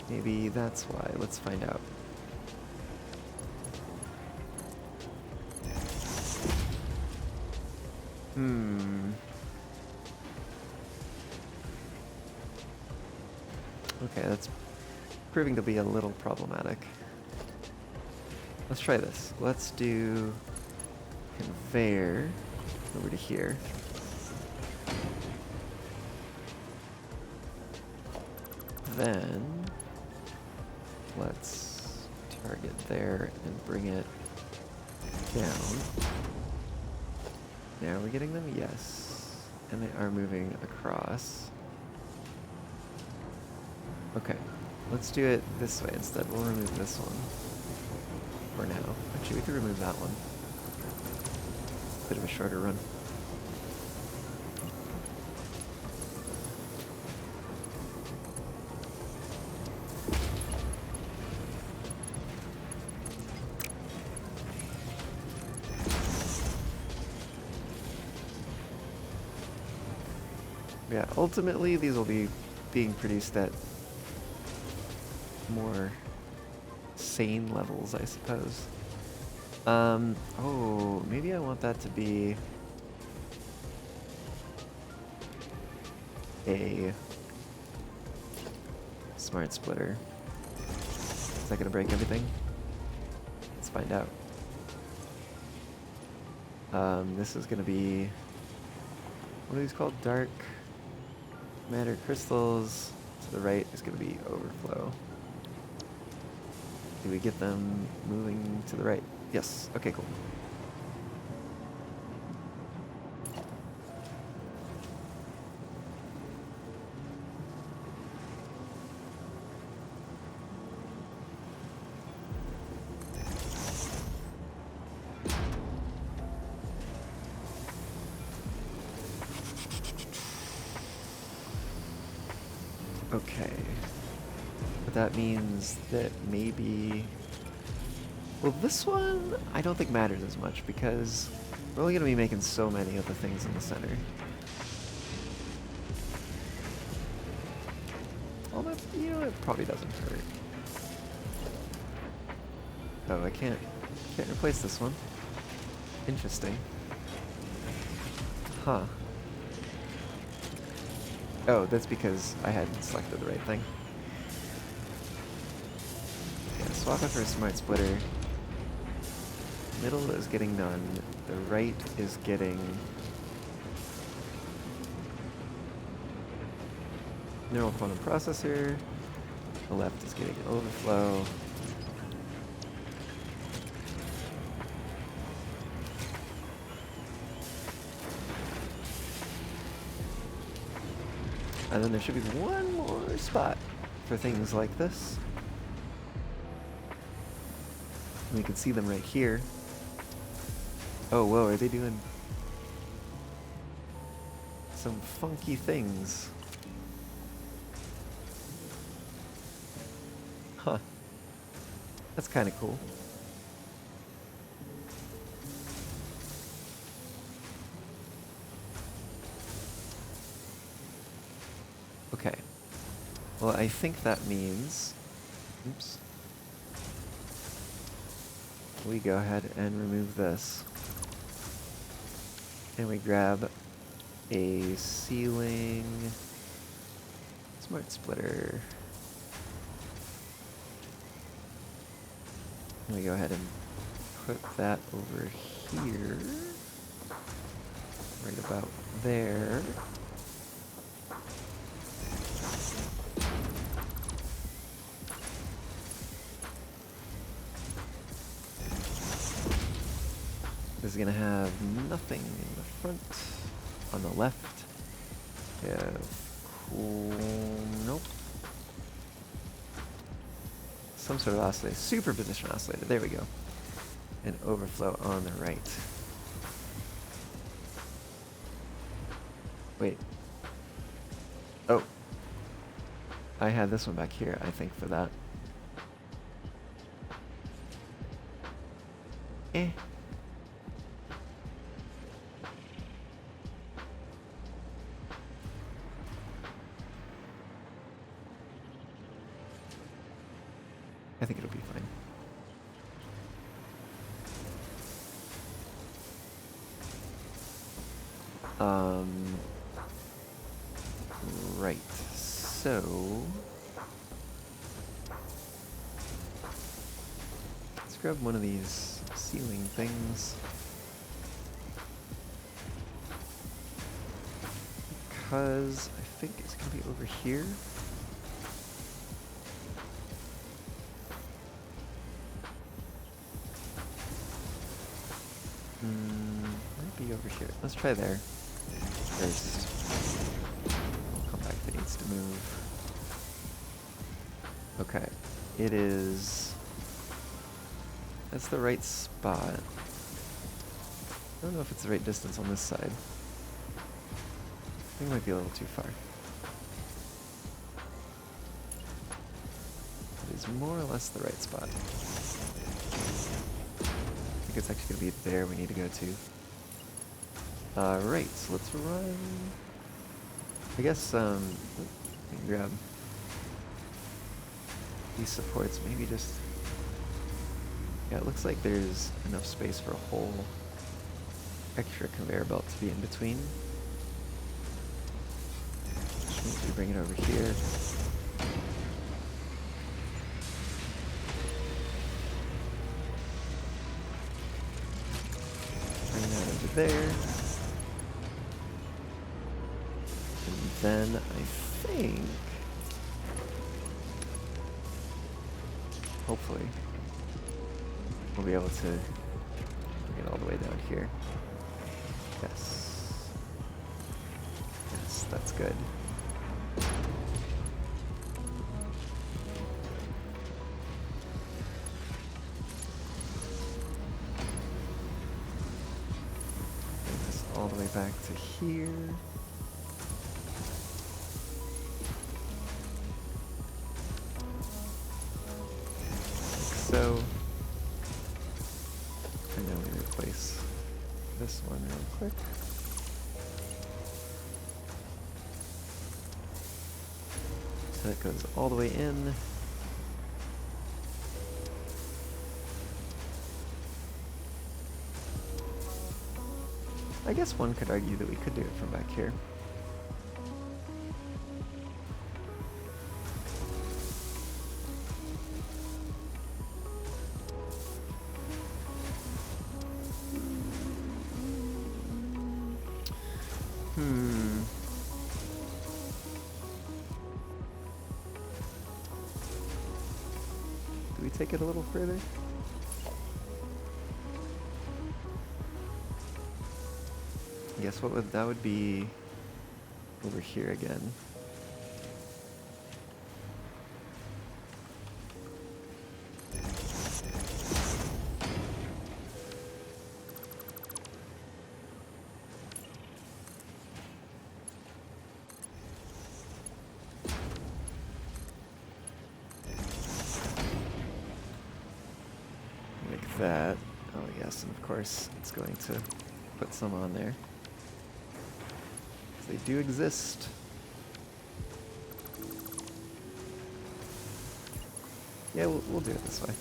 Maybe that's why. Let's find out. Okay, that's proving to be a little problematic. Let's try this. Let's do conveyor over to here. Then let's target there and bring it down. Now are we getting them? Yes. And they are moving across. Okay, let's do it this way instead. We'll remove this one for now. Actually, we could remove that one. Bit of a shorter run. Yeah, ultimately these will be being produced at more sane levels, I suppose. Oh, maybe I want that to be a smart splitter. Is that gonna break everything? Let's find out. This is gonna be, what are these called? Dark matter crystals. To the right is gonna be overflow. Do we get them moving to the right? Yes. Okay, cool. Okay. But that means that maybe... Well, this one I don't think matters as much because we're only going to be making so many of the things in the center. Although, you know, it probably doesn't hurt. Oh, I can't replace this one. Interesting. Huh. Oh, that's because I hadn't selected the right thing. Yeah, swap it for a smart splitter. Middle is getting none. The right is getting neural quantum processor. The left is getting overflow. And then there should be one more spot for things like this. And we can see them right here. Oh, whoa, are they doing some funky things? That's kind of cool. Okay. Well, I think that means, oops, we go ahead and remove this. And we grab a ceiling smart splitter. And we go ahead and put that over here, right about there. This is gonna have nothing in the front. On the left, yeah, cool. Nope. Some sort of oscillator, superposition oscillator. There we go. And overflow on the right. Wait. Oh. I had this one back here, I think, for that. Eh. I think it'll be fine. Right. So let's grab one of these ceiling things. Because I think it's gonna be over here. Might be over here. Let's try there first. We'll come back if it needs to move. Okay. It is... That's the right spot. I don't know if it's the right distance on this side. I think it might be a little too far. It is more or less the right spot. I think it's actually going to be there we need to go to. Right, so let's run... I guess, we can grab these supports, maybe just... Yeah, it looks like there's enough space for a whole extra conveyor belt to be in between. Which means we bring it over here. Bring that over there. And then I think... hopefully we'll be able to bring it all the way down here. Yes. Yes, that's good. Bring this all the way back to here. Like so. And then we replace this one real quick. So it goes all the way in. I guess one could argue that we could do it from back here. Do we take it a little further? I guess that would be over here again. that. Oh yes, and of course it's going to put some on there. 'Cause they do exist. Yeah, we'll do it this way.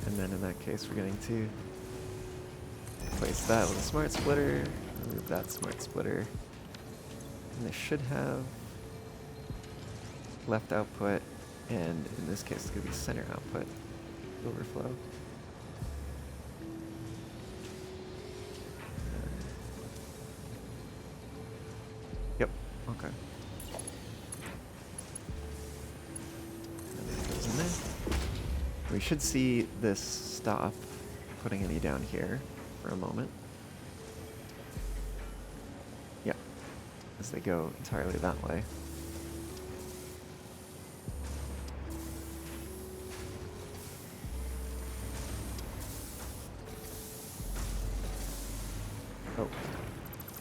And then in that case, we're going to replace that with a smart splitter, remove that smart splitter, and this should have left output, and in this case, it's going to be center output overflow. Yep, okay. And then it goes in there. We should see this stop putting any down here for a moment. Yep, as they go entirely that way. Oh,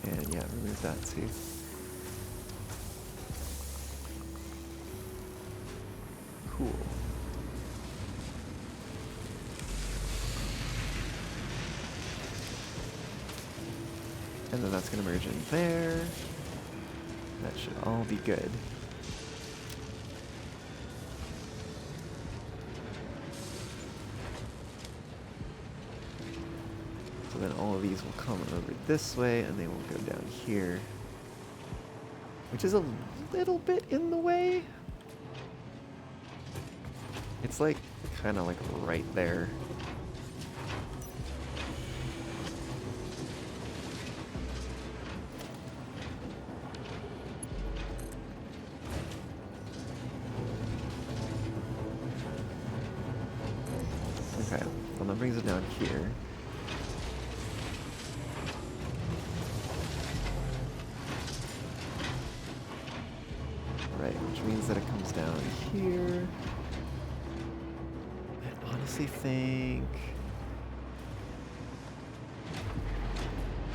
and yeah, remove that too. Cool. And then that's going to merge in there. That should all be good. So then all of these will come over this way, and they will go down here. Which is a little bit in the way. It's like, kind of like right there. Okay, well that brings it down here. Right, which means that it comes down here. I honestly think...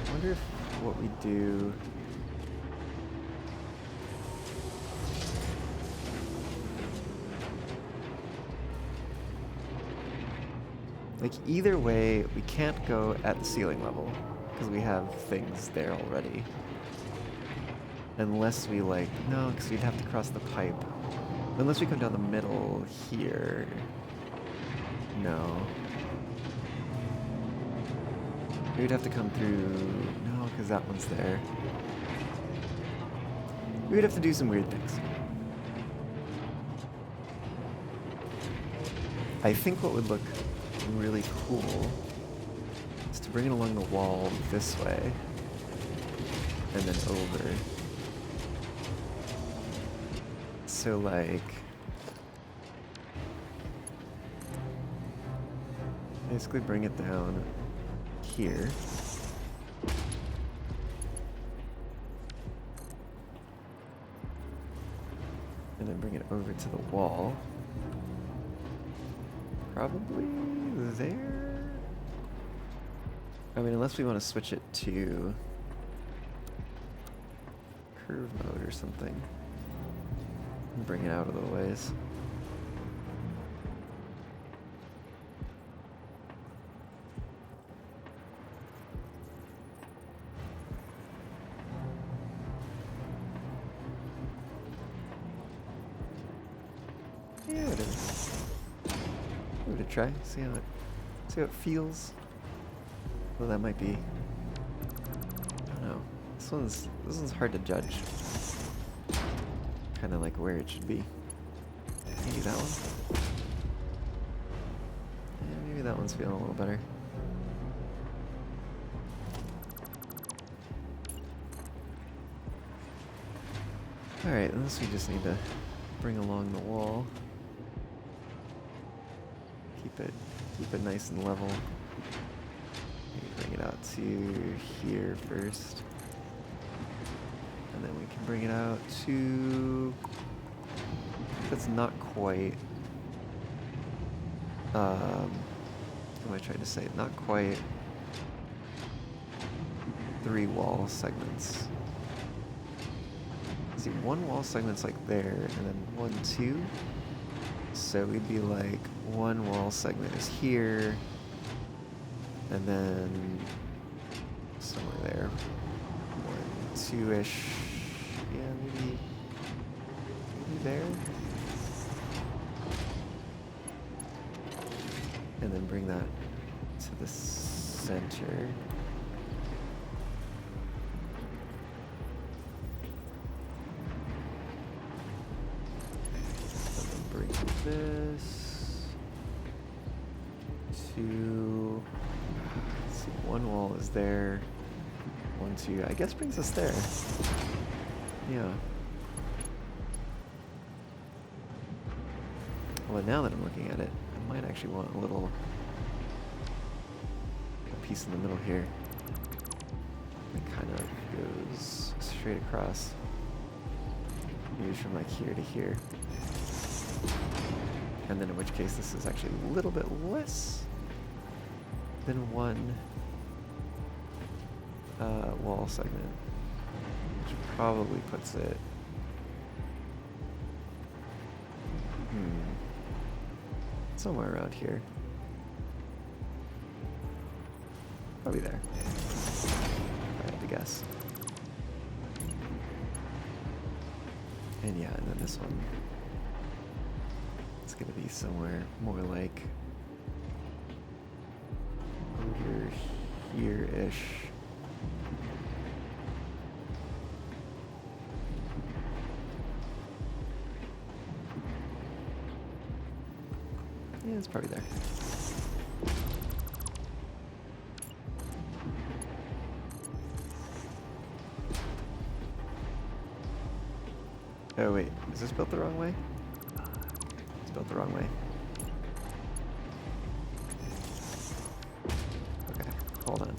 I wonder if what we do... Like, either way, we can't go at the ceiling level, because we have things there already. Unless we, like, no, because we'd have to cross the pipe. Unless we come down the middle here. No. We'd have to come through, no, because that one's there. We would have to do some weird things. I think what would look really cool is to bring it along the wall this way and then over. So like basically bring it down here. And then bring it over to the wall. Probably there? I mean, unless we want to switch it to curve mode or something. And bring it out a little ways. Yeah, it is. Give it a try. See how it feels. Well, that might be. I don't know. This one's hard to judge. Kind of like where it should be. Maybe that one. Yeah, maybe that one's feeling a little better. All right, unless we just need to bring along the wall. Keep it nice and level. Maybe bring it out to here first. And then we can bring it out to... That's not quite... what am I trying to say? Not quite 3 wall segments. see, one wall segment's like there, and then 1, 2. So we'd be like, one wall segment is here, and then somewhere there. 1, 2-ish. Yeah, maybe there. And then bring that to the center. Bring this to, let's see, one wall is there, 1, 2, I guess brings us there. Yeah. Well, now that I'm looking at it, I might actually want a piece in the middle here. It kind of goes straight across. Maybe from like here to here. And then in which case this is actually a little bit less than one wall segment, which probably puts it somewhere around here. Probably there, if I had to guess. And yeah, and then this one, it's gonna be somewhere more like over here-ish. Yeah, it's probably there. Oh wait, is this built the wrong way? It's built the wrong way. Okay, hold on.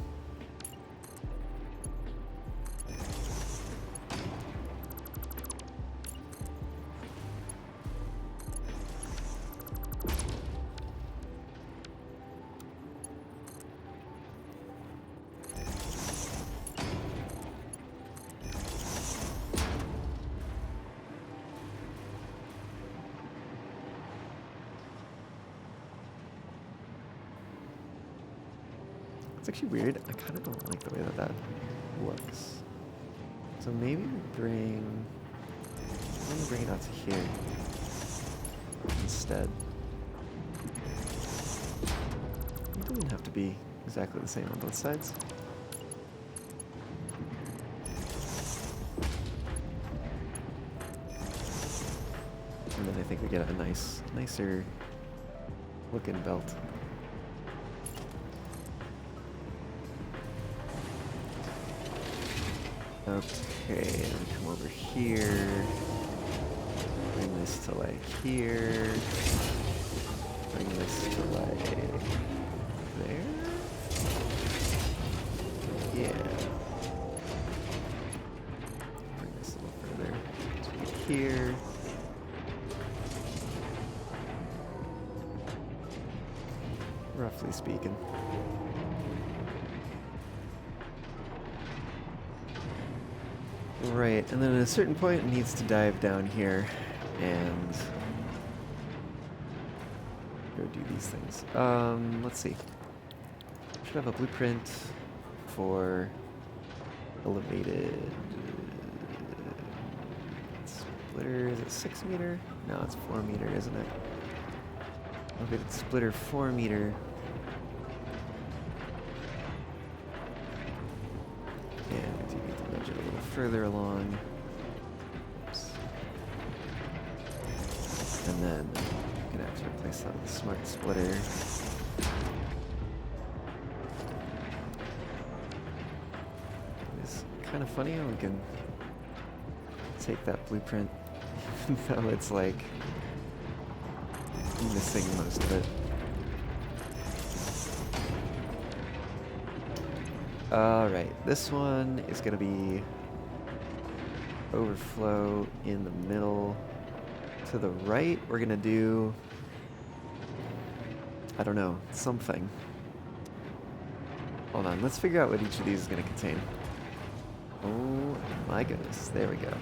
It's actually weird. I kind of don't like the way that that looks. So maybe I'm gonna bring it out to here instead. It doesn't have to be exactly the same on both sides. And then I think we get a nicer looking belt. Okay, and come over here. Bring this to like here. Bring this to like there. Yeah. Bring this a little further to here. Roughly speaking. Right, and then at a certain point it needs to dive down here and go do these things. Let's see. Should have a blueprint for elevated splitter. Is it 6 meter? No, it's 4 meter, isn't it? Elevated splitter 4 meter. A little further along. Oops. And then I'm gonna have to replace that with a smart splitter. It's kind of funny how we can take that blueprint even though it's like missing most of it. Alright, this one is going to be overflow in the middle. To the right, we're going to do, I don't know, something. Hold on, let's figure out what each of these is going to contain. Oh my goodness, there we go.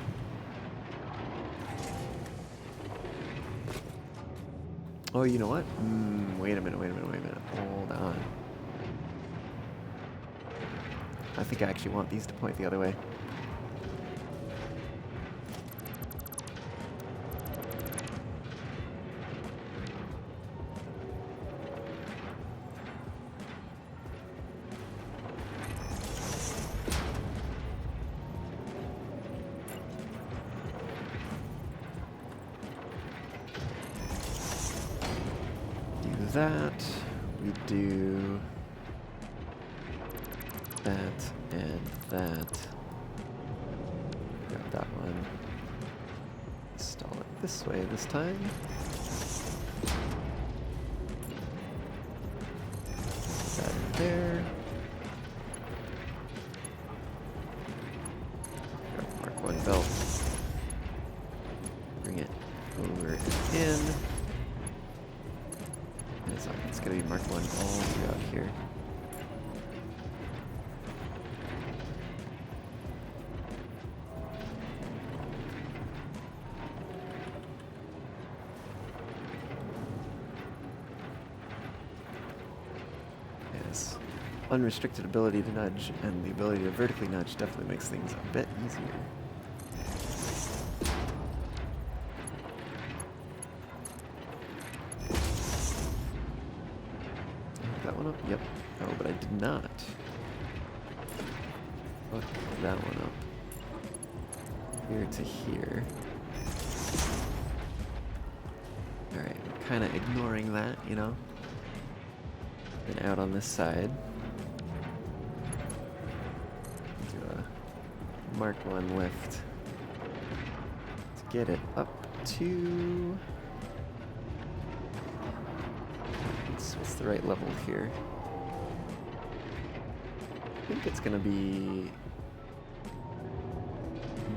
Oh, you know what? Wait a minute. Hold on. I think I actually want these to point the other way. That, we do that and that. Grab that one. Install it this way this time. Put that in there. Grab Mark 1 belt. Bring it over and in. It's going to be Mark 1 all throughout here. Yes. Unrestricted ability to nudge and the ability to vertically nudge definitely makes things a bit easier. Yep. Oh, but I did not. Hook that one up. Here to here. Alright, I'm kind of ignoring that, you know? Then out on this side. Do a Mark 1 lift. To get it up to... What's the right level here? I think it's gonna be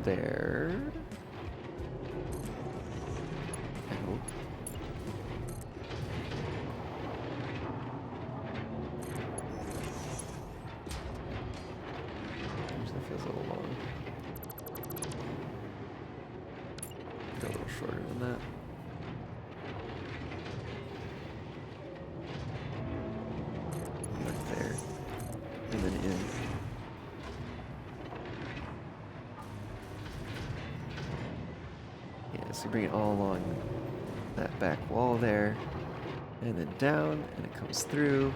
there. I hope. Actually, that feels a little long. Go a little shorter than that. Right there. And then in. Yeah, so bring it all along that back wall there, and then down, and it comes through.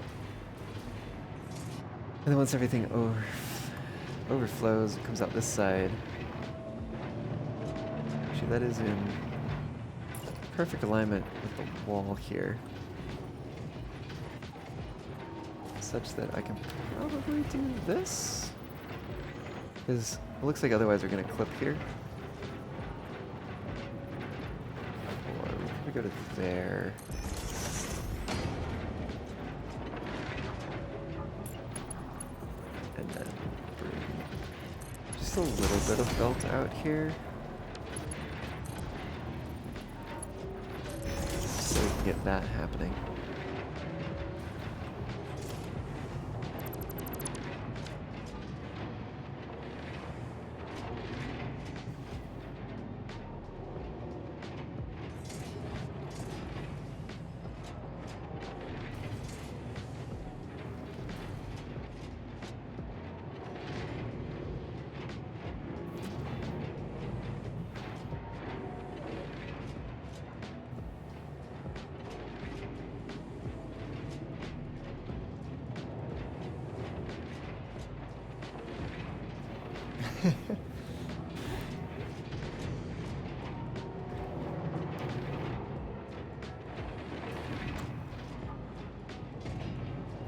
And then once everything overflows, it comes out this side. Actually, that is in perfect alignment with the wall here. Such that I can probably do this. Because it looks like otherwise we're going to clip here. Or we go to there. And then bring just a little bit of belt out here. So we can get that happening.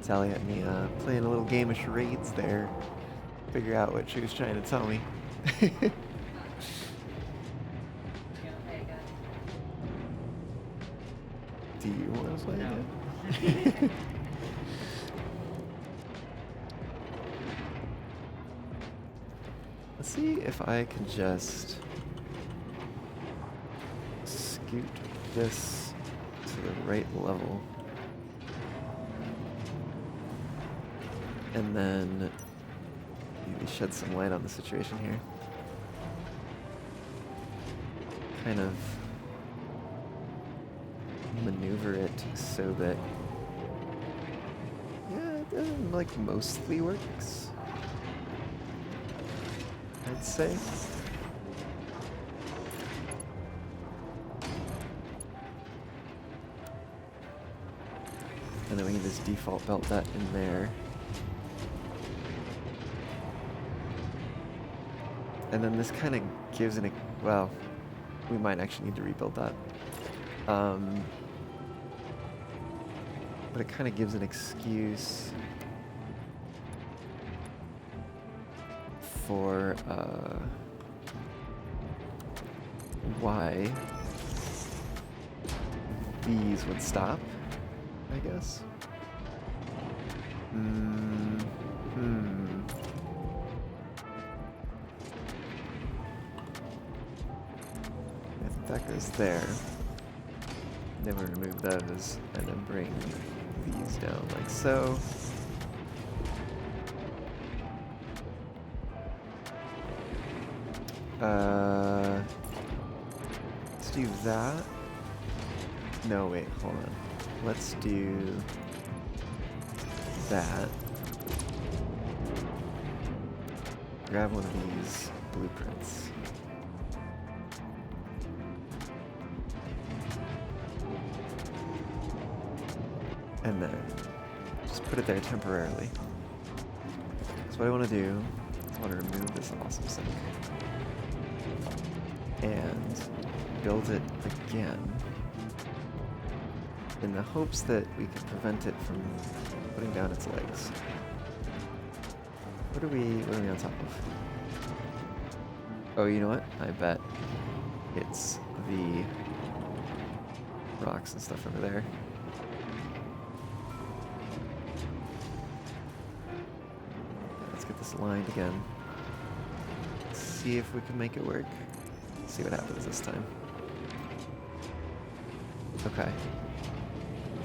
Sally had me playing a little game of charades there. Figure out what she was trying to tell me. Do you want to play that? Let's see if I can just scoot this to the right level. And then maybe shed some light on the situation here. Kind of maneuver it so that, yeah, it like mostly works, I'd say. And then we can just default belt that in there. And then this kind of gives an, well, we might actually need to rebuild that. But it kind of gives an excuse for why these would stop, I guess. I think that goes there. Then we're gonna move those and then bring these down like so. Let's do that. No, wait, hold on. Let's do that. Grab one of these blueprints. And then just put it there temporarily. So what I want to do, I want to remove this awesome sink and build it again in the hopes that we can prevent it from putting down its legs. What are we on top of? Oh, you know what? I bet it's the rocks and stuff over there. Let's get this aligned again. See if we can make it work. See what happens this time. Okay.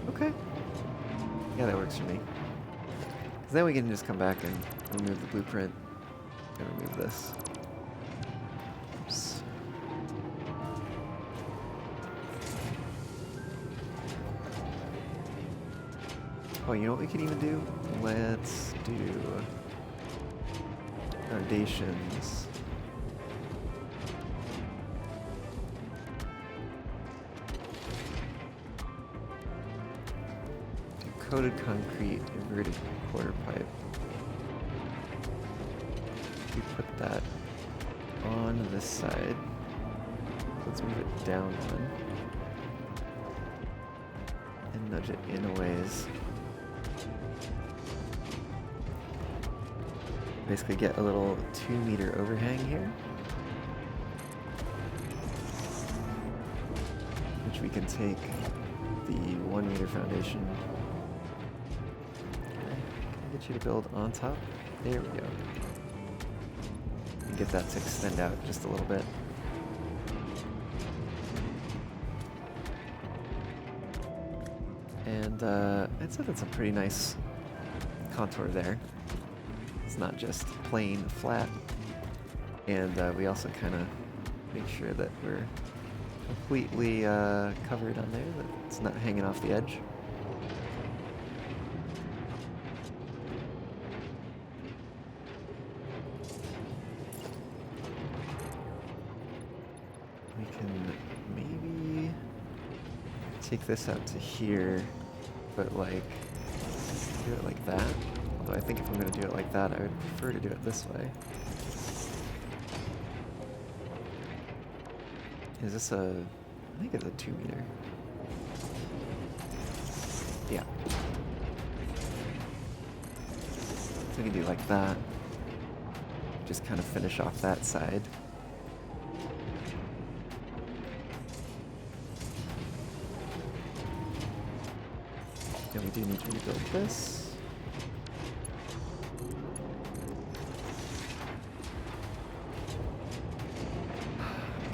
Okay. Yeah, that works for me. Because then we can just come back and remove the blueprint and remove this. Oops. Oh, you know what we can even do? Let's do foundations. Coated concrete inverted quarter pipe. We put that on this side. Let's move it down one. And nudge it in a ways. Basically get a little 2-meter overhang here. Which we can take the 1-meter foundation. Get you to build on top. There we go. And get that to extend out just a little bit. And I'd say that's a pretty nice contour there. It's not just plain flat. And we also kind of make sure that we're completely covered on there, that it's not hanging off the edge. Take this out to here, but like do it like that. Although I think if I'm going to do it like that, I would prefer to do it this way. Is this a... I think it's a 2-meter. Yeah. So we can do like that. Just kind of finish off that side. And we do need to rebuild this.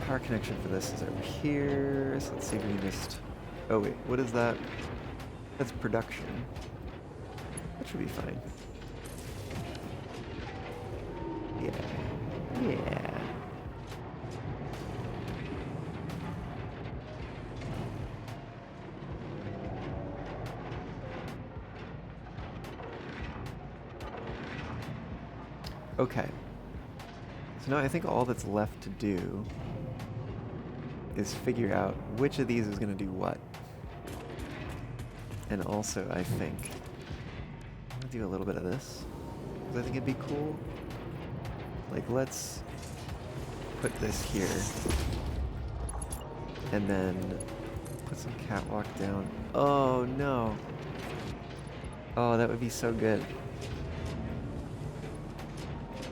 Power connection for this is over here. So let's see if we can just... Oh wait, what is that? That's production. That should be fine. Yeah. Yeah. Okay. So now I think all that's left to do is figure out which of these is going to do what. And also, I think I'm going to do a little bit of this, because I think it'd be cool. Like, let's put this here, and then put some catwalk down. Oh, no. Oh, that would be so good.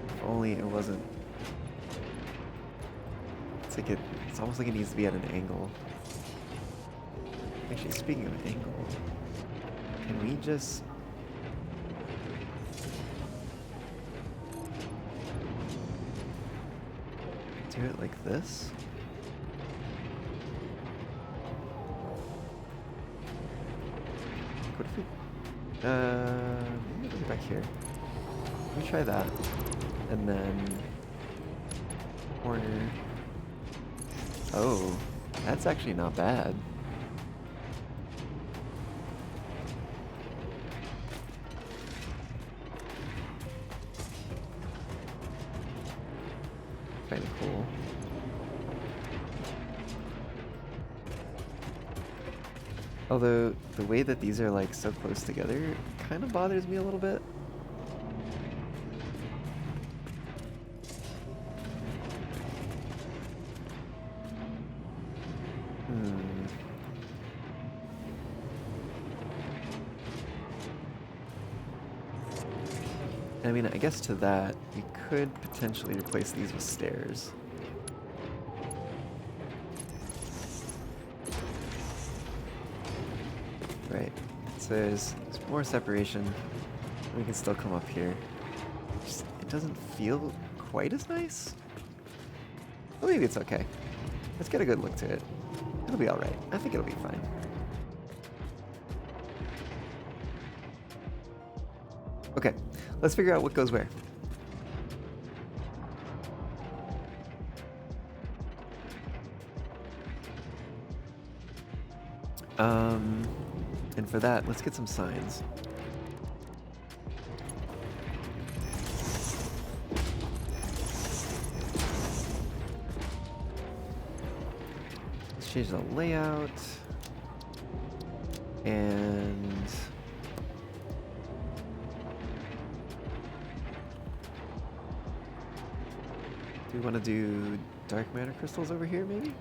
If only it wasn't. It's like it's almost like it needs to be at an angle. Actually, speaking of angle, can we just do it like this? What if we maybe go back here. Let me try that. And then corner. Oh, that's actually not bad. Kind of cool. Although the way that these are like so close together kind of bothers me a little bit. I mean, I guess to that, we could potentially replace these with stairs. Right. So there's more separation. We can still come up here. Just, it doesn't feel quite as nice. Well, maybe it's okay. Let's get a good look to it. It'll be alright. I think it'll be fine. Okay, let's figure out what goes where. And for that, let's get some signs. Let's change the layout. And do we want to do dark matter crystals over here, maybe?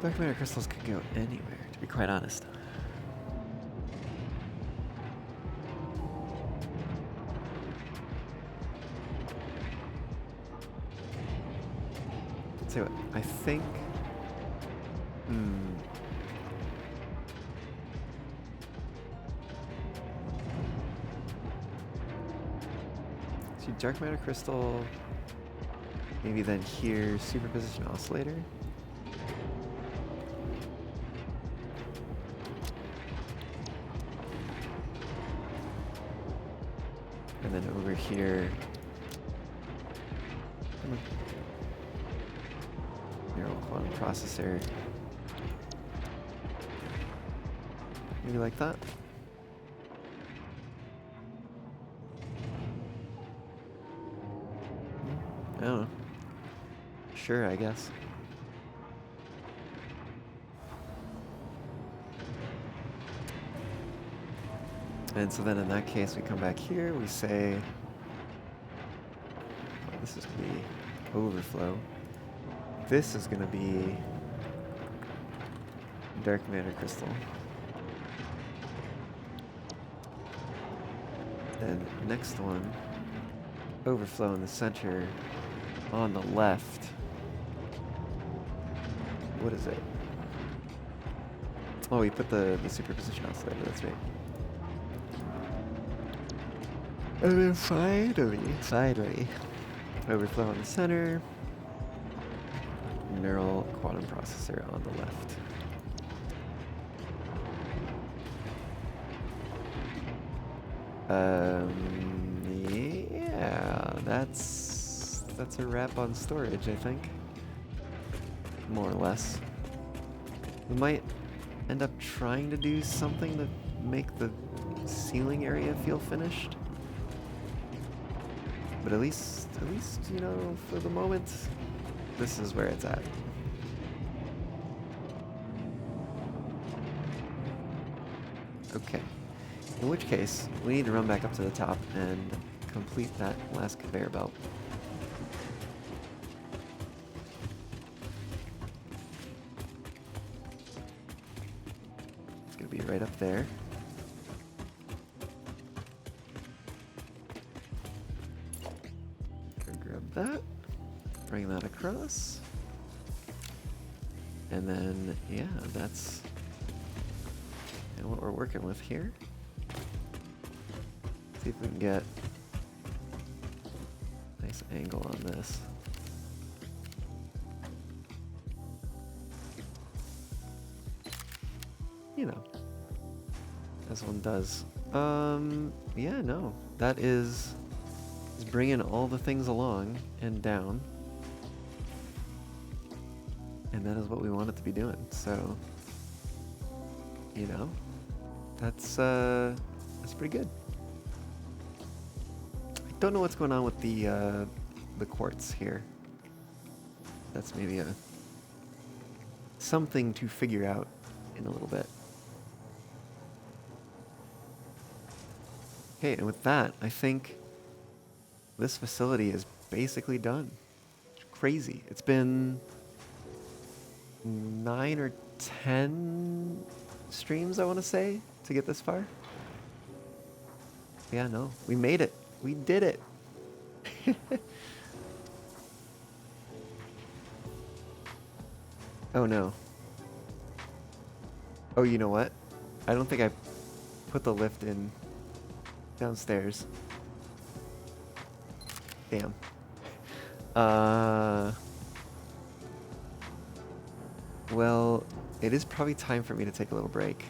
Dark matter crystals could go anywhere, to be quite honest. Let's see what I think. See, dark matter crystal. Maybe then here, superposition oscillator. And then over here, neural quantum processor. Maybe like that. I don't know. Sure, I guess. And so then in that case, we come back here, we say, well, this is going to be overflow. This is going to be dark matter crystal. Then next one, overflow in the center. On the left, what is it? Oh, we put the superposition oscillator, that's right. And then finally, overflow in the center, neural quantum processor on the left. Yeah, that's a wrap on storage, I think. more or less. We might end up trying to do something to make the ceiling area feel finished. But at least, you know, for the moment, this is where it's at. Okay. In which case, we need to run back up to the top and complete that last conveyor belt. It's gonna be right up there. Gonna grab that, bring that across, and then, yeah, that's what we're working with here. See if we can get a nice angle on this. You know, as one does. Yeah, no, that is bringing all the things along and down, and that is what we want it to be doing. So, you know, that's pretty good. I don't know what's going on with the quartz here. That's maybe something to figure out in a little bit. Okay, and with that, I think this facility is basically done. It's crazy. It's been 9 or 10 streams, I want to say, to get this far. Yeah, no, we made it. We did it. Oh no. Oh, you know what? I don't think I put the lift in downstairs. Damn. Well, it is probably time for me to take a little break.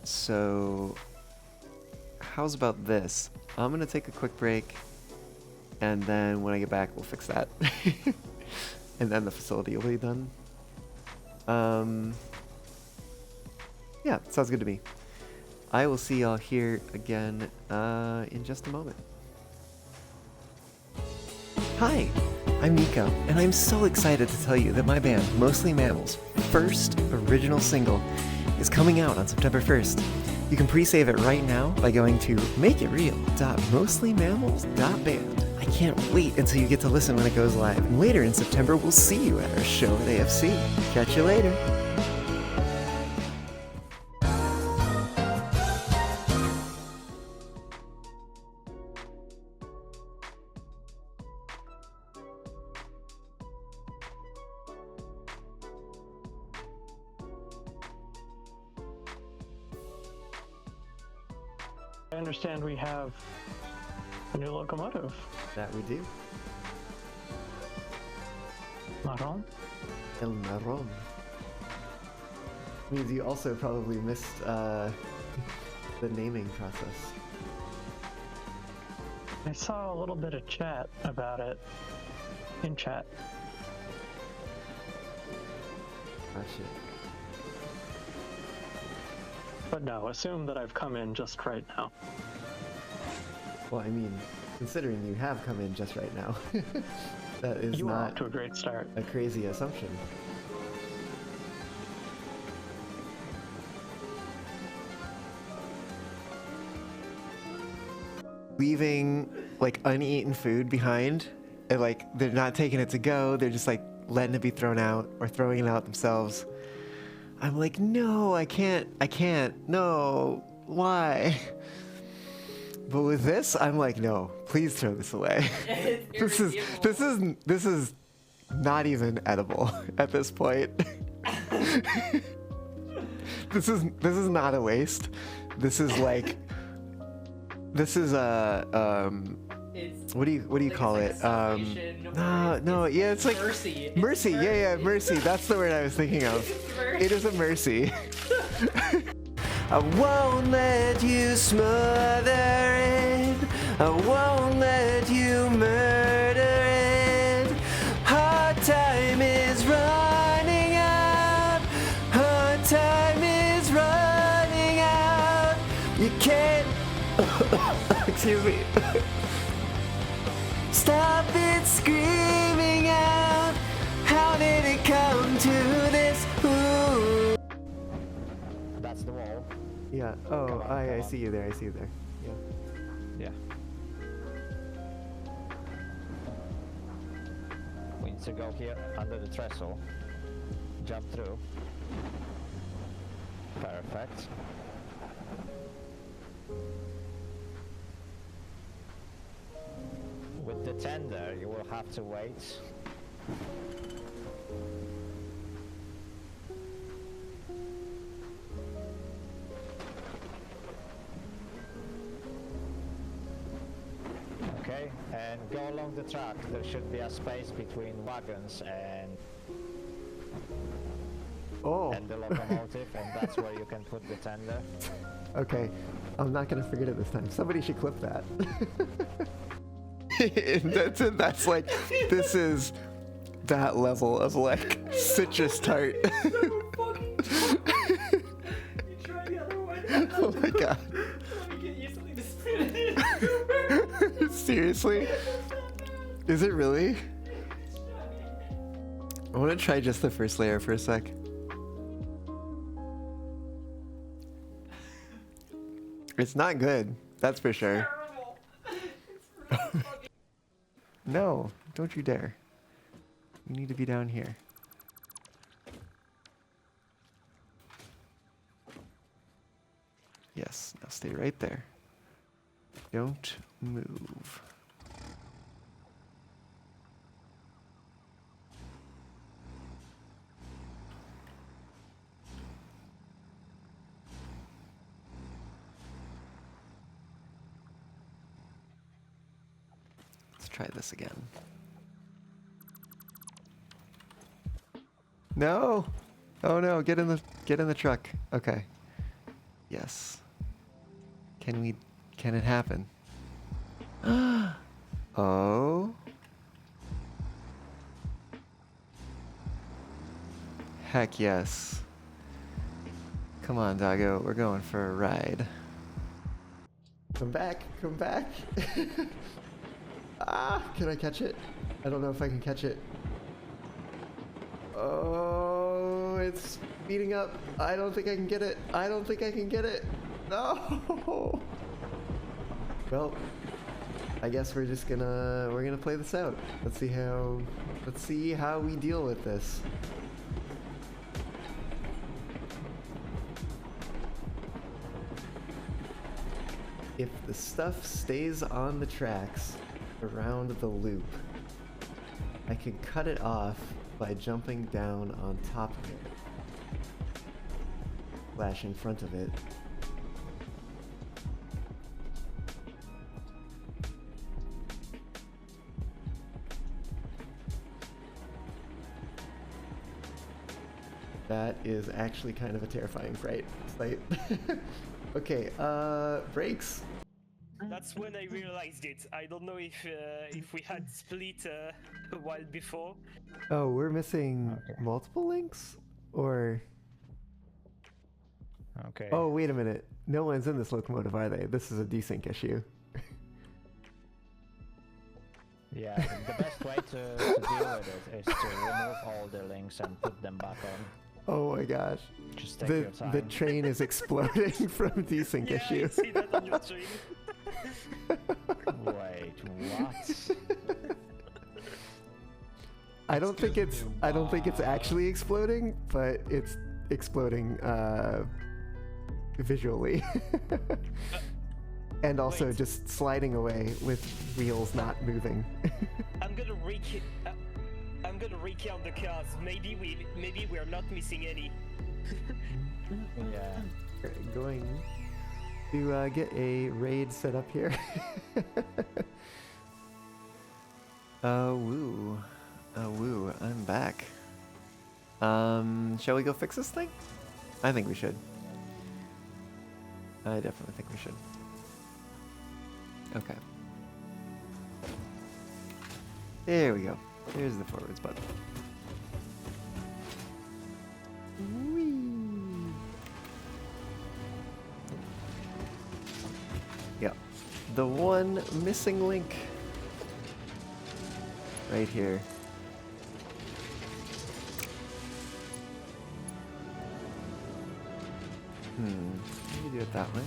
So, how's about this? I'm gonna take a quick break, and then when I get back, we'll fix that. And then the facility will be done. Yeah, sounds good to me. I will see y'all here again in just a moment. Hi, I'm Nico, and I'm so excited to tell you that my band, Mostly Mammals' first original single is coming out on September 1st. You can pre-save it right now by going to makeitreal.mostlymammals.band. I can't wait until you get to listen when it goes live. And later in September, we'll see you at our show at AFC. Catch you later. I understand we have a new locomotive. That we do. Marron? El Marron. Means you also probably missed the naming process. I saw a little bit of chat about it in chat. Ah, shit. But no, assume that I've come in just right now. Well, I mean, considering you have come in just right now, that is You are not off to a great start. a crazy assumption. Leaving like uneaten food behind, and like they're not taking it to go, they're just like letting it be thrown out or throwing it out themselves. I'm like, no, I can't, no, why? But with this, I'm like, no, please throw this away. This is not even edible at this point. This is not a waste. This is like, this is a what do you call it? No, yeah, it's like mercy. Mercy, yeah, mercy. That's the word I was thinking of. It is a mercy. I won't let you smother it. I won't let you murder it. Hard time is right. You can't. Excuse me. Stop it screaming out. How did it come to this? Ooh. That's the wall. Yeah. Oh, Come on, I come on. see you there. I see you there. Yeah. Yeah. We need to go here under the trestle. Jump through. Perfect. With the tender, you will have to wait. Okay, and go along the track. There should be a space between wagons and Oh. the locomotive, and that's where you can put the tender. Okay. I'm not gonna forget it this time. Somebody should clip that. that's like, this is that level of like citrus tart. You try the other one. Oh my god. Let me get used to spin it. Seriously? Is it really? I want to try just the first layer for a sec. It's not good, that's for sure. No, don't you dare. You need to be down here. Yes, now stay right there. Don't move. Let's try this again. No! Oh no, get in the truck. Okay. Yes. Can it happen? Oh. Heck yes. Come on, doggo, we're going for a ride. Come back, come back. Ah, can I catch it? I don't know if I can catch it. Oh, it's speeding up. I don't think I can get it. I don't think I can get it. No. Well, I guess we're gonna play this out. Let's see how we deal with this. If the stuff stays on the tracks around the loop, I can cut it off by jumping down on top of it, flash in front of it. That is actually kind of a terrifying sight. Okay, brakes. That's when I realized it. I don't know if we had split a while before. Oh, we're missing multiple links? Or... Okay. Oh, wait a minute. No one's in this locomotive, are they? This is a desync issue. Yeah, the best way to deal with it is to remove all the links and put them back on. Oh my gosh. Just take your time. The train is exploding from desync issue. I see that on your stream. Wait, what? I don't think it's actually exploding, but it's exploding visually. And also just sliding away with wheels not moving. I'm gonna recount the cars. Maybe we're not missing any. Yeah. Going to get a raid set up here. Woo. Woo, I'm back. Shall we go fix this thing? I think we should. I definitely think we should. Okay. There we go. There's the forwards button. Whee! Yep. The one missing link right here. Maybe do it that way.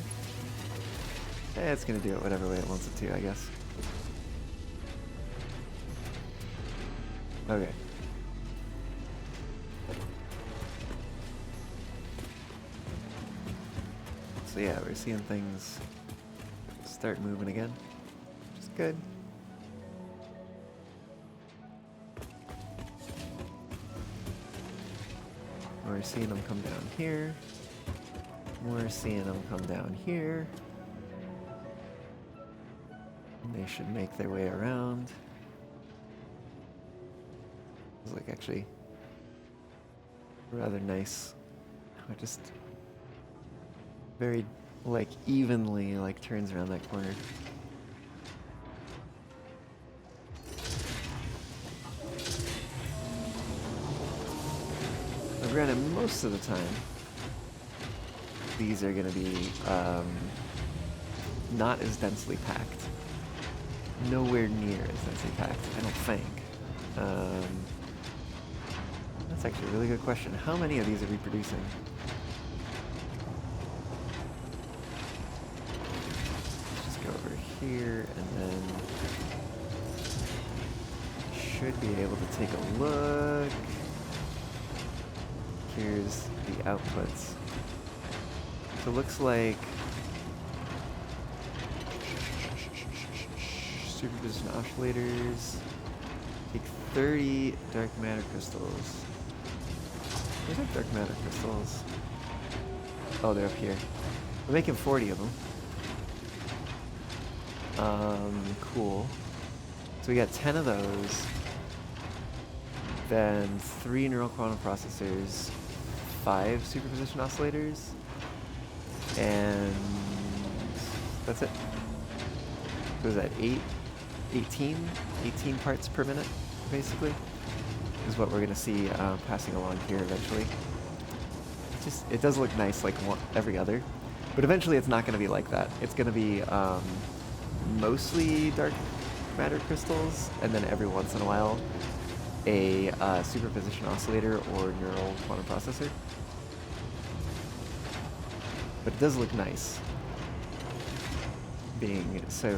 It's gonna do it whatever way it wants it to, I guess. Okay. So yeah, we're seeing things start moving again, which is good. We're seeing them come down here. We're seeing them come down here. They should make their way around. It's like actually rather nice. Just very like evenly like turns around that corner. Now, granted, most of the time these are going to be not as densely packed. Nowhere near as densely packed, I don't think. That's actually a really good question. How many of these are we producing? Let's just go over here and then should be able to take a look. Here's the outputs. So it looks like superposition oscillators take 30 dark matter crystals. Where's our dark matter crystals? Oh, they're up here. We're making 40 of them. Cool. So we got 10 of those. Then 3 neural quantum processors, 5 superposition oscillators, and that's it. So is that 18 parts per minute, basically, is what we're going to see passing along here eventually. It does look nice like every other, but eventually it's not going to be like that. It's going to be mostly dark matter crystals, and then every once in a while a superposition oscillator or neural quantum processor. But it does look nice being so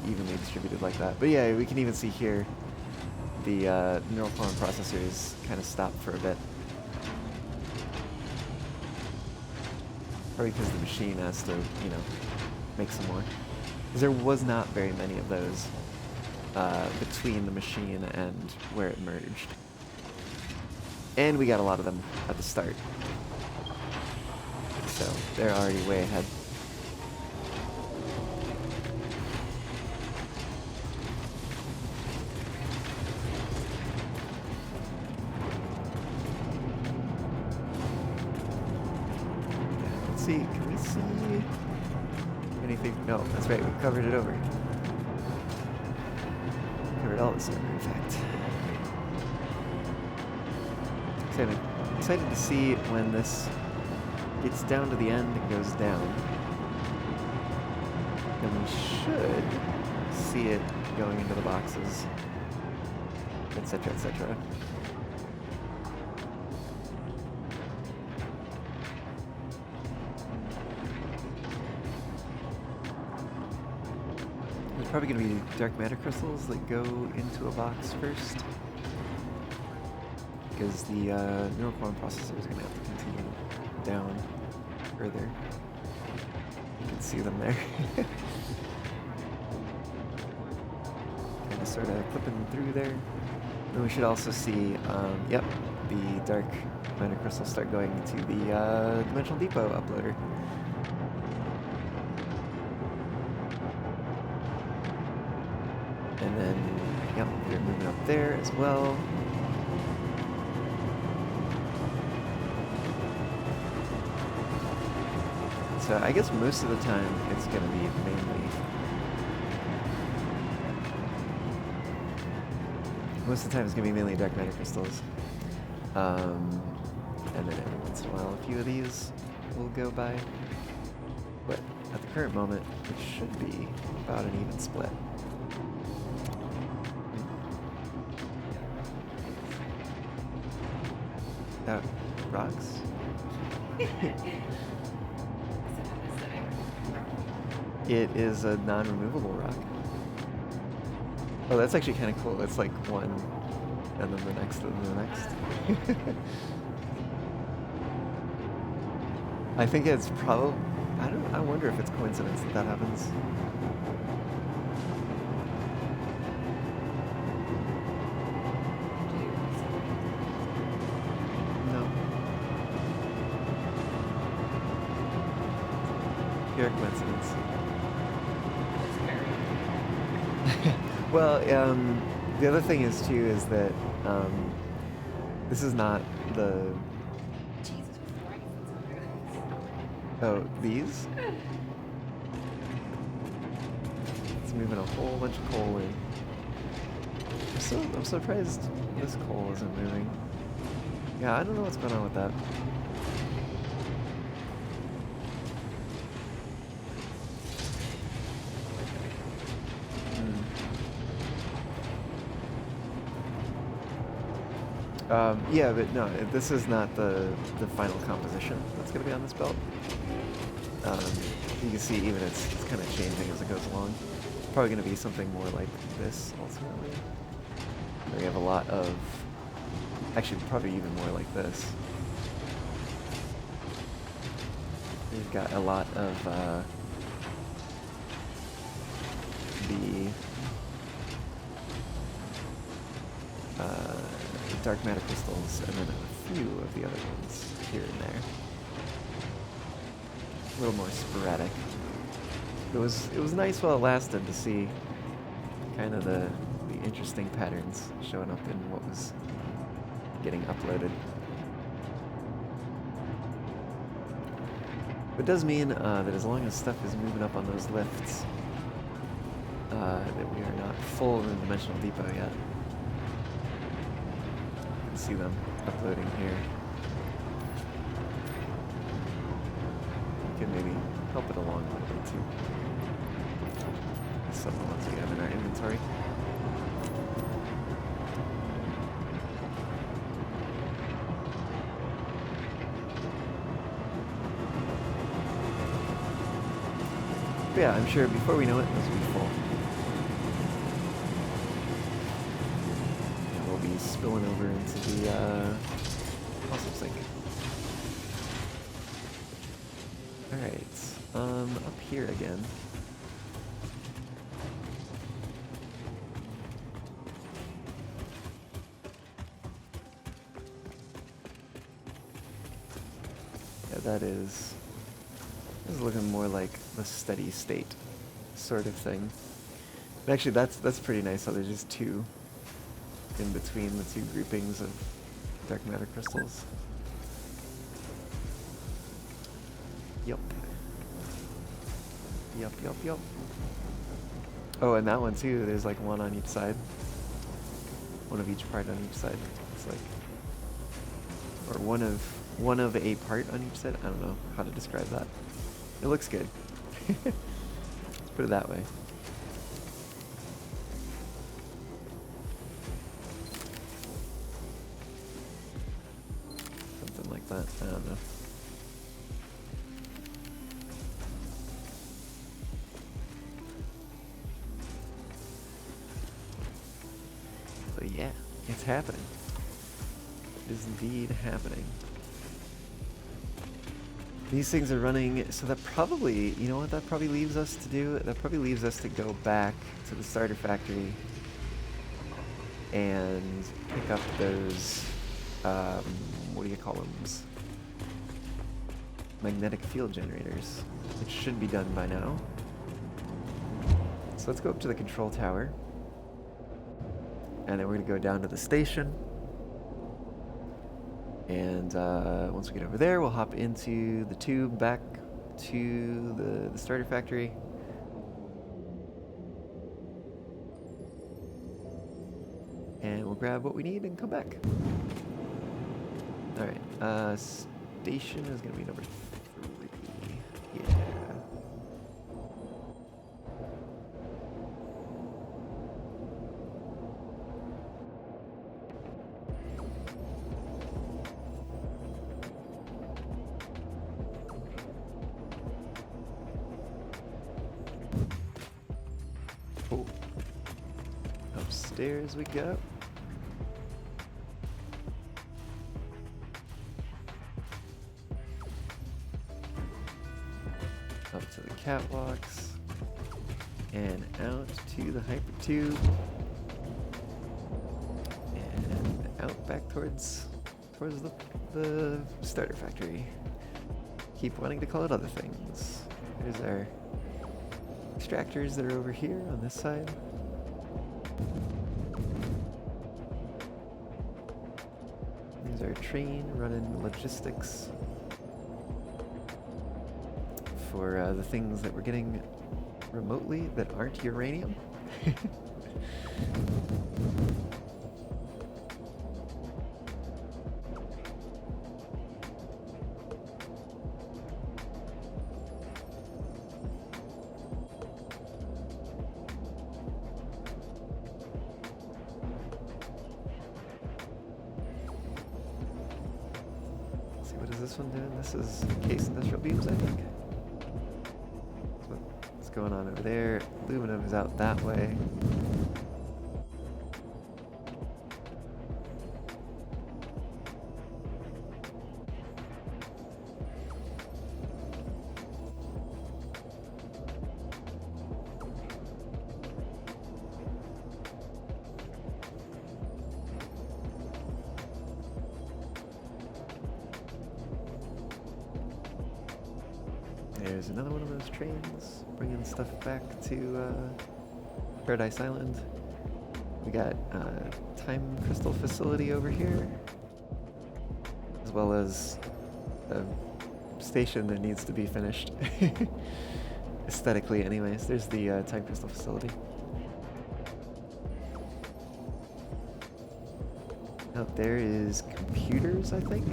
evenly distributed like that. But yeah, we can even see here the neural quantum processors kind of stop for a bit. Probably because the machine has to, you know, make some more. Because there was not very many of those between the machine and where it merged. And we got a lot of them at the start. So they're already way ahead. Let's see, can we see anything? No, that's right, we covered it over. Covered all this over, in fact. I'm excited to see when this gets down to the end and goes down. Then we should see it going into the boxes, etc., etc. There's probably going to be dark matter crystals that go into a box first, because the neural quantum processor is going to have to continue down further. You can see them there. Kind of sort of clipping through there. And we should also see, yep, the dark matter crystals start going to the Dimensional Depot uploader. And then, yep, we're moving up there as well. So I guess most of the time it's going to be mainly... Most of the time it's going to be mainly dark matter crystals. And then every once in a while a few of these will go by. But at the current moment, it should be about an even split. Rocks? It is a non-removable rock. Oh, that's actually kind of cool. It's like one, and then the next, and then the next. I think it's probably, I wonder if it's coincidence that that happens. No. Pure coincidence. Well, the other thing is too is that this is not the. Oh, these? It's moving a whole bunch of coal in. I'm surprised this coal isn't moving. Yeah, I don't know what's going on with that. Yeah, but no, this is not the final composition that's going to be on this belt. You can see even it's kind of changing as it goes along. It's probably going to be something more like this ultimately. Where you have a lot of, actually probably even more like this. You've got a lot of the dark matter crystals, and then a few of the other ones here and there. A little more sporadic. It was nice while it lasted to see kind of the interesting patterns showing up in what was getting uploaded. It does mean that as long as stuff is moving up on those lifts, that we are not full in the dimensional depot yet. See them uploading here. We can maybe help it along a little bit too. Some of the ones we have in our inventory. But yeah, I'm sure before we know it, those will be full. Spilling over into the fossil sink. Alright, up here again. Yeah, this is looking more like the steady state sort of thing. But actually, that's pretty nice how there's just two in between the two groupings of dark matter crystals. Yup. Yup, yup, yup. Oh, and that one too, there's like one on each side. One of each part on each side. It's like, or one of a part on each side. I don't know how to describe that. It looks good. Let's put it that way. That, I don't know. So yeah, it's happening. It is indeed happening. These things are running, so that probably, you know what that probably leaves us to do? That probably leaves us to go back to the starter factory and pick up those what do you call them? Magnetic field generators, which should be done by now. So let's go up to the control tower. And then we're going to go down to the station. And once we get over there, we'll hop into the tube back to the starter factory. And we'll grab what we need and come back. Alright, station is going to be number 3. Yeah. Upstairs we go. Up to the catwalks. And out to the hypertube. And out back towards the starter factory. Keep wanting to call it other things. There's our extractors that are over here on this side. There's our train running logistics for the things that we're getting remotely that aren't uranium. See, what is this one doing? This is case industrial beams, I think. What's going on over there? Aluminum is out that way. There's another one of those trains bringing stuff back to Paradise Island. We got a time crystal facility over here, as well as a station that needs to be finished. Aesthetically, anyways. There's the time crystal facility. Out there is computers, I think.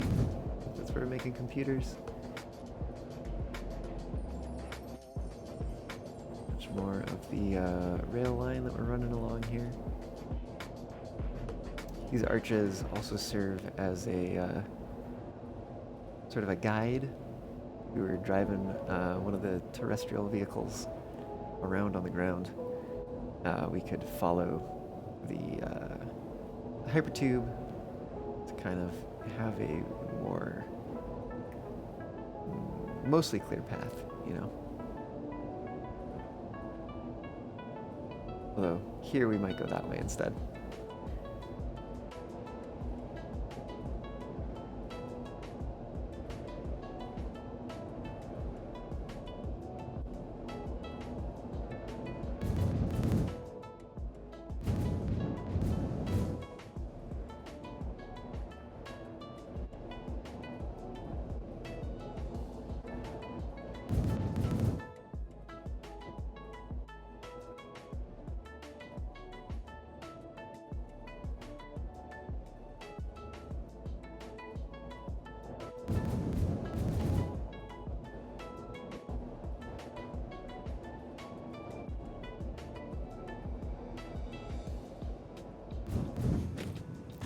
That's where we're making computers. More of the rail line that we're running along here. These arches also serve as a sort of a guide. We were driving one of the terrestrial vehicles around on the ground. We could follow the hypertube to kind of have a more mostly clear path, you know. Although, here we might go that way instead.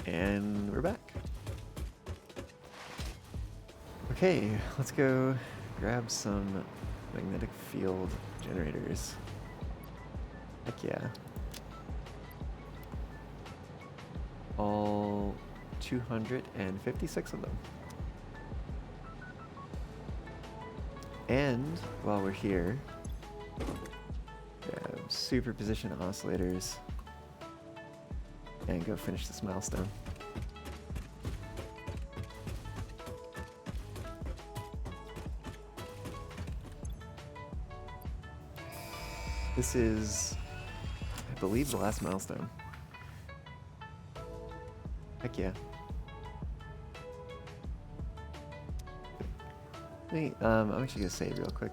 And we're back. Okay, let's go grab some magnetic field generators. Heck yeah. All 256 of them. And while we're here, grab superposition oscillators and go finish this milestone. This is, I believe, the last milestone. Heck yeah. Hey, I'm actually gonna save real quick.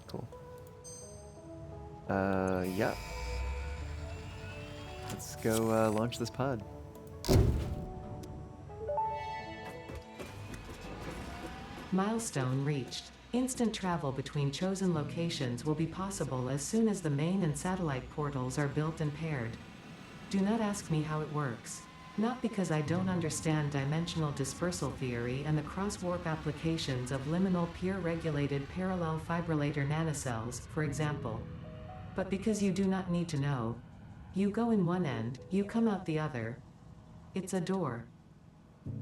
Cool. Yeah. Let's go launch this pod. Milestone reached. Instant travel between chosen locations will be possible as soon as the main and satellite portals are built and paired. Do not ask me how it works. Not because I don't understand dimensional dispersal theory and the cross-warp applications of liminal peer-regulated parallel fibrillator nanocells, for example. But because you do not need to know. You go in one end, you come out the other. It's a door.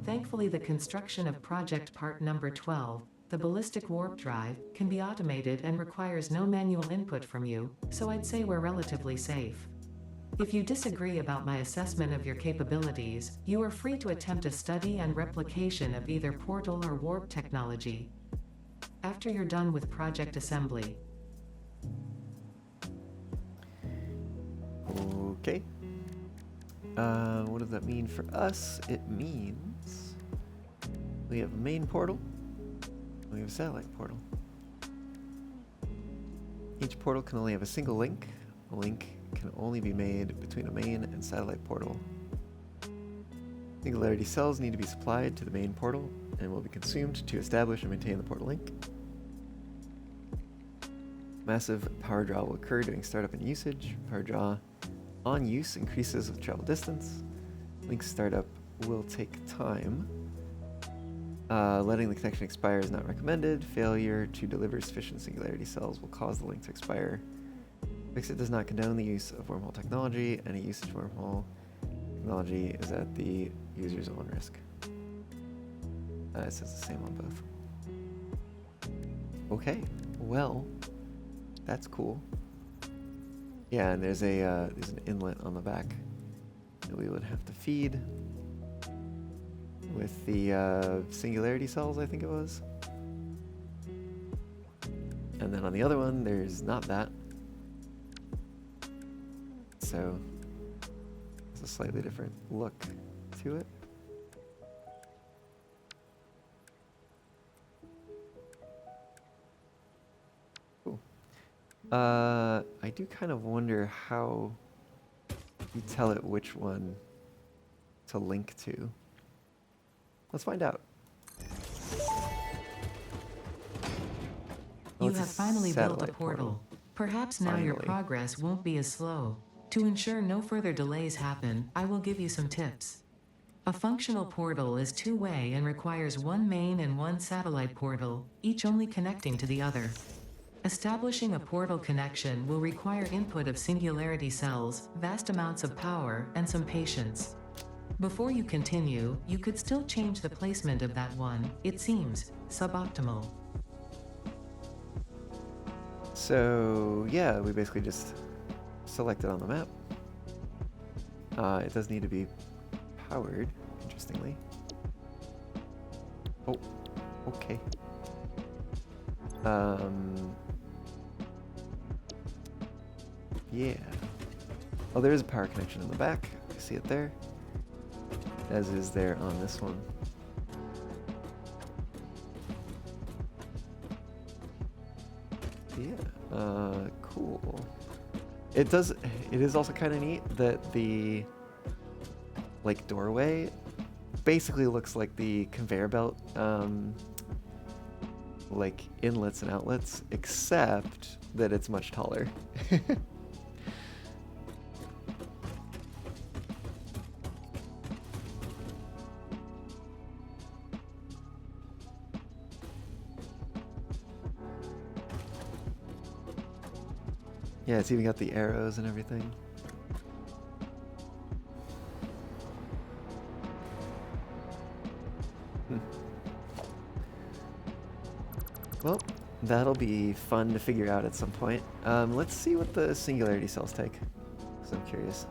Thankfully, the construction of project part number 12, the ballistic warp drive, can be automated and requires no manual input from you, so I'd say we're relatively safe. If you disagree about my assessment of your capabilities, you are free to attempt a study and replication of either portal or warp technology. After you're done with project assembly. Okay. What does that mean for us? It means we have a main portal, we have a satellite portal. Each portal can only have a single link. A link can only be made between a main and satellite portal. Singularity cells need to be supplied to the main portal and will be consumed to establish and maintain the portal link. Massive power draw will occur during startup and usage. Power draw on use increases with travel distance. Link startup will take time. Letting the connection expire is not recommended. Failure to deliver sufficient singularity cells will cause the link to expire. Fixit does not condone the use of wormhole technology. Any usage of wormhole technology is at the user's own risk. It says the same on both. Okay, well, that's cool. Yeah, and there's an inlet on the back that we would have to feed with the singularity cells, I think it was. And then on the other one, there's not that. So it's a slightly different look to it. Cool. I do kind of wonder how you tell it which one to link to. Let's find out. You have finally built a portal. Perhaps now your Finally. progress won't be as slow. To ensure no further delays happen, I will give you some tips. A functional portal is two-way and requires one main and one satellite portal, each only connecting to the other. Establishing a portal connection will require input of singularity cells, vast amounts of power, and some patience. Before you continue, you could still change the placement of that one, it seems, suboptimal. So yeah, we basically just select it on the map. It does need to be powered, interestingly. Oh, okay. Yeah. Oh, there is a power connection in the back. I see it there. As is there on this one. Yeah. Cool. It is also kind of neat that the like doorway basically looks like the conveyor belt like inlets and outlets, except that it's much taller. Yeah, it's even got the arrows and everything. Well, that'll be fun to figure out at some point. Let's see what the singularity cells take, because I'm curious.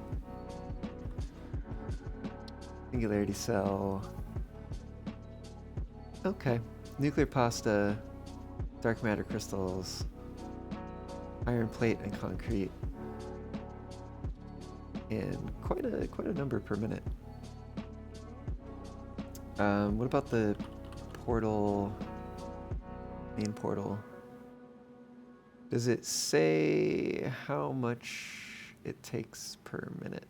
Singularity cell. Okay. Nuclear pasta, dark matter crystals, iron plate and concrete, and quite a number per minute. What about the portal? Main portal. Does it say how much it takes per minute?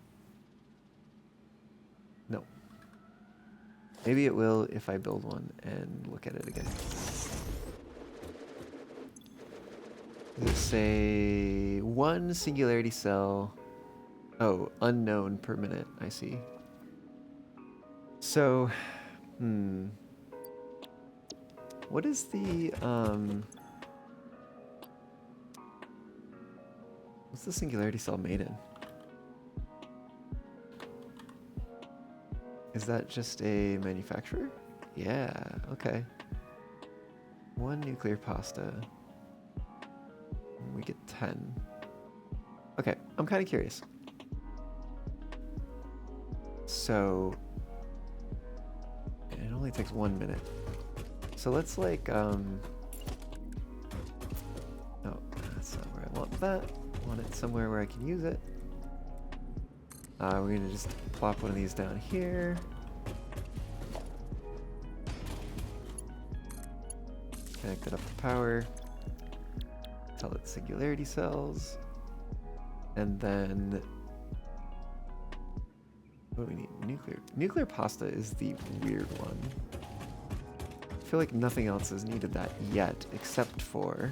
No. Maybe it will if I build one and look at it again. Does it say one singularity cell? Oh, unknown per minute. I see. So, what is the what's the singularity cell made in? Is that just a manufacturer? Yeah, okay. 1 nuclear pasta. We get 10. Okay, I'm kind of curious. So, it only takes 1 minute. So let's like, oh, that's not where I want that. I want it somewhere where I can use it. We're gonna just plop one of these down here. Connect it up to power. Tell it singularity cells. And then, what do we need? Nuclear pasta is the weird one. I feel like nothing else has needed that yet, except for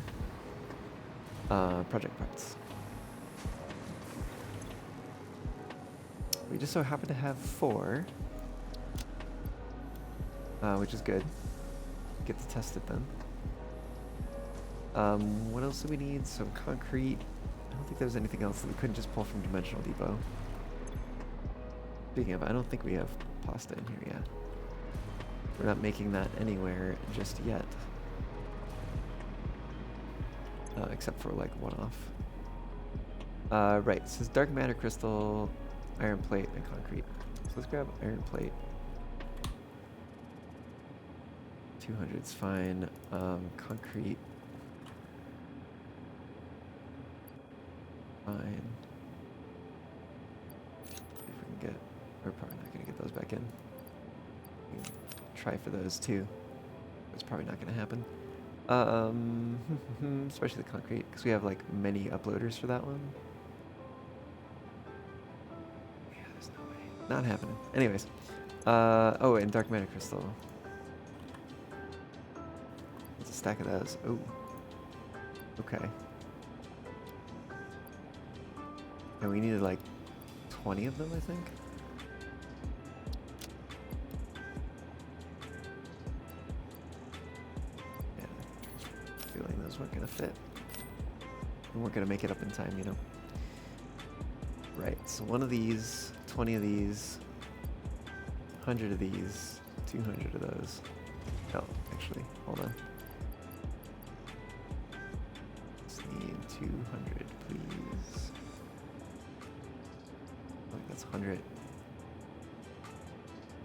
project parts. We just so happen to have 4, which is good. Get to test it then. What else do we need? Some concrete. I don't think there's anything else that we couldn't just pull from Dimensional Depot. Speaking of, I don't think we have pasta in here yet. We're not making that anywhere just yet. Except for like one-off. Right, it says dark matter crystal, iron plate, and concrete. So let's grab iron plate. 200's fine. Concrete. Fine. See if we can get, we're probably not going to get those back in. We can try for those too. It's probably not going to happen. Especially the concrete, because we have like many uploaders for that one. Yeah, there's no way. Not happening. Anyways. Oh, and dark matter crystal. There's a stack of those. Oh. Okay. And we needed like 20 of them, I think. Yeah. Feeling those weren't gonna fit. We weren't gonna make it up in time, you know. Right, so one of these, 20 of these, 100 of these, 200 of those. Oh, actually, hold on. Just need 200, please. Oh, that's 100.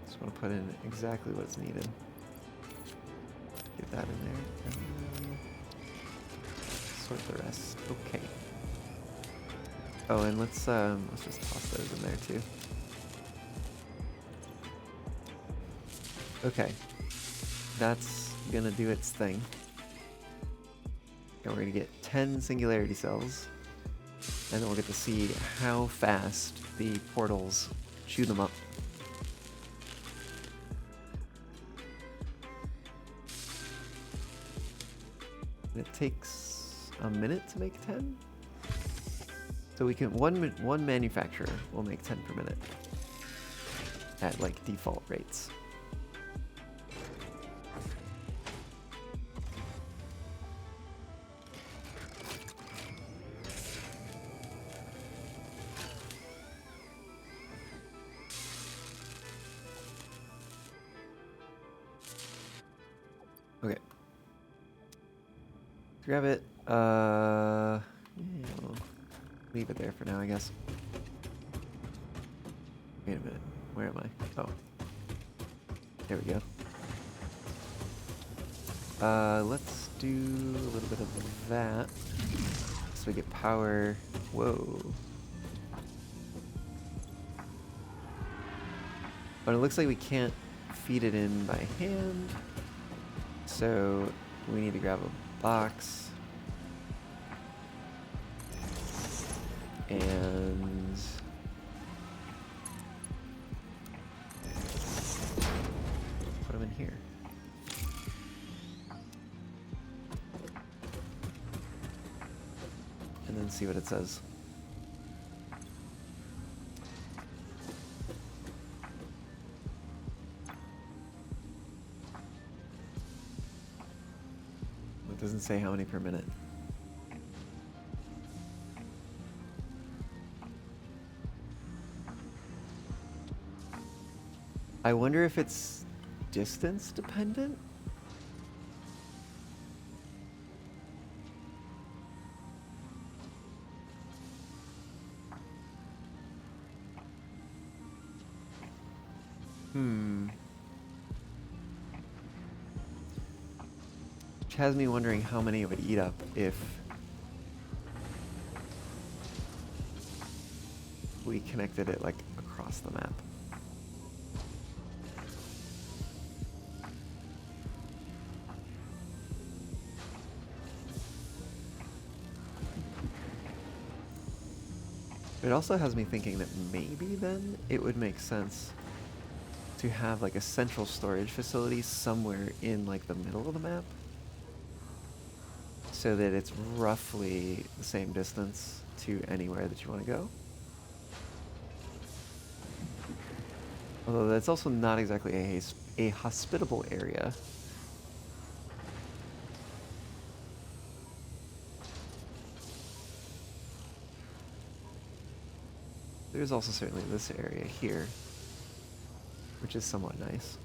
Just want to put in exactly what's needed. Get that in there. And then sort the rest. Okay. Oh, and let's just toss those in there too. Okay. That's gonna do its thing. And we're gonna get 10 singularity cells. And then we'll get to see how fast the portals chew them up. And it takes a minute to make 10? So we can, one manufacturer will make 10 per minute at like default rates. Okay. Grab it. Yeah, we'll leave it there for now, I guess. Wait a minute. Where am I? Oh. There we go. Let's do a little bit of that. So we get power. Whoa. But it looks like we can't feed it in by hand. So we need to grab a box. And put them in here. And then see what it says. doesn't say how many per minute. I wonder if it's distance dependent? Which has me wondering how many it would eat up if we connected it like across the map. It also has me thinking that maybe then it would make sense to have like a central storage facility somewhere in like the middle of the map, so that it's roughly the same distance to anywhere that you want to go. Although that's also not exactly a hospitable area. There's also certainly this area here, which is somewhat nice.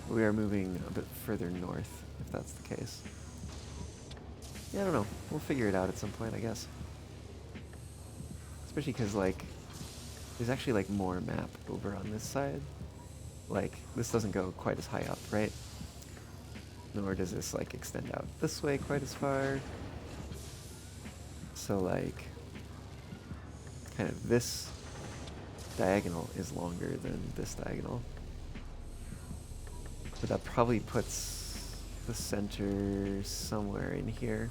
We are moving a bit further north, if that's the case. Yeah, I don't know. We'll figure it out at some point, I guess. Especially because, like, there's actually, like, more map over on this side. Like, this doesn't go quite as high up, right? Nor does this, like, extend out this way quite as far. So, like, kind of this diagonal is longer than this diagonal. But that probably puts the center somewhere in here.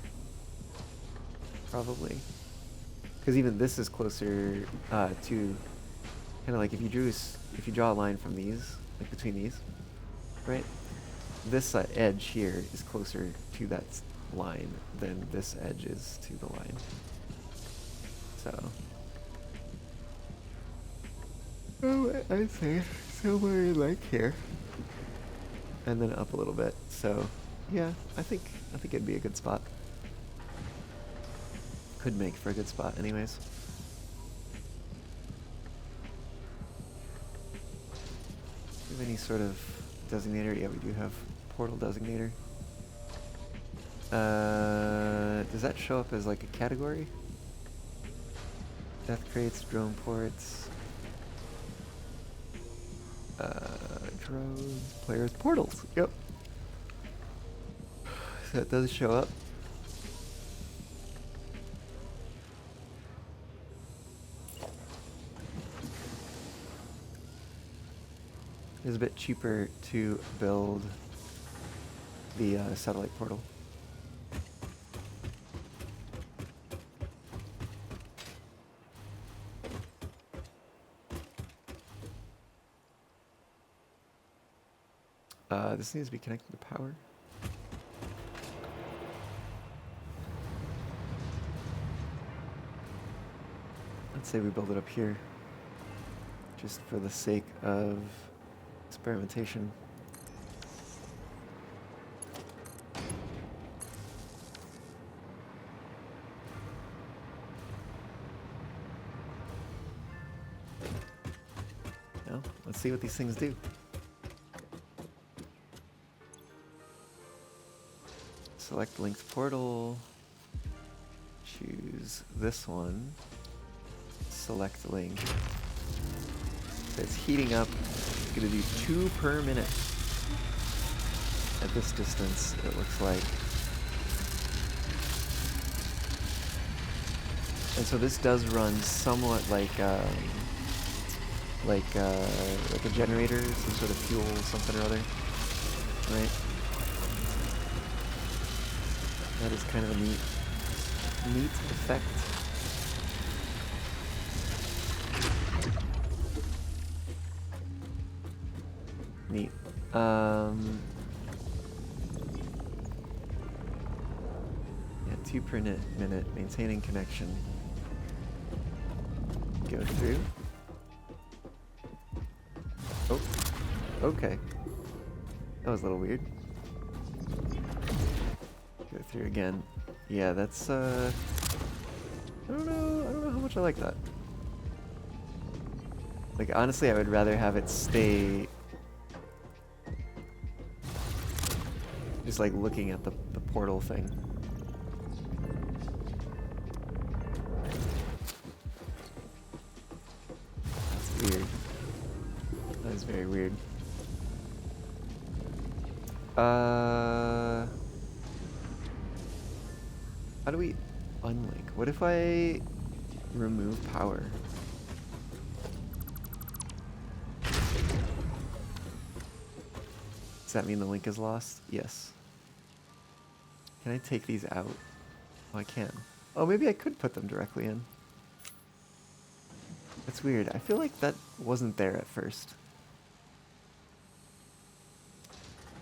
Probably. Because even this is closer to kind of like if you draw a line from these, like between these, right? This edge here is closer to that line than this edge is to the line. So, I'd say somewhere like here, and then up a little bit. So, yeah, I think it'd be a good spot. Could make for a good spot, anyways. Do you have any sort of designator? Yeah, we do have portal designator. Does that show up as like a category? Death crates, drone ports, drones, players, portals. Yep. So that does show up. It's a bit cheaper to build the satellite portal. This needs to be connected to power. Let's say we build it up here, just for the sake of experimentation. Now, let's see what these things do. Select linked portal, choose this one, select link. It's heating up, it's gonna do 2 per minute. At this distance, it looks like. And so this does run somewhat like a generator, some sort of fuel, something or other, right? That is kind of a neat effect. Neat. Yeah, 2 per minute, maintaining connection. Go through. Oh, okay. That was a little weird. through again. Yeah, that's I don't know how much I like that. Like honestly, I would rather have it stay just like looking at the portal thing. That's weird. That is very weird. How do we unlink? What if I remove power? Does that mean the link is lost? Yes. Can I take these out? Oh, I can. Oh, maybe I could put them directly in. That's weird. I feel like that wasn't there at first.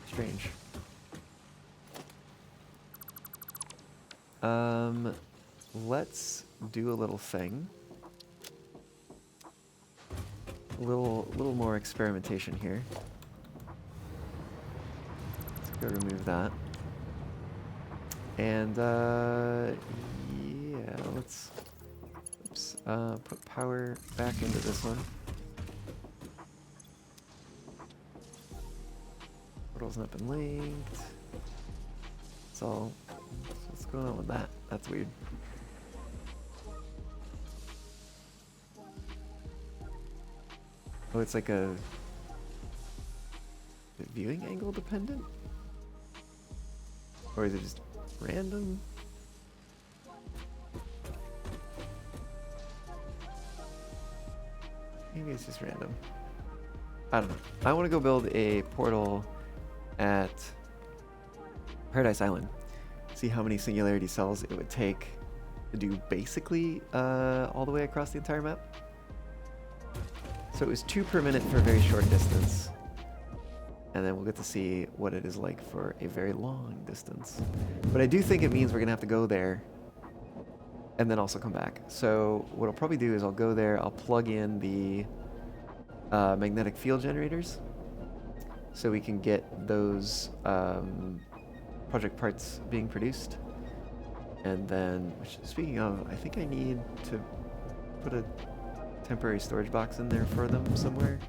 Strange. Let's do a little thing. A little more experimentation here. Let's go remove that. And yeah, let's put power back into this one. Portal's not been linked. It's all. What's going on with that? That's weird. Oh, it's like a viewing angle dependent? Or is it just random? Maybe it's just random. I don't know. I want to go build a portal at Paradise Island. See how many singularity cells it would take to do basically all the way across the entire map. So it was 2 per minute for a very short distance. And then we'll get to see what it is like for a very long distance. But I do think it means we're going to have to go there and then also come back. So what I'll probably do is I'll go there, I'll plug in the magnetic field generators so we can get those project parts being produced. And then, speaking of, I think I need to put a temporary storage box in there for them somewhere.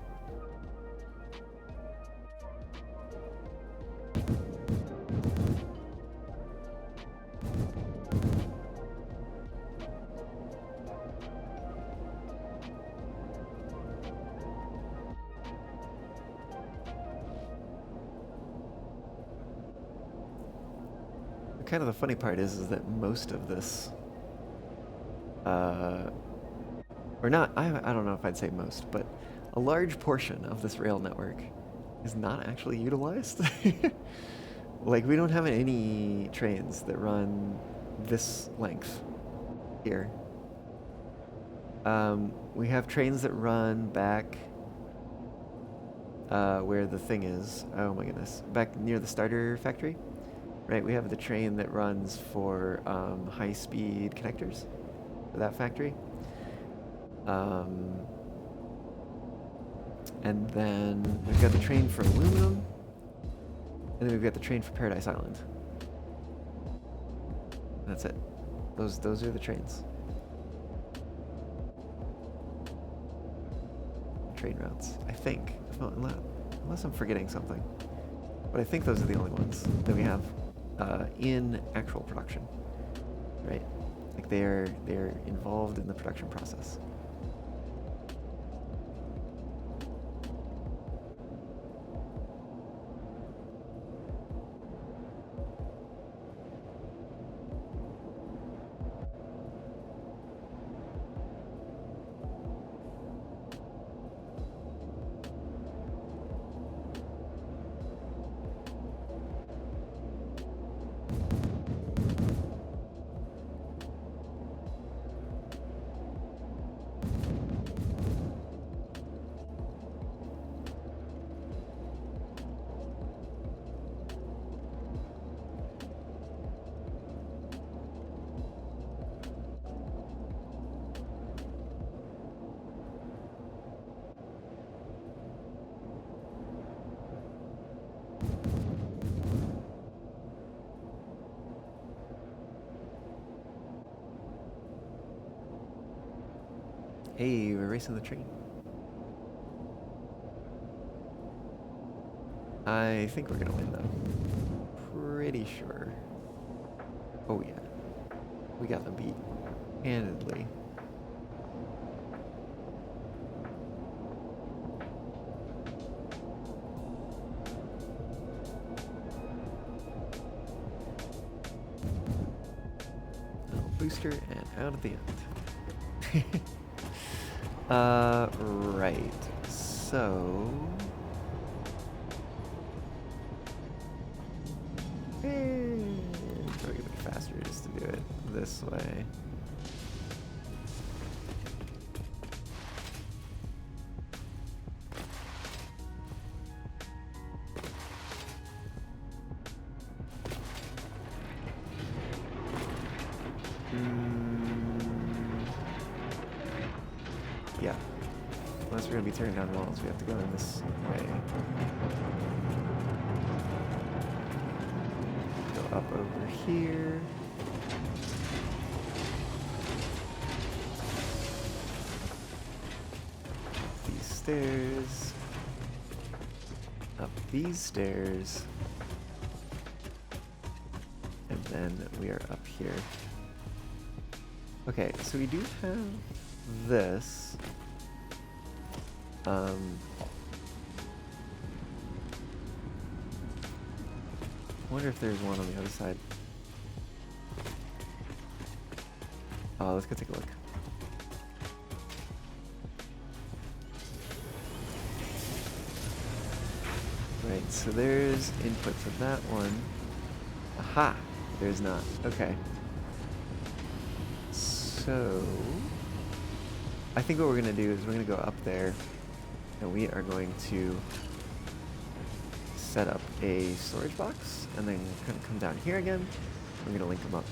Kind of the funny part is that most of this, or not, I don't know if I'd say most, but a large portion of this rail network is not actually utilized. Like, we don't have any trains that run this length here. We have trains that run back where the thing is. Oh my goodness. Back near the starter factory. Right, we have the train that runs for high-speed connectors for that factory. And then we've got the train for aluminum. And then we've got the train for Paradise Island. And that's it. Those are the trains. Train routes, I think. Unless I'm forgetting something. But I think those are the only ones that we have. In actual production, right? Like they're involved in the production process. Hey, we're racing the train. I think we're gonna win though. Pretty sure. Oh yeah. We got the beat. Handedly. Little booster and out at the end. Right. So it's probably gonna be faster just to do it this way. Yeah. Unless we're gonna be tearing down walls, we have to go in this way. Go up over here. These stairs. Up these stairs. And then we are up here. Okay, so we do have this. I wonder if there's one on the other side. Oh, let's go take a look. Right, so there's input for that one. Aha! There's not. Okay. So I think what we're gonna do is we're gonna go up there and we are going to set up a storage box and then kind of come down here again. We're gonna link them up.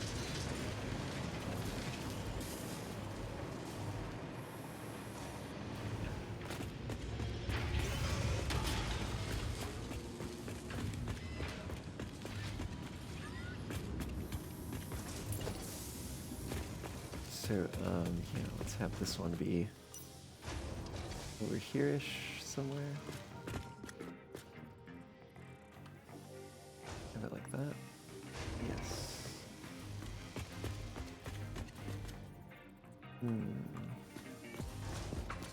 So, yeah, let's have this one be over here-ish somewhere. Have it like that. Yes.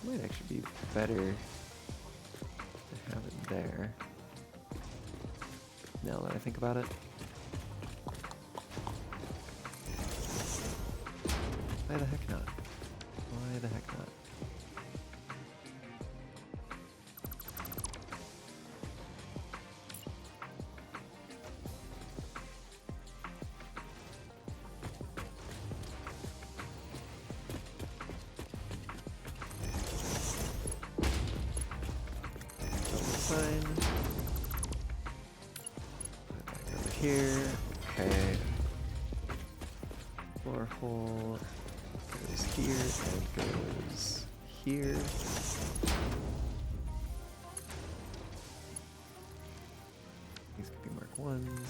Might actually be better to have it there. Now that I think about it. Why the heck not? Why the heck not? Sign. Put it back over here. Okay. Floor hole goes here and goes here. These could be mark ones.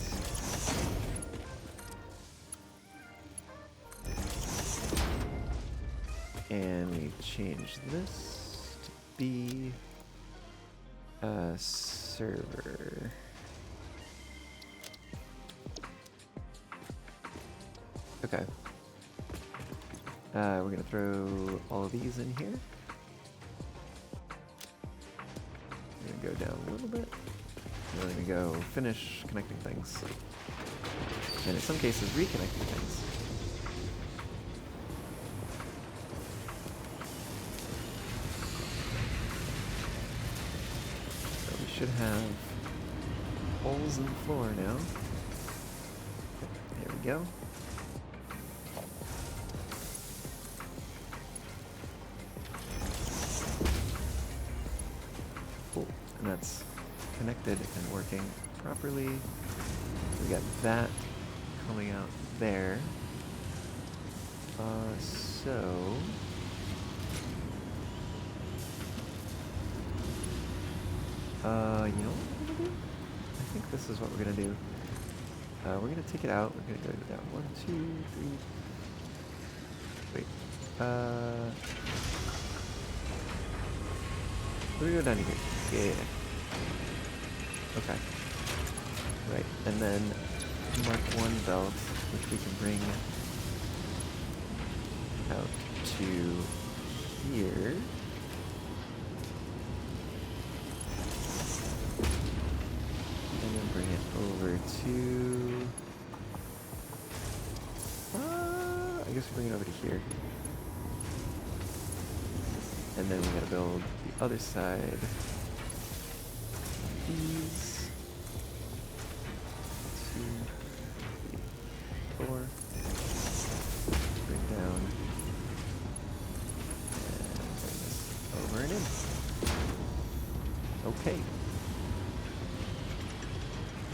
And we change this to be a server. Okay. We're gonna throw all of these in here. We're gonna go down a little bit. And we're gonna go finish connecting things. And in some cases, reconnecting things. So we should have holes in the floor now. There we go. Cool. And that's connected and working properly. We got that coming out there. So you know what we're gonna do? I think this is what we're gonna do. We're gonna take it out. We're gonna go down 1, 2, 3. Wait. Let me go down here. Yeah. Okay. Right, and then Mark 1 belt, which we can bring out to here. And then bring it over to... I guess we bring it over to here. And then we gotta build the other side. These. 2, 3, 4. Bring down. And bring this over and in. Okay.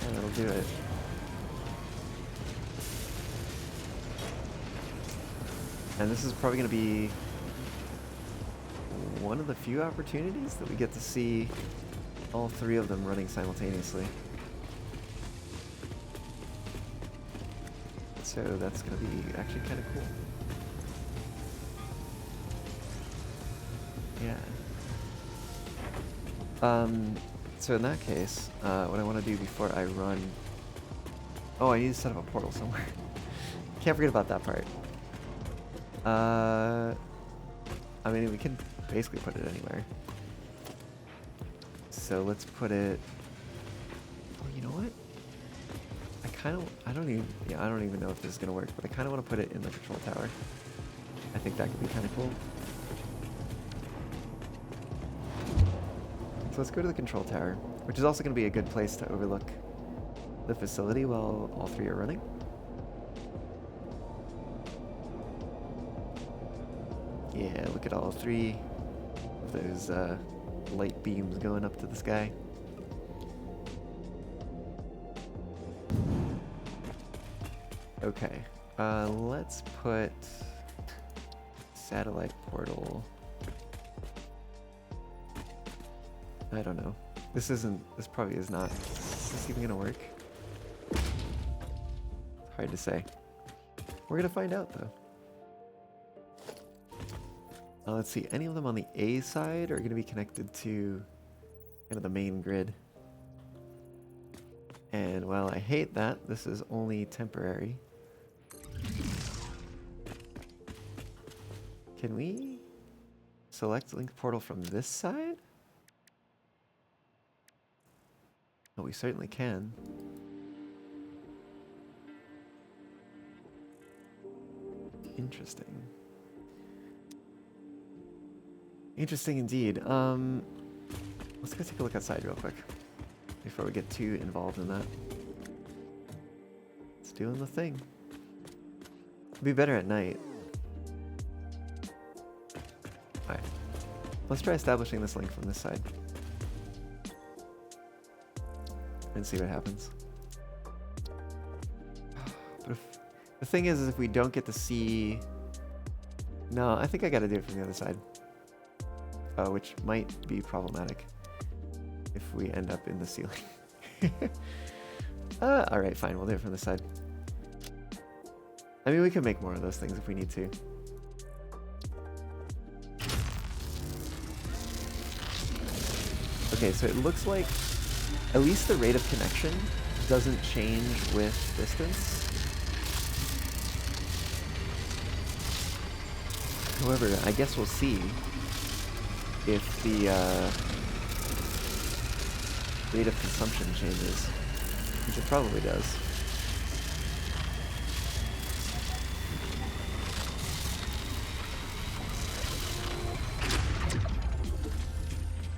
And that'll do it. And this is probably going to be one of the few opportunities that we get to see all 3 of them running simultaneously. So that's going to be actually kind of cool. Yeah. So in that case, what I want to do before I run... Oh, I need to set up a portal somewhere. Can't forget about that part. I mean, we can basically put it anywhere. So let's put it... Oh, you know what? I don't even know if this is gonna work, but I kind of want to put it in the control tower. I think that could be kind of cool. So let's go to the control tower, which is also going to be a good place to overlook the facility while all 3 are running. Yeah, look at all 3 of those light beams going up to the sky. Okay, let's put satellite portal. I don't know. This probably is not. Is this even gonna work? It's hard to say. We're gonna find out though. Let's see, any of them on the A side are going to be connected to kind of the main grid. And while I hate that, this is only temporary. Can we select link portal from this side? Oh, we certainly can. Interesting. Interesting indeed. Let's go take a look outside real quick before we get too involved in that. It's doing the thing. It'll be better at night. Alright. Let's try establishing this link from this side. And see what happens. But the thing is if we don't get to see... No, I think I gotta do it from the other side. Which might be problematic if we end up in the ceiling. Alright, fine, we'll do it from this side. I mean, we can make more of those things if we need to. Okay, so it looks like at least the rate of connection doesn't change with distance. However, I guess we'll see if the rate of consumption changes, which it probably does.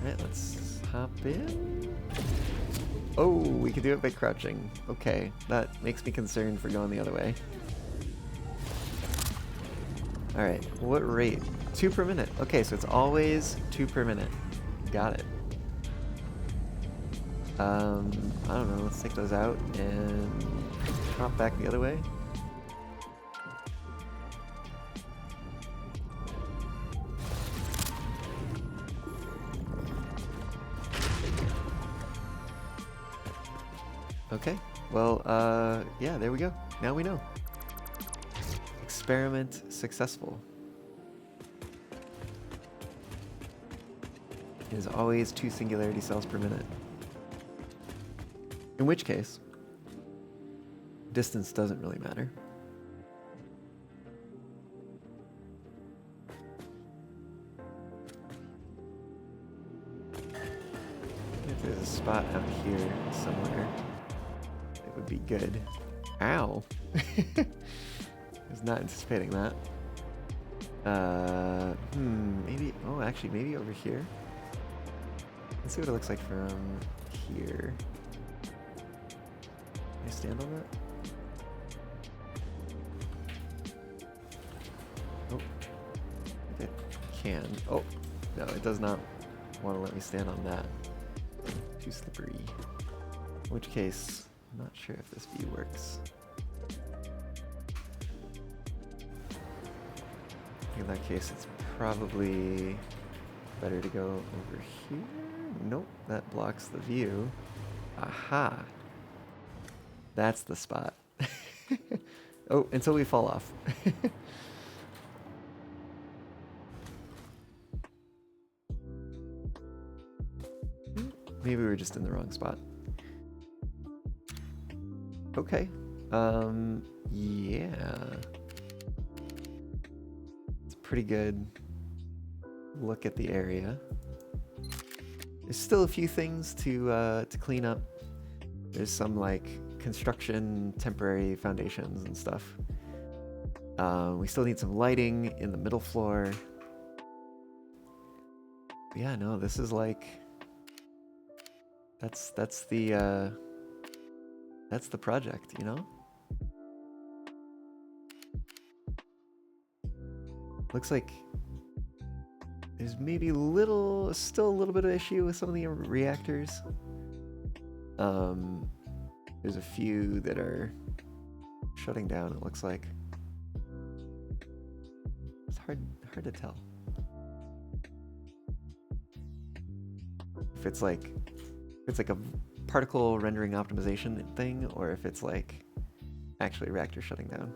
Alright, let's hop in. Oh, we can do it by crouching. Okay, that makes me concerned for going the other way. Alright, what rate? 2 per minute. Okay, so it's always 2 per minute. Got it. I don't know, let's take those out and hop back the other way. Okay, well, yeah, there we go. Now we know. Experiment successful. is always 2 singularity cells per minute. In which case, distance doesn't really matter. If there's a spot out here somewhere, it would be good. Ow! I was not anticipating that. Maybe, oh, actually, maybe over here. Let's see what it looks like from here. Can I stand on that? Oh, I think I can. Oh, no, it does not want to let me stand on that. Too slippery. In which case, I'm not sure if this view works. In that case, it's probably better to go over here. Nope, that blocks the view. Aha! That's the spot. Oh, until we fall off. Maybe we were just in the wrong spot. Okay. Yeah. It's a pretty good look at the area. There's still a few things to clean up. There's some like construction, temporary foundations and stuff. We still need some lighting in the middle floor. But yeah, no, this is like that's the project, you know? Looks like there's maybe still a little bit of issue with some of the reactors. There's a few that are shutting down, it looks like. It's hard to tell. If it's like a particle rendering optimization thing, or if it's like actually a reactor shutting down.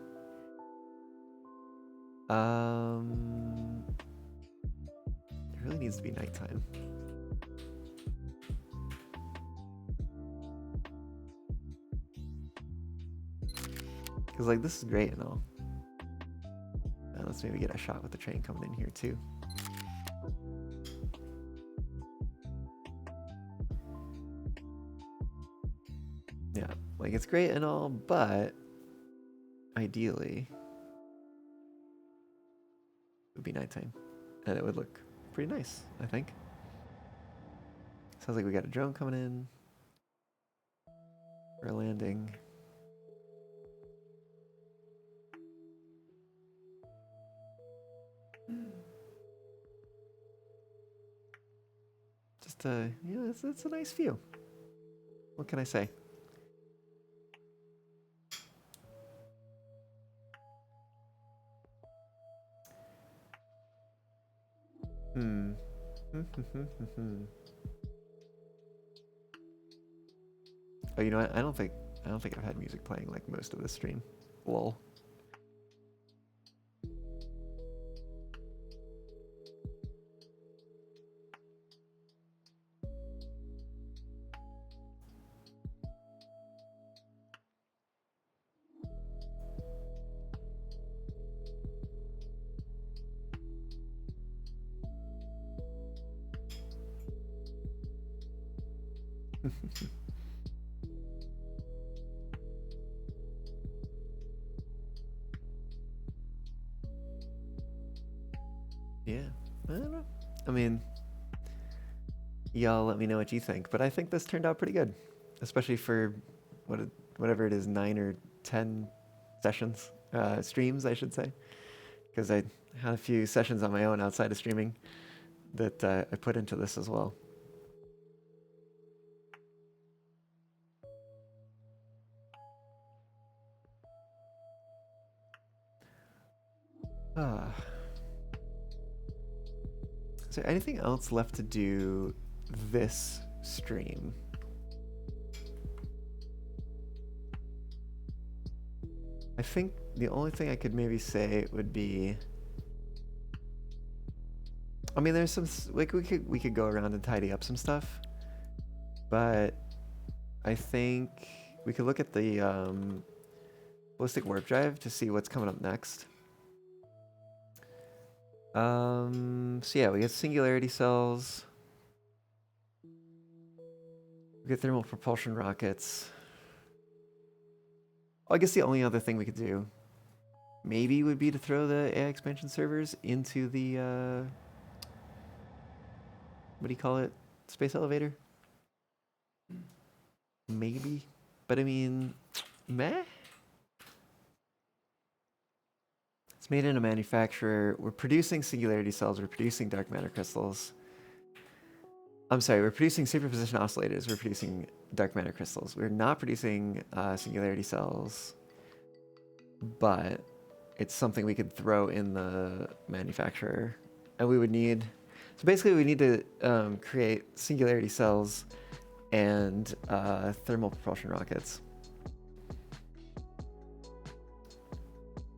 It really needs to be nighttime. Because like this is great and all. Let's maybe get a shot with the train coming in here too. Yeah, like it's great and all, but ideally it would be nighttime and it would look pretty nice, I think. Sounds like we got a drone coming in for a landing. Just yeah, it's a nice view. What can I say? Oh, you know what? I don't think I've had music playing like most of the stream. Lol. Yeah, I don't know. I mean, y'all let me know what you think, but I think this turned out pretty good, especially for whatever it is, 9 or 10 sessions, streams, I should say, because I had a few sessions on my own outside of streaming that I put into this as well. Is there anything else left to do this stream? I think the only thing I could maybe say would be I mean, there's some like we could go around and tidy up some stuff, but I think we could look at the ballistic warp drive to see what's coming up next. So yeah, we get singularity cells. We get thermal propulsion rockets. I guess the only other thing we could do maybe would be to throw the AI expansion servers into the what do you call it? Space elevator? Maybe. But I mean, meh? It's made in a manufacturer. We're producing singularity cells. We're producing dark matter crystals. I'm sorry, we're producing superposition oscillators. We're producing dark matter crystals. We're not producing singularity cells, but it's something we could throw in the manufacturer. And we would need, so basically we need to create singularity cells and thermal propulsion rockets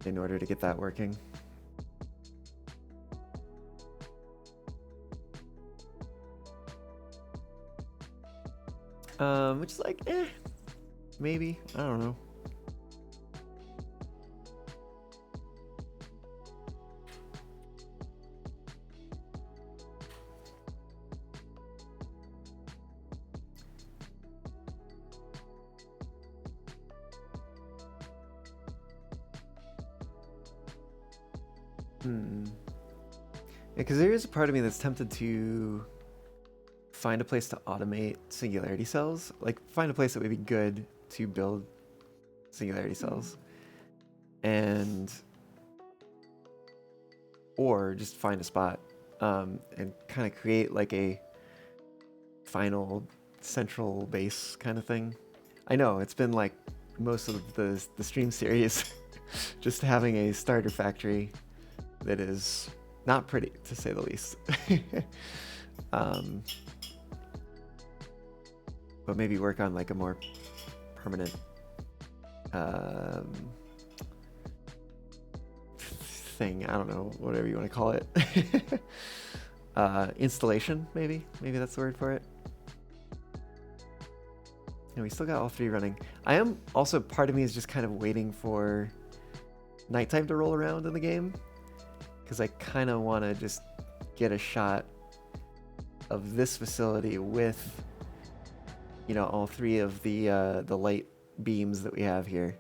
in order to get that working. Which is like, maybe, I don't know. Yeah, because there is a part of me that's tempted to find a place to automate singularity cells. Like, find a place that would be good to build singularity cells. And... or just find a spot and kind of create like a final central base kind of thing. I know, it's been like most of the stream series just having a starter factory that is not pretty, to say the least. But maybe work on like a more permanent thing. I don't know, whatever you want to call it. Installation, maybe that's the word for it. And we still got all three running. I am also, part of me is just kind of waiting for nighttime to roll around in the game, because I kind of want to just get a shot of this facility with, you know, all three of the light beams that we have here.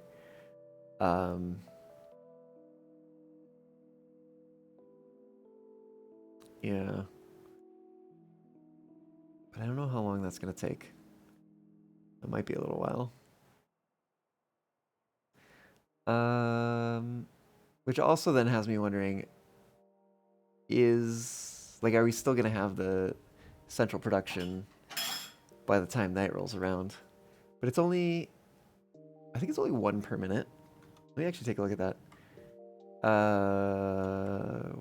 Yeah. But I don't know how long that's going to take. It might be a little while. Which also then has me wondering, are we still going to have the central production by the time night rolls around? But it's only, I think it's only 1 per minute. Let me actually take a look at that.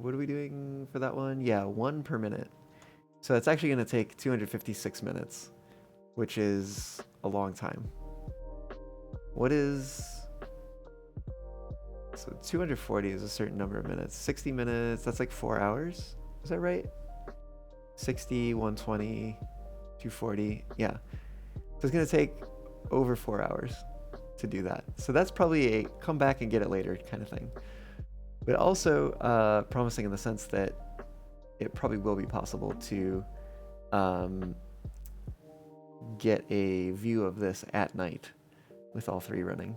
What are we doing for that one? Yeah, 1 per minute. So it's actually going to take 256 minutes, which is a long time. What is... So 240 is a certain number of minutes. 60 minutes, that's like 4 hours. Is that right? 60, 120, 240. Yeah. So it's going to take over 4 hours to do that. So that's probably a come back and get it later kind of thing. But also promising in the sense that it probably will be possible to get a view of this at night with all three running.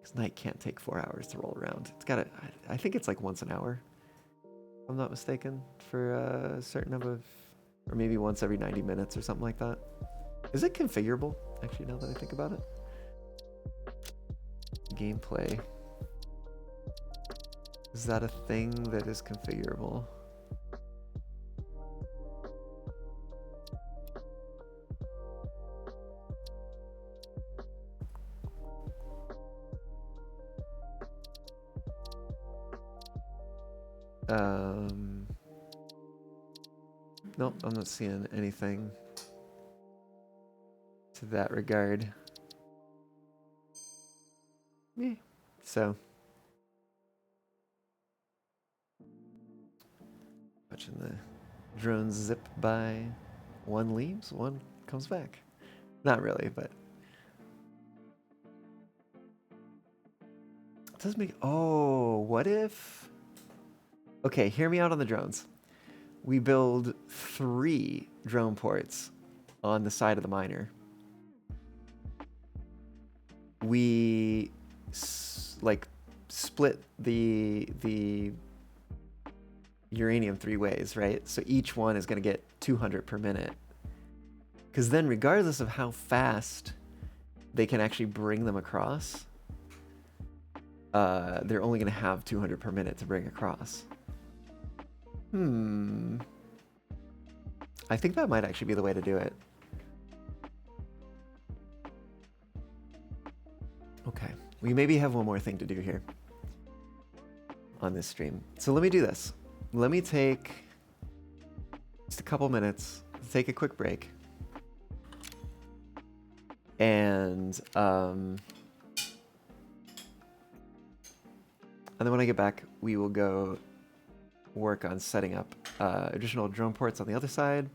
Because night can't take 4 hours to roll around. It's got to, I think it's like once an hour, if I'm not mistaken, for a certain number of, or maybe once every 90 minutes or something like that. Is it configurable, actually, now that I think about it? Gameplay. Is that a thing that is configurable? Nope, I'm not seeing anything to that regard. Yeah. So, Watching the drones zip by. One leaves, one comes back. Not really, but it does make. Oh, what if? Okay, hear me out on the drones. We build 3 drone ports on the side of the miner. We like split the uranium 3 ways, right? So each one is going to get 200 per minute. Because then, regardless of how fast they can actually bring them across, they're only going to have 200 per minute to bring across. I think that might actually be the way to do it. Okay, we maybe have one more thing to do here on this stream. So let me do this. Let me take just a couple minutes, take a quick break. And then when I get back, we will go work on setting up additional drone ports on the other side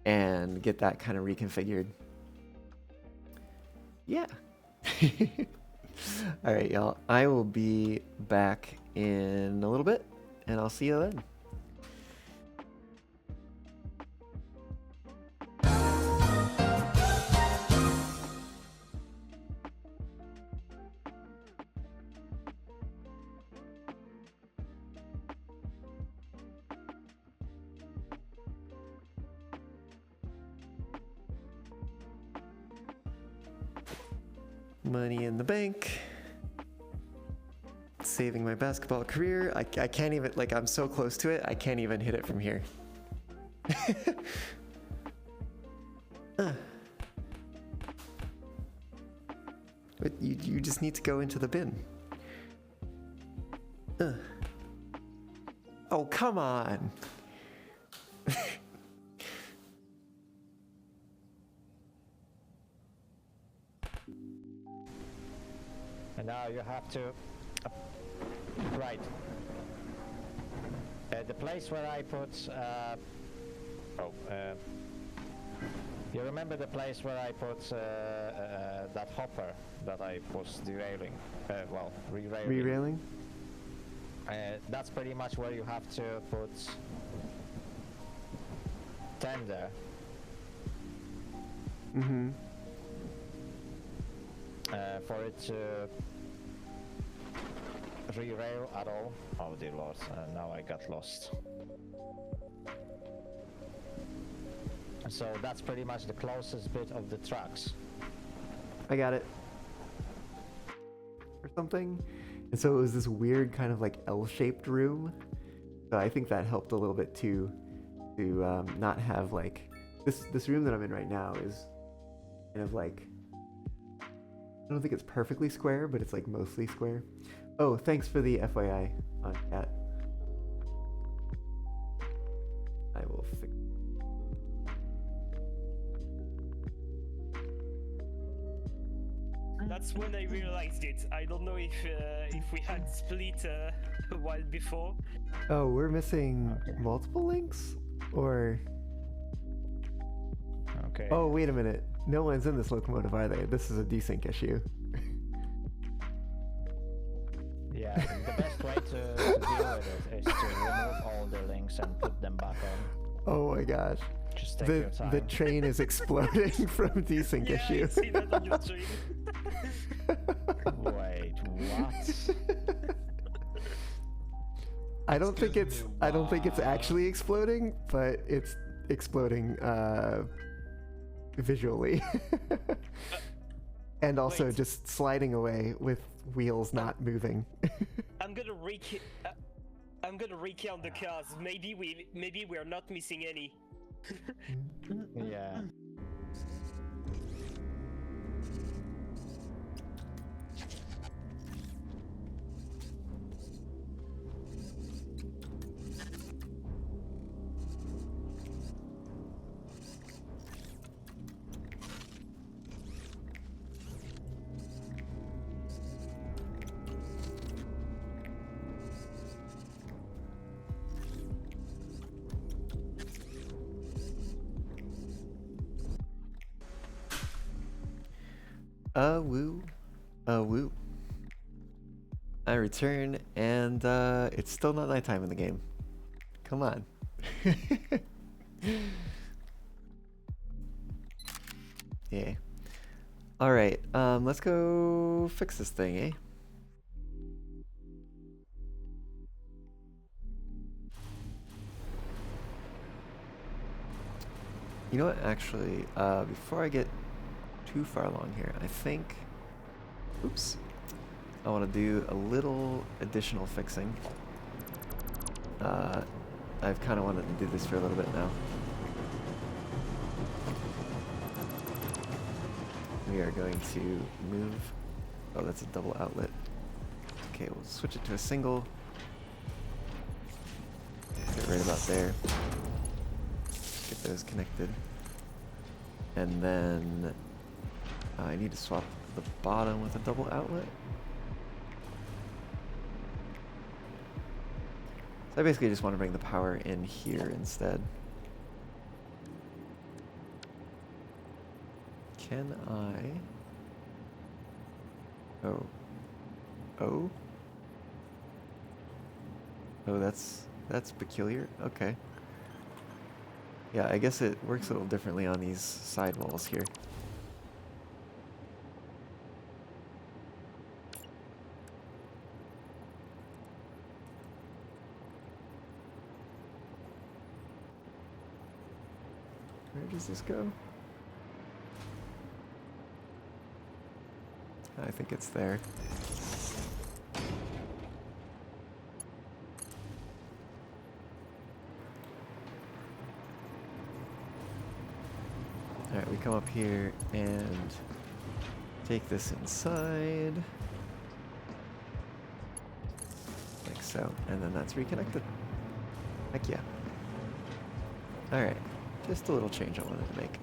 and get that kind of reconfigured. Yeah. All right, y'all. I will be back in a little bit, and I'll see you then. Money in the bank. Saving my basketball career. I can't even, like, I'm so close to it, I can't even hit it from here. But you just need to go into the bin. Oh, come on. And now you have to... right. The place where I put... you remember the place where I put that hopper that I was derailing? Well, re-railing. Re-railing? That's pretty much where you have to put 10 there. Mm-hmm. For it to re-rail at all. Oh dear lord, now I got lost. So that's pretty much the closest bit of the tracks. I got it. Or something. And so it was this weird kind of like L-shaped room. So I think that helped a little bit too, to not have like this room that I'm in right now is kind of like, I don't think it's perfectly square, but it's like mostly square. Oh, thanks for the FYI on chat. I will fix. That's when I realized it. I don't know if we had split a while before. Oh, we're missing multiple links? Or... Okay. Oh, wait a minute. No one's in this locomotive, are they? This is a desync issue. Yeah, the best way to deal with it is to remove all the links and put them back on. Oh my gosh. Just take your time. The train is exploding from desync Yeah, issue. I see that on your stream. Wait, what? I don't think it's actually exploding, but it's exploding visually. And also Wait. just sliding away with wheels not moving. I'm gonna recount the cars. Maybe we're not missing any. Yeah. Woo. Woo. I return, and it's still not nighttime in the game. Come on. Yeah. Alright, let's go fix this thing, eh? You know what, actually, before I get too far along here, I think... Oops. I want to do a little additional fixing. I've kind of wanted to do this for a little bit now. We are going to move... Oh, that's a double outlet. Okay, we'll switch it to a single. Get right about there. Get those connected. And then I need to swap the bottom with a double outlet. So I basically just want to bring the power in here instead. Can I... Oh. Oh? Oh, that's peculiar. Okay. Yeah, I guess it works a little differently on these side walls here. Where does this go? I think it's there. Alright, we come up here and take this inside. Like so. And then that's reconnected. Heck yeah. Alright. Just a little change I wanted to make.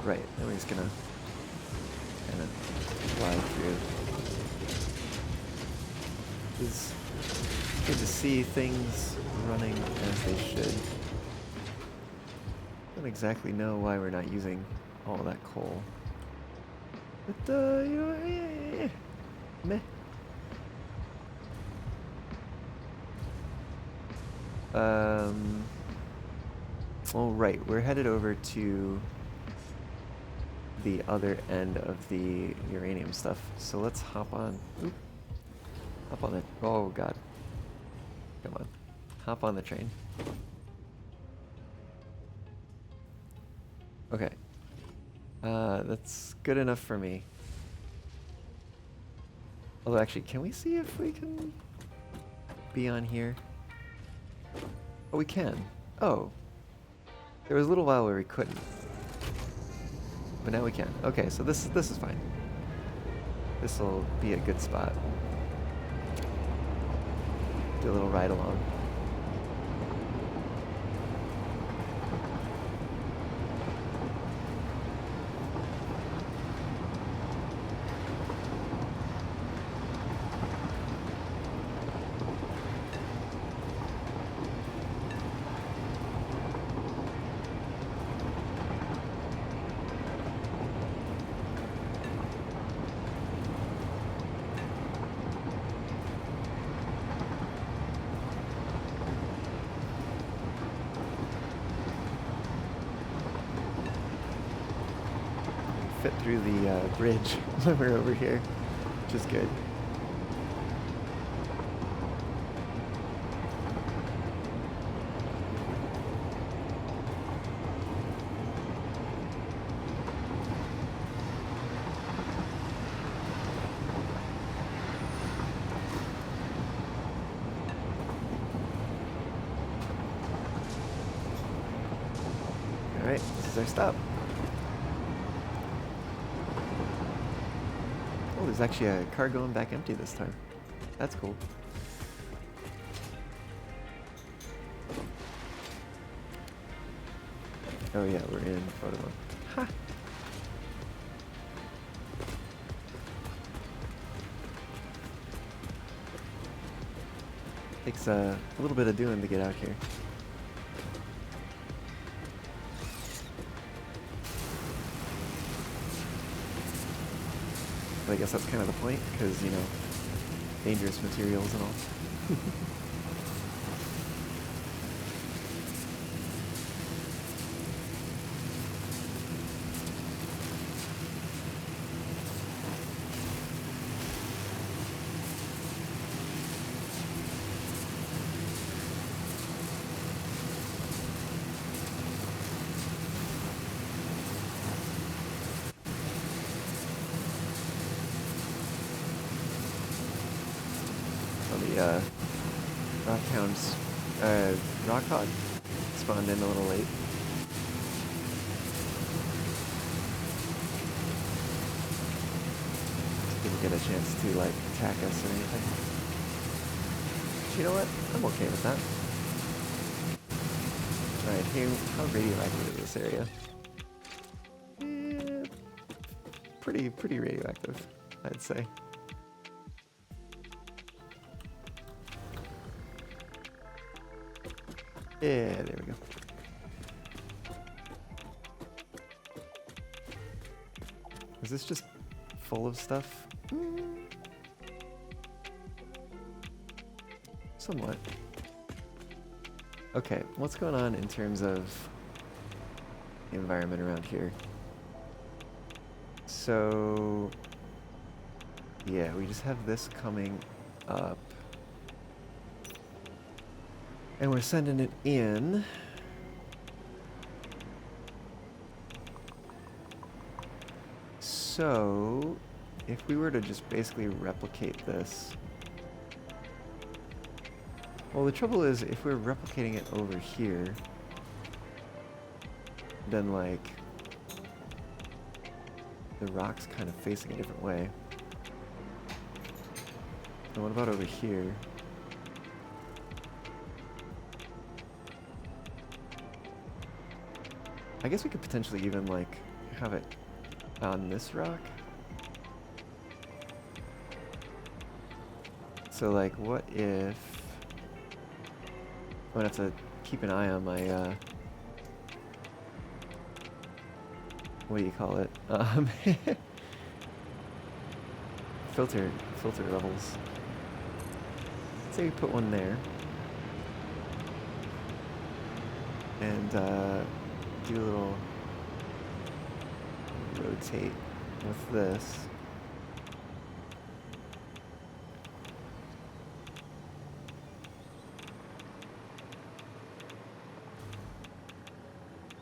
Right. Then we're just gonna kind of fly through. It's good to see things running as they should. Don't exactly know why we're not using all that coal. But, you know, meh. Well, right, we're headed over to the other end of the uranium stuff. So let's hop on. Oop. Hop on it. Oh, God. Come on. Hop on the train. Okay. That's good enough for me. Although, actually, can we see if we can be on here? Oh, we can. Oh. There was a little while where we couldn't. But now we can. Okay, so this is fine. This will be a good spot. Do a little ride along. Fit through the bridge when we're over here, which is good. All right, this is our stop. Oh, there's actually a car going back empty this time. That's cool. Oh yeah, we're in photo mode. Ha! Takes a little bit of doing to get out here. But I guess that's kind of the point, because, you know, dangerous materials and all. Rockhounds, Rockhog spawned in a little late. Didn't get a chance to, like, attack us or anything. But you know what? I'm okay with that. Alright, how radioactive is this area? Pretty radioactive, I'd say. Yeah, there we go. Is this just full of stuff? Somewhat. Okay, what's going on in terms of the environment around here? So, yeah, we just have this coming up. And we're sending it in. So, if we were to just basically replicate this... Well, the trouble is, if we're replicating it over here, then, like, the rock's kind of facing a different way. And what about over here? I guess we could potentially even, like, have it on this rock. So, like, what if... I'm gonna have to keep an eye on my, what do you call it? Filter levels. Let's say we put one there. And, do a little rotate with this.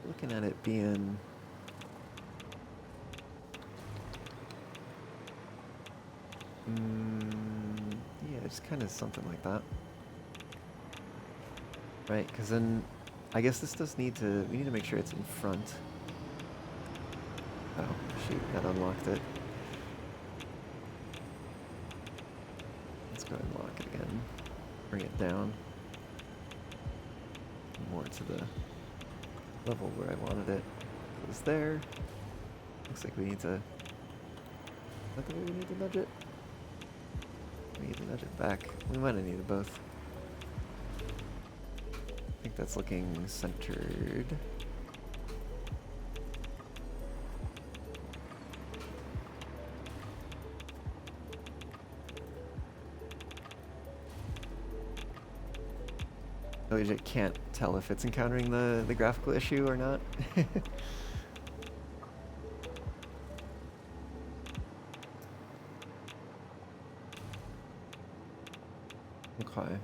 Looking at it being yeah, just kind of something like that, right? Because then I guess this does need to, we need to make sure it's in front. Oh, shoot, that unlocked it. Let's go ahead and lock it again. Bring it down. More to the level where I wanted it. It was there. Looks like we need to... Is that the way we need to nudge it? We need to nudge it back. We might have needed both. I think that's looking centered. I legit can't tell if it's encountering the graphical issue or not. Okay.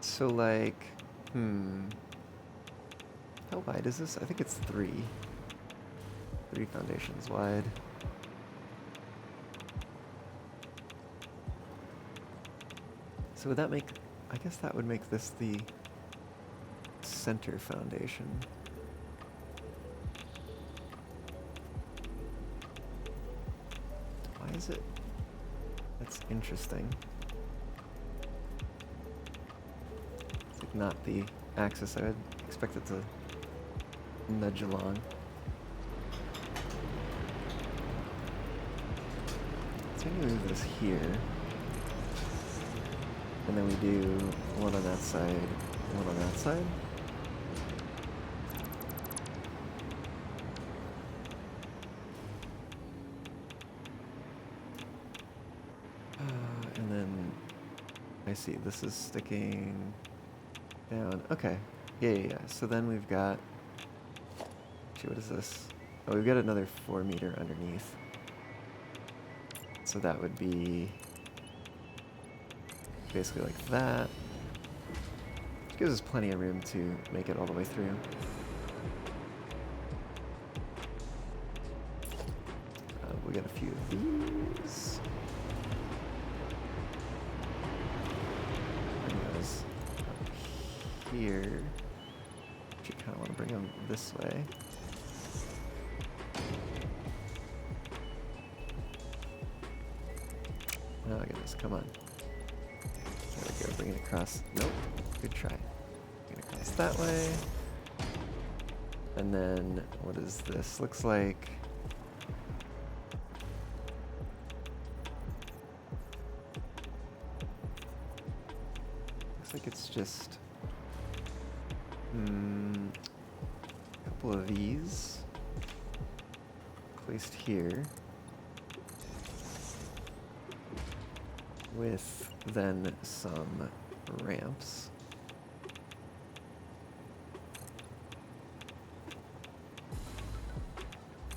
So, like, how wide is this? I think it's 3. 3 foundations wide. So would that make, I guess that would make this the center foundation. Why is it? That's interesting. It's like not the axis I would expect it to nudge along. So I'm gonna move this here. And then we do one on that side, one on that side. see. This is sticking down. Okay. Yeah. So then we've got... Actually, what is this? Oh, we've got another 4 meter underneath. So that would be basically like that. Which gives us plenty of room to make it all the way through. We got a few of these. Bring those up here. You kind of want to bring them this way. Oh goodness, come on. There we go, bring it across. Nope, good try. Bring it across that way. And then, what is this? Looks like... Looks like it's just... a couple of these placed here. With then some ramps.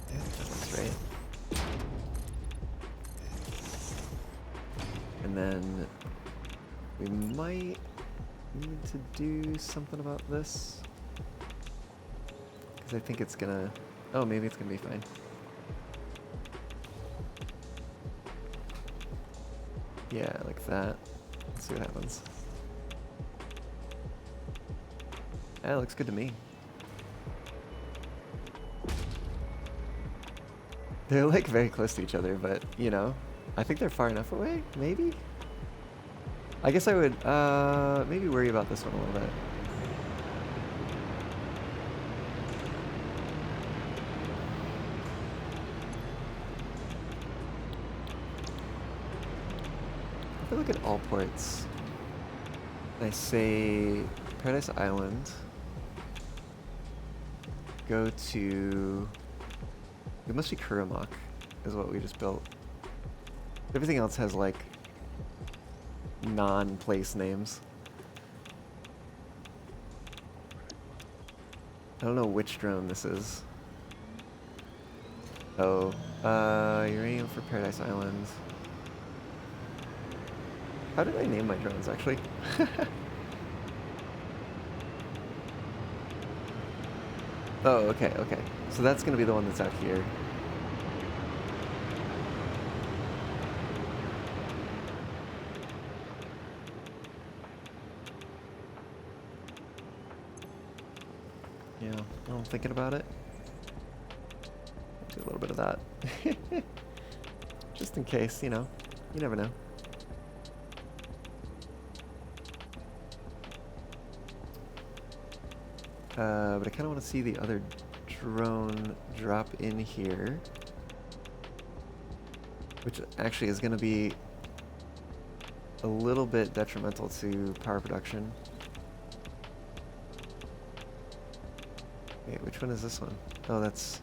Yeah, that looks right. And then we might need to do something about this. Because I think it's gonna... Oh, maybe it's gonna be fine. Yeah, like that. Let's see what happens. Yeah, it looks good to me. They're like very close to each other, but you know, I think they're far enough away, maybe? I guess I would maybe worry about this one a little bit. If I look at all ports, I say Paradise Island, go to, it must be Kurumok, is what we just built. Everything else has like non-place names. I don't know which drone this is. Oh, uranium for Paradise Island. How did I name my drones, actually? Oh, okay. So that's gonna be the one that's out here. Yeah, I'm thinking about it. Do a little bit of that. Just in case, you know. You never know. But I kind of want to see the other drone drop in here. Which actually is going to be a little bit detrimental to power production. Wait, which one is this one? Oh, that's...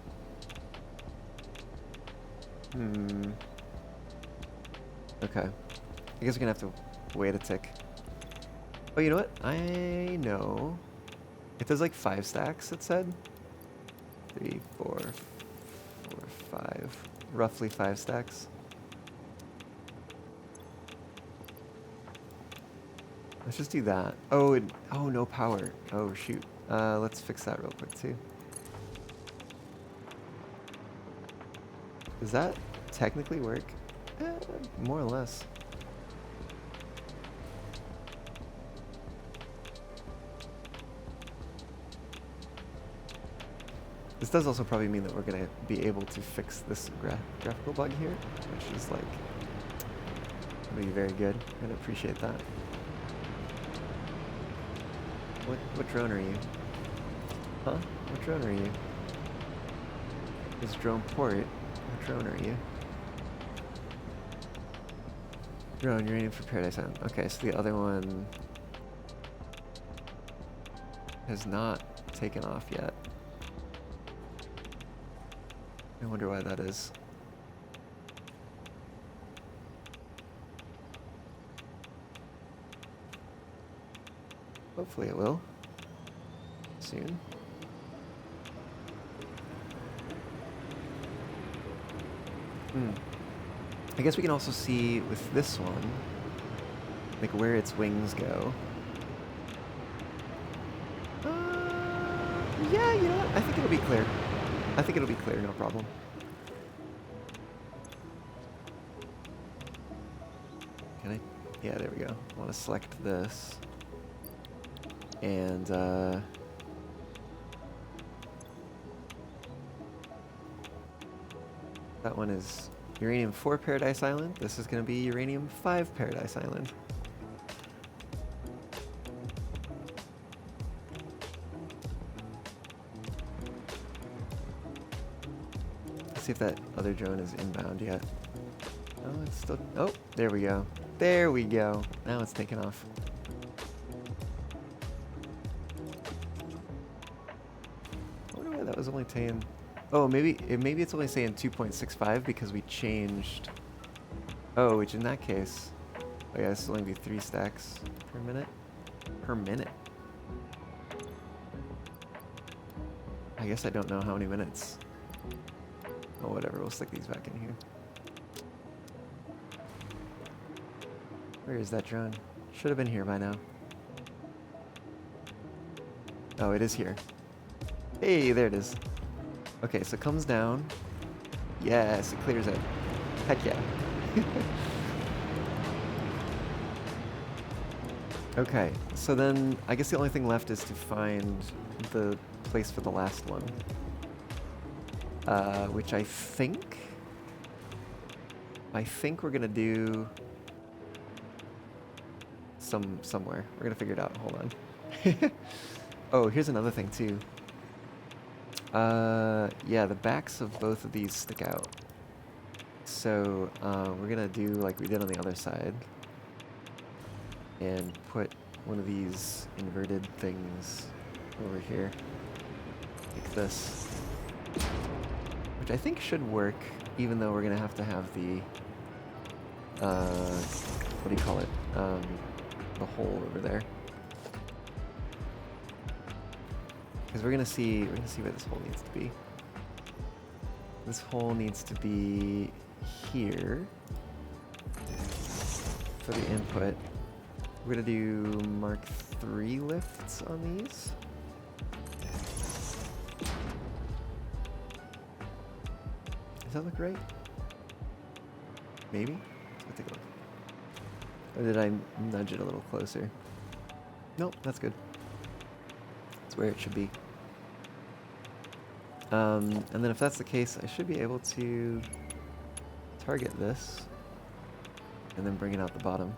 Okay. I guess we're going to have to wait a tick. Oh, you know what? I know. If there's like 5 stacks, it said. 3, 4, 5. Roughly 5 stacks. Let's just do that. Oh, oh, no power. Oh, shoot. Let's fix that real quick, too. Does that technically work? More or less. This does also probably mean that we're going to be able to fix this graphical bug here, which is like, going to be very good. I'm going to appreciate that. What drone are you? Huh? What drone are you? This drone port. What drone are you? Drone, you're aiming for Paradise Island. Okay, so the other one has not taken off yet. I wonder why that is. Hopefully it will. Soon. I guess we can also see with this one, like where its wings go. Yeah, you know what? I think it'll be clear. I think it'll be clear, no problem. Can I? Yeah, there we go. I want to select this. And, that one is Uranium 4 Paradise Island. This is going to be Uranium 5 Paradise Island. Let's see if that other drone is inbound yet. Oh, it's still... Oh, there we go. There we go. Now it's taking off. I wonder why that was only saying... Oh, maybe it's only saying 2.65 because we changed... Oh, which in that case... Oh yeah, this will only be 3 stacks per minute. Per minute. I guess I don't know how many minutes. Oh, whatever. We'll stick these back in here. Where is that drone? Should have been here by now. Oh, it is here. Hey, there it is. Okay, so it comes down. Yes, it clears it. Heck yeah. Okay, so then I guess the only thing left is to find the place for the last one. Which I think we're gonna do somewhere. We're gonna figure it out. Hold on. Oh, here's another thing too. Yeah, the backs of both of these stick out. So we're gonna do like we did on the other side, and put one of these inverted things over here, like this, which I think should work, even though we're gonna have the what do you call it? The hole over there. Because we're gonna see where this hole needs to be. This hole needs to be here for the input. We're gonna do Mark 3 lifts on these. Does that look right? Maybe? Let's take a look. Or did I nudge it a little closer? Nope, that's good. That's where it should be. And then if that's the case, I should be able to target this and then bring it out the bottom.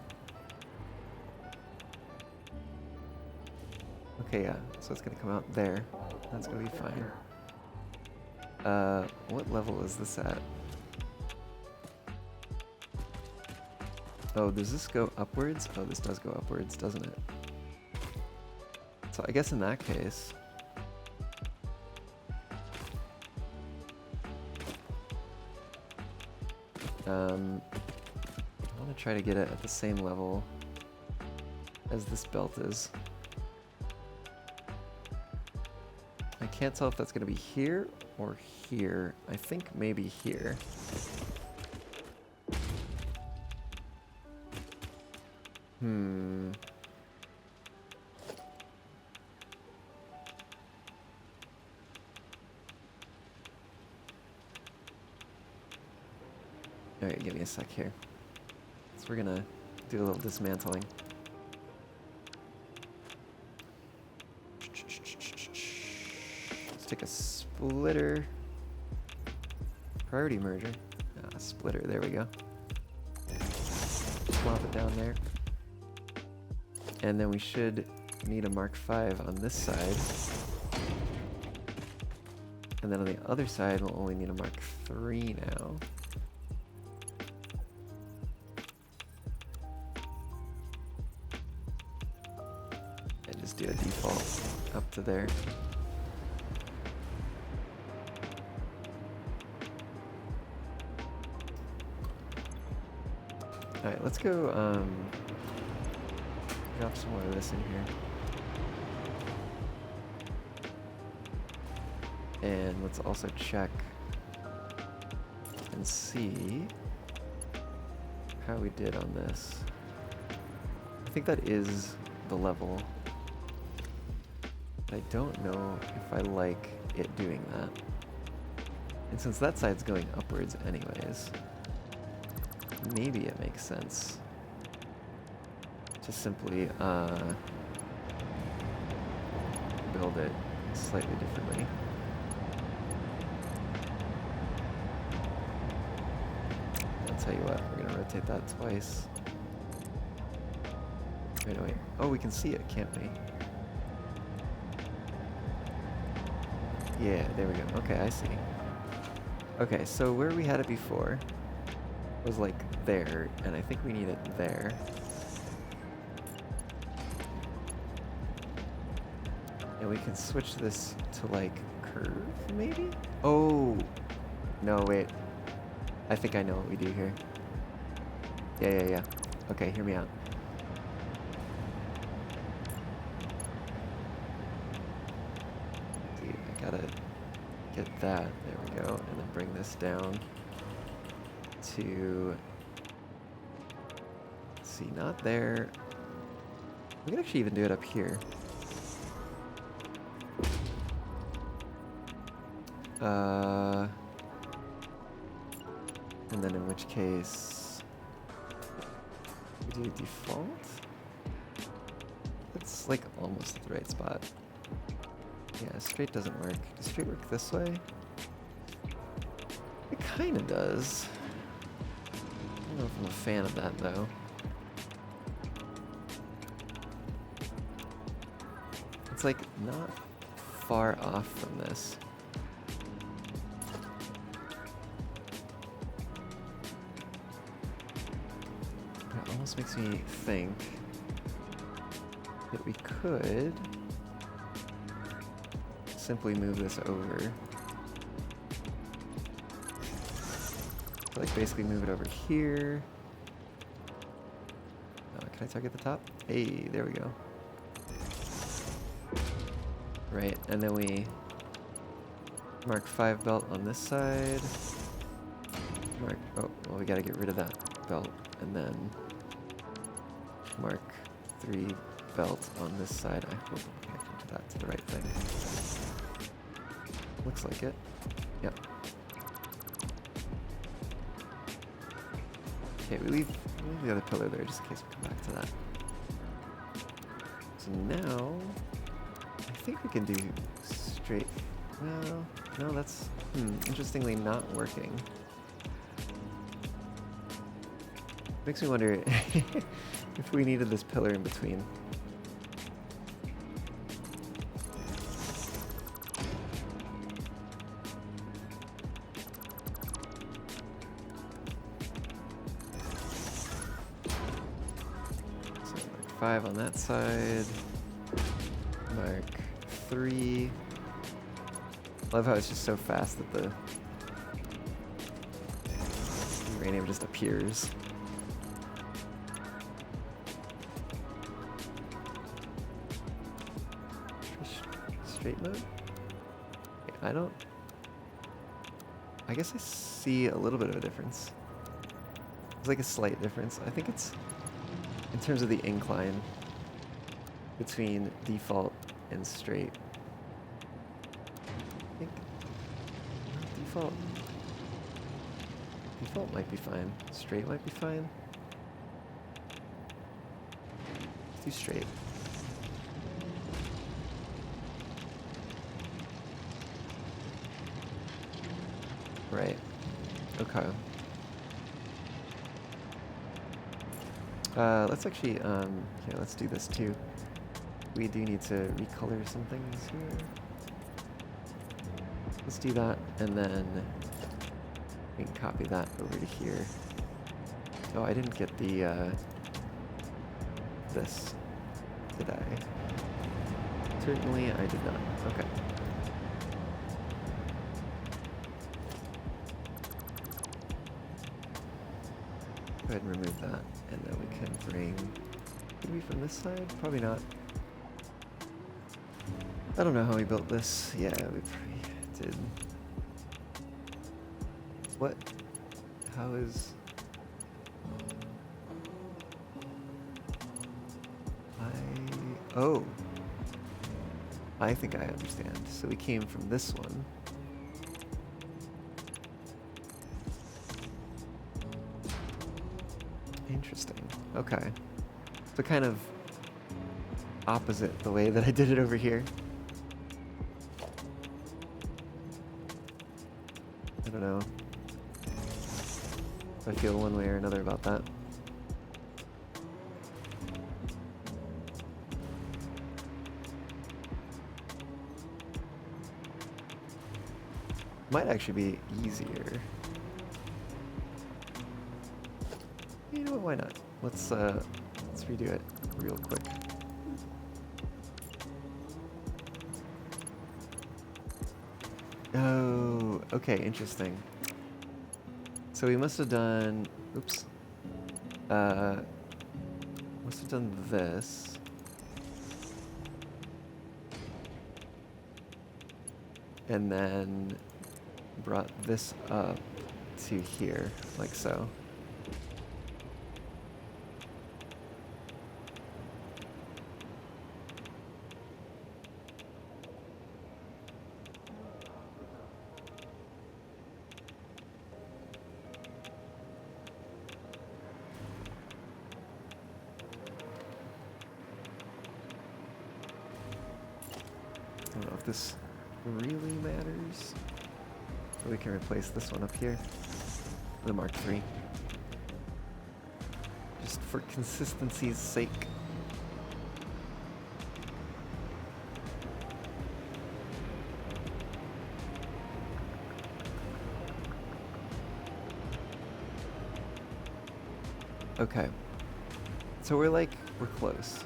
Okay, yeah, so it's gonna come out there. That's gonna be fine. What level is this at? Oh, does this go upwards? Oh, this does go upwards, doesn't it? So I guess in that case... I want to try to get it at the same level as this belt is. I can't tell if that's going to be here or here. I think maybe here. Alright, give me a sec here. So we're gonna do a little dismantling. Let's take a splitter. Priority merger. Splitter, there we go. Plop it down there. And then we should need a Mark 5 on this side. And then on the other side, we'll only need a Mark 3 now. And just do a default up to there. Alright, let's go drop some more of this in here. And let's also check and see how we did on this. I think that is the level. I don't know if I like it doing that. And since that side's going upwards anyways, maybe it makes sense to simply build it slightly differently. I'll tell you what, we're gonna rotate that twice. Wait. Oh, we can see it, can't we? Yeah, there we go. Okay, I see. Okay, so where we had it before was like there, and I think we need it there. And we can switch this to like curve, maybe? Oh, no, wait. I think I know what we do here. Yeah. Okay, hear me out. Dude, I gotta get that. There we go. And then bring this down to... Let's see, not there. We can actually even do it up here. And then in which case we do default. It's like almost at the right spot. Yeah, straight doesn't work. Does straight work this way? It kind of does. I don't know if I'm a fan of that though. It's like not far off from this. It almost makes me think that we could simply move this over. Like basically move it over here. Can I target the top? Hey, there we go. Right, and then we mark 5 belt on this side. Mark, oh, well we gotta get rid of that belt. And then mark 3 belt on this side. I hope I'm connecting that to the right thing. Looks like it. Yep. Okay, we leave the other pillar there just in case we come back to that. So now, I think we can do straight. Well, no, that's interestingly not working. Makes me wonder if we needed this pillar in between. So mark 5 on that side. Mark 3. Love how it's just so fast that the uranium just appears. Straight mode? I guess I see a little bit of a difference. There's like a slight difference. I think it's in terms of the incline between default and straight. I think default might be fine. Straight might be fine. Let's do straight. Right. Okay. Let's actually, here, let's do this too. We do need to recolor some things here. Let's do that, and then we can copy that over to here. Oh, I didn't get the, this, did I? Certainly I did not. Okay. Go ahead and remove that, and then we can bring, maybe from this side? Probably not. I don't know how we built this. Yeah, we connected. What? How is... Oh. I think I understand. So we came from this one. Interesting. Okay. So kind of opposite the way that I did it over here. I don't know if I feel one way or another about that. Might actually be easier. You know what, why not? Let's redo it real quick. Oh, okay, interesting. So we must have done, oops. Must have done this. And then brought this up to here, like so. I don't know if this really matters. We can replace this one up here, the Mark III. Just for consistency's sake. Okay. So we're close.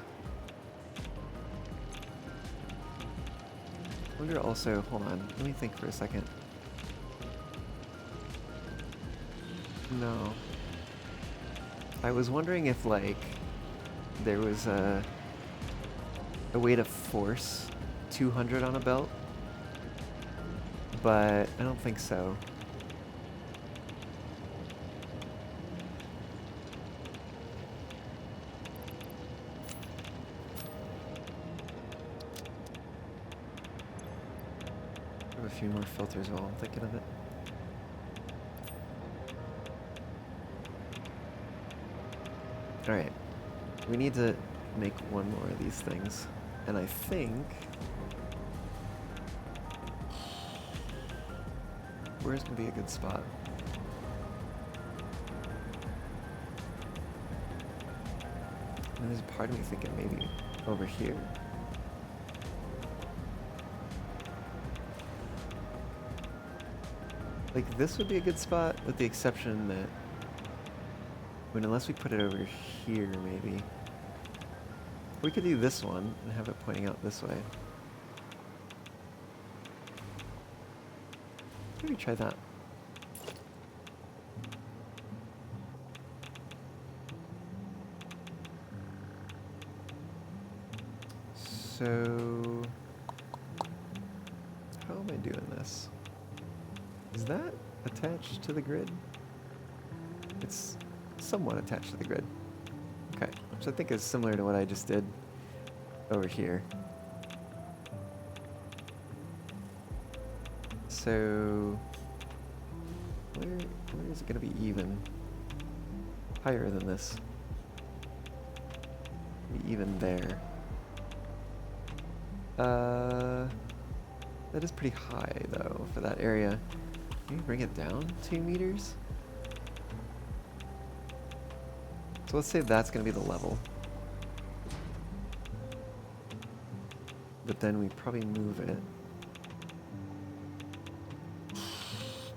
I wonder also, hold on, let me think for a second. No. I was wondering if, like, there was a way to force 200 on a belt, but I don't think so. I have a few more filters while I'm thinking of it. Alright, we need to make one more of these things, and I think... Where's gonna be a good spot? And there's a part of me thinking maybe over here. Like, this would be a good spot, with the exception that... unless we put it over here, maybe. We could do this one and have it pointing out this way. Maybe try that. So... how am I doing this? Is that attached to the grid? It's somewhat attached to the grid. Okay, which I think is similar to what I just did over here. So where is it gonna be even? Higher than this. Be even there. That is pretty high though for that area. Can you bring it down 2 meters? So let's say that's going to be the level. But then we probably move it.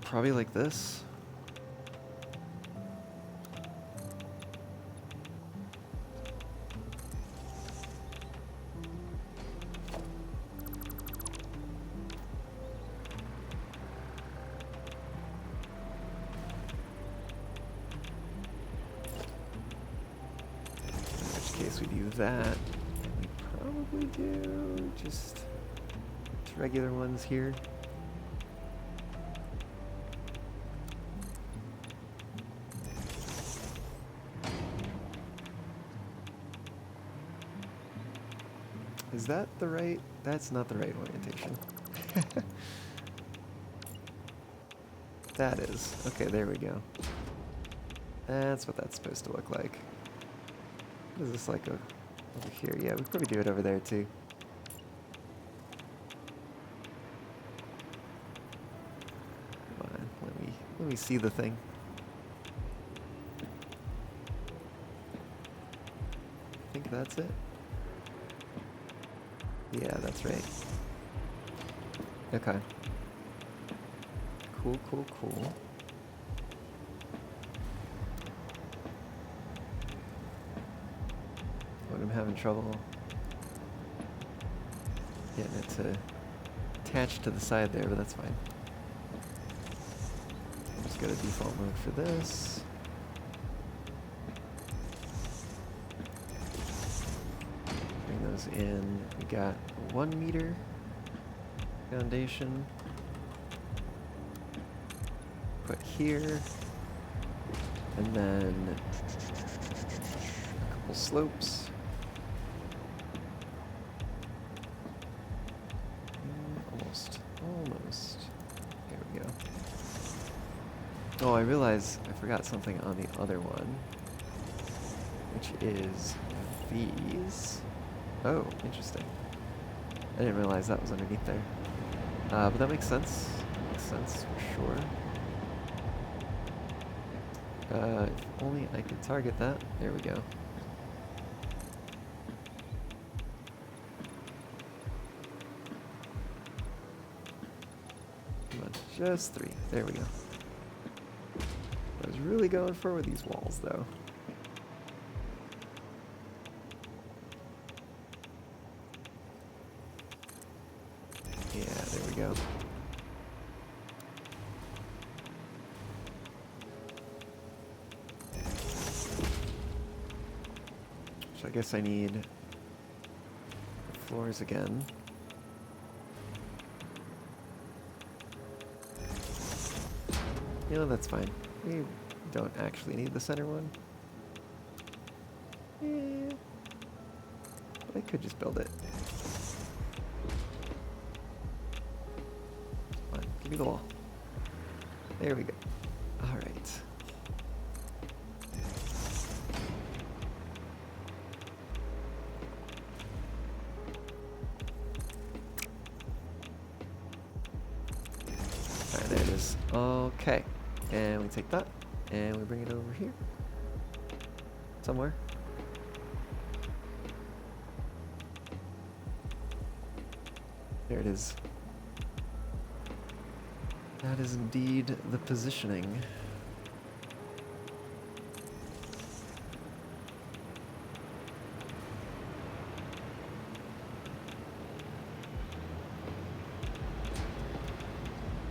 Probably like this. We do that. We probably do just regular ones here. Is that the right? That's not the right orientation. That is. Okay, there we go. That's what that's supposed to look like. Is this like over here? Yeah, we could probably do it over there too. Come on, let me see the thing. I think that's it. Yeah, that's right. Okay. Cool, cool, cool. But I'm having trouble getting it to attach to the side there, but that's fine. I'll just go to default mode for this. Bring those in. We got 1 meter foundation. Put here. And then a couple slopes. Almost. There we go. Oh, I realize I forgot something on the other one, which is these. Oh, interesting. I didn't realize that was underneath there. But that makes sense. Makes sense for sure. If only I could target that. There we go. Just 3. There we go. I was really going for with these walls, though. Yeah, there we go. So I guess I need floors again. You know, that's fine. We don't actually need the center one. Yeah. But I could just build it. Come on, give me the wall. There we go. Alright. Alright, there it is. Okay. And we take that, and we bring it over here. Somewhere. There it is. That is indeed the positioning.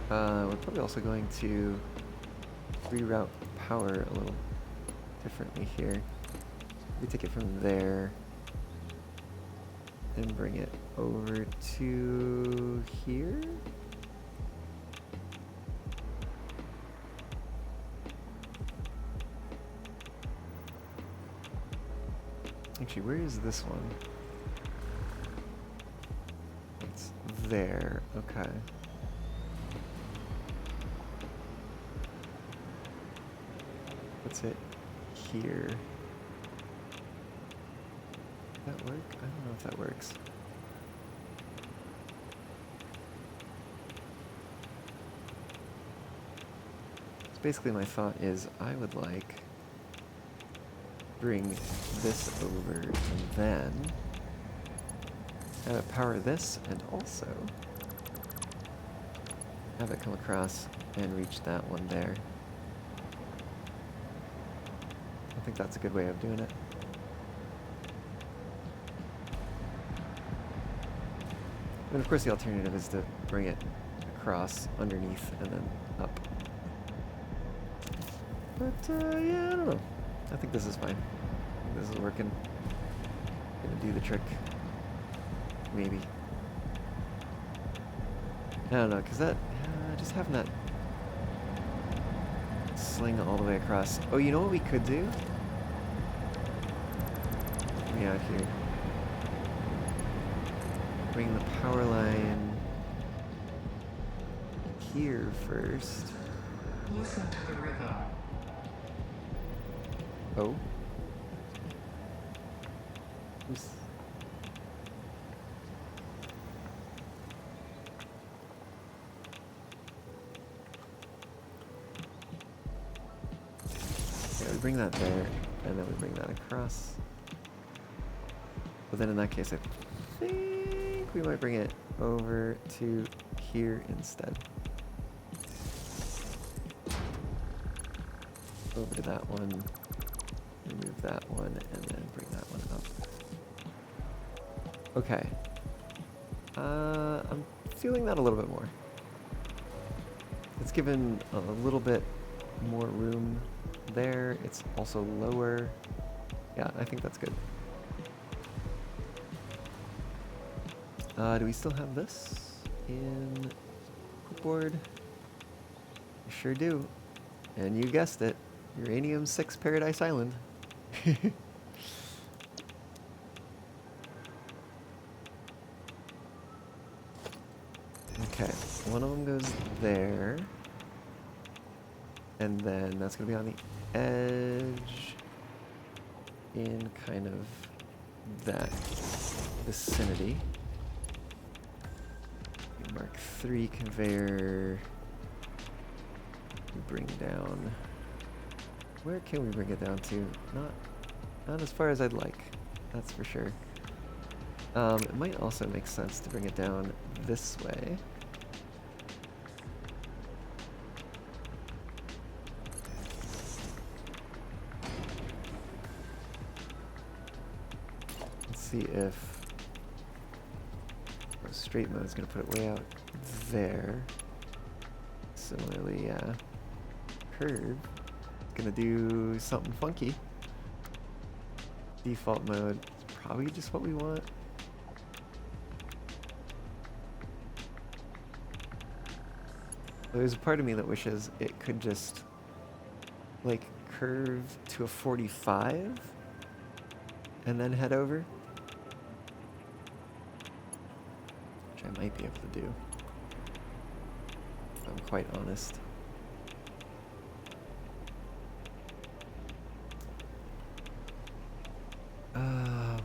We're probably also going to reroute power a little differently here. We take it from there and bring it over to here. Actually, where is this one? It's there. Okay. What's it here? Does that work? I don't know if that works. So basically my thought is I would like bring this over and then have it power this and also have it come across and reach that one there. I think that's a good way of doing it. And of course the alternative is to bring it across underneath and then up. But yeah, I don't know. I think this is fine. I think this is working. Gonna do the trick. Maybe. I don't know, cause that just having that sling all the way across. Oh, you know what we could do? Let me out here. bring the power line here first. Listen to the rhythm. Oh. Oops. Yeah, we bring that there, and then we bring that across. But then in that case, I think we might bring it over to here instead. Over to that one, remove that one, and then bring that one up. Okay. I'm feeling that a little bit more. It's given a little bit more room there. It's also lower. Yeah, I think that's good. Do we still have this in board? We sure do. And you guessed it. Uranium 6 Paradise Island. Okay, one of them goes there. And then that's going to be on the edge in kind of that vicinity. Mark 3 conveyor. We bring down. Where can we bring it down to? Not as far as I'd like, that's for sure. It might also make sense to bring it down this way. Let's see if straight mode is going to put it way out there. Similarly, yeah. Curve. Gonna do something funky. Default mode is probably just what we want. There's a part of me that wishes it could just like curve to a 45 and then head over, which I might be able to do if I'm quite honest.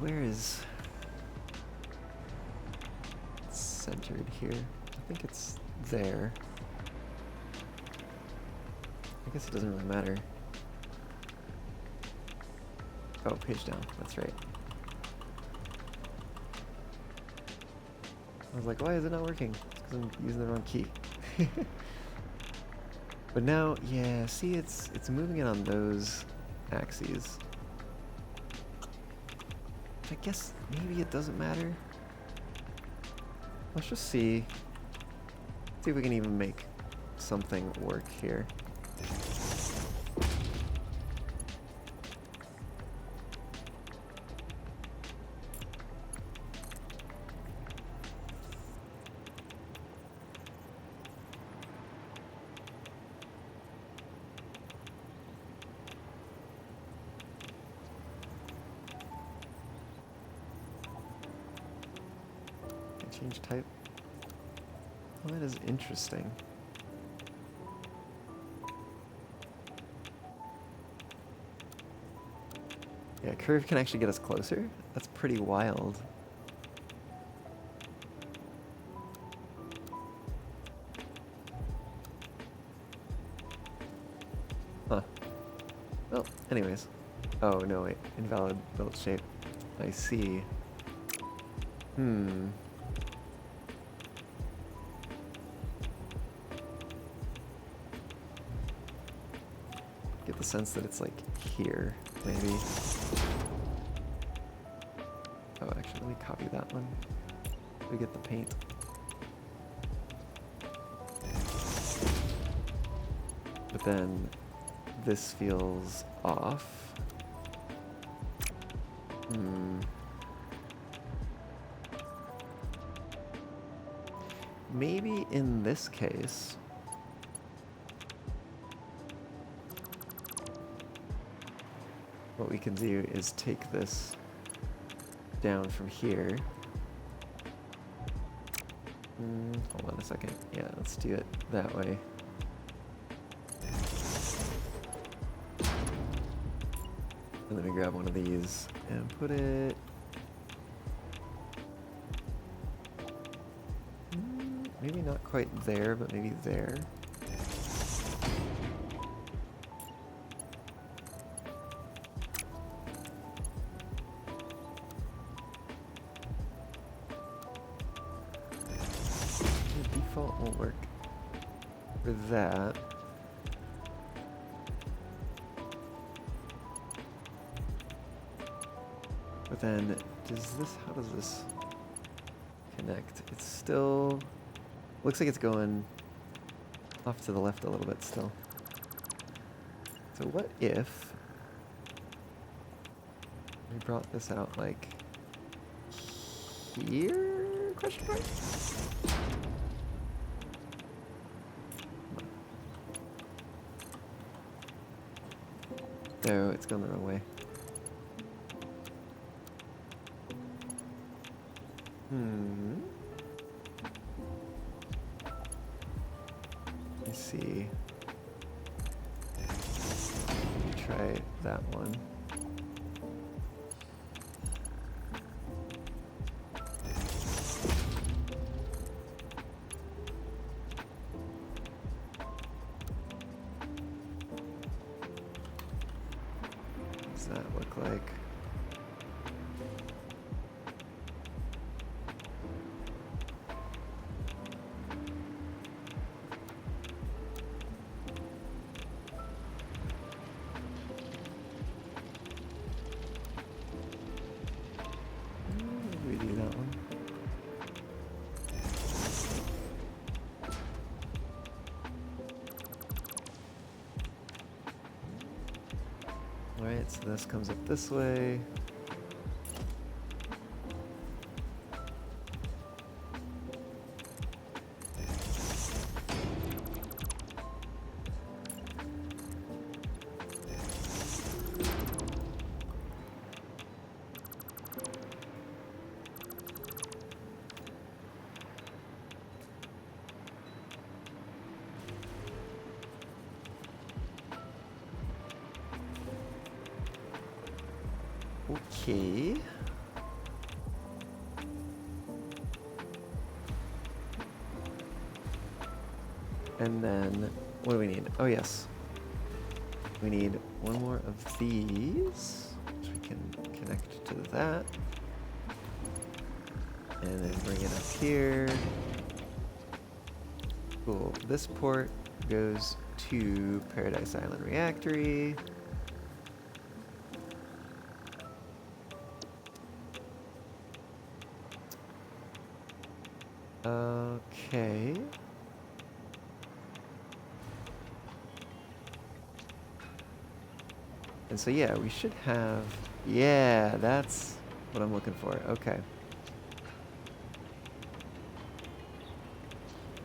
Where is it's centered here? I think it's there. I guess it doesn't really matter. Oh, page down. That's right. I was like, why is it not working? It's because I'm using the wrong key. But now, yeah, see, it's moving it on those axes. I guess maybe it doesn't matter. Let's just see if we can even make something work here. Change type. Oh, that is interesting. Yeah, curve can actually get us closer. That's pretty wild. Huh. Well, anyways. Oh, no, wait. Invalid build shape. I see. Get the sense that it's like here, maybe. Oh, actually, let me copy that one. We get the paint. But then this feels off. Maybe in this case, what we can do is take this down from here Hold on a second. Yeah, let's do it that way. And let me grab one of these and put it... maybe not quite there, but maybe there. The default won't work for that. But then, how does this connect? It's still, looks like it's going off to the left a little bit still. So what if we brought this out like here? Question mark? No, it's going the wrong way. Let's see. Try that one. What does that look like? We do that one. Alright, so this comes up this way. Okay. And then, what do we need? Oh yes. We need one more of these, which we can connect to that. And then bring it up here. Cool. This port goes to Paradise Island Reactory. Okay. And so yeah, we should have, yeah, that's what I'm looking for. Okay.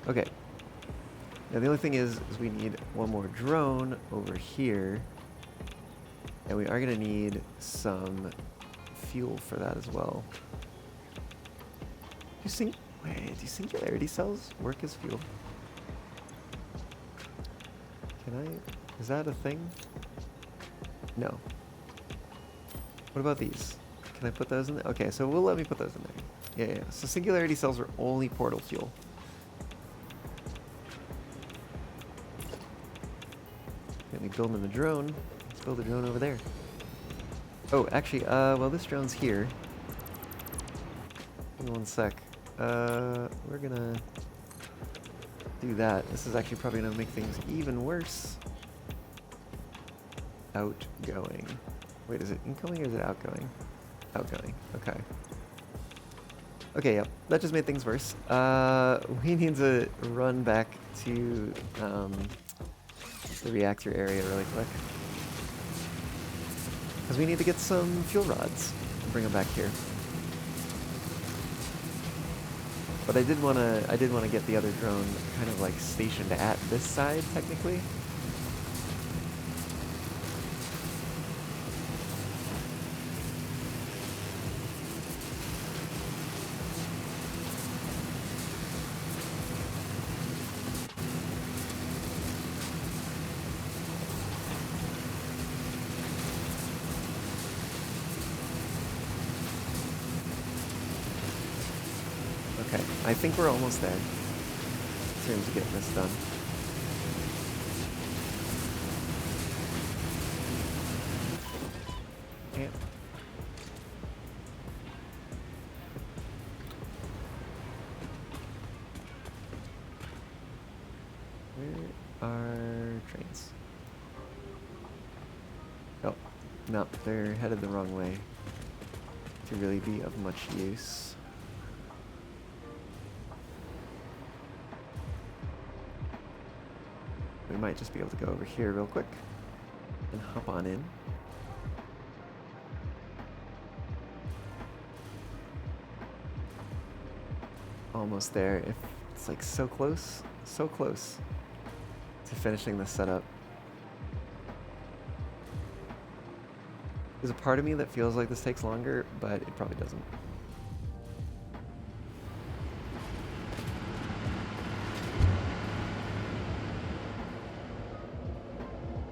Okay. Now the only thing is we need one more drone over here. And we are gonna need some fuel for that as well. Do singularity cells work as fuel? Is that a thing? No. What about these? Can I put those in there? Okay, so we'll let me put those in there. Yeah. So singularity cells are only portal fuel. Let me build in the drone. Let's build a drone over there. Oh, actually, well, this drone's here. Give me one sec. We're gonna do that. This is actually probably gonna make things even worse. Outgoing. Wait, is it incoming or is it outgoing? Outgoing. Okay. Okay, yep. That just made things worse. We need to run back to the reactor area really quick. Because we need to get some fuel rods and bring them back here. But I did want to get the other drone kind of like stationed at this side technically. I think we're almost there in terms of getting this done. Yeah. Where are trains? Oh, no, they're headed the wrong way to really be of much use. We might just be able to go over here real quick and hop on in. Almost there. If it's like so close to finishing this setup. There's a part of me that feels like this takes longer, but it probably doesn't.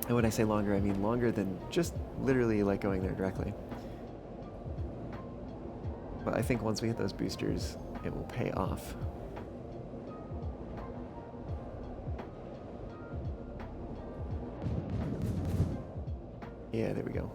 And when I say longer, I mean longer than just literally like going there directly. But I think once we hit those boosters, it will pay off. Yeah, there we go.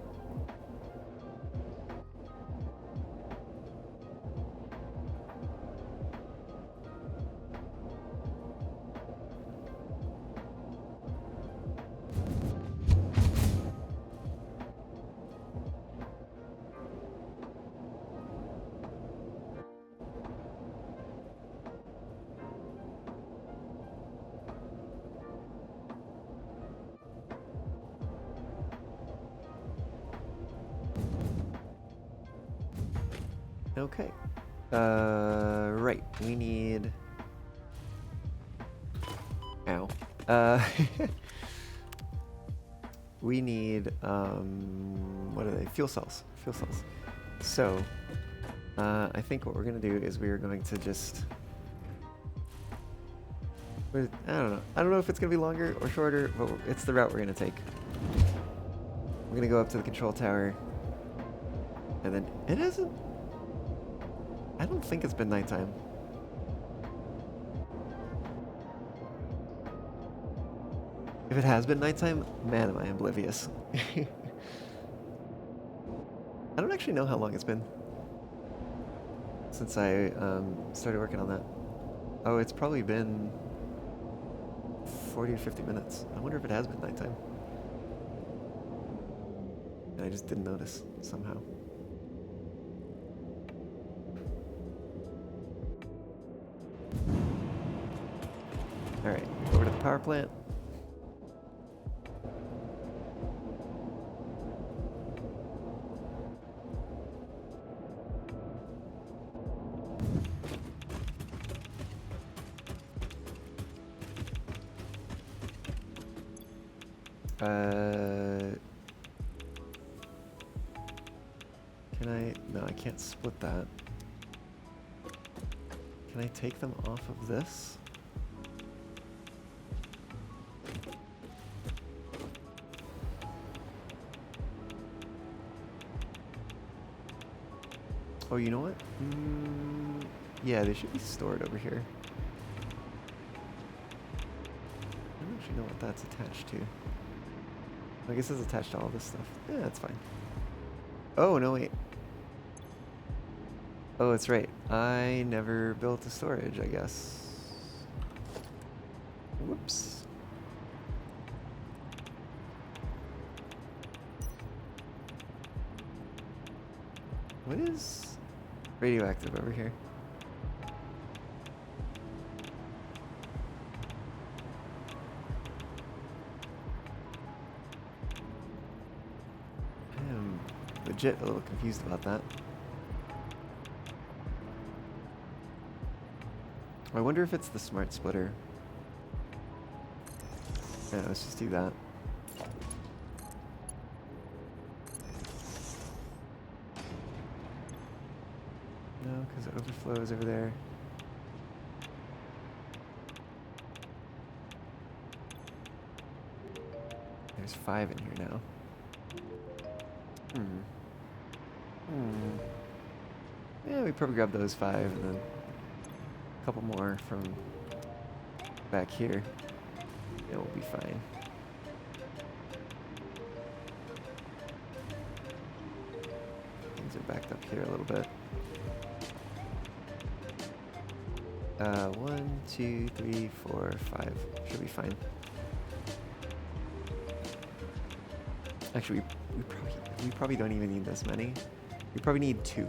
Okay. Right. We need... Ow. We need, what are they? Fuel cells. Fuel cells. So, I think what we're going to do is we are going to just... I don't know. I don't know if it's going to be longer or shorter, but it's the route we're going to take. We're going to go up to the control tower. And then it isn't... I don't think it's been nighttime. If it has been nighttime, man, am I oblivious. I don't actually know how long it's been since I started working on that. Oh, it's probably been 40 or 50 minutes. I wonder if it has been nighttime. And I just didn't notice somehow. Alright, over to the power plant. Can I? No, I can't split that. Can I take them off of this? Oh, you know what? Yeah, they should be stored over here. I don't actually know what that's attached to. I guess it's attached to all this stuff. Yeah, that's fine. Oh, no, wait. Oh, that's right. I never built a storage, I guess. Whoops. What is radioactive over here? I am legit a little confused about that. I wonder if it's the smart splitter. Yeah, let's just do that. No, because it overflows over there. There's 5 in here now. Yeah, we probably grab those 5 and then A couple more from back here. It will be fine. Things are backed up here a little bit. 1, 2, 3, 4, 5. Should be fine. Actually, we probably don't even need this many. We probably need 2.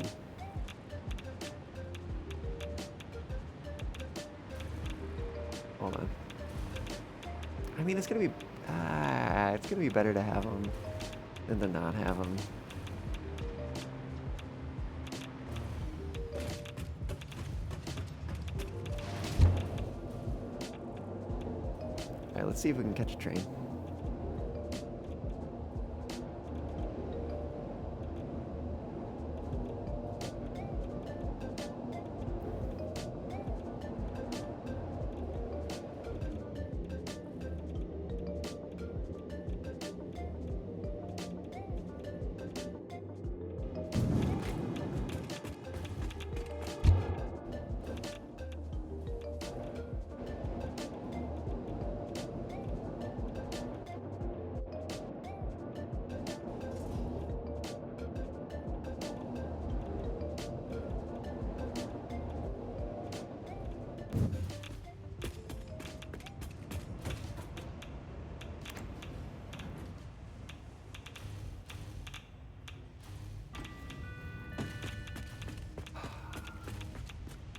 Hold on. I mean, it's gonna be better to have them than to not have them. All right, let's see if we can catch a train.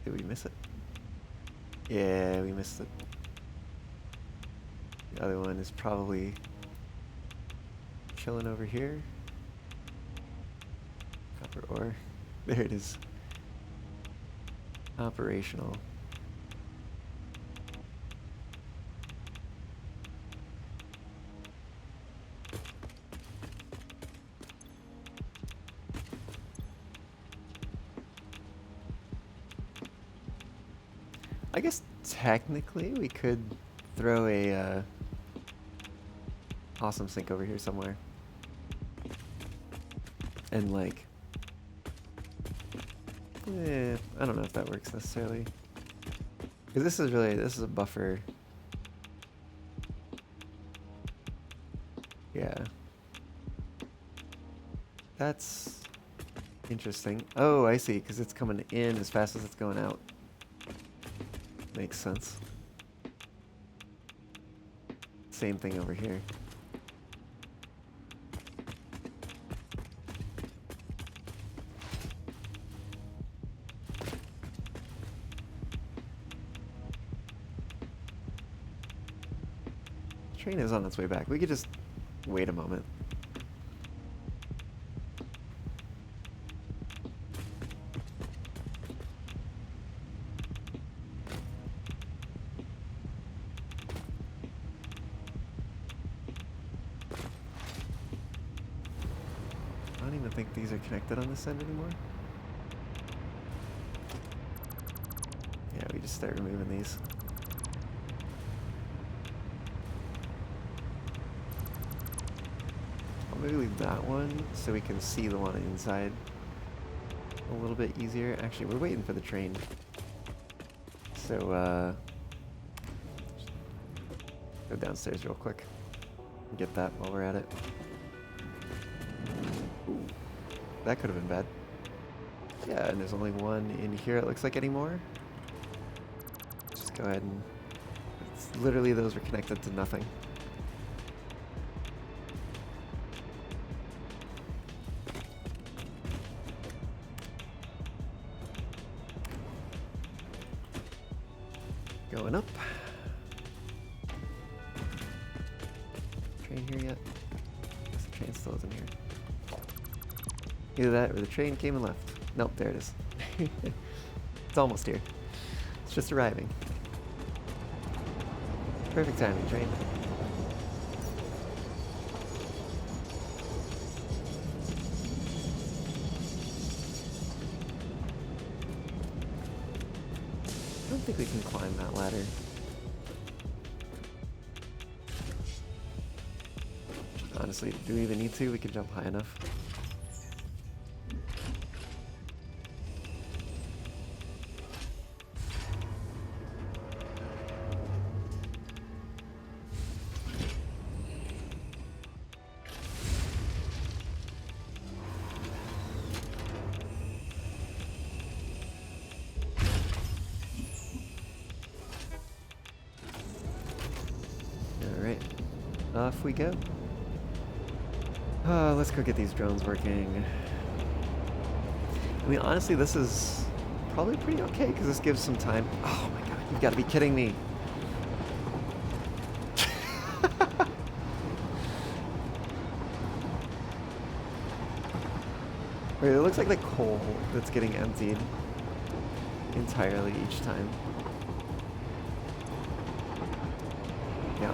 Did we miss it? Yeah, we missed it. The other one is probably chilling over here. Copper ore. There it is. Operational. I guess technically we could throw a awesome sink over here somewhere. And like, I don't know if that works necessarily. Because this is a buffer. Yeah. That's interesting. Oh, I see, because it's coming in as fast as it's going out. Makes sense. Same thing over here. Train is on its way back. We could just wait a moment. I don't even think these are connected on this end anymore. Yeah, we just start removing these. I'll maybe leave that one so we can see the one inside a little bit easier. Actually, we're waiting for the train. So, go downstairs real quick and get that while we're at it. Ooh, that could have been bad. Yeah, and there's only one in here it looks like anymore. Just go ahead and... It's literally those were connected to nothing. Going up. Train here yet? Guess the train still isn't here. Either that or the train came and left. Nope, there it is. It's almost here. It's just arriving. Perfect timing, train. I don't think we can climb that ladder. Honestly, do we even need to? We can jump high enough. Off we go. Let's go get these drones working. I mean, honestly, this is probably pretty okay because this gives some time. Oh my god, you've got to be kidding me. Wait, it looks like the coal that's getting emptied entirely each time. Yeah.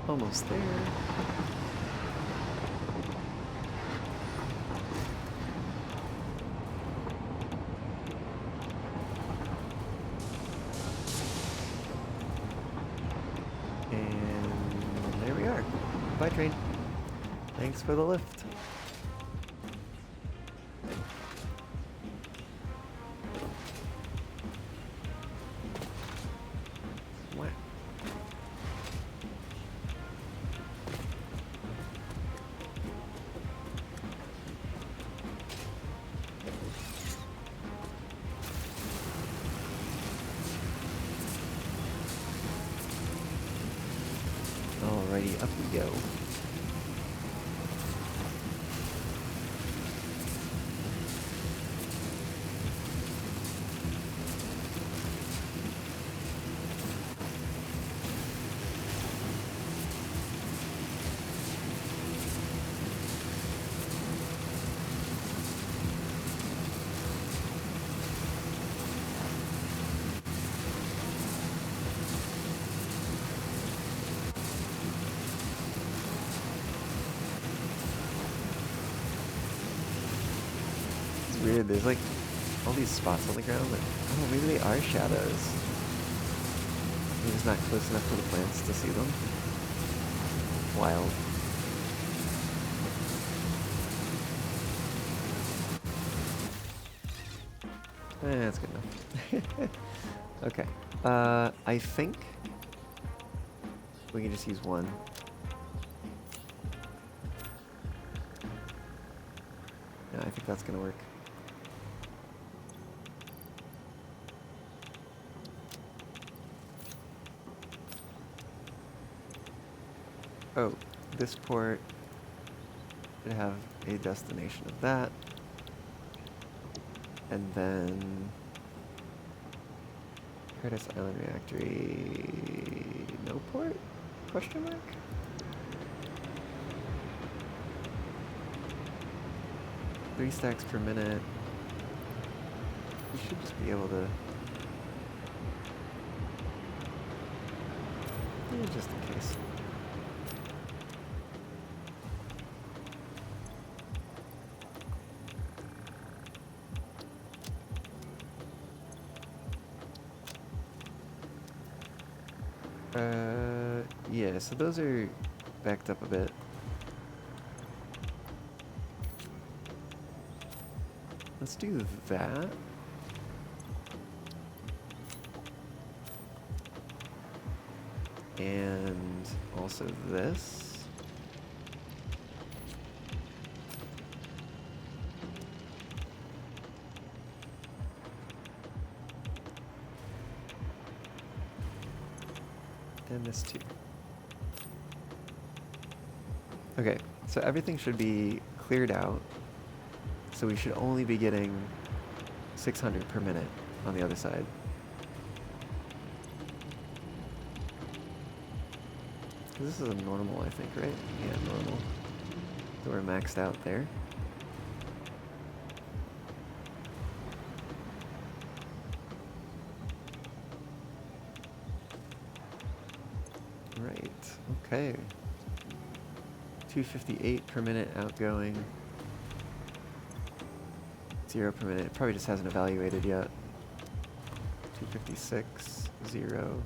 Almost there. And there we are. Bye, train. Thanks for the lift. Wow. Alrighty, up we go. Weird, there's like all these spots on the ground that, oh, maybe they are shadows. Maybe it's not close enough for the plants to see them. Wild. That's good enough. Okay. I think we can just use one. Yeah, I think that's gonna work. Oh, this port should have a destination of that. And then Curtis Island Reactory, no port? Question mark? Three stacks per minute. We should just be able to. Yeah, just in case. Yeah, so those are backed up a bit. Let's do that. And also this. And this too. Okay, so everything should be cleared out. So we should only be getting 600 per minute on the other side. This is a normal, I think, right? Yeah, normal. So we're maxed out there. Right, okay. 258 per minute outgoing. 0 per minute. It probably just hasn't evaluated yet. 256, 0.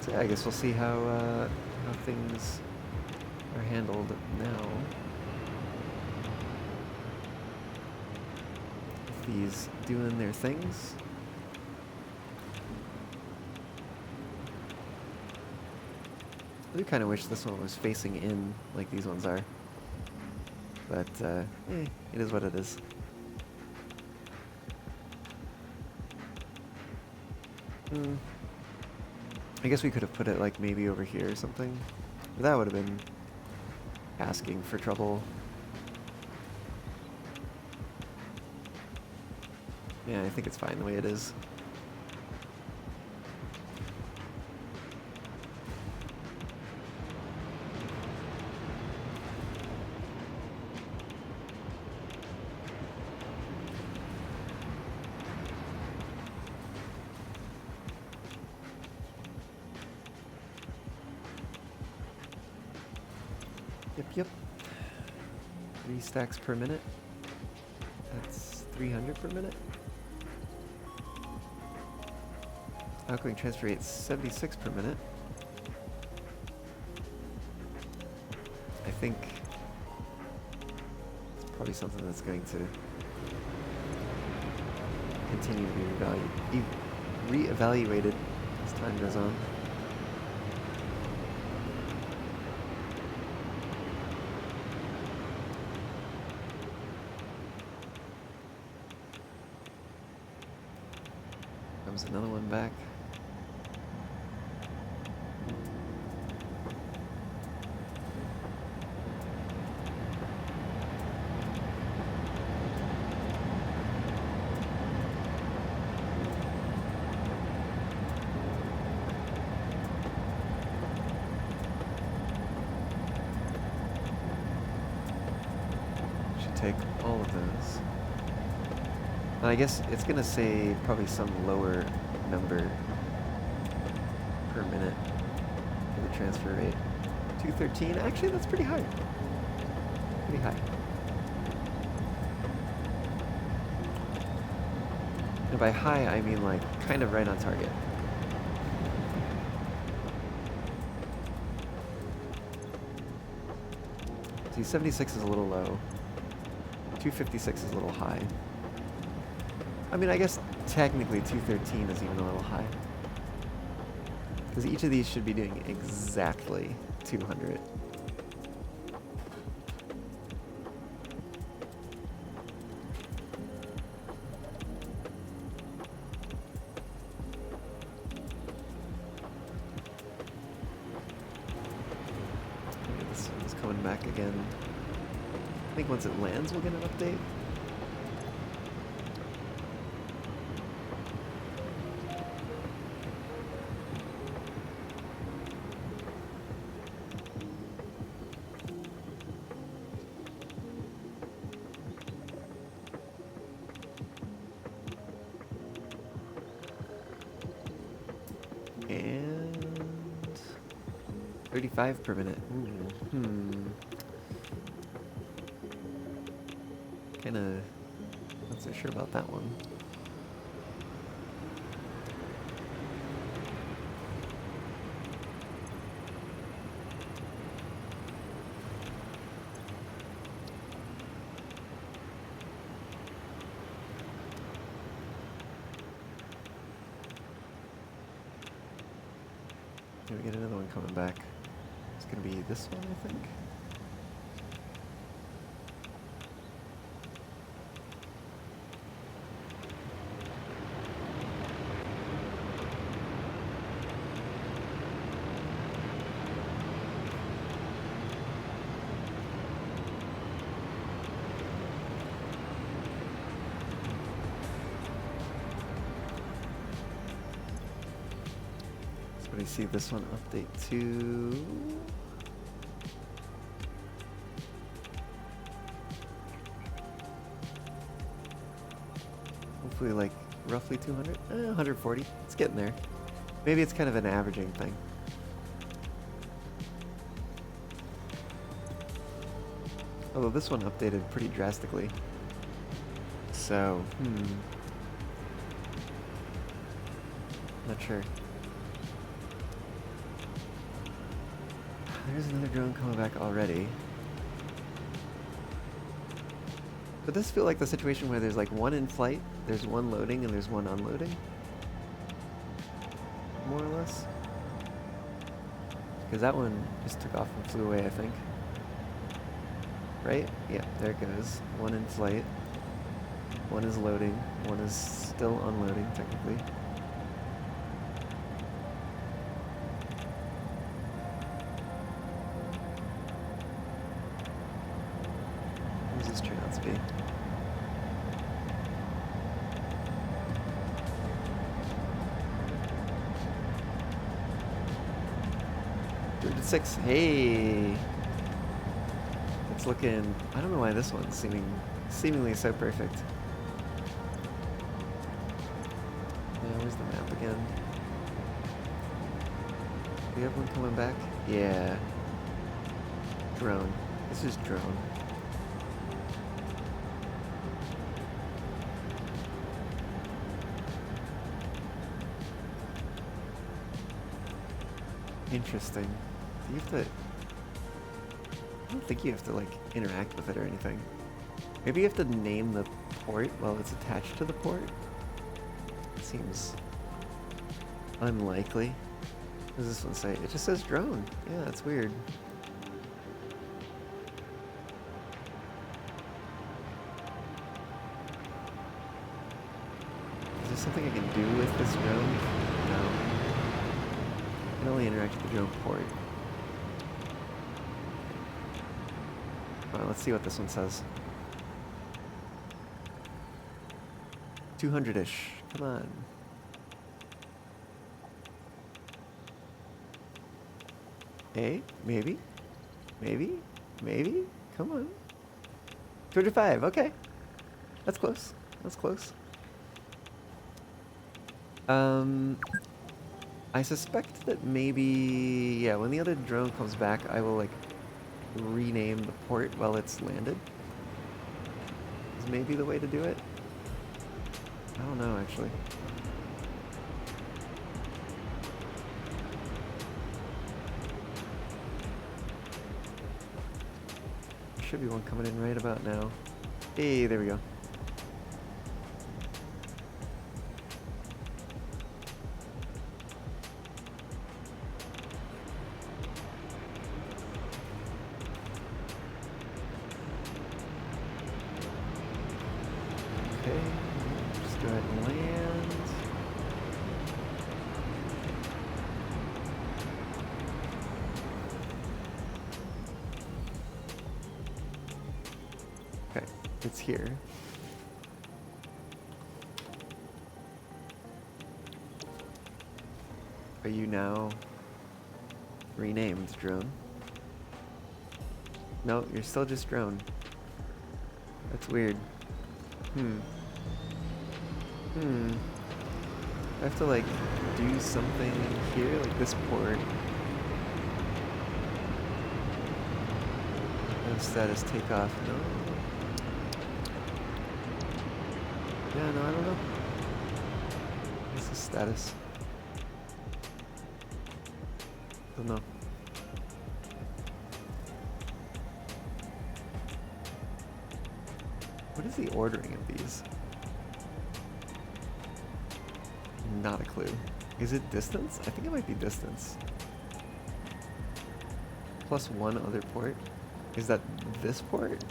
So yeah, I guess we'll see how things are handled now. If these doing their things. I do kind of wish this one was facing in like these ones are. But, it is what it is. I guess we could have put it like maybe over here or something. But that would have been asking for trouble. Yeah, I think it's fine the way it is. Yep. 3 stacks per minute. That's 300 per minute. Outgoing transfer rate 76 per minute. I think it's probably something that's going to continue to be reevaluated as time goes on. Comes another one back. Should take all of those. I guess it's gonna say probably some lower number per minute for the transfer rate. 213. Actually, that's pretty high. Pretty high. And by high, I mean like kind of right on target. See, 76 is a little low. 256 is a little high. I mean, I guess technically 213 is even a little high. Because each of these should be doing exactly 200. Okay, this one's coming back again. I think once it lands, we'll get an update. And 35 per minute. Ooh, Kinda not so sure about that one. We get another one coming back. It's gonna be this one, I think. Somebody see this one update to hopefully like roughly 200, 140. It's getting there. Maybe it's kind of an averaging thing. Although this one updated pretty drastically. So, not sure. There's another drone coming back already. But this feel like the situation where there's like one in flight, there's one loading, and there's one unloading? More or less? Because that one just took off and flew away, I think. Right? Yeah, there it goes. One in flight. One is loading. One is still unloading, technically. Who's this turn out to be? Six. Hey, it's looking. I don't know why this one's seemingly so perfect. Yeah, where's the map again? Do you have one coming back? Yeah. Drone. This is drone. Interesting. You have to... I don't think you have to, like, interact with it or anything. Maybe you have to name the port while it's attached to the port? It seems unlikely. What does this one say? It just says drone. Yeah, that's weird. Is there something I can do with this drone? No. I can only interact with the drone port. Let's see what this one says. 200-ish. Come on. Hey, maybe? Maybe? Maybe? Come on. 205, okay. That's close. That's close. I suspect that maybe... Yeah, when the other drone comes back, I will, like, rename the port while it's landed. Is maybe the way to do it? I don't know, actually. There should be one coming in right about now. Hey, there we go. It's here. Are you now renamed drone? No, you're still just drone. That's weird. I have to like do something here, like this port. No status takeoff, no. Yeah, no, I don't know. What's the status? Don't know. What is the ordering of these? Not a clue. Is it distance? I think it might be distance. Plus one other port? Is that this port?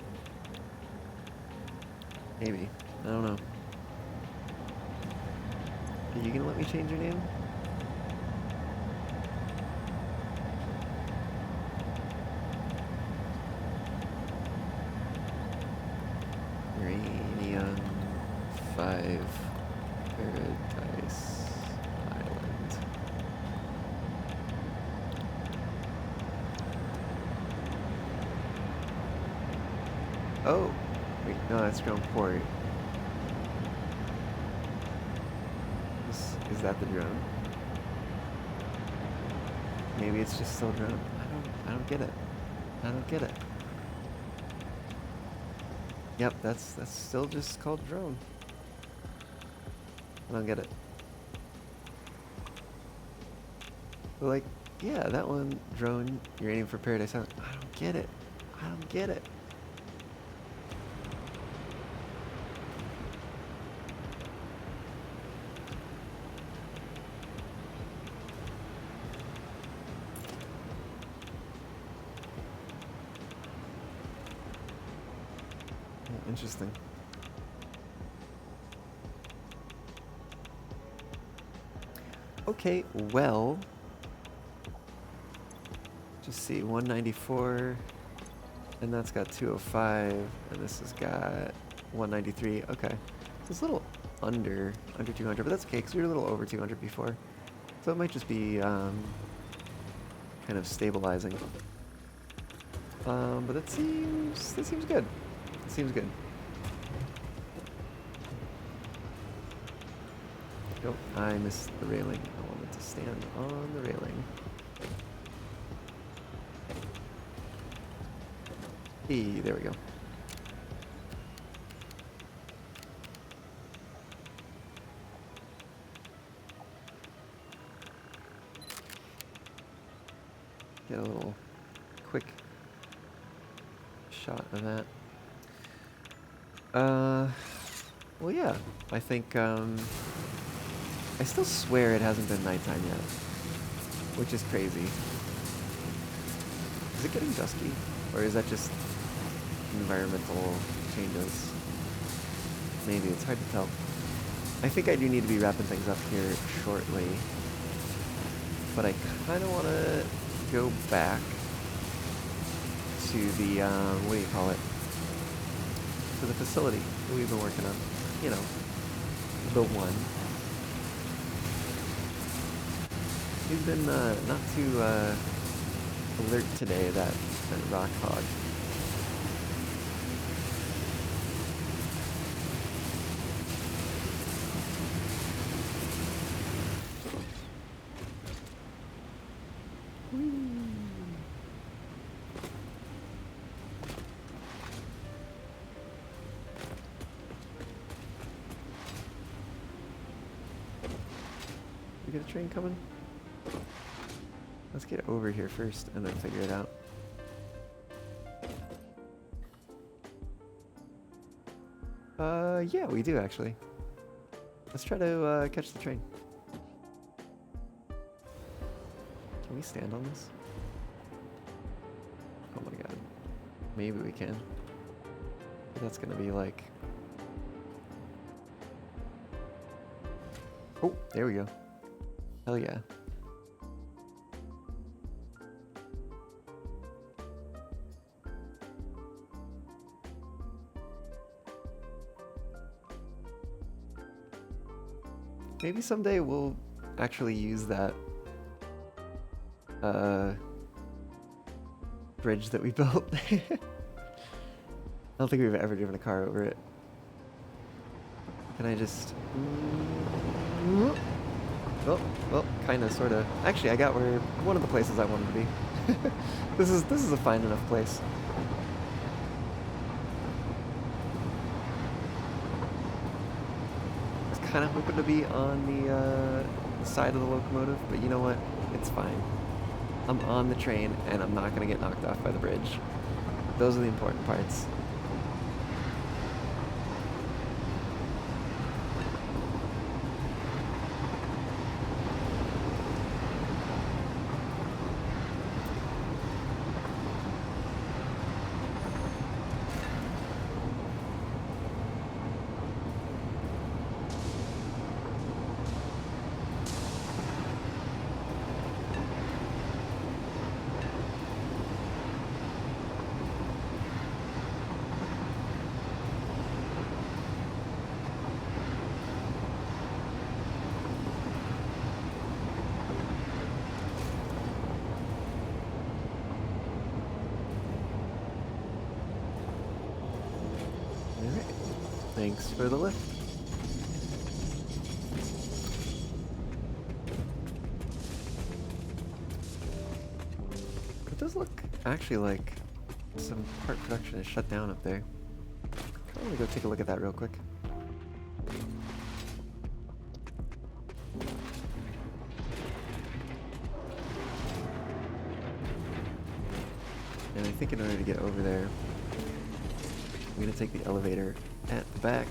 Maybe. I don't know. Are you gonna let me change your name? Uranium 5 Paradise Island. Oh! Wait, no, that's Drone Port. Is that the drone? Maybe it's just still drone. I don't get it. I don't get it. Yep, that's still just called drone. I don't get it. But like, Yeah, that one, drone, you're aiming for Paradise Island. I don't get it. I don't get it. Oh, interesting. Okay, well, just see, 194, and that's got 205, and this has got 193. Okay, so it's a little under 200, but that's okay because we were a little over 200 before, so it might just be kind of stabilizing. But that seems good. It seems good. Nope, I missed the railing. I wanted to stand on the railing. Hey, there we go. Get a little quick shot of that. Well, yeah, I think, I still swear it hasn't been nighttime yet, which is crazy. Is it getting dusky, or is that just environmental changes? Maybe, it's hard to tell. I think I do need to be wrapping things up here shortly, but I kind of want to go back to the, what do you call it? To the facility that we've been working on. You know, the one. He's been not too alert today, that rock hog. We got a train coming? Let's get over here first and then figure it out. Yeah, we do actually. Let's try to catch the train. Can we stand on this? Oh my god. Maybe we can. But that's gonna be like... Oh, there we go. Hell yeah. Maybe someday we'll actually use that bridge that we built. I don't think we've ever driven a car over it. Can I just... Oh, well, kinda, sorta. Actually, I got where one of the places I wanted to be. This is a fine enough place. Kind of hoping to be on the side of the locomotive, but you know what? It's fine. I'm on the train, and I'm not going to get knocked off by the bridge. Those are the important parts. Thanks for the lift. It does look actually like some part production is shut down up there. I'm gonna go take a look at that real quick. think in order to get over there, I'm gonna take the elevator at the back.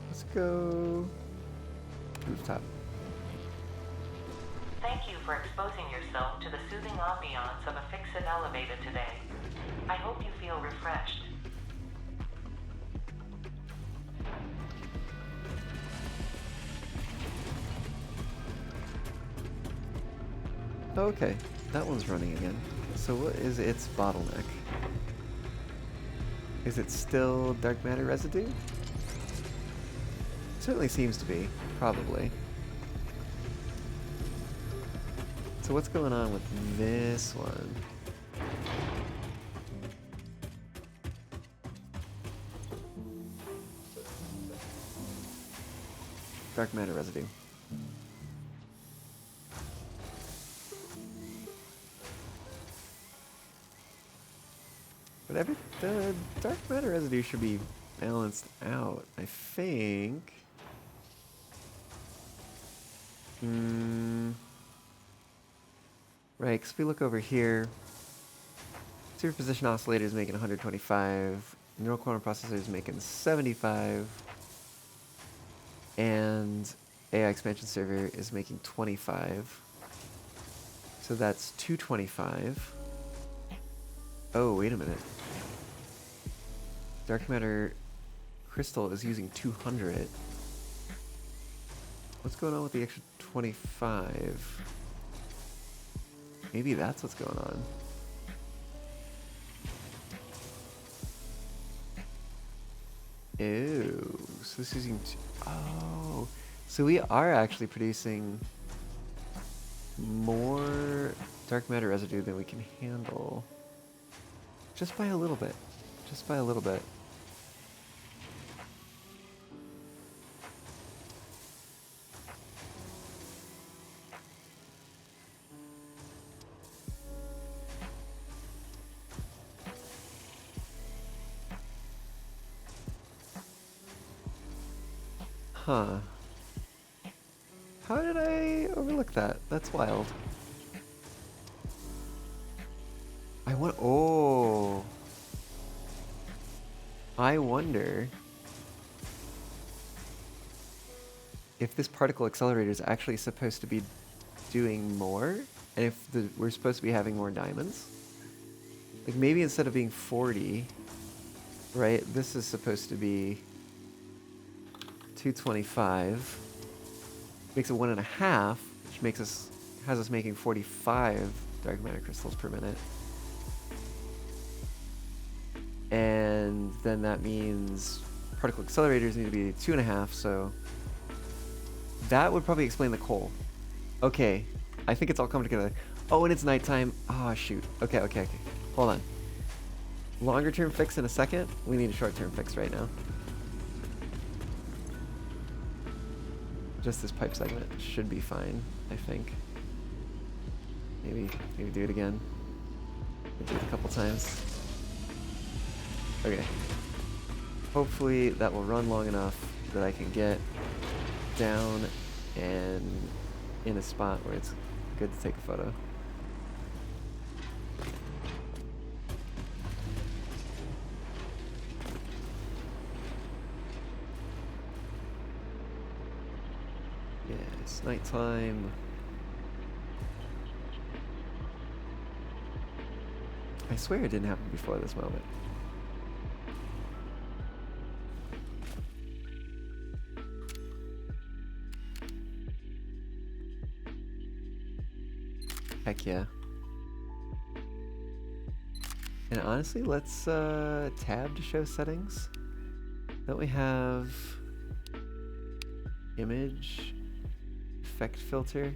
Let's go rooftop. Thank you for exposing yourself to the soothing ambiance of a fix-it elevator today. I hope you feel refreshed. Okay, that one's running again. So what is its bottleneck? Is it still dark matter residue? Certainly seems to be, probably. So what's going on with this one? Dark matter residue. But the dark matter residue should be balanced out, I think. Right, because if we look over here, superposition oscillator is making 125, neural quantum processor is making 75, and AI expansion server is making 25. So that's 225. Oh, wait a minute. Dark matter crystal is using 200. What's going on with the extra 25? Maybe that's what's going on. Ew. So this is using... Oh. So we are actually producing more dark matter residue than we can handle. Just by a little bit. Just by a little bit. Huh. How did I overlook that? That's wild. Oh. I wonder if this particle accelerator is actually supposed to be doing more, and if we're supposed to be having more diamonds. Like maybe instead of being 40, right, this is supposed to be 225. Makes it 1.5, which has us making 45 dark matter crystals per minute. And then that means particle accelerators need to be 2.5, so that would probably explain the coal. Okay, I think it's all coming together. Oh, and it's nighttime. Oh, shoot. Okay. Hold on. Longer term fix in a second. We need a short term fix right now. Just this pipe segment should be fine, I think. Maybe do it again. Do it a couple times. Okay. Hopefully that will run long enough that I can get down and in a spot where it's good to take a photo. Yeah, it's nighttime. I swear it didn't happen before this moment. Heck yeah. And honestly, let's tab to show settings. Don't we have image effect filter?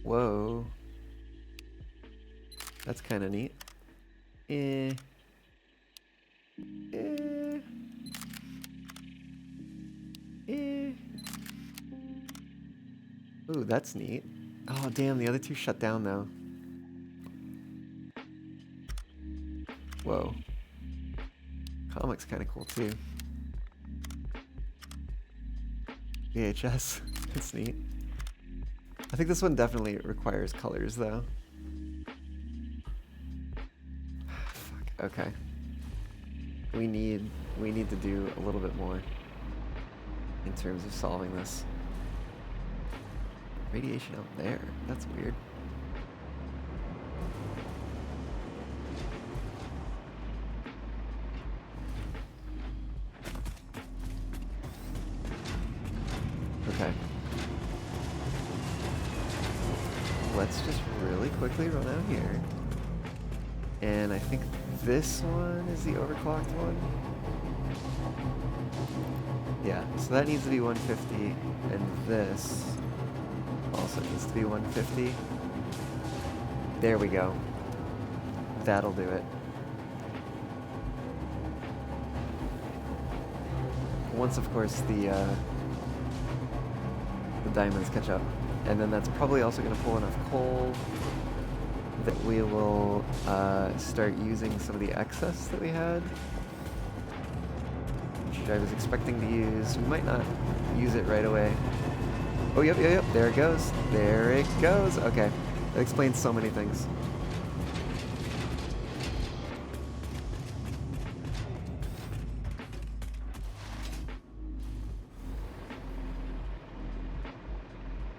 Whoa. That's kind of neat. Eh. Eh. Ooh, that's neat. Oh, damn, the other two shut down, though. Whoa. Comic's kind of cool, too. VHS. That's neat. I think this one definitely requires colors, though. Fuck, okay. We need to do a little bit more in terms of solving this. Radiation out there. That's weird. Okay. Let's just really quickly run out here. And I think this one is the overclocked one. Yeah, so that needs to be 150, and this also needs to be 150. There we go. That'll do it. Once, of course, the diamonds catch up. And then that's probably also going to pull enough coal that we will start using some of the excess that we had, which I was expecting to use. We might not use it right away. Oh, yep, there it goes. There it goes. Okay, that explains so many things.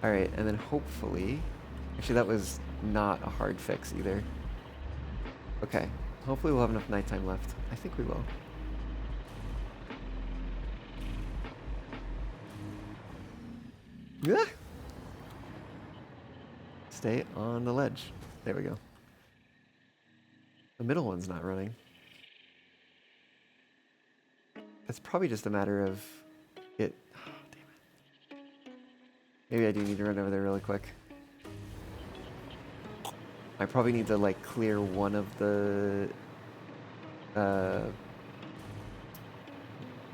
Alright, and then hopefully... Actually, that was not a hard fix either. Okay, hopefully we'll have enough nighttime left. I think we will. Ah! Stay on the ledge. There we go. The middle one's not running. It's probably just a matter of it... Oh, damn it. Maybe I do need to run over there really quick. I probably need to, like, clear one of the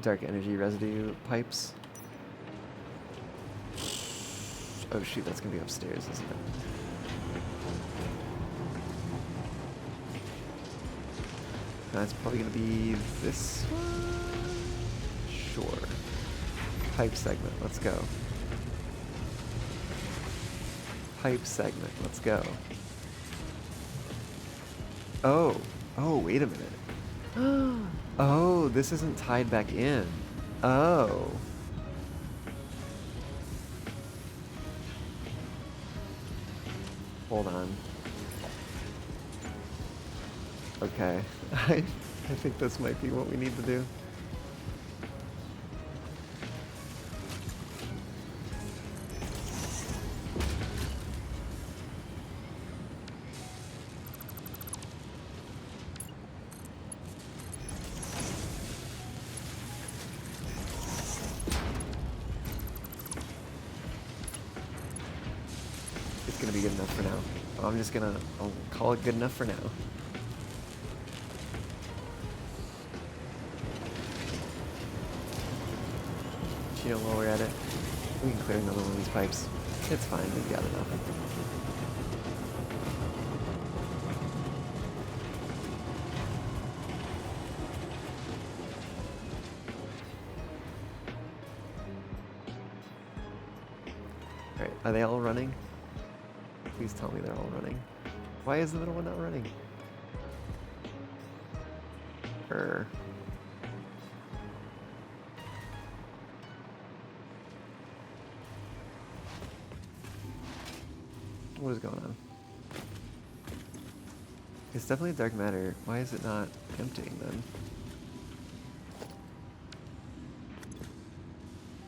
dark energy residue pipes. Oh shoot, that's gonna be upstairs, isn't it? That's probably gonna be this one? Sure. Pipe segment, let's go. Pipe segment, let's go. Oh, wait a minute. Oh, this isn't tied back in. Oh. Hold on. Okay. I think this might be what we need to do. It's gonna be good enough for now. I'll call it good enough for now. You know, while we're at it, we can clear another one of these pipes. It's fine, we've got enough. Alright, are they all running? Please tell me they're all running. Why is the middle one not running? What is going on? It's definitely dark matter. Why is it not emptying then?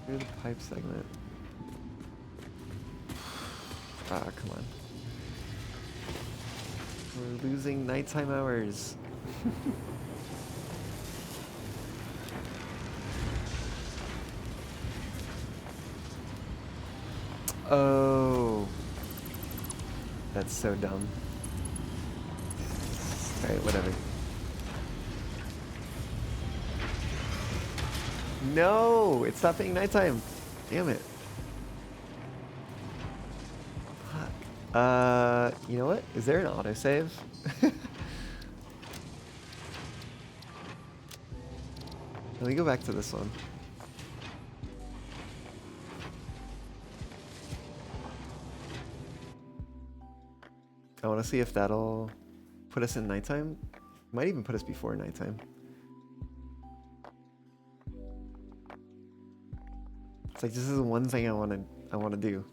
Clear the pipe segment. Ah, come on. We're losing nighttime hours. Oh. That's so dumb. Alright, whatever. No, it stopped being nighttime. Damn it. Fuck. You know what? Is there an autosave? Let me go back to this one. I want to see if that'll put us in nighttime. Might even put us before nighttime. It's like this is the one thing I want to do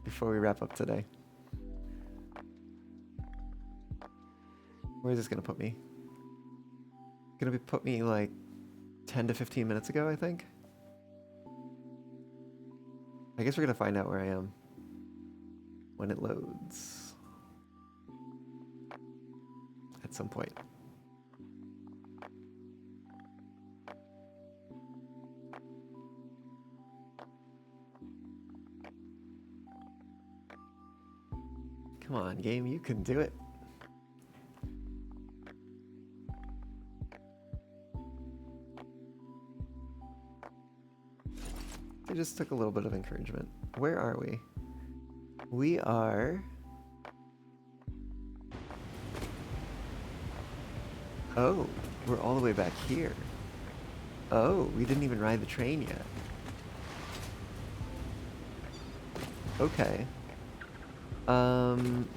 before we wrap up today. Where is this gonna put me? Put me like 10 to 15 minutes ago, I think. I guess we're gonna find out where I am when it loads at some point. Come on, game, you can do it. It just took a little bit of encouragement. Where are we? We are... Oh, we're all the way back here. Oh, we didn't even ride the train yet. Okay.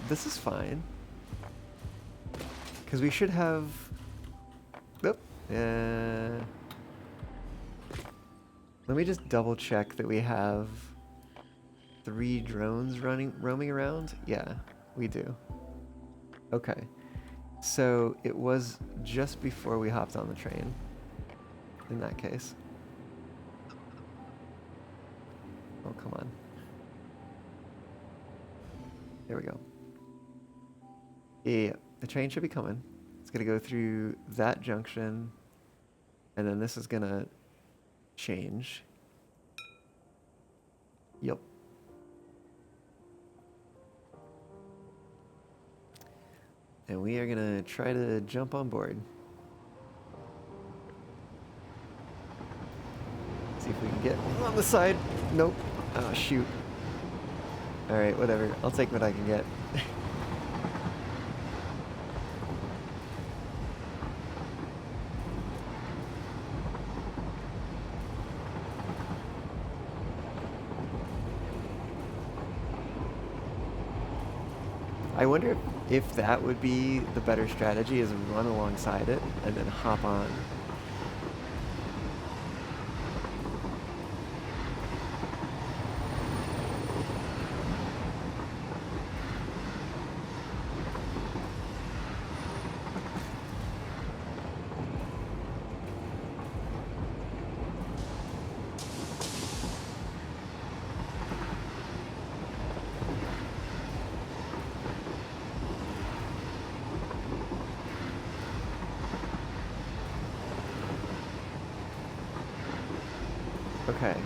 This is fine. Because we should have... Oop. Let me just double check that we have 3 drones roaming around. Yeah, we do. Okay. So it was just before we hopped on the train. In that case. Oh, come on. There we go. Yeah, the train should be coming. It's gonna go through that junction, and then this is gonna change. Yep. And we are gonna try to jump on board. See if we can get on the side. Nope. Oh, shoot. Alright, whatever. I'll take what I can get. I wonder if that would be the better strategy, is run alongside it and then hop on. Okay.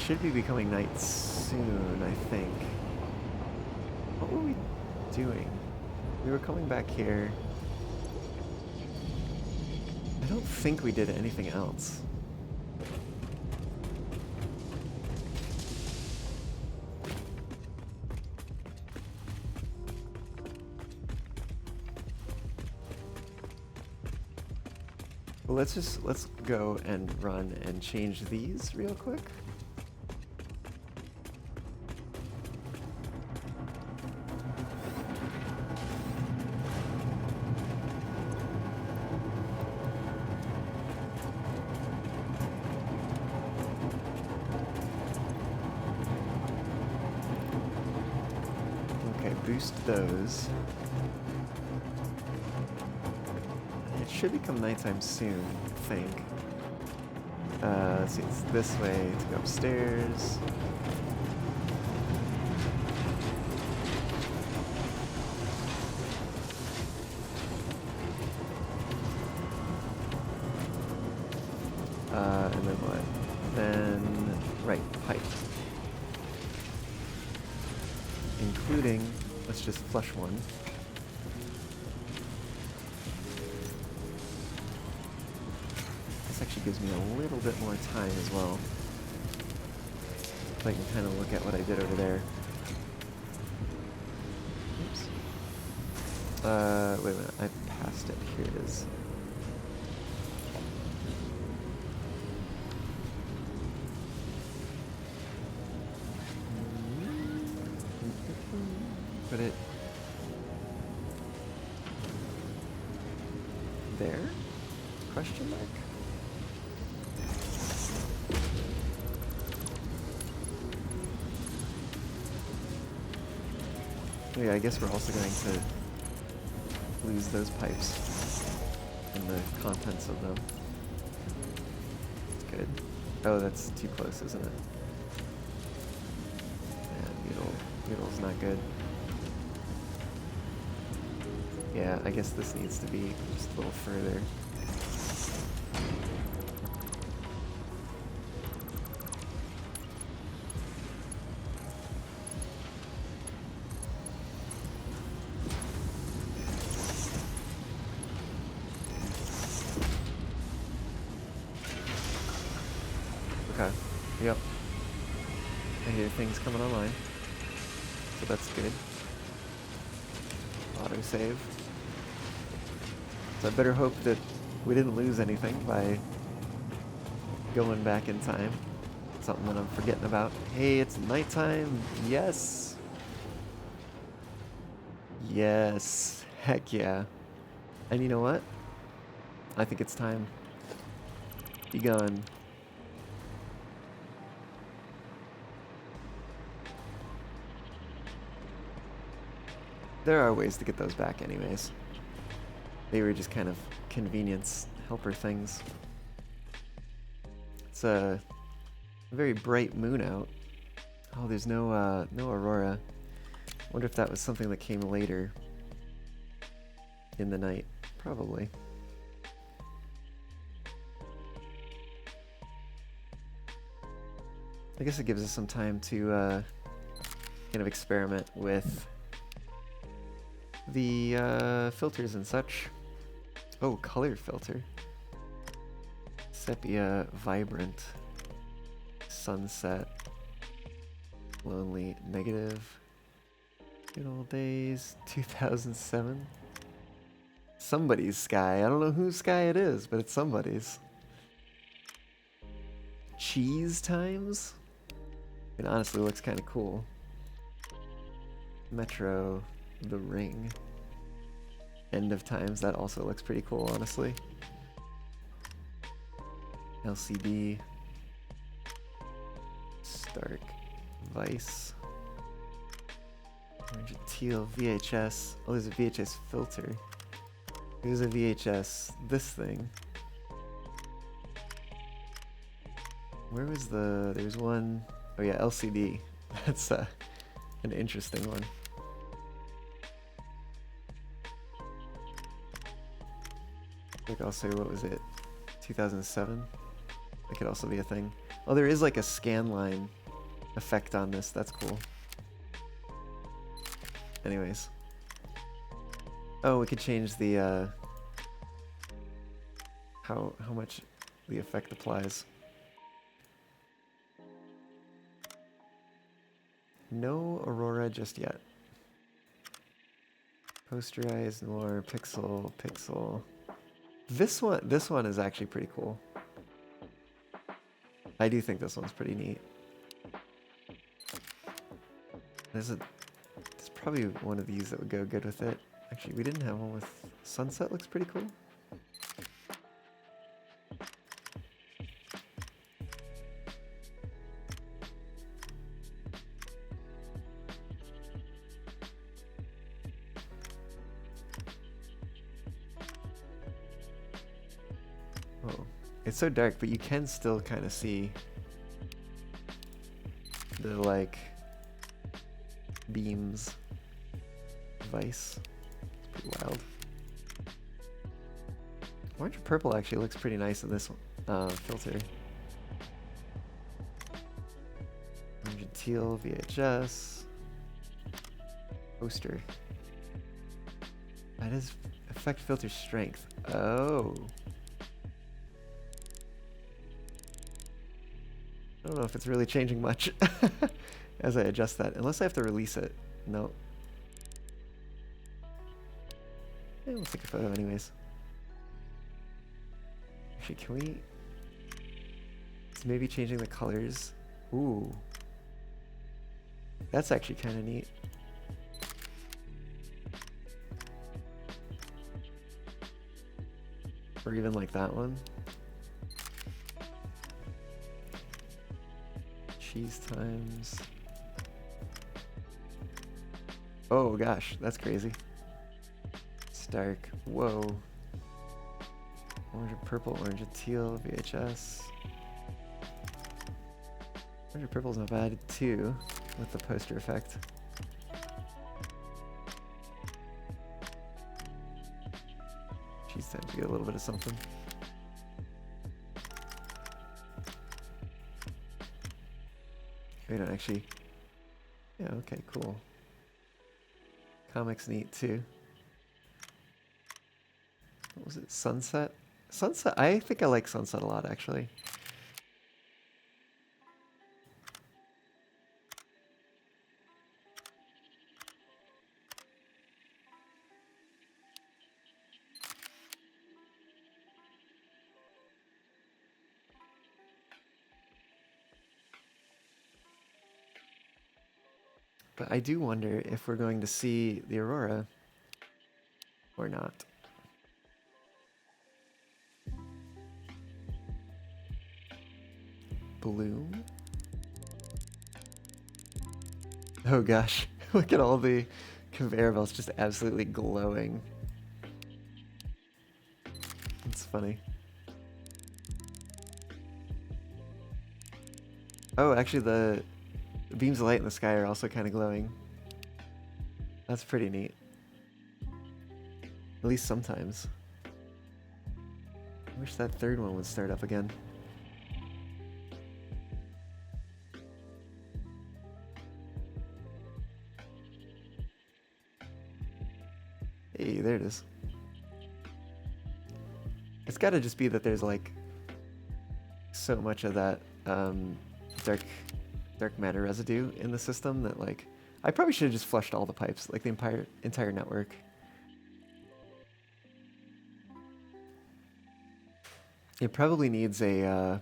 Should be becoming night soon, I think. What were we doing? We were coming back here. I don't think we did anything else. Well, let's go and run and change these real quick. Okay, boost those. It should become nighttime soon, I think. Let's see, it's this way to go upstairs. And then what? Then, right, pipe. Including, let's just flush one. gives me a little bit more time as well. So I can kind of look at what I did over there. Oops. Wait a minute, I passed it. Here it is. Put it there? Question mark? Oh yeah, I guess we're also going to lose those pipes and the contents of them. That's good. Oh, that's too close, isn't it? Yeah, noodle's not good. Yeah, I guess this needs to be just a little further. Okay, yep. I hear things coming online, so that's good. Autosave. So I better hope that we didn't lose anything by going back in time. Something that I'm forgetting about. Hey, it's nighttime. Yes. Yes. Heck yeah. And you know what? I think it's time. Be gone. There are ways to get those back anyways. They were just kind of convenience helper things. It's a very bright moon out. Oh, there's no no aurora. Wonder if that was something that came later in the night. Probably. I guess it gives us some time to kind of experiment with the filters and such. Oh, color filter. Sepia, vibrant, sunset, lonely, negative, good old days, 2007. Somebody's sky. I don't know whose sky it is, but it's somebody's. Cheese times? It honestly looks kind of cool. Metro, the ring. End of times, that also looks pretty cool, honestly. LCD. Stark. Vice. Orange and teal. VHS. Oh, there's a VHS filter. There's a VHS. This thing. Where was the... There's one... Oh yeah, LCD. That's an interesting one. Like also, what was it? 2007? That could also be a thing. Oh, there is like a scan line effect on this. That's cool. Anyways. Oh, we could change the how much the effect applies. No aurora just yet. Posterized, noir, pixel, pixel. This one is actually pretty cool. I do think this one's pretty neat. There's probably one of these that would go good with it. Actually, we didn't have one with sunset. Looks pretty cool. Oh, it's so dark, but you can still kind of see the like beams. Vice. It's pretty wild. Orange and purple actually looks pretty nice in this filter. Orange and teal, VHS. Poster. That is effect filter strength. Oh. I don't know if it's really changing much as I adjust that, unless I have to release it. No. Yeah, we'll take a photo anyways. Actually, can we... It's maybe changing the colors. Ooh. That's actually kind of neat. Or even like that one. Cheese times. Oh gosh, that's crazy. Stark. Whoa. Orange and purple, orange and teal, VHS. Orange and purple's not bad too, with the poster effect. Cheese times get a little bit of something. We don't actually... Yeah, okay, cool. Comics neat too. What was it? Sunset? Sunset? I think I like Sunset a lot, actually. But I do wonder if we're going to see the aurora or not. Bloom? Oh gosh, look at all the conveyor belts just absolutely glowing. It's funny. Oh, actually the beams of light in the sky are also kind of glowing. That's pretty neat. At least sometimes. I wish that third one would start up again. Hey, there it is. It's gotta just be that there's like so much of that dark matter residue in the system that like I probably should have just flushed all the pipes, like the entire network. It probably needs a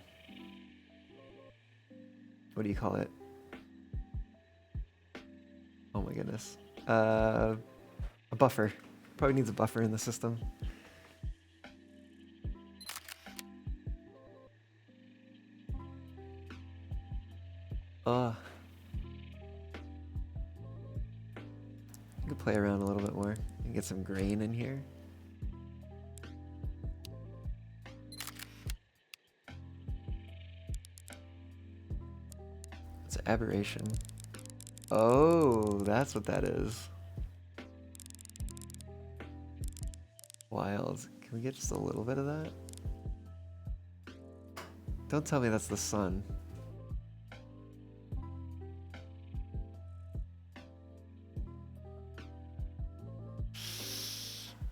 what do you call it? Oh my goodness. A buffer. Probably needs a buffer in the system. I could play around a little bit more and get some grain in here. It's aberration. Oh, that's what that is. Wild. Can we get just a little bit of that? Don't tell me that's the sun.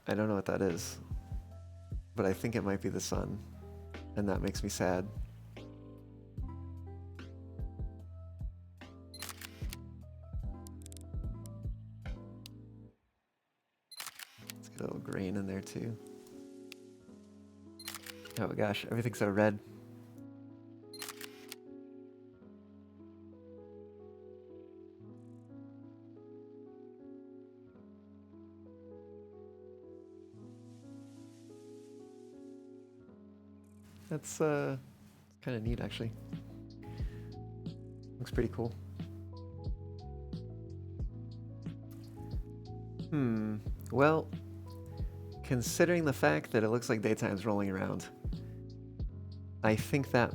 I don't know what that is, but I think it might be the sun, and that makes me sad. Let's get a little grain in there too. Oh gosh, everything's so red. That's kind of neat actually. Looks pretty cool. Well, considering the fact that it looks like daytime's rolling around, I think that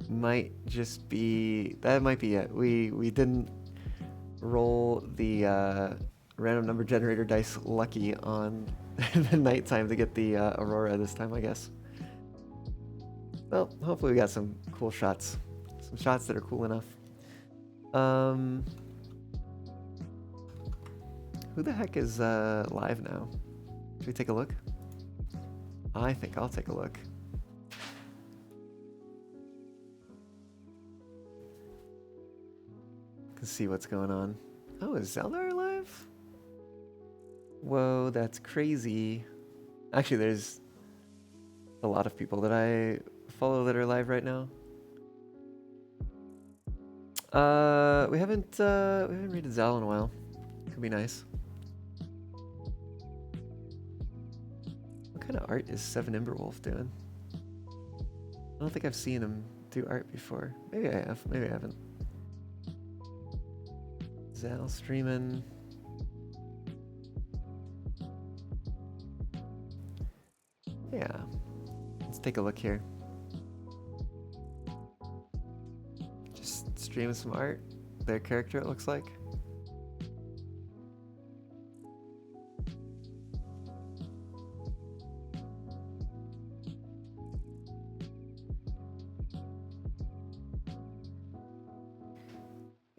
might just be, that might be it. We didn't roll the random number generator dice lucky on the nighttime to get the aurora this time, I guess. Well, hopefully we got some cool shots. Some shots that are cool enough. Who the heck is live now? Should we take a look? I think I'll take a look. Let's see what's going on. Oh, is Zeldar alive? Whoa, that's crazy. Actually, there's a lot of people that I follow that are live right now. We haven't raided Zal in a while. Could be nice. What kind of art is Seven Emberwolf doing? I don't think I've seen him do art before. Maybe I have. Maybe I haven't. Zal streaming. Yeah. Let's take a look here. Just streaming some art. Their character, it looks like.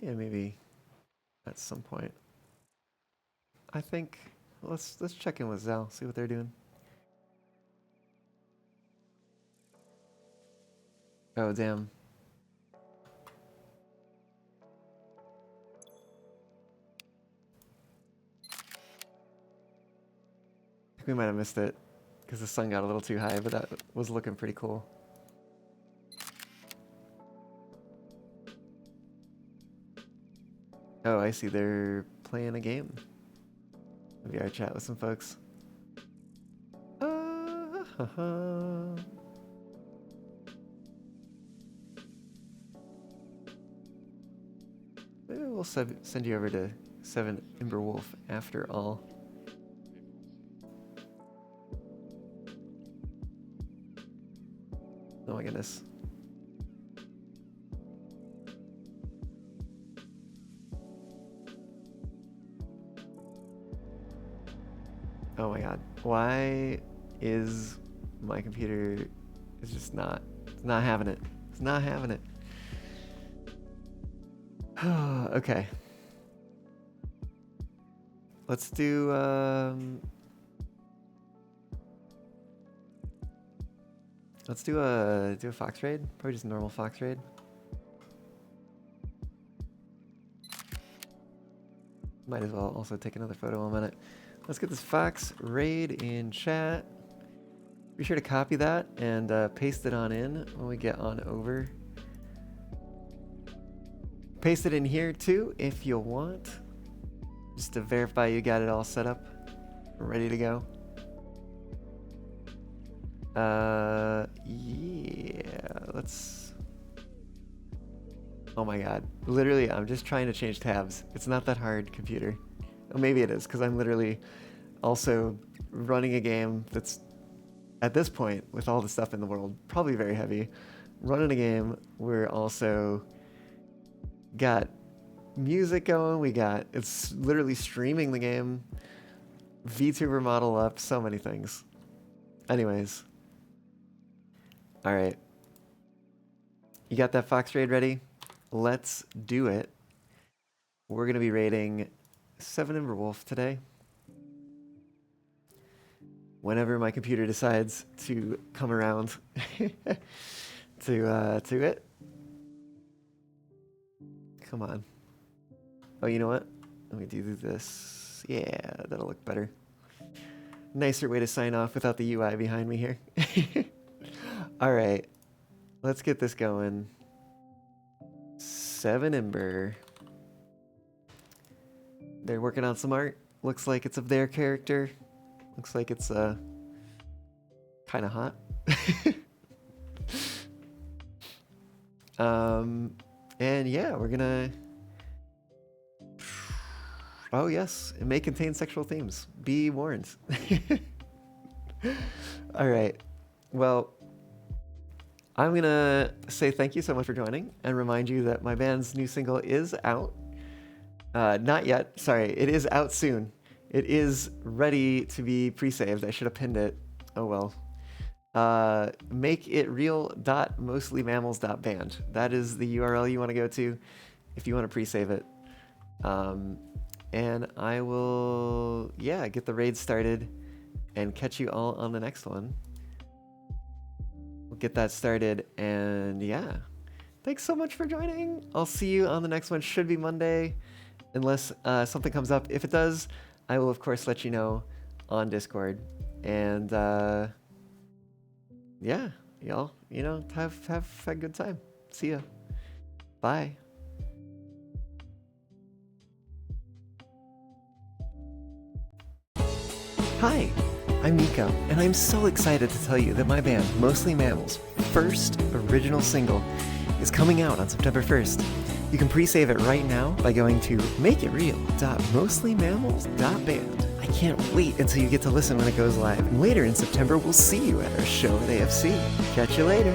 Yeah, maybe at some point. I think let's check in with Zal, see what they're doing. Oh damn. I think we might have missed it because the sun got a little too high, but that was looking pretty cool. Oh, I see they're playing a game. VR chat with some folks. Maybe we'll send you over to Seven Emberwolf after all. Oh my goodness. Oh my god. Why is my computer is just not having it. It's not having it. Okay. Let's do a fox raid. Probably just a normal fox raid. Might as well also take another photo in a minute. Let's get this fox raid in chat. Be sure to copy that and paste it on in when we get on over. Paste it in here too if you want. Just to verify you got it all set up. Ready to go. Yeah, let's... Oh my god. Literally, I'm just trying to change tabs. It's not that hard, computer. Well, maybe it is, because I'm literally also running a game that's, at this point, with all the stuff in the world, probably very heavy. Running a game, we're also got music going, it's literally streaming the game, VTuber model up, so many things. Anyways. Alright. You got that fox raid ready? Let's do it. We're going to be raiding Seven Emberwolf today. Whenever my computer decides to come around to it. Come on. Oh, you know what? Let me do this. Yeah, that'll look better. Nicer way to sign off without the UI behind me here. Alright. Let's get this going. Seven Ember. They're working on some art. Looks like it's of their character. Looks like it's kind of hot. And yeah, we're gonna... Oh yes, it may contain sexual themes. Be warned. Alright. Well, I'm gonna say thank you so much for joining and remind you that my band's new single is out. Not yet. Sorry, it is out soon. It is ready to be pre-saved. I should have pinned it. Oh well. makeireal.mostlymammals.band. That is the URL you want to go to if you want to pre-save it. And I will, yeah, get the raid started and catch you all on the next one. We'll get that started and yeah, Thanks so much for joining. I'll see you on the next one. Should be Monday, unless something comes up. If it does, I will of course let you know on Discord. And yeah, y'all, have a good time. See ya. Bye. Hi, I'm Nico, and I'm so excited to tell you that my band, Mostly Mammals' first original single is coming out on September 1st. You can pre-save it right now by going to makeireal.mostlymammals.band. I can't wait until you get to listen when it goes live, and later in September we'll see you at our show at AFC. Catch you later.